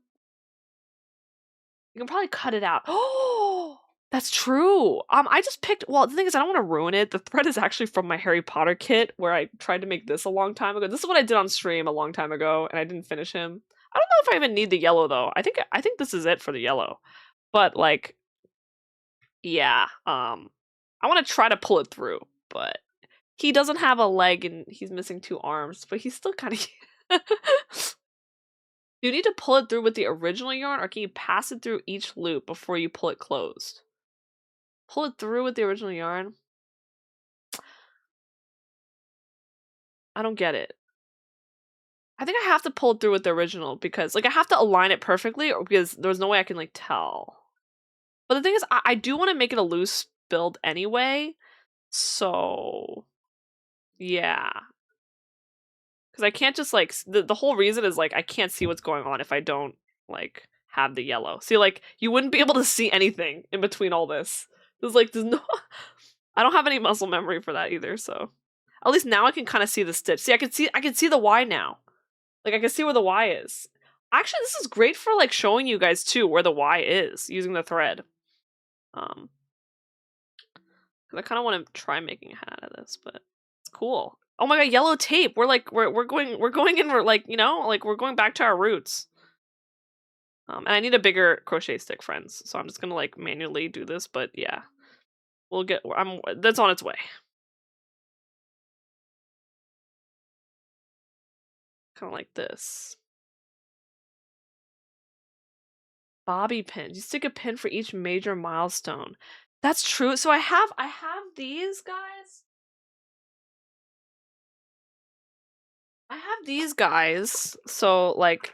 [SPEAKER 1] can probably cut it out. Oh, that's true. I just picked. Well, the thing is, I don't want to ruin it. The thread is actually from my Harry Potter kit, where I tried to make this a long time ago. This is what I did on stream a long time ago, and I didn't finish him. I don't know if I even need the yellow though. I think this is it for the yellow. But like, yeah. I want to try to pull it through, but he doesn't have a leg and he's missing 2 arms, but he's still kind of. Do you need to pull it through with the original yarn, or can you pass it through each loop before you pull it closed? Pull it through with the original yarn? I don't get it. I think I have to pull it through with the original because, like, I have to align it perfectly, or because there's no way I can, like, tell. But the thing is, I do want to make it a loose build anyway, so yeah. Because I can't just, like, the whole reason is, like, I can't see what's going on if I don't, like, have the yellow. See, like, you wouldn't be able to see anything in between all this. There's no... I don't have any muscle memory for that either, so... At least now I can kind of see the stitch. See, I can see the Y now. Like, I can see where the Y is. Actually, this is great for, like, showing you guys, too, where the Y is, using the thread. Because I kind of want to try making a hat out of this, but it's cool. Oh my god, yellow tape! We're going in, we're like, you know, like, we're going back to our roots. And I need a bigger crochet stick, friends, so I'm just gonna, like, manually do this, but yeah. We'll get, that's on its way. Kind of like this. Bobby pins. You stick a pin for each major milestone. That's true. So I have these guys. I have these guys. So like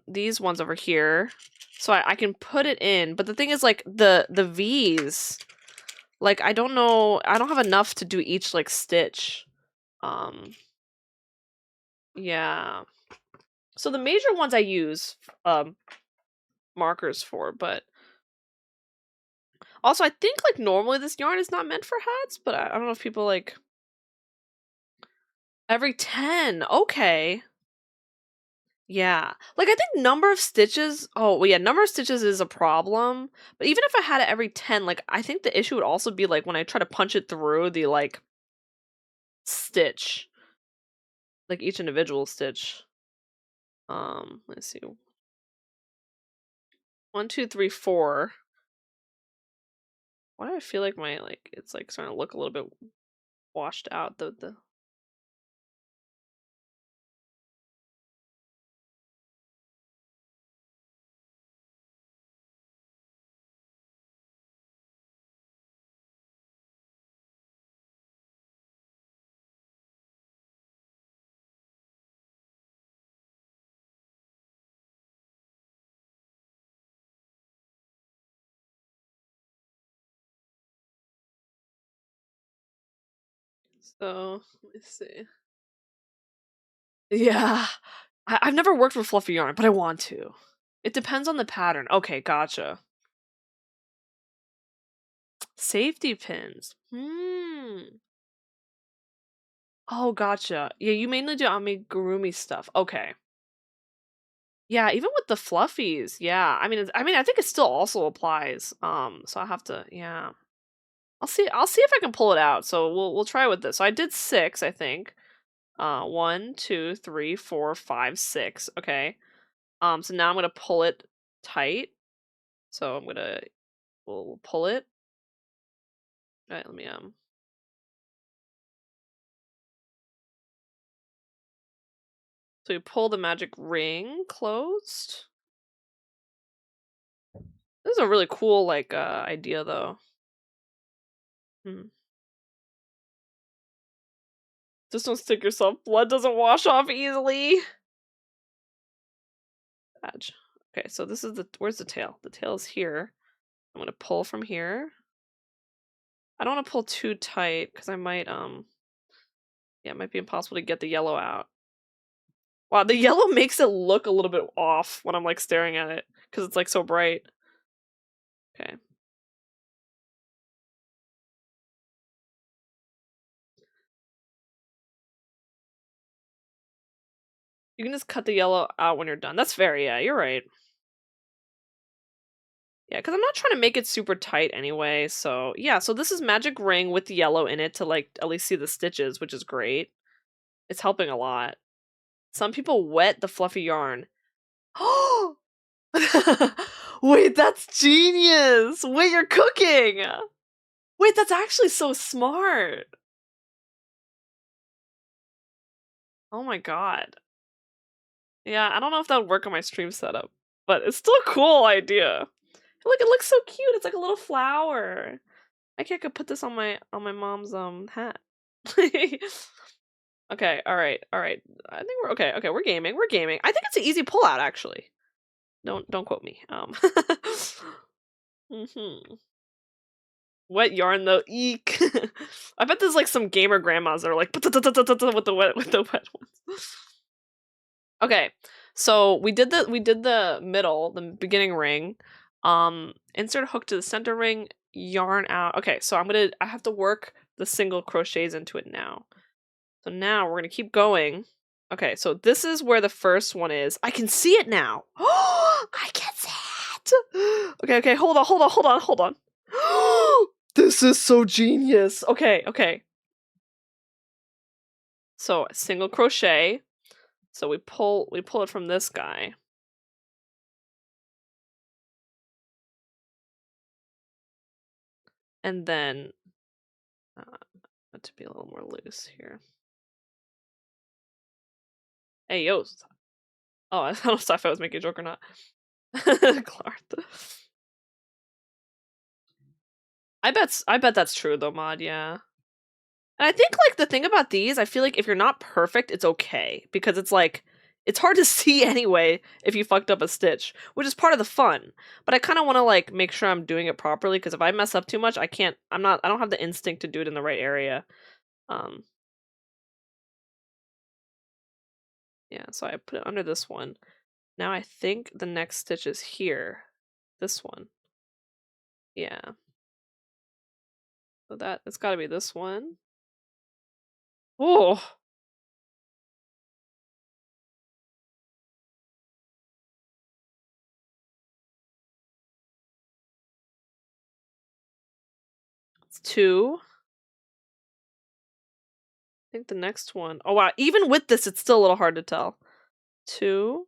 [SPEAKER 1] these ones over here. So I can put it in, but the thing is, like, the V's, like, I don't know, I don't have enough to do each, like, stitch. Yeah. So the major ones I use markers for, but also I think, like, normally this yarn is not meant for hats, but I don't know if people, like, every 10. Okay. Yeah. Like, I think number of stitches, oh, well, yeah, number of stitches is a problem, but even if I had it every 10, like, I think the issue would also be, like, when I try to punch it through the, like, stitch, like, each individual stitch. Let's see. 1, 2, 3, 4. Why do I feel like my, like, it's, like, starting to look a little bit washed out, the so, let's see. Yeah. I've never worked with fluffy yarn, but I want to. It depends on the pattern. Okay, gotcha. Safety pins. Oh, gotcha. Yeah, you mainly do amigurumi stuff. Okay. Yeah, even with the fluffies. Yeah, I mean, I think it still also applies. So I have to. Yeah, I'll see if I can pull it out. So we'll try with this. So I did 6, I think. 1, 2, 3, 4, 5, 6. Okay. So now I'm gonna pull it tight. So we'll pull it. All right, let me So we pull the magic ring closed. This is a really cool like idea though. Just don't stick yourself. Blood doesn't wash off easily. Badge. Okay, so this is where's the tail? The tail is here. I'm gonna pull from here. I don't want to pull too tight because I might yeah, it might be impossible to get the yellow out. Wow, the yellow makes it look a little bit off when I'm like staring at it because it's like so bright. Okay. You can just cut the yellow out when you're done. That's fair, yeah, you're right. Yeah, because I'm not trying to make it super tight anyway, so yeah, so this is magic ring with the yellow in it to like at least see the stitches, which is great. It's helping a lot. Some people wet the fluffy yarn. Oh! Wait, that's genius! Wait, you're cooking! Wait, that's actually so smart! Oh my god. Yeah, I don't know if that would work on my stream setup, but it's still a cool idea. Look, it looks so cute. It's like a little flower. I think I could put this on my mom's hat. Okay, all right. I think we're okay. Okay, we're gaming. We're gaming. I think it's an easy pull out actually. Don't quote me. Wet yarn though. Eek. I bet there's like some gamer grandmas that are like with the wet ones. Okay, so we did the middle, the beginning ring. Insert hook to the center ring, yarn out. Okay, so I have to work the single crochets into it now. So now we're gonna keep going. Okay, so this is where the first one is. I can see it now. Oh, I can see it. Okay, hold on. This is so genius. Okay. So single crochet. So we pull it from this guy. And then to be a little more loose here. Hey yo. Oh, I don't know if I was making a joke or not. Clark. I bet that's true though, Mod, yeah. And I think like the thing about these, I feel like if you're not perfect, it's okay. Because it's like it's hard to see anyway if you fucked up a stitch, which is part of the fun. But I kind of want to like make sure I'm doing it properly because if I mess up too much, I don't have the instinct to do it in the right area. Yeah, so I put it under this one. Now I think the next stitch is here. This one. Yeah. So it's got to be this one. Oh. It's 2. I think the next one. Oh wow, even with this it's still a little hard to tell. 2.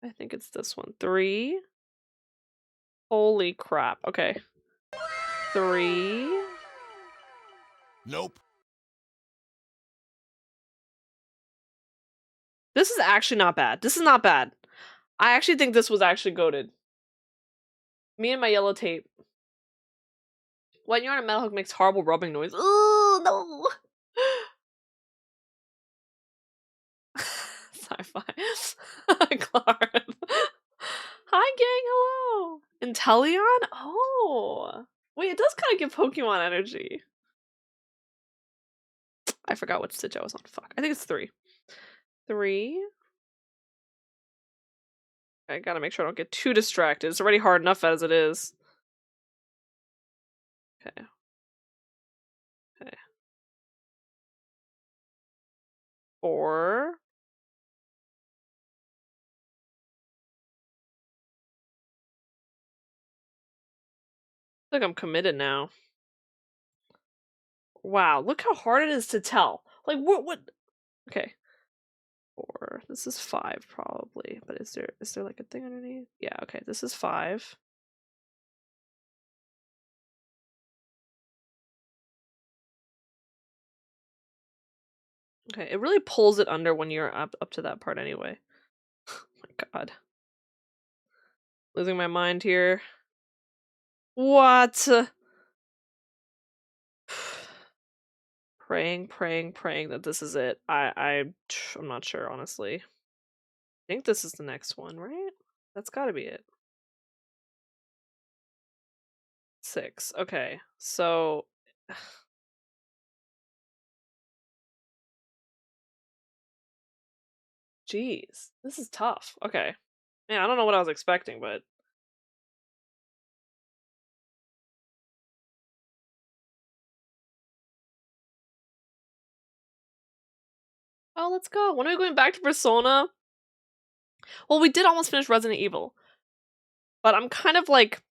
[SPEAKER 1] I think it's this one. 3. Holy crap. Okay. 3.
[SPEAKER 3] Nope.
[SPEAKER 1] This is actually not bad. This is not bad. I actually think this was actually goated. Me and my yellow tape. When you're on a metal hook makes horrible rubbing noise. Ooh, no. Sci-fi. Clark. Hi, gang. Hello. Inteleon? Oh. Wait, it does kind of give Pokemon energy. I forgot what stitch I was on. Fuck. I think it's 3. 3. I gotta make sure I don't get too distracted. It's already hard enough as it is. Okay. 4. I feel like I'm committed now. Wow, look how hard it is to tell. Like, what? Okay. 4. This is 5, probably. But is there like a thing underneath? Yeah, okay, this is 5. Okay, it really pulls it under when you're up to that part anyway. Oh my god. Losing my mind here. What? Praying that this is it. I'm not sure, honestly. I think this is the next one, right? That's gotta be it. 6. Okay, so jeez, this is tough. Okay. Man, I don't know what I was expecting, but oh, let's go. When are we going back to Persona? Well, we did almost finish Resident Evil. But I'm kind of like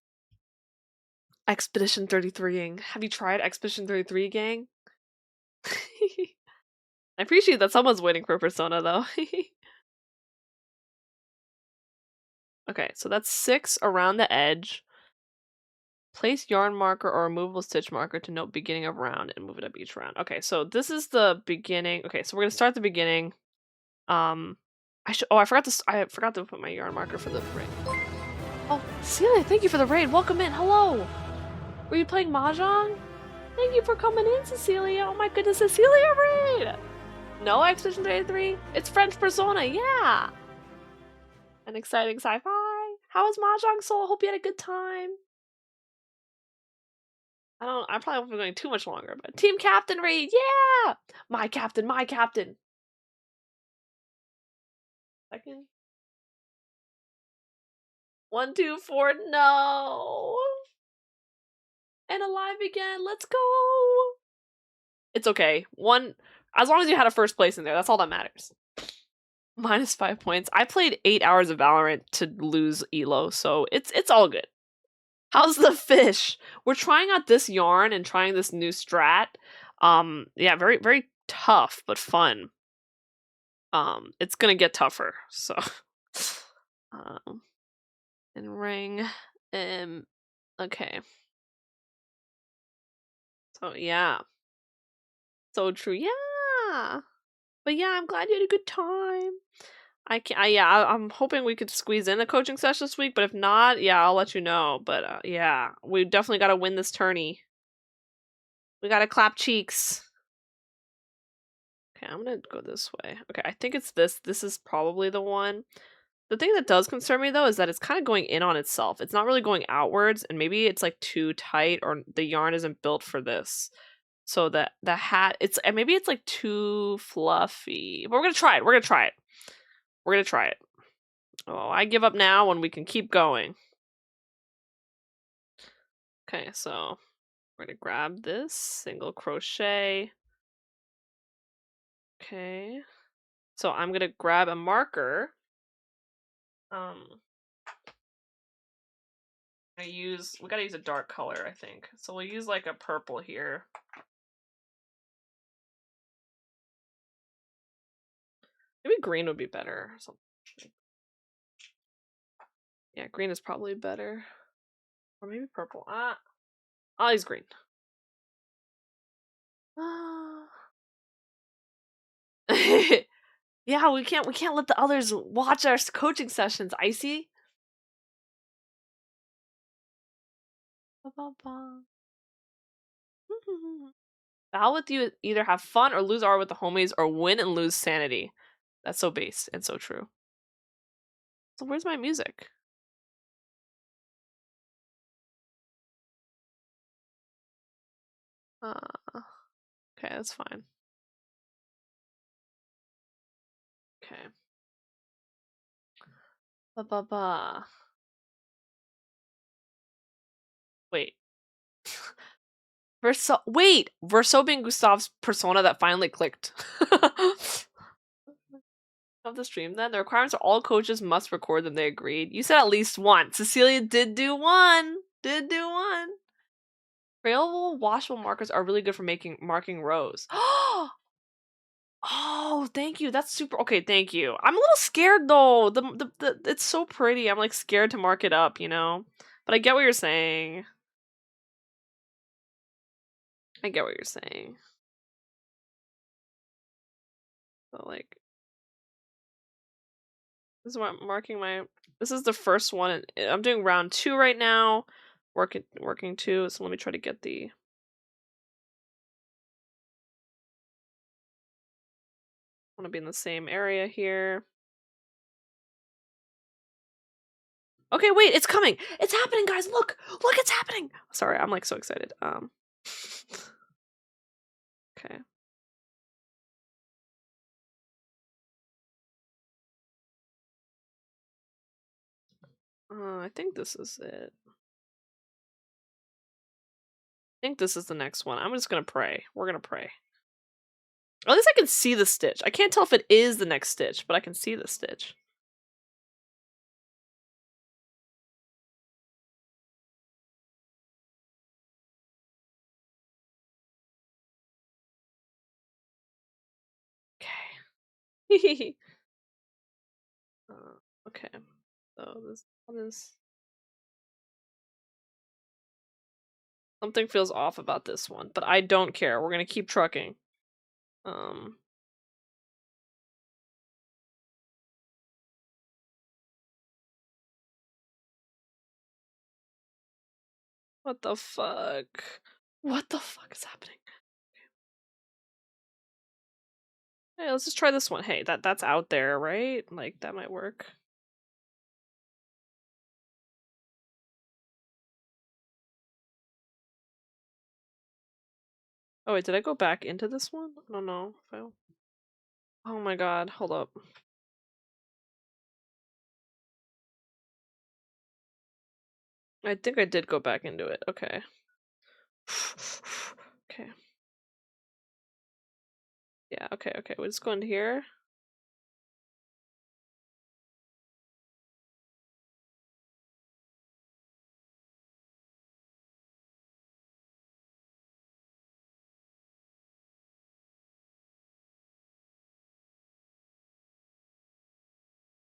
[SPEAKER 1] Expedition 33ing. Have you tried Expedition 33, gang? I appreciate that someone's waiting for Persona, though. Okay, so that's 6 around the edge. Place yarn marker or removable stitch marker to note beginning of round and move it up each round. Okay, so this is the beginning. Okay, so we're gonna start the beginning. I forgot to put my yarn marker for the raid. Oh, Celia, thank you for the raid. Welcome in. Hello. Were you playing Mahjong? Thank you for coming in, Cecilia. Oh my goodness, Cecilia raid. No Expedition 33? It's French Persona, yeah. An exciting sci-fi. How was Mahjong Soul? Hope you had a good time. I probably won't be going too much longer, but Team Captain raid, yeah! My captain, my captain. Second. 1, 2, 4, no! And alive again, let's go! It's okay. As long as you had a first place in there, that's all that matters. -5 points. I played 8 hours of Valorant to lose Elo, so it's all good. How's the fish? We're trying out this yarn and trying this new strat. Yeah, very, very tough, but fun. It's gonna get tougher, so. And ring. Okay. So, yeah. So true. Yeah! But yeah, I'm glad you had a good time. I'm hoping we could squeeze in a coaching session this week, but if not, yeah, I'll let you know. But yeah, we definitely got to win this tourney. We got to clap cheeks. Okay, I'm gonna go this way. Okay, I think it's this. This is probably the one. The thing that does concern me, though, is that it's kind of going in on itself. It's not really going outwards, and maybe it's like too tight, or the yarn isn't built for this. So that the hat, maybe it's like too fluffy. But we're gonna try it. We're gonna try it. We're gonna try it. Oh, I give up now when we can keep going. Okay, so we're gonna grab this single crochet. Okay, so I'm gonna grab a marker. We gotta use a dark color, I think. So we'll use like a purple here. Maybe green would be better. Or something. Yeah, green is probably better. Or maybe purple. I'll use green. Yeah, we can't let the others watch our coaching sessions, Icy. Battle with you either have fun or lose R with the homies, or win and lose sanity. That's so base and so true. So where's my music? Okay, that's fine. Okay. Wait. Verso being Gustav's persona that finally clicked. Of the stream then? The requirements are all coaches must record them, they agreed. You said at least one. Cecilia did do one. Trailable washable markers are really good for marking rows. Oh, thank you. That's super. Okay, thank you. I'm a little scared though. The it's so pretty. I'm like scared to mark it up, you know? But I get what you're saying. I get what you're saying. So like this is what I'm marking my this is the first one. I'm doing round 2 right now. Working 2. So let me try to get the I want to be in the same area here. Okay, wait, it's coming. It's happening, guys. Look, it's happening. Sorry, I'm like so excited. Okay. I think this is it. I think this is the next one. I'm just gonna pray. We're gonna pray. At least I can see the stitch. I can't tell if it is the next stitch, but I can see the stitch. Okay. Okay. So this one is something feels off about this one, but I don't care. We're gonna keep trucking. What the fuck? What the fuck is happening? Hey, let's just try this one. Hey, that's out there, right? Like that might work. Oh wait, did I go back into this one? I don't know. Oh my god, hold up. I think I did go back into it. Okay. Okay. Yeah, okay. We'll just go into here.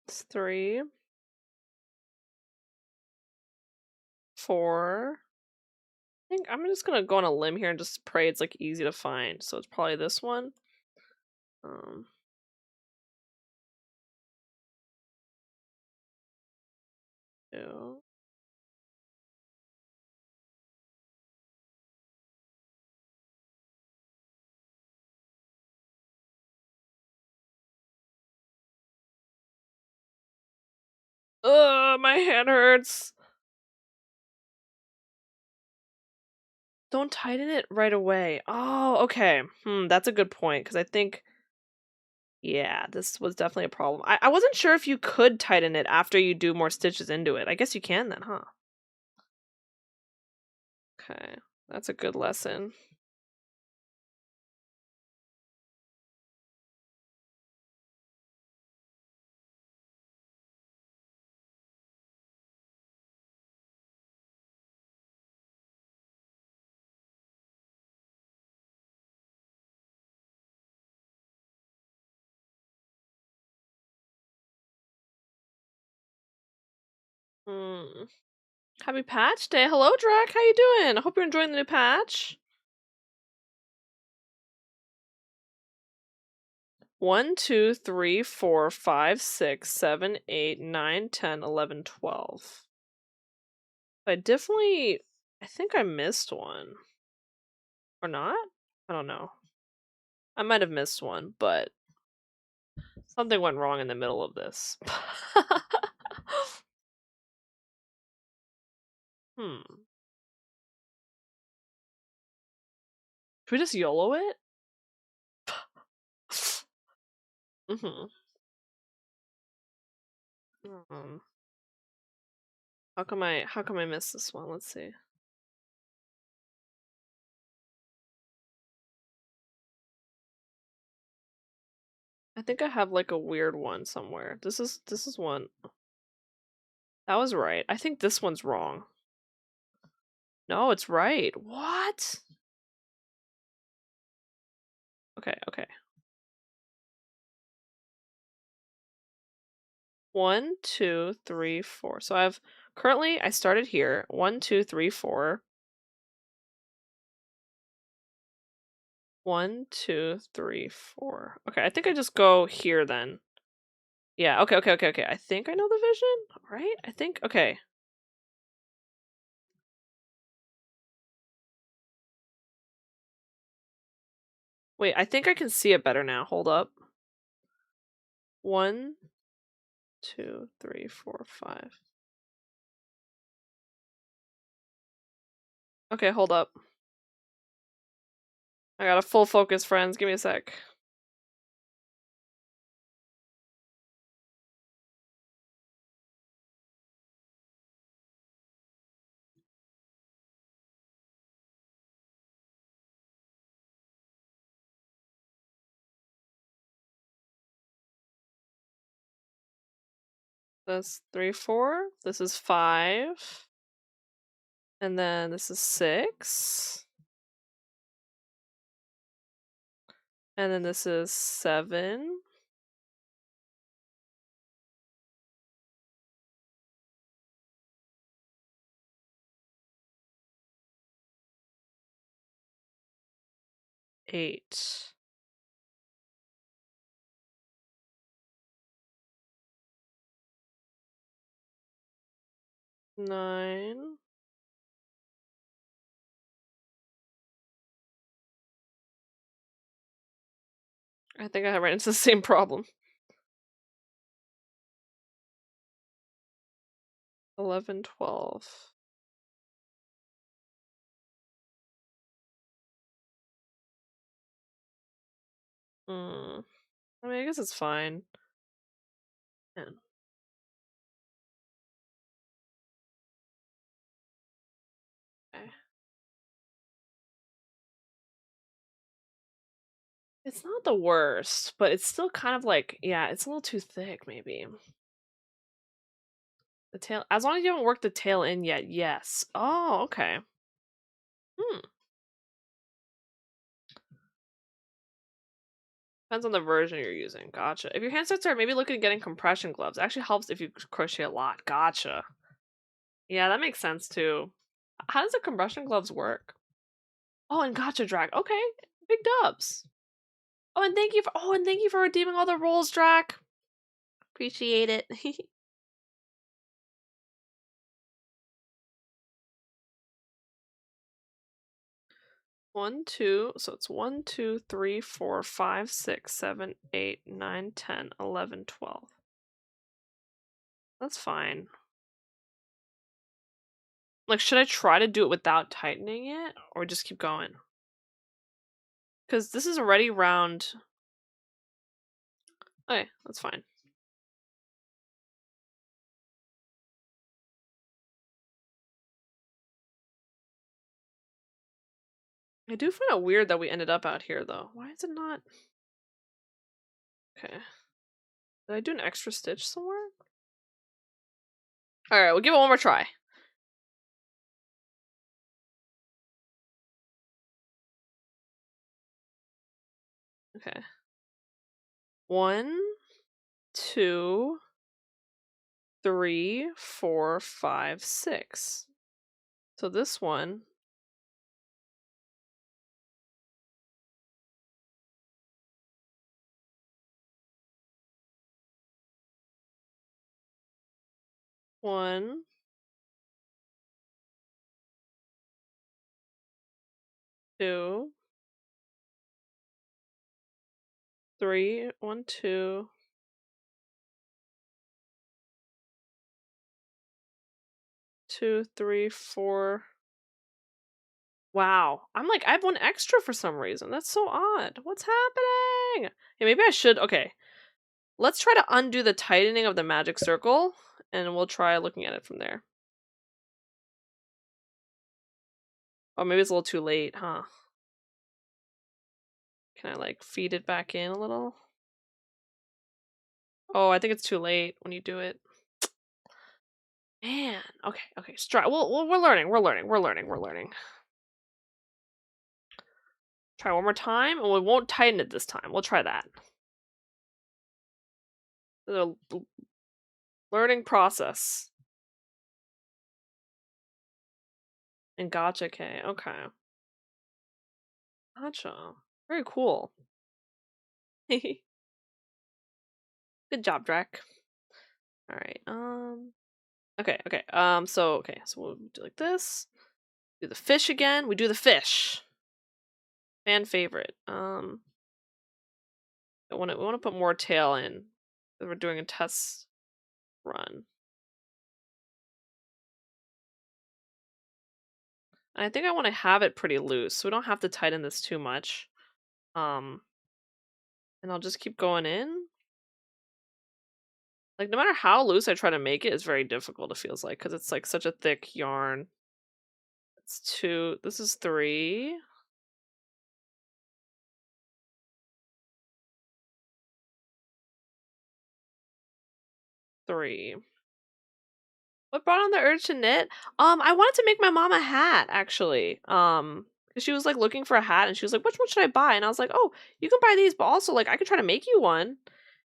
[SPEAKER 1] It's 3, 4. I think I'm just gonna go on a limb here and just pray it's like easy to find. So it's probably this one. Two. Ugh, my hand hurts. Don't tighten it right away. Oh, okay. That's a good point, because I think yeah, this was definitely a problem. I wasn't sure if you could tighten it after you do more stitches into it. I guess you can then, huh? Okay, that's a good lesson. Happy patch day. Hello, Drac. How you doing? I hope you're enjoying the new patch. 1, 2, 3, 4, 5, 6, 7, 8, 9, 10, 11, 12. I think I missed one. Or not? I don't know. I might have missed one, but something went wrong in the middle of this. Should we just YOLO it? How come I missed this one? Let's see. I think I have like a weird one somewhere. This is one. That was right. I think this one's wrong. No, it's right. What? Okay, okay. 1, 2, 3, 4. So I started here. 1, 2, 3, 4. 1, 2, 3, 4. Okay, I think I just go here then. Yeah, okay, okay, okay, okay. I think I know the vision, right? I think, okay. Wait, I think I can see it better now. Hold up. 1, 2, 3, 4, 5. Okay, hold up. I got a full focus, friends. Give me a sec. That's 3, 4. This is 5. And then this is 6. And then this is 7. Eight. 9. I think I ran into the same problem. 11, 12. I mean, I guess it's fine. 10. Okay. It's not the worst, but it's still kind of like, yeah, it's a little too thick, maybe. The tail, as long as you haven't worked the tail in yet, yes. Oh, okay. Depends on the version you're using. Gotcha. If your hand sets are maybe looking at getting compression gloves. It actually helps if you crochet a lot. Gotcha. Yeah, that makes sense too. How does the compression gloves work? Oh, and gotcha, Drac. Okay, big dubs. Oh, and thank you for redeeming all the rolls, Drac. Appreciate it. 1, 2, so it's 1, 2, 3, 4, 5, 6, 7, 8, 9, 10, 11, 12. That's fine. Like, should I try to do it without tightening it, or just keep going? Because this is already round. Okay, that's fine. I do find it weird that we ended up out here, though. Why is it not? Okay. Did I do an extra stitch somewhere? Alright, we'll give it one more try. Okay. 1, 2, 3, 4, 5, 6. So this one. One, 2, 3, 1, 2. 2, 3, 4. Wow. I'm like, I have one extra for some reason. That's so odd. What's happening? Yeah, maybe I should. Okay. Let's try to undo the tightening of the magic circle, and we'll try looking at it from there. Oh, maybe it's a little too late, huh? Can I, like, feed it back in a little? Oh, I think it's too late when you do it. Man. Okay, okay. We're learning. We're learning. We're learning. We're learning. Try one more time, and we won't tighten it this time. We'll try that. The learning process. And gotcha K. Okay. Gotcha. Very cool. Good job, Drac. All right. Okay. Okay. So we'll do like this. Do the fish again. We do the fish. Fan favorite. We want to put more tail in. We're doing a test run. And I think I want to have it pretty loose, so we don't have to tighten this too much. And I'll just keep going in. Like, no matter how loose I try to make it, it's very difficult, it feels like, because it's like such a thick yarn. It's 2. This is 3. What brought on the urge to knit? I wanted to make my mom a hat, actually. Because she was like looking for a hat, and she was like, "Which one should I buy?" And I was like, "Oh, you can buy these, but also like I could try to make you one."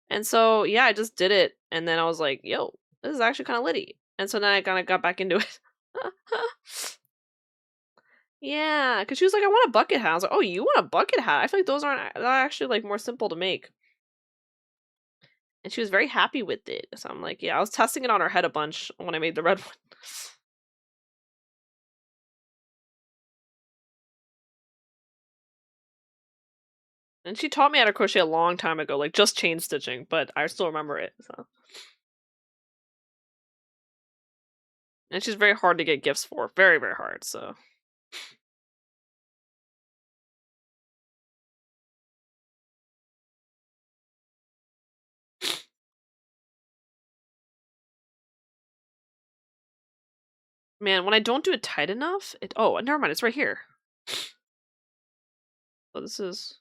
[SPEAKER 1] And so yeah, I just did it, and then I was like, "Yo, this is actually kind of litty." And so then I kind of got back into it. Yeah, because she was like, "I want a bucket hat." I was like, "Oh, you want a bucket hat?" I feel like those aren't they're actually like more simple to make. And she was very happy with it. So I'm like, yeah, I was testing it on her head a bunch when I made the red one. And she taught me how to crochet a long time ago, like just chain stitching, but I still remember it. So. And she's very hard to get gifts for. Very, very hard, so. Man, when I don't do it tight enough, oh, never mind, it's right here. So this is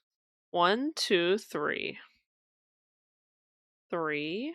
[SPEAKER 1] 1, 2, 3. 3.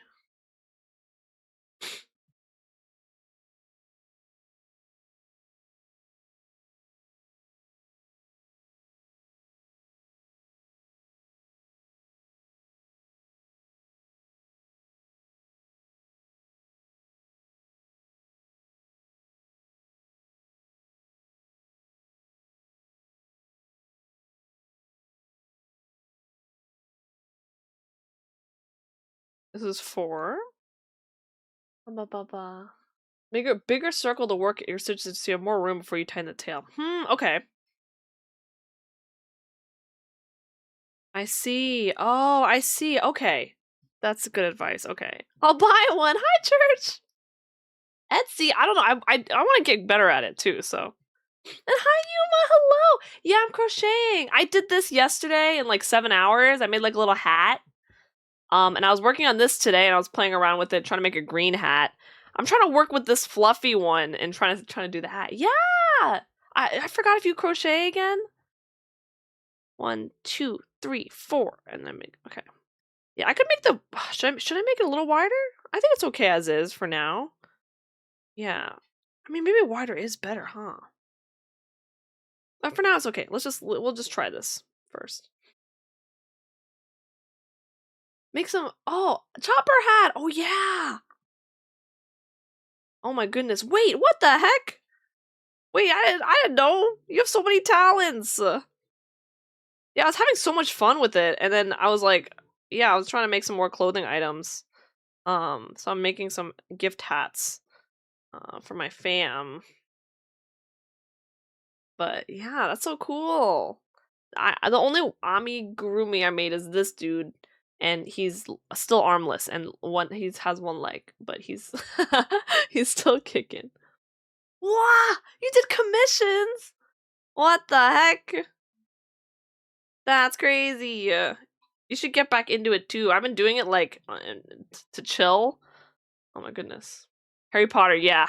[SPEAKER 1] This is 4. Ba, ba, ba. Make a bigger circle to work your stitches so you have more room before you tighten the tail. Okay. I see. Oh, I see. Okay. That's good advice. Okay. I'll buy one. Hi, church. Etsy. I don't know. I want to get better at it too, so. And hi, Yuma. Hello. Yeah, I'm crocheting. I did this yesterday in like 7 hours. I made like a little hat. And I was working on this today and I was playing around with it, trying to make a green hat. I'm trying to work with this fluffy one and trying to do the hat. Yeah. I forgot if you crochet again. 1, 2, 3, 4, and then make okay. Yeah, I could make the should I make it a little wider? I think it's okay as is for now. Yeah. I mean, maybe wider is better, huh? But for now it's okay. We'll just try this first. Make some chopper hat. Oh yeah. Oh my goodness. Wait, what the heck? Wait, I didn't know. You have so many talents. Yeah, I was having so much fun with it, and then I was like, yeah, I was trying to make some more clothing items. So I'm making some gift hats for my fam. But yeah, that's so cool. The only amigurumi I made is this dude, and he's still armless, and he has one leg, but he's he's still kicking. Wow, you did commissions? What the heck? That's crazy. You should get back into it too. I've been doing it like to chill. Oh my goodness. Harry Potter, yeah.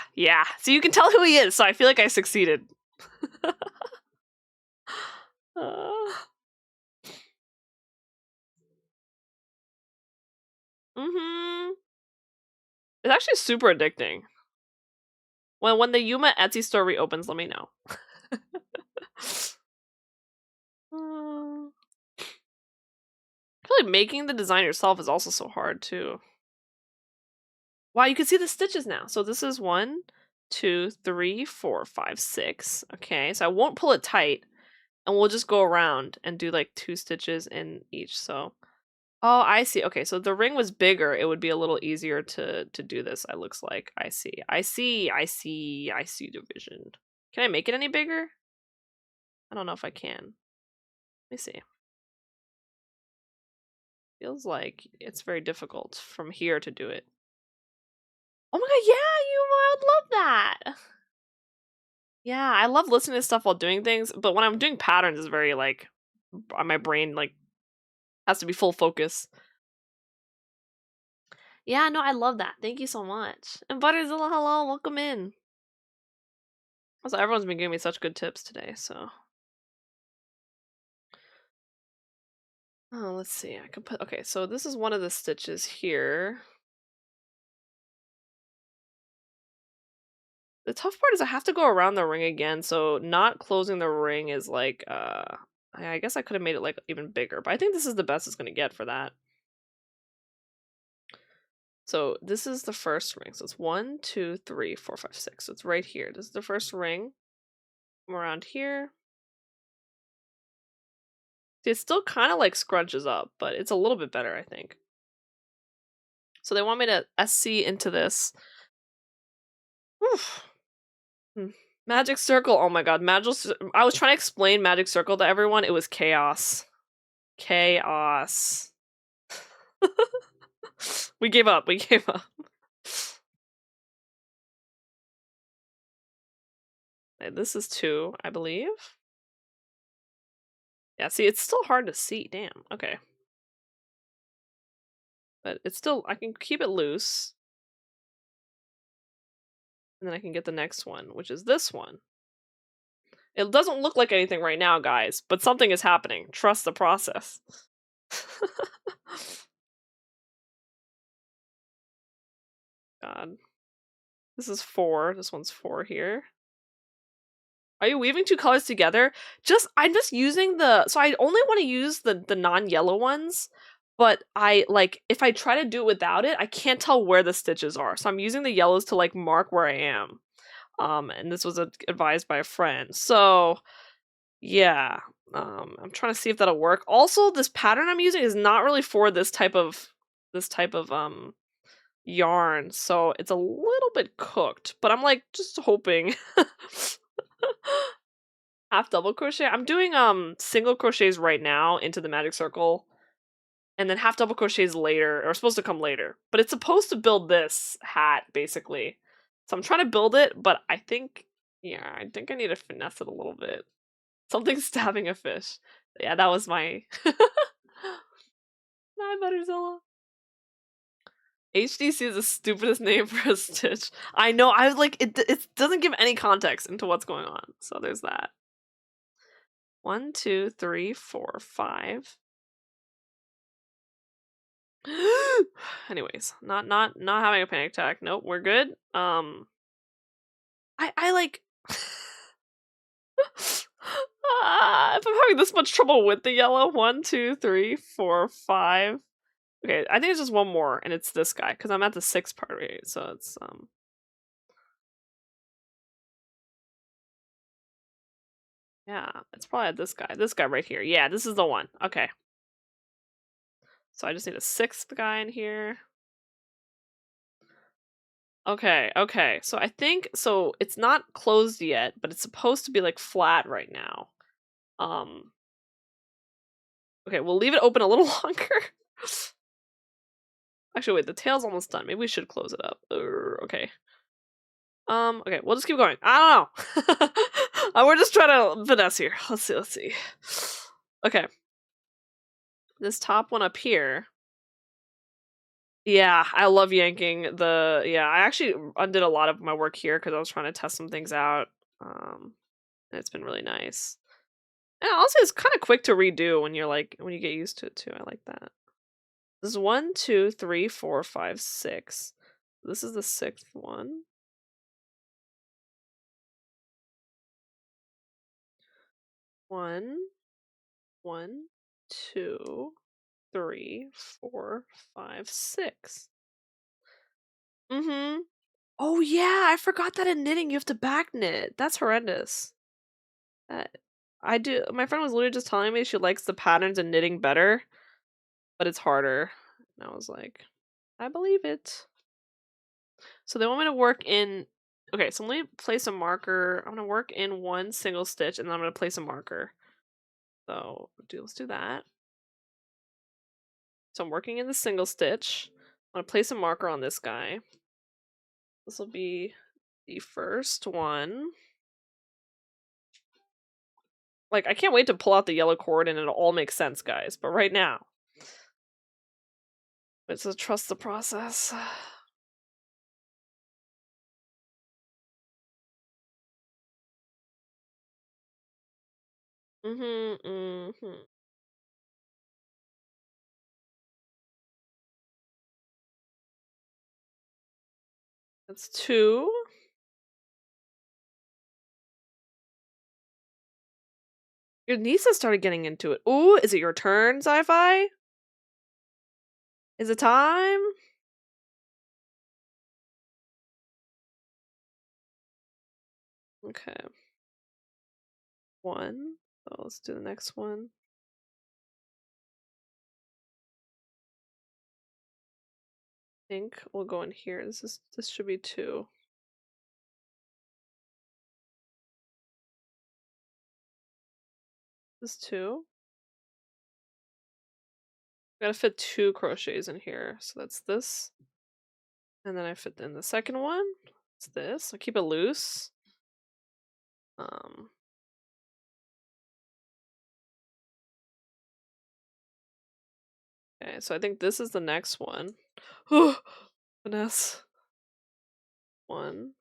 [SPEAKER 1] So you can tell who he is, so I feel like I succeeded. Mm-hmm. It's actually super addicting. When the Yuma Etsy store reopens, let me know. I feel like making the design yourself is also so hard too. Wow, you can see the stitches now. So this is 1, 2, 3, 4, 5, 6. Okay, so I won't pull it tight, and we'll just go around and do like 2 stitches in each. So, oh, I see. Okay, so if the ring was bigger, it would be a little easier to do this. It looks like I see the vision. Can I make it any bigger? I don't know if I can. Let me see. Feels like it's very difficult from here to do it. Oh my god, yeah, I would love that. Yeah, I love listening to stuff while doing things, but when I'm doing patterns, it's very like my brain like has to be full focus. Yeah, no, I love that. Thank you so much. And Butterzilla, hello, welcome in. Also, everyone's been giving me such good tips today, so. Oh, let's see. I can put, okay, so this is one of the stitches here. The tough part is I have to go around the ring again, so not closing the ring is like, I guess I could have made it like even bigger, but I think this is the best it's gonna get for that. So this is the first ring. So it's 1, 2, 3, 4, 5, 6. So it's right here. This is the first ring. Come around here. See, it still kind of like scrunches up, but it's a little bit better, I think. So they want me to SC into this. Oof. Magic Circle. Oh my god, I was trying to explain Magic Circle to everyone. It was chaos. Chaos. We gave up. We gave up. Okay, this is 2, I believe. Yeah, see, it's still hard to see. Damn. Okay. But it's still, I can keep it loose. And then I can get the next one, which is this one. It doesn't look like anything right now, guys, but something is happening. Trust the process. God. This is 4. This one's 4 here. Are you weaving 2 colors together? I'm just using so I only want to use the non-yellow ones, but if I try to do it without it, I can't tell where the stitches are. So I'm using the yellows to like mark where I am. And this was advised by a friend. So yeah, I'm trying to see if that'll work. Also, this pattern I'm using is not really for this type of yarn, so it's a little bit cooked, but I'm like just hoping. Half double crochet. I'm doing single crochets right now into the magic circle, and then half double crochets later, or supposed to come later. But it's supposed to build this hat basically. So I'm trying to build it, but I think I need to finesse it a little bit. Something stabbing a fish. Yeah, that was my my Butterzilla. HDC is the stupidest name for a stitch. I know, I was like, it doesn't give any context into what's going on. So there's that. 1, 2, 3, 4, 5. Anyways, not having a panic attack. Nope, we're good. I like if I'm having this much trouble with the yellow, 1, 2, 3, 4, 5. Okay, I think it's just one more, and it's this guy, because I'm at the 6th part, right? So it's yeah, it's probably at this guy. This guy right here. Yeah, this is the one. Okay. So I just need a 6th guy in here. Okay, okay. So I think it's not closed yet, but it's supposed to be like flat right now. Okay, we'll leave it open a little longer. Actually, wait, the tail's almost done. Maybe we should close it up. Okay. Okay, we'll just keep going. I don't know. We're just trying to finesse here. Let's see. Okay. This top one up here. Yeah, I love yanking I actually undid a lot of my work here because I was trying to test some things out. And it's been really nice. And also it's kind of quick to redo when you get used to it too. I like that. This is 1, 2, 3, 4, 5, 6. This is the 6th one. 1, 1, 2, 3, 4, 5, 6. Mm-hmm. Oh yeah, I forgot that in knitting you have to back knit. That's horrendous. I do. My friend was literally just telling me she likes the patterns in knitting better, but it's harder. And I was like, I believe it. So they want me to work in. Okay, so let me place a marker. I'm gonna work in one single stitch, and then I'm gonna place a marker. So let's do that. So I'm working in the single stitch. I'm gonna place a marker on this guy. This will be the first one. Like, I can't wait to pull out the yellow cord and it'll all make sense, guys. But right now, it's a trust the process. Mm-hmm, mm-hmm. That's 2. Your niece has started getting into it. Ooh, is it your turn, Sci-Fi? Is it time? Okay. 1. So let's do the next one. I think we'll go in here. This should be 2. This 2. Gotta fit 2 crochets in here. So that's this. And then I fit in the second one. It's this. I'll keep it loose. Okay, so I think this is the next one. Oh, finesse. 1,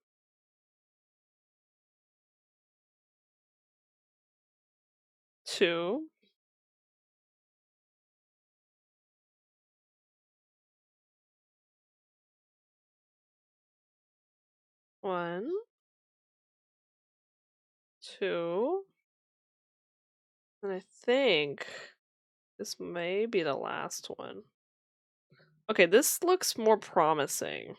[SPEAKER 1] 2, 1, 2, and I think this may be the last one. Okay, this looks more promising.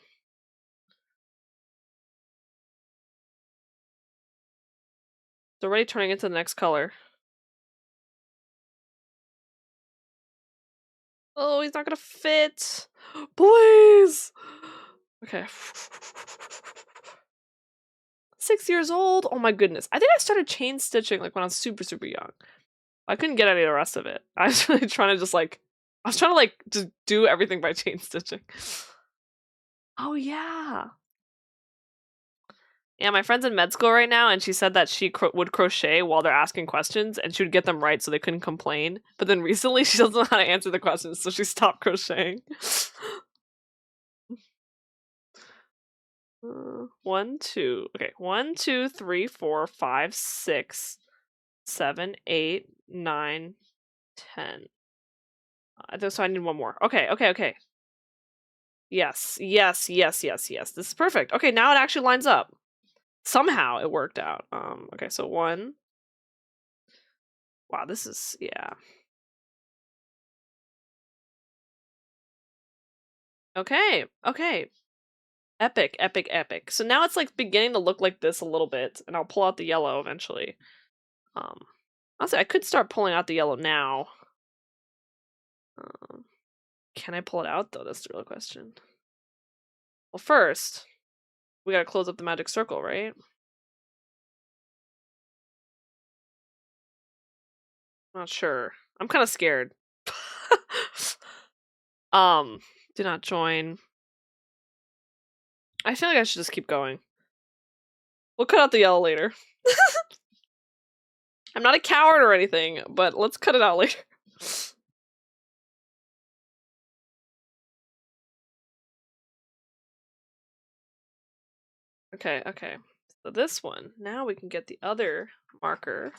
[SPEAKER 1] It's already turning into the next color. Oh, he's not gonna fit. Please. Okay. 6 years old. Oh my goodness. I think I started chain stitching like when I was super, super young. I couldn't get any of the rest of it. I was really trying to just do everything by chain stitching. Oh yeah. Yeah, my friend's in med school right now, and she said that she would crochet while they're asking questions, and she would get them right so they couldn't complain. But then recently, she doesn't know how to answer the questions, so she stopped crocheting. 1, 2. Okay, 1, 2, 3, 4, 5, 6, 7, 8, 9, 10. So I need one more. Okay. Yes. This is perfect. Okay, now it actually lines up. Somehow it worked out. Okay, so 1. Wow, this is, yeah. Okay. Epic. So now it's like beginning to look like this a little bit, and I'll pull out the yellow eventually. Honestly, I could start pulling out the yellow now. Can I pull it out though? That's the real question. Well, first, we gotta close up the magic circle, right? Not sure. I'm kind of scared. Do not join. I feel like I should just keep going. We'll cut out the yellow later. I'm not a coward or anything, but let's cut it out later. Okay. So this one, now we can get the other marker.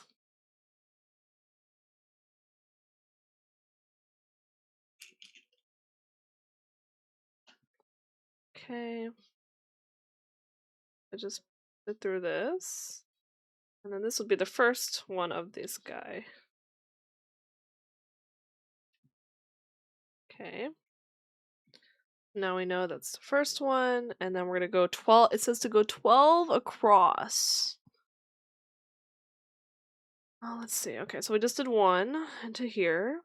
[SPEAKER 1] Okay. I just put through this. And then this would be the first one of this guy. Okay. Now we know that's the first one, and then we're gonna go 12. It says to go 12 across. Oh, let's see. Okay, so we just did one into here.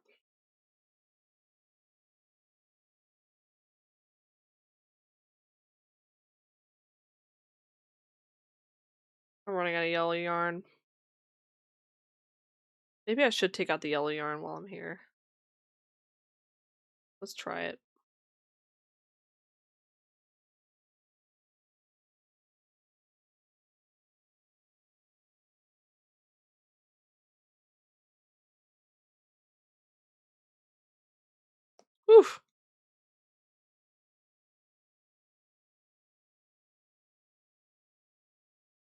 [SPEAKER 1] I'm running out of yellow yarn. Maybe I should take out the yellow yarn while I'm here. Let's try it. Oof.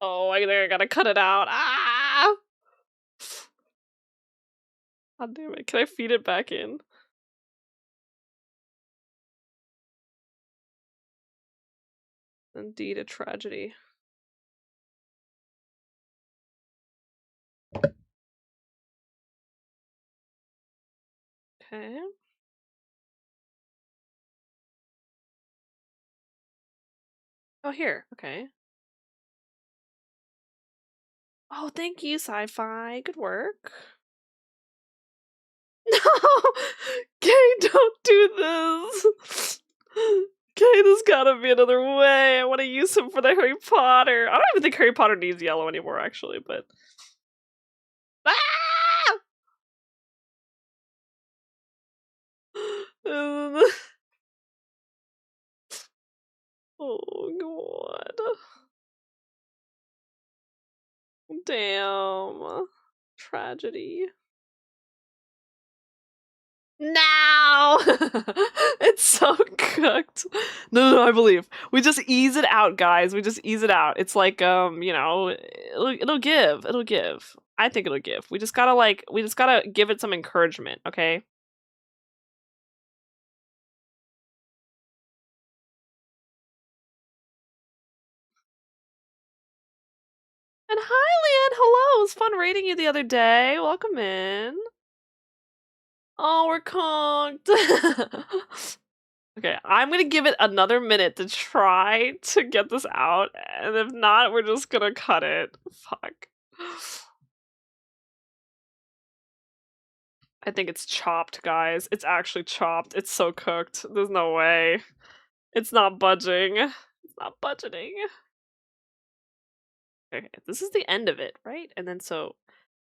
[SPEAKER 1] Oh, I gotta cut it out. Ah! God damn it. Can I feed it back in? Indeed a tragedy. Okay. Oh, here. Okay. Oh, thank you, Sci-Fi. Good work. No! Kay, don't do this! Kay, there's gotta be another way. I want to use him for the Harry Potter. I don't even think Harry Potter needs yellow anymore, actually, but... Ah! Oh, God. Damn. Tragedy. Now! It's so cooked. No, I believe. We just ease it out, guys. We just ease it out. It's like, you know, it'll give. It'll give. I think it'll give. We just gotta give it some encouragement, okay? And hi, Leanne. Hello. It was fun raiding you the other day. Welcome in. Oh, we're conked. Okay, I'm gonna give it another minute to try to get this out, and if not, we're just gonna cut it. Fuck. I think it's chopped, guys. It's actually chopped. It's so cooked. There's no way. It's not budging. It's not budgeting. Okay, this is the end of it, right? And then so,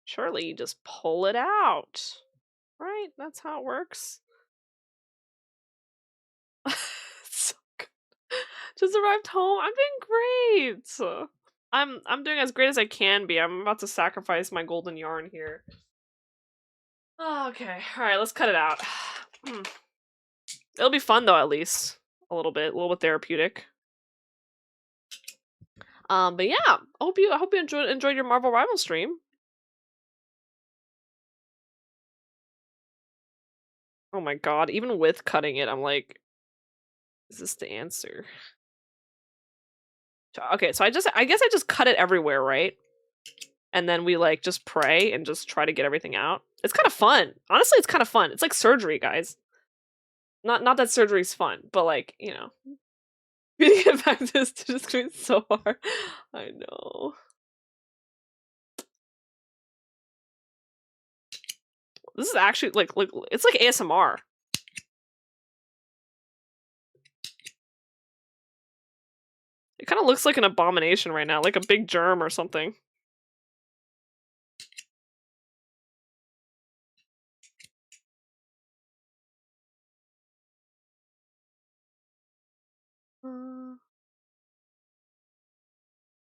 [SPEAKER 1] surely you just pull it out. Right? That's how it works. So good. Just arrived home. I'm doing great. I'm doing as great as I can be. I'm about to sacrifice my golden yarn here. Oh, okay. Alright, let's cut it out. It'll be fun though, at least. A little bit therapeutic. But yeah, I hope you enjoyed your Marvel Rival stream. Oh my god, even with cutting it, I'm like, is this the answer? Okay, so I guess I just cut it everywhere, right? And then we like just pray and just try to get everything out. It's kind of fun. Honestly, it's kind of fun. It's like surgery, guys. Not that surgery's fun, but like, you know. Reading it back to this to screen so hard. I know. This is actually like it's like ASMR. It kind of looks like an abomination right now, like a big germ or something.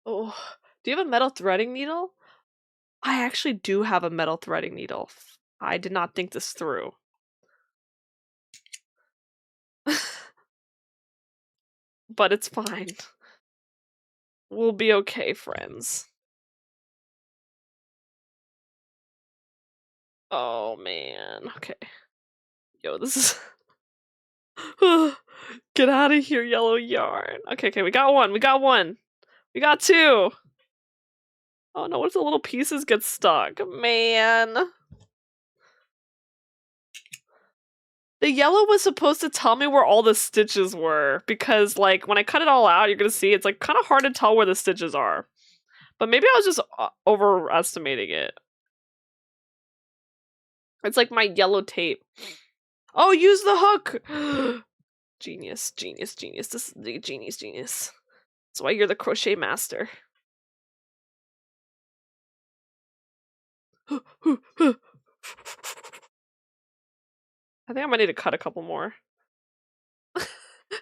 [SPEAKER 1] Oh, do you have a metal threading needle? I actually do have a metal threading needle. I did not think this through. But it's fine. We'll be okay, friends. Oh man. Okay. Yo, this is get out of here, yellow yarn. Okay, we got one. We got two. Oh no, what if the little pieces get stuck? Man. The yellow was supposed to tell me where all the stitches were, because like when I cut it all out, you're gonna see it's like kind of hard to tell where the stitches are. But maybe I was just overestimating it. It's like my yellow tape. Oh, use the hook! Genius, genius, genius. This is the genius, genius. That's why you're the crochet master. I think I might need to cut a couple more.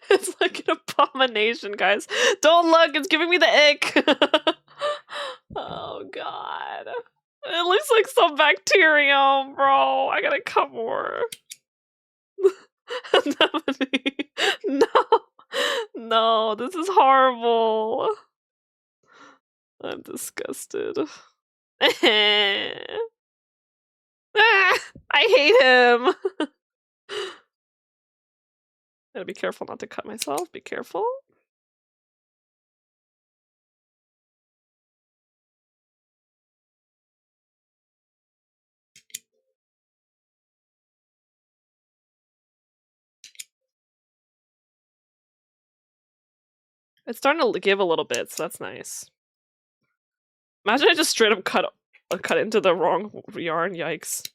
[SPEAKER 1] It's like an abomination, guys. Don't look, it's giving me the ick. Oh god. It looks like some bacterium, bro. I gotta cut more. No. No, this is horrible. I'm disgusted. Ah, I hate him. Gotta be careful not to cut myself. Be careful. It's starting to give a little bit, so that's nice. Imagine I just straight up cut into the wrong yarn. Yikes.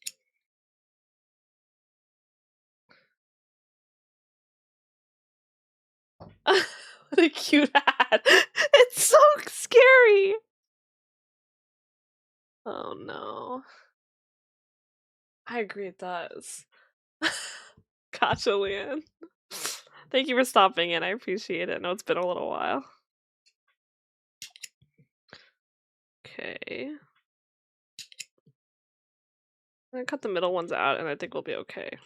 [SPEAKER 1] What a cute hat. It's so scary. Oh no. I agree it does. Gotcha, Leanne. Thank you for stopping in. I appreciate it. I know it's been a little while. Okay. I'm gonna cut the middle ones out and I think we'll be okay.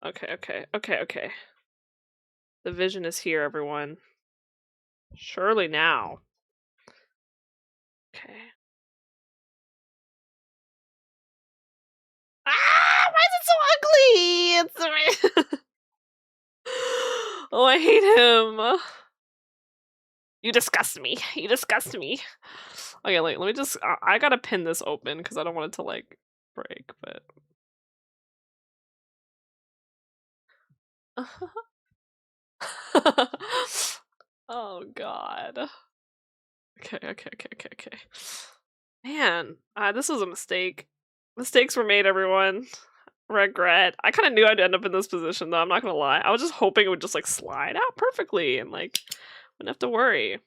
[SPEAKER 1] Okay. The vision is here, everyone. Surely now. Okay. Ah! Why is it so ugly? It's oh, I hate him. You disgust me. You disgust me. Okay, let me just. I gotta pin this open because I don't want it to like break, but. Oh god. Okay. Man, this was a mistake. Mistakes were made, everyone. Regret. I kind of knew I'd end up in this position, though. I'm not gonna lie. I was just hoping it would just like slide out perfectly and like wouldn't have to worry.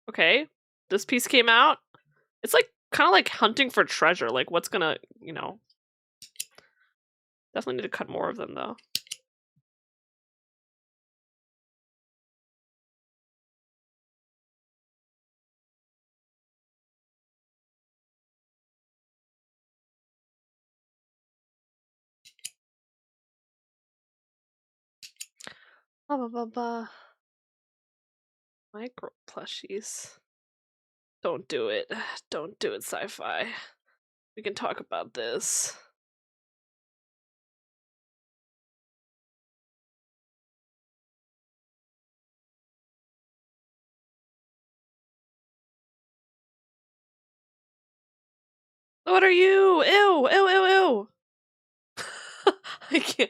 [SPEAKER 1] Okay, this piece came out. It's like kind of like hunting for treasure. Like what's gonna, you know. Definitely need to cut more of them though. Micro plushies. Don't do it. Don't do it, sci-fi. We can talk about this. What are you? Ew. I can't.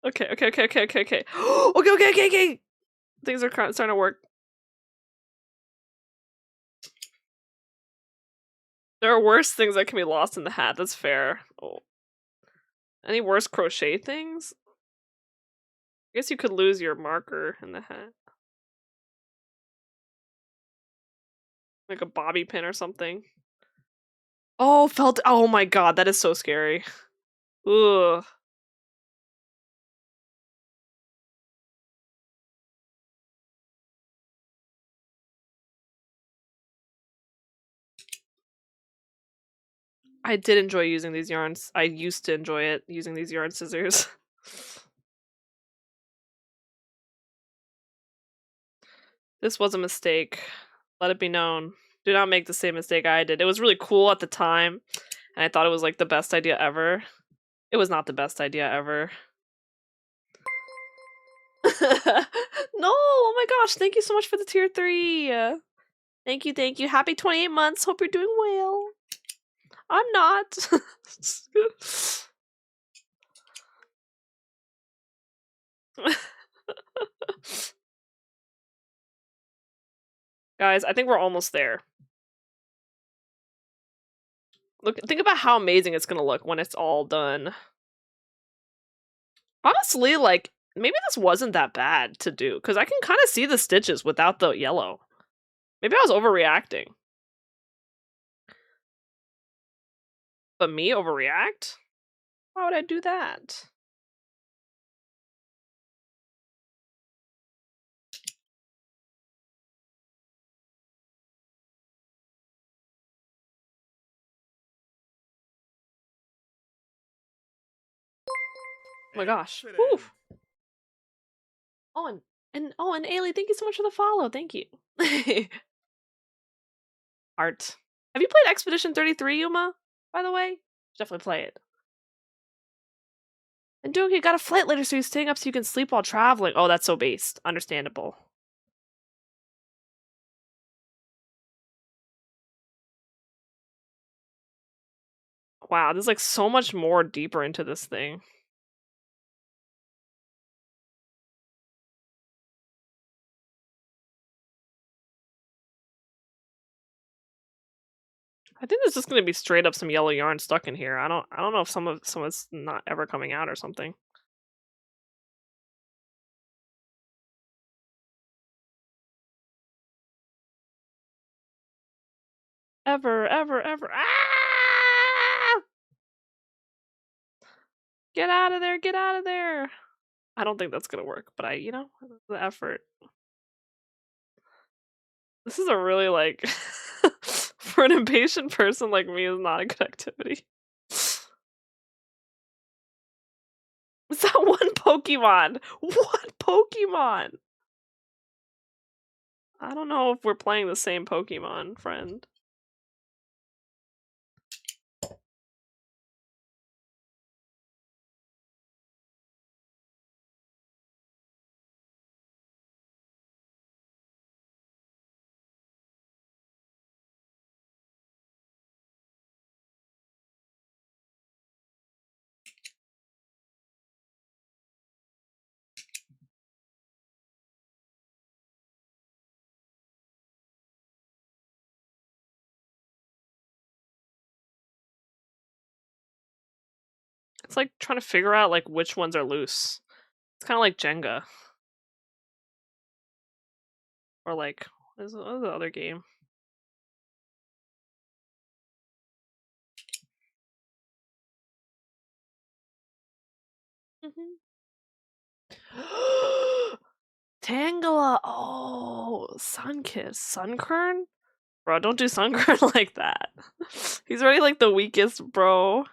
[SPEAKER 1] Okay. Okay. Things are starting to work. There are worse things that can be lost in the hat. That's fair. Oh. Any worse crochet things? I guess you could lose your marker in the hat. Like a bobby pin or something. Oh, felt. Oh my god, that is so scary. Ugh. I did enjoy using these yarns. I used to enjoy it, using these yarn scissors. This was a mistake. Let it be known. Do not make the same mistake I did. It was really cool at the time, and I thought it was like the best idea ever. It was not the best idea ever. No! Oh my gosh, thank you so much for the tier 3. Thank you, thank you. Happy 28 months. Hope you're doing well. I'm not. Guys, I think we're almost there. Look, think about how amazing it's gonna look when it's all done. Honestly, like, maybe this wasn't that bad to do, because I can kind of see the stitches without the yellow. Maybe I was overreacting. But me overreact? Why would I do that? Oh my gosh. Whew. Oh, and Ailey, thank you so much for the follow. Thank you. Art. Have you played Expedition 33, Yuma? By the way? Definitely play it. And Donkey got a flight later, so he's staying up so you can sleep while traveling. Oh, that's so based. Understandable. Wow, there's like so much more deeper into this thing. I think there's just gonna be straight up some yellow yarn stuck in here. I don't know if some of it's not ever coming out or something. Ever. Ah! Get out of there, get out of there. I don't think that's gonna work, but the effort. This is a really like for an impatient person like me is not a good activity. Is that one Pokemon? What Pokemon? I don't know if we're playing the same Pokemon, friend. It's like trying to figure out like which ones are loose. It's kind of like Jenga. Or like, what is the other game? Tangela! Oh, Sunkiss. Sunkern? Bro, don't do Sunkern like that. He's already like the weakest, bro.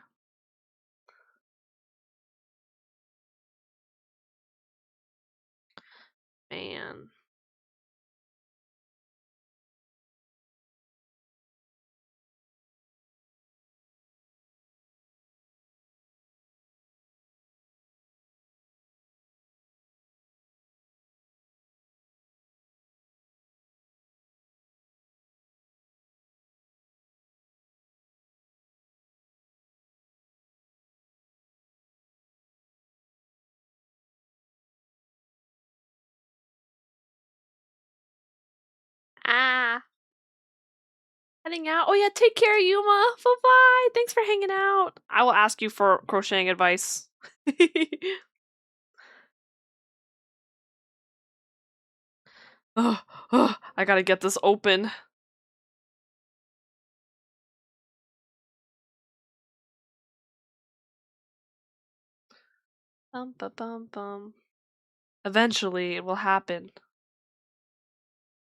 [SPEAKER 1] Man. Ah. Heading out. Oh yeah, take care, Yuma. Bye-bye. Thanks for hanging out. I will ask you for crocheting advice. I gotta get this open. Bum ba bum bum. Eventually, it will happen.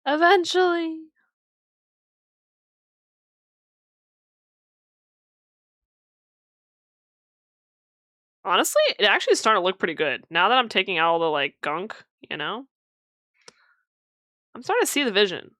[SPEAKER 1] Eventually. Honestly, it actually is starting to look pretty good. Now that I'm taking out all the, like, gunk, you know? I'm starting to see the vision.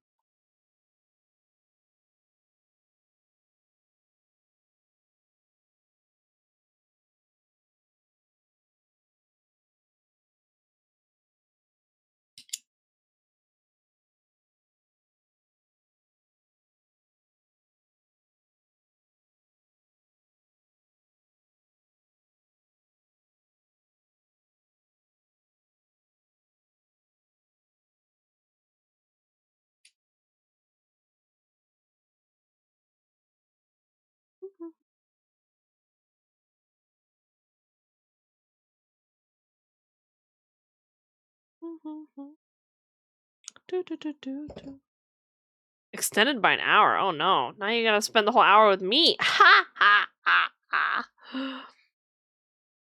[SPEAKER 1] Extended by an hour. Oh no. Now you gotta spend the whole hour with me. Ha ha ha ha.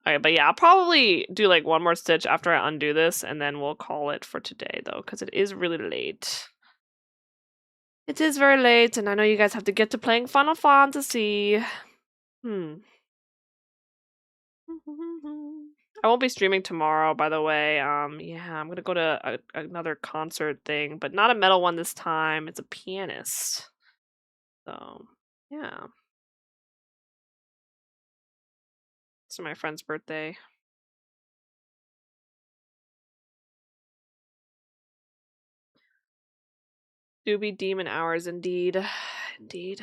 [SPEAKER 1] Okay, but yeah, I'll probably do like one more stitch after I undo this, and then we'll call it for today, though, because it is really late. It is very late, and I know you guys have to get to playing Final Fantasy. I won't be streaming tomorrow, by the way. Yeah, I'm gonna go to another concert thing, but not a metal one this time. It's a pianist. So, yeah. It's my friend's birthday. Doobie Demon Hours, indeed. Indeed.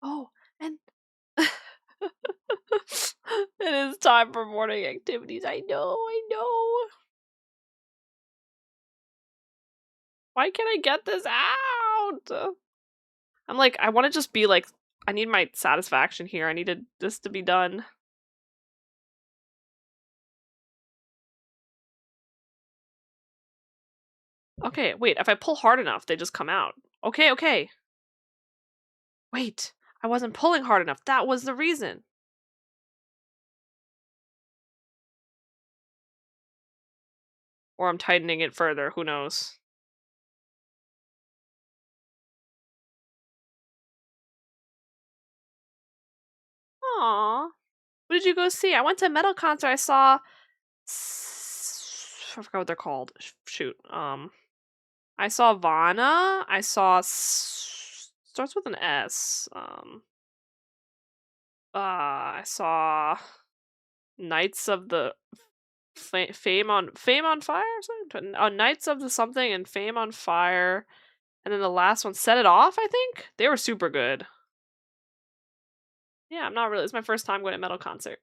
[SPEAKER 1] Oh, and it is time for morning activities. I know, I know. Why can't I get this out? I'm like, I want to just be like, I need my satisfaction here. I needed this to be done. Okay, wait, if I pull hard enough, they just come out. Okay, okay. Wait, I wasn't pulling hard enough. That was the reason. Or I'm tightening it further, who knows. Aww. What did you go see? I went to a metal concert. I saw... I forgot what they're called. Shoot. I saw Vana. I saw... starts with an S. I saw... Knights of the... Fame on Fire or something? Knights of the something and Fame on Fire. And then the last one, Set It Off, I think? They were super good. Yeah, I'm not really... It's my first time going to a metal concert.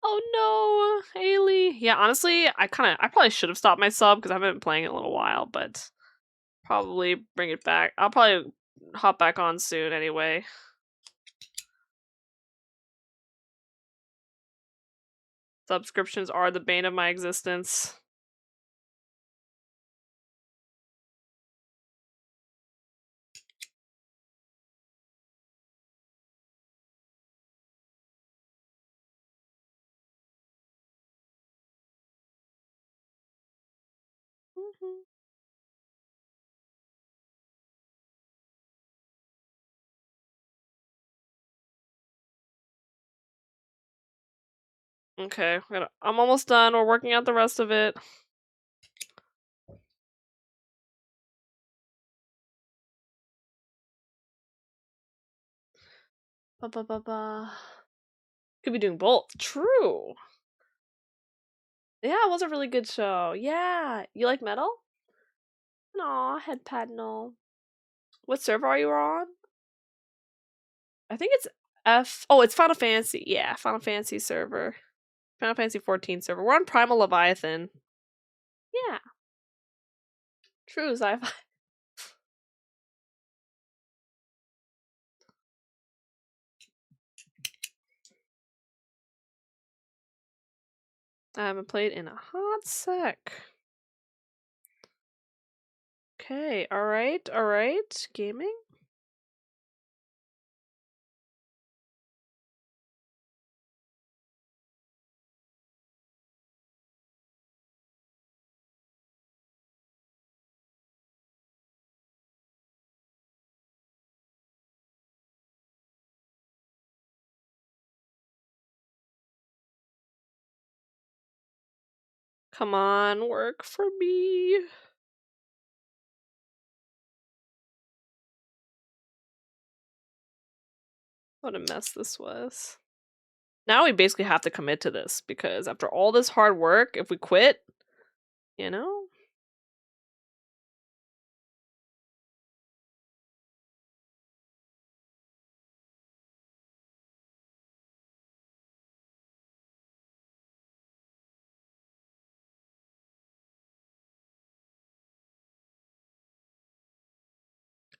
[SPEAKER 1] Oh no, Ailey. Yeah, honestly, I probably should have stopped my sub because I haven't been playing it in a little while, but probably bring it back. I'll probably hop back on soon anyway. Subscriptions are the bane of my existence. Okay, I'm almost done. We're working out the rest of it. Could be doing both. True. Yeah, it was a really good show. Yeah. You like metal? Aw, headpad no. What server are you on? I think it's it's Final Fantasy. Yeah, Final Fantasy server. Final Fantasy 14 server. We're on Primal Leviathan. Yeah. True sci-fi. I haven't played in a hot sec. Okay, alright, alright. Gaming? Come on, work for me. What a mess this was. Now we basically have to commit to this because after all this hard work, if we quit, you know?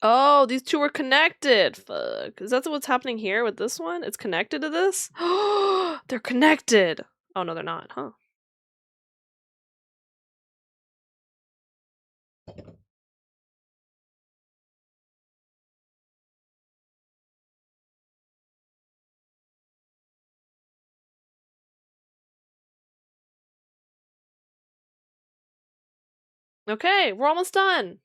[SPEAKER 1] Oh, these two were connected. Fuck. Is that what's happening here with this one? It's connected to this? They're connected. Oh, no, they're not, huh? Okay, we're almost done.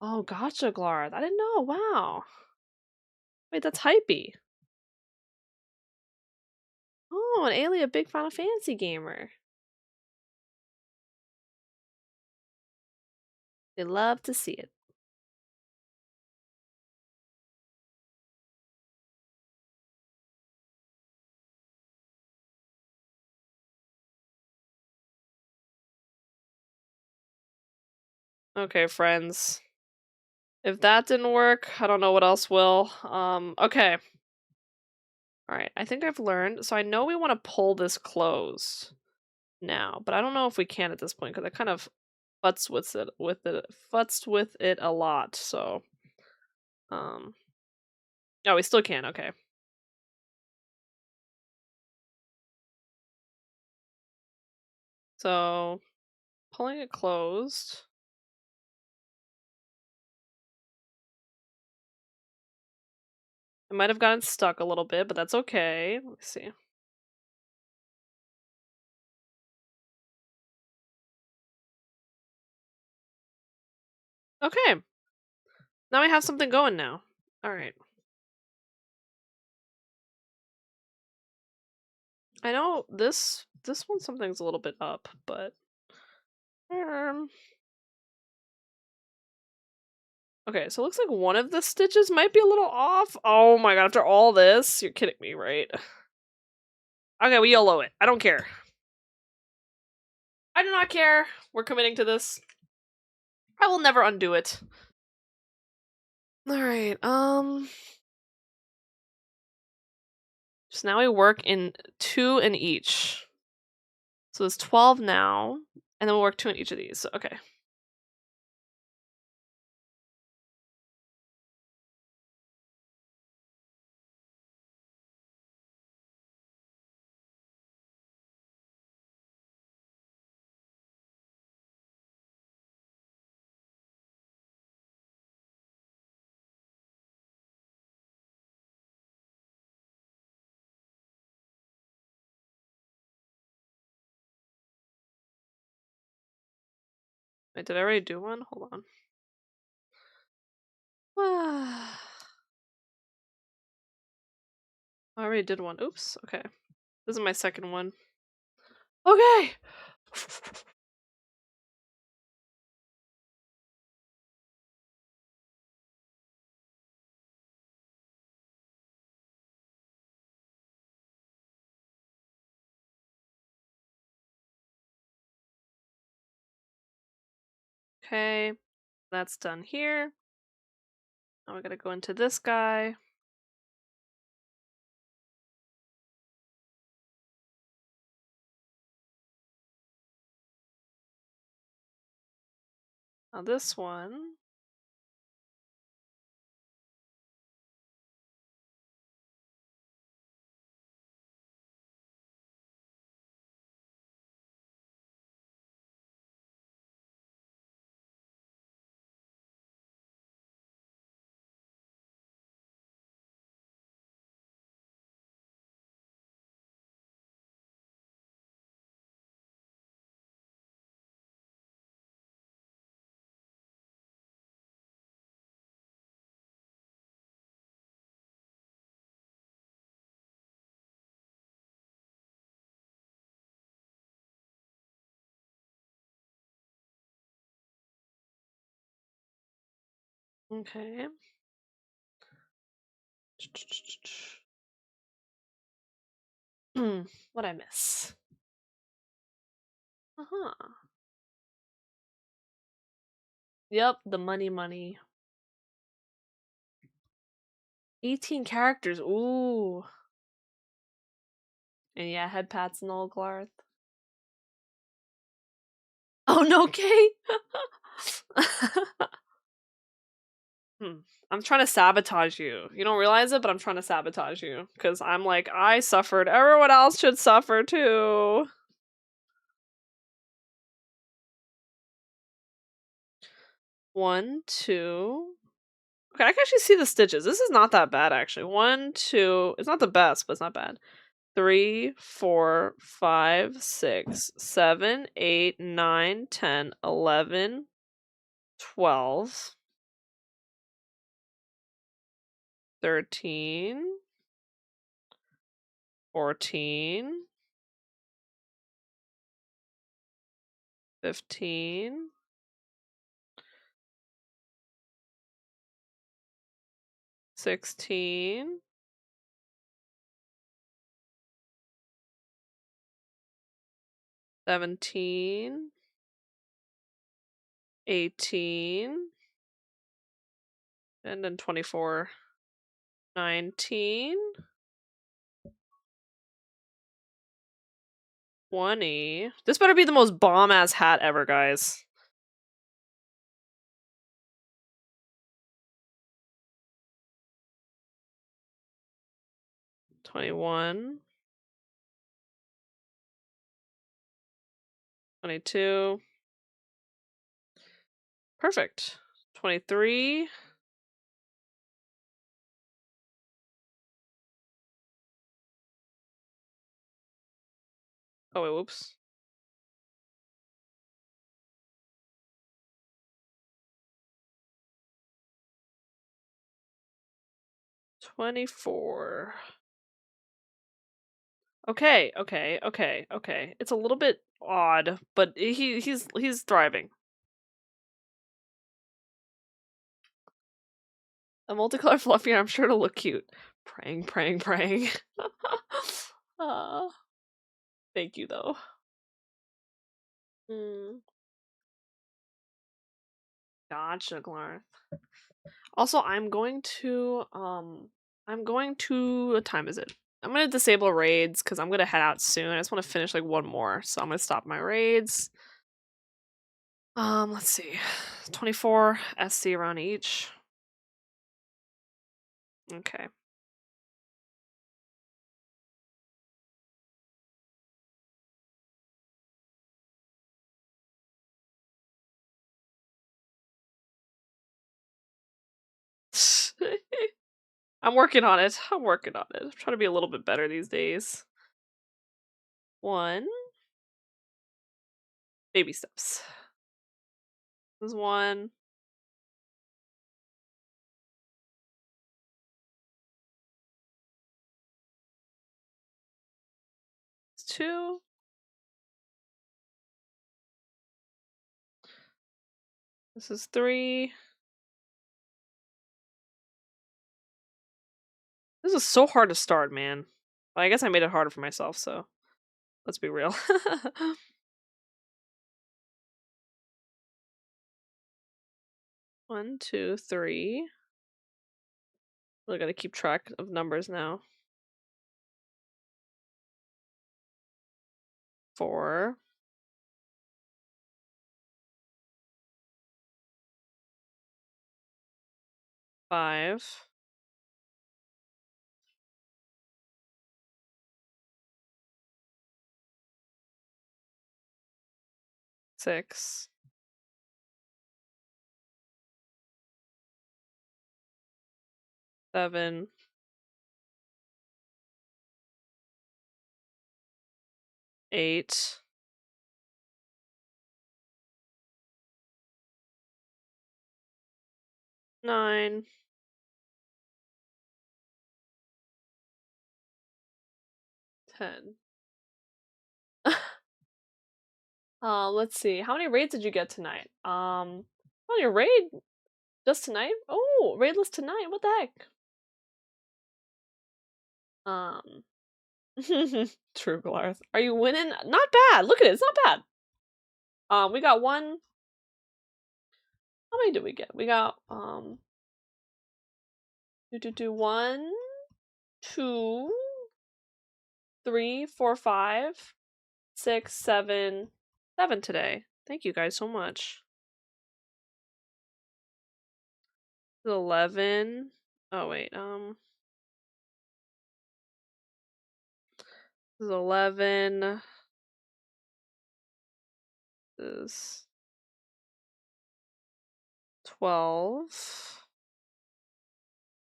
[SPEAKER 1] Oh, gotcha, Glarth. I didn't know. Wow. Wait, that's hypey. Oh, and Ailey, a big Final Fantasy gamer. They love to see it. Okay, friends. If that didn't work, I don't know what else will. Okay. Alright, I think I've learned. So I know we want to pull this closed now, but I don't know if we can at this point because I kind of futzed with it a lot, so oh, we still can, okay. So pulling it closed. It might have gotten stuck a little bit, but that's okay. Let me see. Okay. Now we have something going now. Alright. I know this one something's a little bit up, but okay, so it looks like one of the stitches might be a little off. Oh my god, after all this? You're kidding me, right? Okay, we YOLO it. I don't care. I do not care. We're committing to this. I will never undo it. Alright, so now we work in 2 in each. So there's 12 now, and then we'll work 2 in each of these. Okay. Wait, did I already do one? Hold on. I already did one. Oops. Okay. This is my second one. Okay! Okay. That's done here. Now we gotta go into this guy. Now this one. Okay. What'd I miss? Uh-huh. Yep, the money. 18 characters. Ooh. And yeah, head pats and all, Glarth. Oh no, Kate! I'm trying to sabotage you. You don't realize it, but I'm trying to sabotage you. Because I'm like, I suffered. Everyone else should suffer too. One, two. Okay, I can actually see the stitches. This is not that bad, actually. One, two. It's not the best, but it's not bad. 3, 4, 5, 6, 7, 8, 9, 10, 11, 12, 13, 14, 15, 16, 17, 18, and then 24, 19, 20. This better be the most bomb-ass hat ever, guys. 21, 22. Perfect. 23. Oh, wait, whoops. $24. Okay. It's a little bit odd, but he's thriving. A multicolor fluffy, I'm sure it'll look cute. Praying. Thank you though. Gotcha, Glarth. Also, I'm going to what time is it? I'm gonna disable raids because I'm gonna head out soon. I just want to finish like one more, so I'm gonna stop my raids. Let's see. 24 SC around each. Okay. I'm working on it. I'm trying to be a little bit better these days. 1. Baby steps. This is 1. It's 2. This is 3. This is so hard to start, man. Well, I guess I made it harder for myself, so let's be real. 1, 2, 3. I gotta keep track of numbers now. 4. 5. 6. 7. 8. 9. 10. Let's see. How many raids did you get tonight? Well, your raid Just tonight? Oh, raidless tonight. What the heck? True, Glarth. Are you winning? Not bad. Look at it. It's not bad. We got one. How many did we get? We got 1, 2, 3, 4, 5, 6, 7 today. Thank you guys so much. 11. Oh wait, this is 11. This is 12.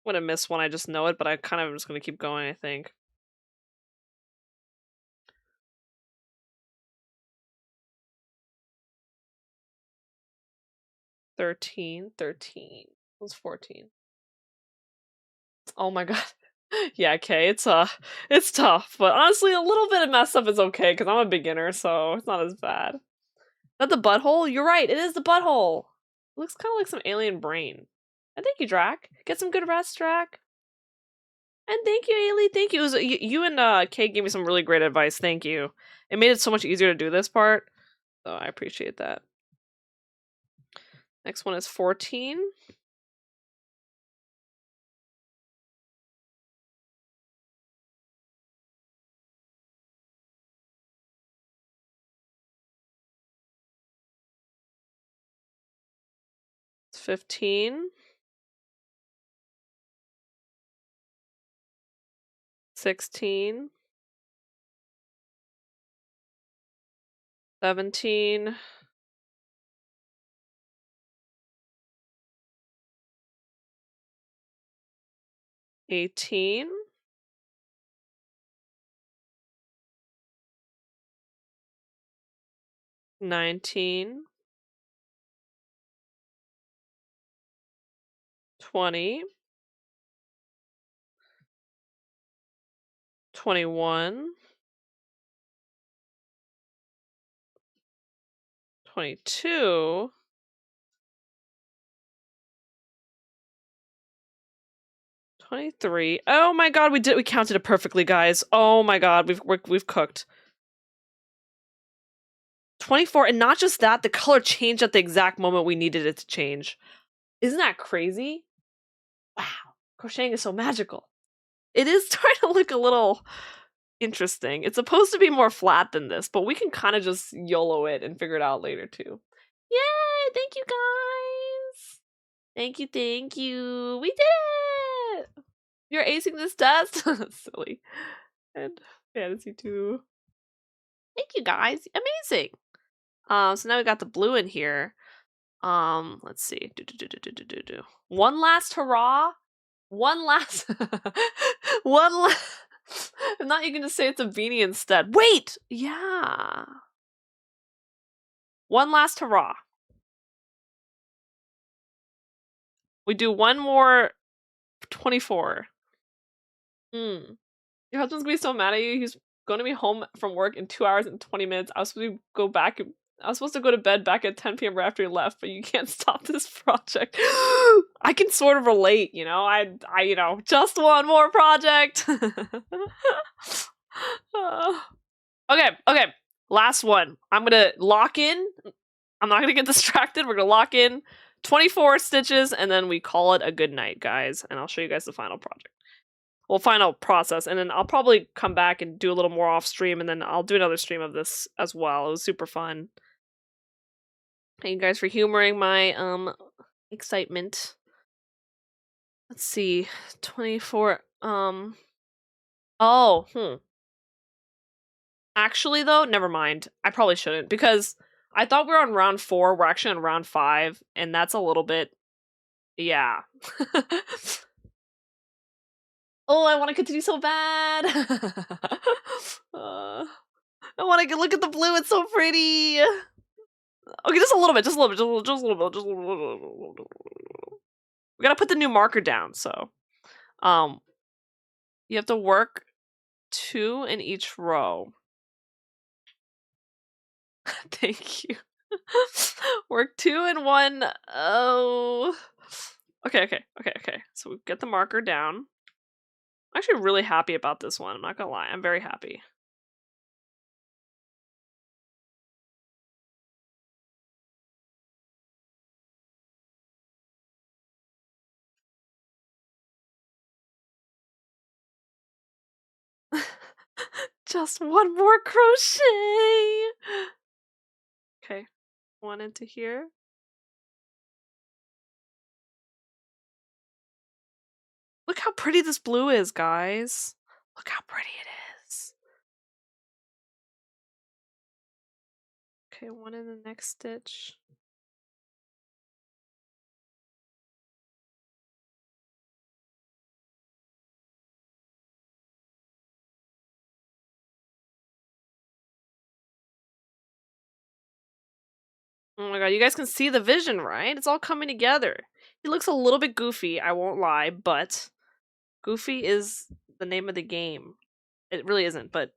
[SPEAKER 1] I'm gonna miss one, I just know it, but I kind of am just gonna keep going, I think. $13. It was 14. Oh my god. Yeah, okay, it's tough, but honestly, a little bit of mess up is okay, because I'm a beginner, so it's not as bad. Is that the butthole? You're right, it is the butthole! It looks kind of like some alien brain. And thank you, Drac. Get some good rest, Drac. And thank you, Ailey. Thank you. It was, you and Kay gave me some really great advice. Thank you. It made it so much easier to do this part. So I appreciate that. Next one is 14. It's 15. 16. 17. 18. 19. 20. 21. 22. 23. Oh my god, we counted it perfectly, guys. Oh my god, we've cooked. 24, and not just that, the color changed at the exact moment we needed it to change. Isn't that crazy? Wow, crocheting is so magical. It is starting to look a little interesting. It's supposed to be more flat than this, but we can kind of just YOLO it and figure it out later too. Yay! Thank you guys! Thank you! We did it! You're acing this test? Silly. And fantasy too. Thank you guys. Amazing! So now we got the blue in here. Let's see. One last hurrah. One last I'm not even gonna say it's a beanie instead. Wait! Yeah. One last hurrah. We do one more 24. Your husband's gonna be so mad at you. He's gonna be home from work in 2 hours and 20 minutes. I was supposed to go to bed back at 10 p.m. right after he left, but you can't stop this project. I can sort of relate, you know. I just one more project. Okay. Last one. I'm gonna lock in. I'm not gonna get distracted. We're gonna lock in 24 stitches, and then we call it a good night, guys. And I'll show you guys the final project. Well, final process, and then I'll probably come back and do a little more off stream, and then I'll do another stream of this as well. It was super fun. Thank you guys for humoring my excitement. Let's see. 24. Actually though, never mind. I probably shouldn't, because I thought we were on round 4. We're actually on round 5, and that's a little bit, yeah. Oh, I want to continue so bad. I want to look at the blue. It's so pretty. Okay, just a little bit. We gotta put the new marker down. So, you have to work 2 in each row. Thank you. Work 2 in one. Oh, Okay. So we get the marker down. I'm actually really happy about this one. I'm not gonna lie. I'm very happy. Just one more crochet. Okay, one into here. Look how pretty this blue is, guys. Look how pretty it is. Okay, one in the next stitch. Oh my god, you guys can see the vision, right? It's all coming together. He looks a little bit goofy, I won't lie, but goofy is the name of the game. It really isn't, but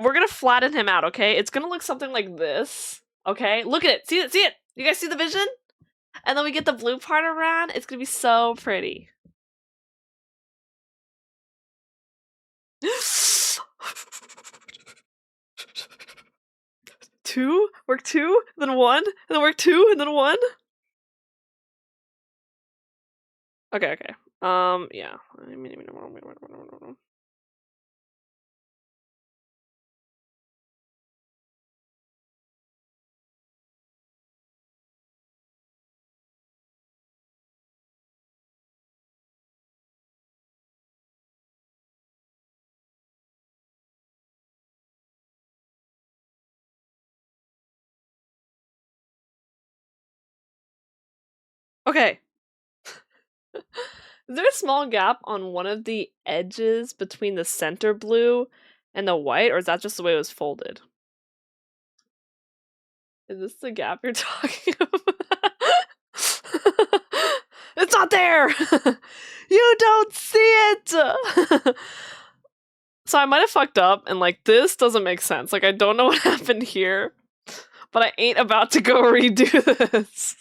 [SPEAKER 1] we're gonna flatten him out, okay? It's gonna look something like this, okay? Look at it! See it! See it! You guys see the vision? And then we get the blue part around. It's gonna be so pretty. Two? Work two? Then one? And then work two? And then one? Okay. Yeah. Okay. Is there a small gap on one of the edges between the center blue and the white, or is that just the way it was folded? Is this the gap you're talking about? It's not there! You don't see it! So I might have fucked up, and like, this doesn't make sense. Like, I don't know what happened here, but I ain't about to go redo this.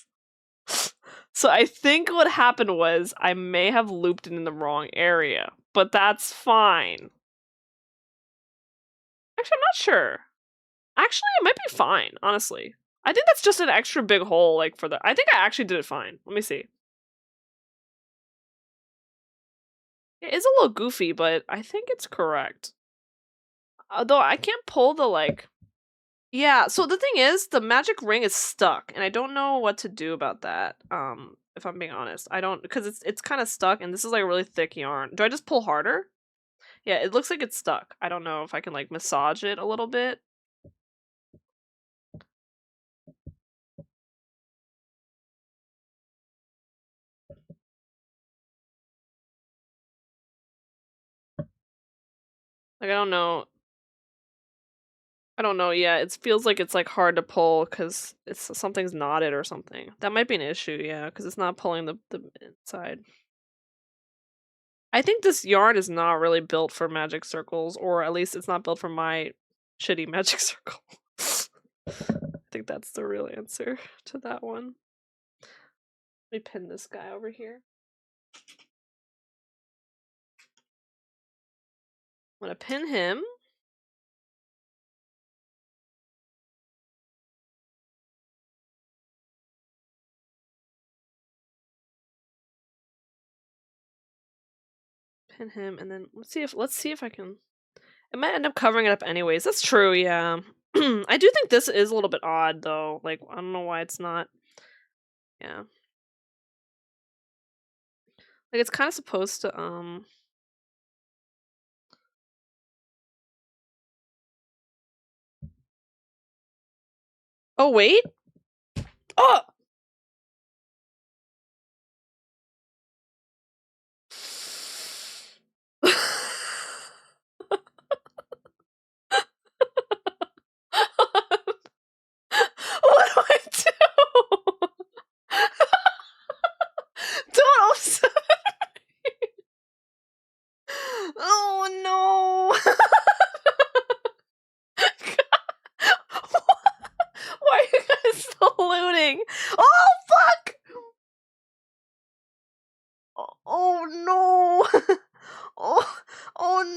[SPEAKER 1] So I think what happened was I may have looped it in the wrong area, but that's fine. Actually, I'm not sure. Actually, it might be fine, honestly. I think that's just an extra big hole, like, for the... I think I actually did it fine. Let me see. It is a little goofy, but I think it's correct. Although I can't pull the, like... Yeah, so the thing is, the magic ring is stuck, and I don't know what to do about that, if I'm being honest. I don't... Because it's kind of stuck, and this is, like, a really thick yarn. Do I just pull harder? Yeah, it looks like it's stuck. I don't know if I can, like, massage it a little bit. Like, I don't know. Yeah, it feels like it's, like, hard to pull because something's knotted or something. That might be an issue, yeah, because it's not pulling the inside. I think this yarn is not really built for magic circles, or at least it's not built for my shitty magic circle. I think that's the real answer to that one. Let me pin this guy over here. I'm gonna pin him. Pin him, and then let's see if I can... It might end up covering it up anyways. That's true, yeah. I do think this is a little bit odd, though. Like, I don't know why it's not... Yeah. Like, it's kind of supposed to, Oh, wait! Oh! What do I do? Don't upset me! Oh no! Why are you guys still looting? Oh fuck!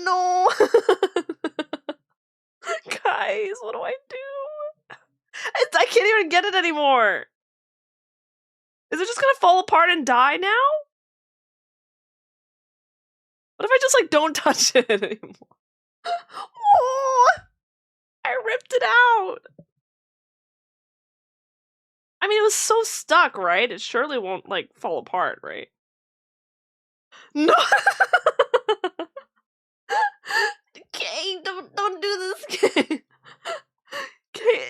[SPEAKER 1] no. Guys, what do I do? I can't even get it anymore. Is it just gonna fall apart and die now? What if I just like don't touch it anymore? Oh, I ripped it out. I mean, it was so stuck, right? It surely won't like fall apart, right? No. Okay, don't do this. Okay.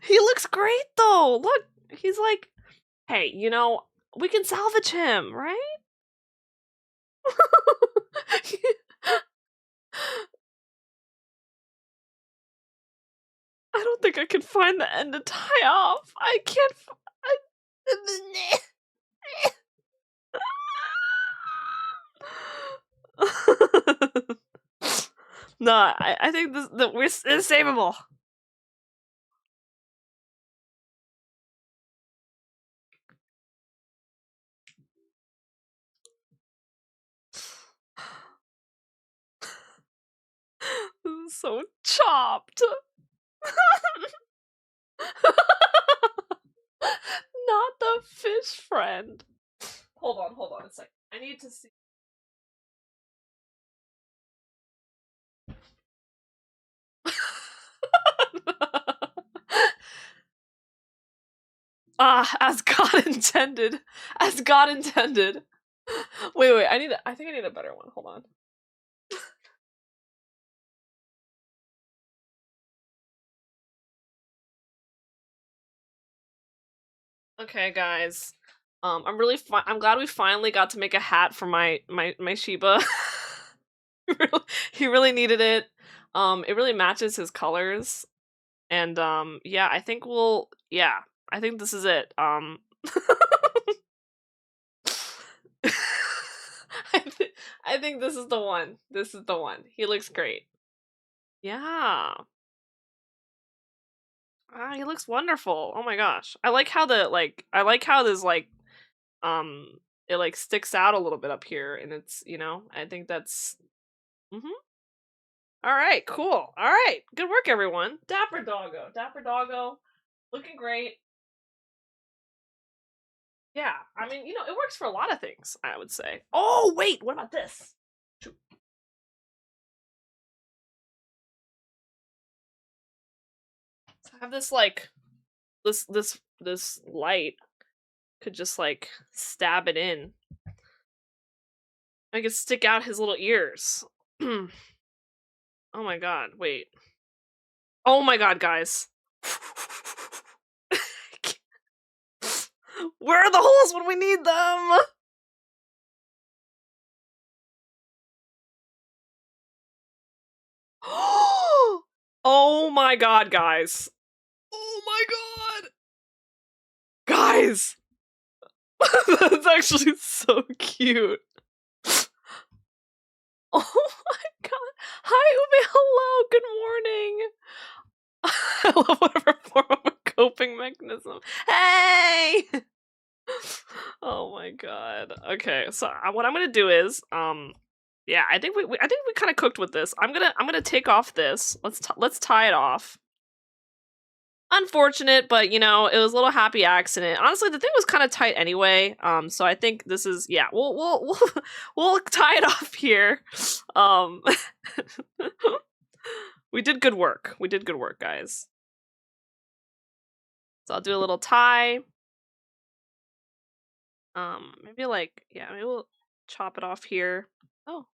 [SPEAKER 1] He looks great though. Look, he's like, hey, you know, we can salvage him, right? I don't think I can find the end to tie off. I can't. No, I think it's savable. This is so chopped. Not the fish friend. Hold on a second. I need to see. As God intended. As God intended. Wait, I think I need a better one. Hold on. Okay, guys. I'm glad we finally got to make a hat for my Shiba. He really needed it. It really matches his colors. And yeah, I think this is it. I think this is the one. This is the one. He looks great. Yeah. He looks wonderful. Oh my gosh. I like how this it like sticks out a little bit up here, and it's, you know, I think that's All right, cool. All right. Good work, everyone. Dapper Doggo. Looking great. Yeah, I mean, you know, it works for a lot of things, I would say. Oh, wait, what about this? So I have this like this light could just like stab it in. I could stick out his little ears. Oh my god, wait. Oh my god, guys. Where are the holes when we need them? Oh my god, guys. Oh my god. Guys. That's actually so cute. Oh my god. Hi, Ube. Hello. Good morning. I love whatever form of a coping mechanism. Hey! Oh my god. Okay, so what I'm gonna do is, yeah, I think we kind of cooked with this. I'm gonna take off this. Let's tie it off. Unfortunate, but you know, it was a little happy accident. Honestly, the thing was kind of tight anyway. So I think this is, yeah, we'll tie it off here. We did good work. We did good work, guys. So I'll do a little tie. Maybe like, yeah, maybe we'll chop it off here. Oh,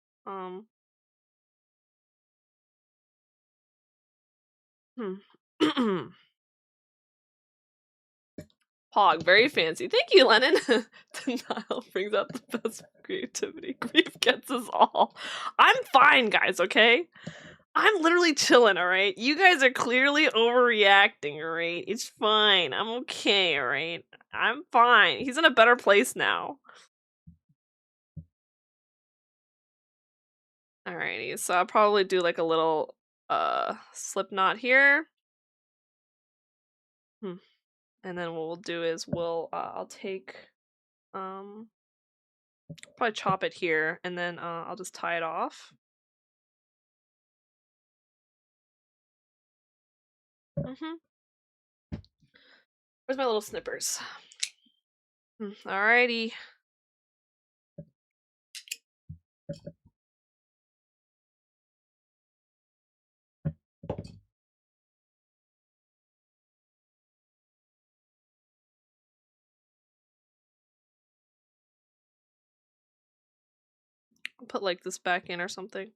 [SPEAKER 1] Pog, very fancy. Thank you, Lennon. Denial brings out the best creativity. Grief gets us all. I'm fine, guys, okay? I'm literally chilling, alright? You guys are clearly overreacting, alright? It's fine. I'm okay, alright? I'm fine. He's in a better place now. Alrighty, so I'll probably do like a little slip knot here. And then what we'll do is I'll take Probably chop it here, and then I'll just tie it off. Where's my little snippers? Alrighty. I'll put like this back in or something.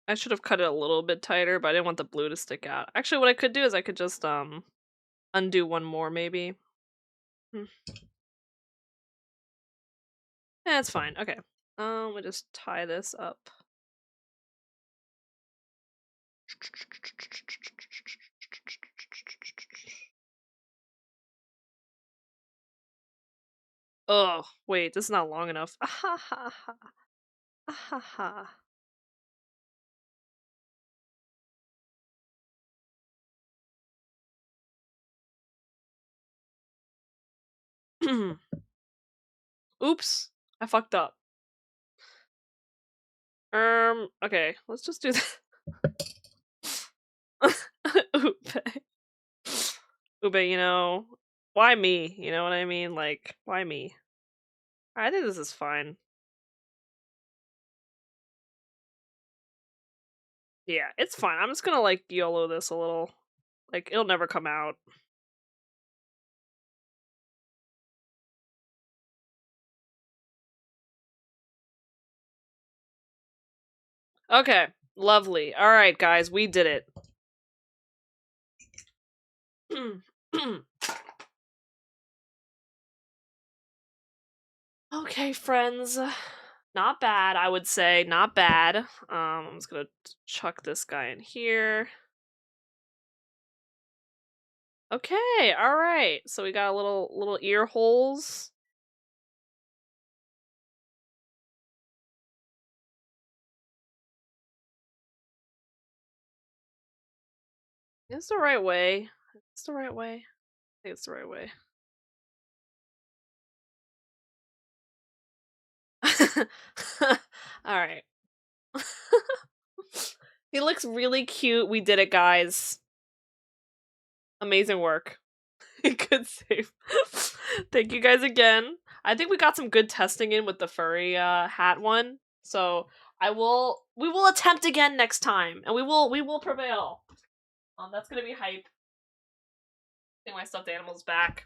[SPEAKER 1] I should have cut it a little bit tighter, but I didn't want the blue to stick out. Actually, what I could do is I could just undo one more maybe. Yeah, it's fine. Okay. We'll just tie this up. Oh, wait, this is not long enough. Ahaha. Ahaha. Oops. I fucked up. Okay, let's just do that. Ube. Ube, you know, why me? You know what I mean? Like, why me? I think this is fine. Yeah, it's fine. I'm just gonna like YOLO this a little. Like, it'll never come out. Okay, lovely. Alright, guys, we did it. Okay, friends. Not bad, I would say. Not bad. I'm just gonna chuck this guy in here. Okay, alright. So we got little ear holes. Is this the right way? Is this the right way? I think it's the right way. Alright. He looks really cute. We did it, guys. Amazing work. Good save. Thank you guys again. I think we got some good testing in with the furry hat one. So we will attempt again next time, and we will prevail. That's gonna be hype. Getting my stuffed animals back.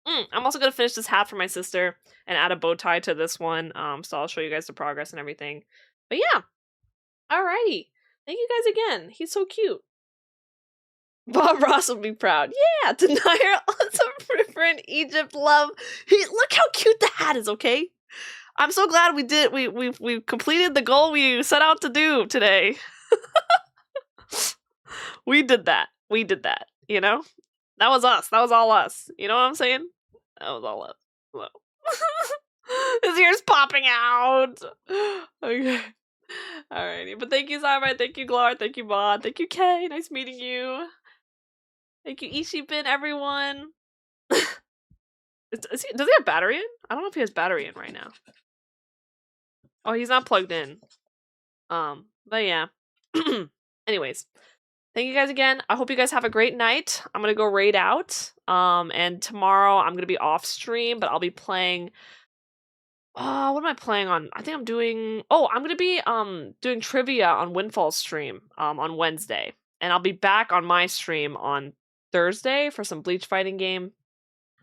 [SPEAKER 1] I'm also gonna finish this hat for my sister and add a bow tie to this one. So I'll show you guys the progress and everything. But yeah. Alrighty. Thank you guys again. He's so cute. Bob Ross will be proud. Yeah, Denier also for an Egypt love. Look how cute the hat is, okay? I'm so glad we did we completed the goal we set out to do today. We did that. We did that, you know? That was us. That was all us. You know what I'm saying? That was all us. Hello. His ear's popping out. Okay. Alrighty. But thank you, Cybite. Thank you, Glar. Thank you, Bod. Thank you, Kay. Nice meeting you. Thank you, Ishibin, everyone. Does he have battery in? I don't know if he has battery in right now. Oh, he's not plugged in. But yeah. Anyways. Thank you guys again. I hope you guys have a great night. I'm gonna go raid out. And tomorrow I'm gonna be off stream, but I'll be playing. What am I playing on? I think I'm doing. Oh, I'm gonna be doing trivia on Windfall's stream on Wednesday, and I'll be back on my stream on Thursday for some Bleach fighting game.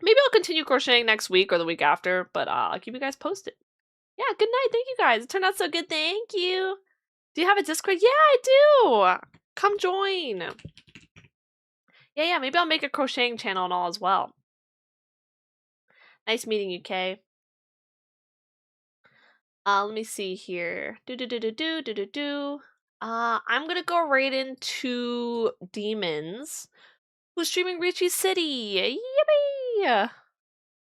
[SPEAKER 1] Maybe I'll continue crocheting next week or the week after, but I'll keep you guys posted. Yeah, good night. Thank you guys. It turned out so good. Thank you. Do you have a Discord? Yeah, I do. Come join. Yeah, maybe I'll make a crocheting channel and all as well. Nice meeting you, Kay. Let me see here. I'm gonna go right into Demons, who's streaming Richie City. Yippee!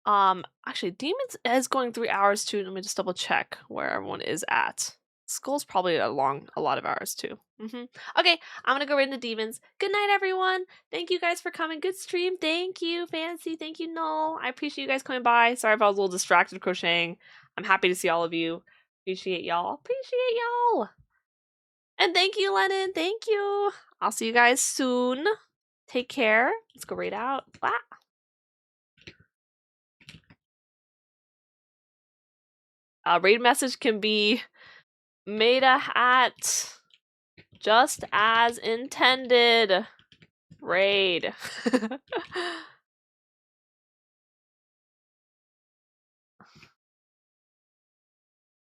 [SPEAKER 1] Actually, Demons is going 3 hours too. Let me just double check where everyone is at. Skull's probably a lot of hours too. Okay, I'm gonna go right into Demons. Good night, everyone. Thank you guys for coming. Good stream. Thank you, Fancy. Thank you, Null. I appreciate you guys coming by. Sorry if I was a little distracted crocheting. I'm happy to see all of you. Appreciate y'all. Appreciate y'all. And thank you, Lennon. Thank you. I'll see you guys soon. Take care. Let's go right out. Bye. Raid message can be made a hat just as intended. Raid.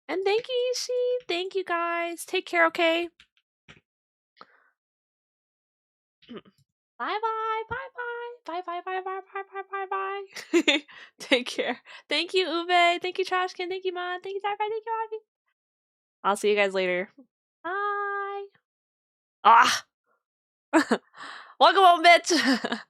[SPEAKER 1] And thank you, Ishi. Thank you, guys. Take care, okay? Bye-bye. Bye-bye. Bye-bye. Bye-bye. Bye-bye. Bye-bye. Take care. Thank you, Uwe. Thank you, Trashkin. Thank you, Mon. Thank you, Sci-Fi. Thank you, Rocky. I'll see you guys later. Bye. Ah! Welcome home, bitch!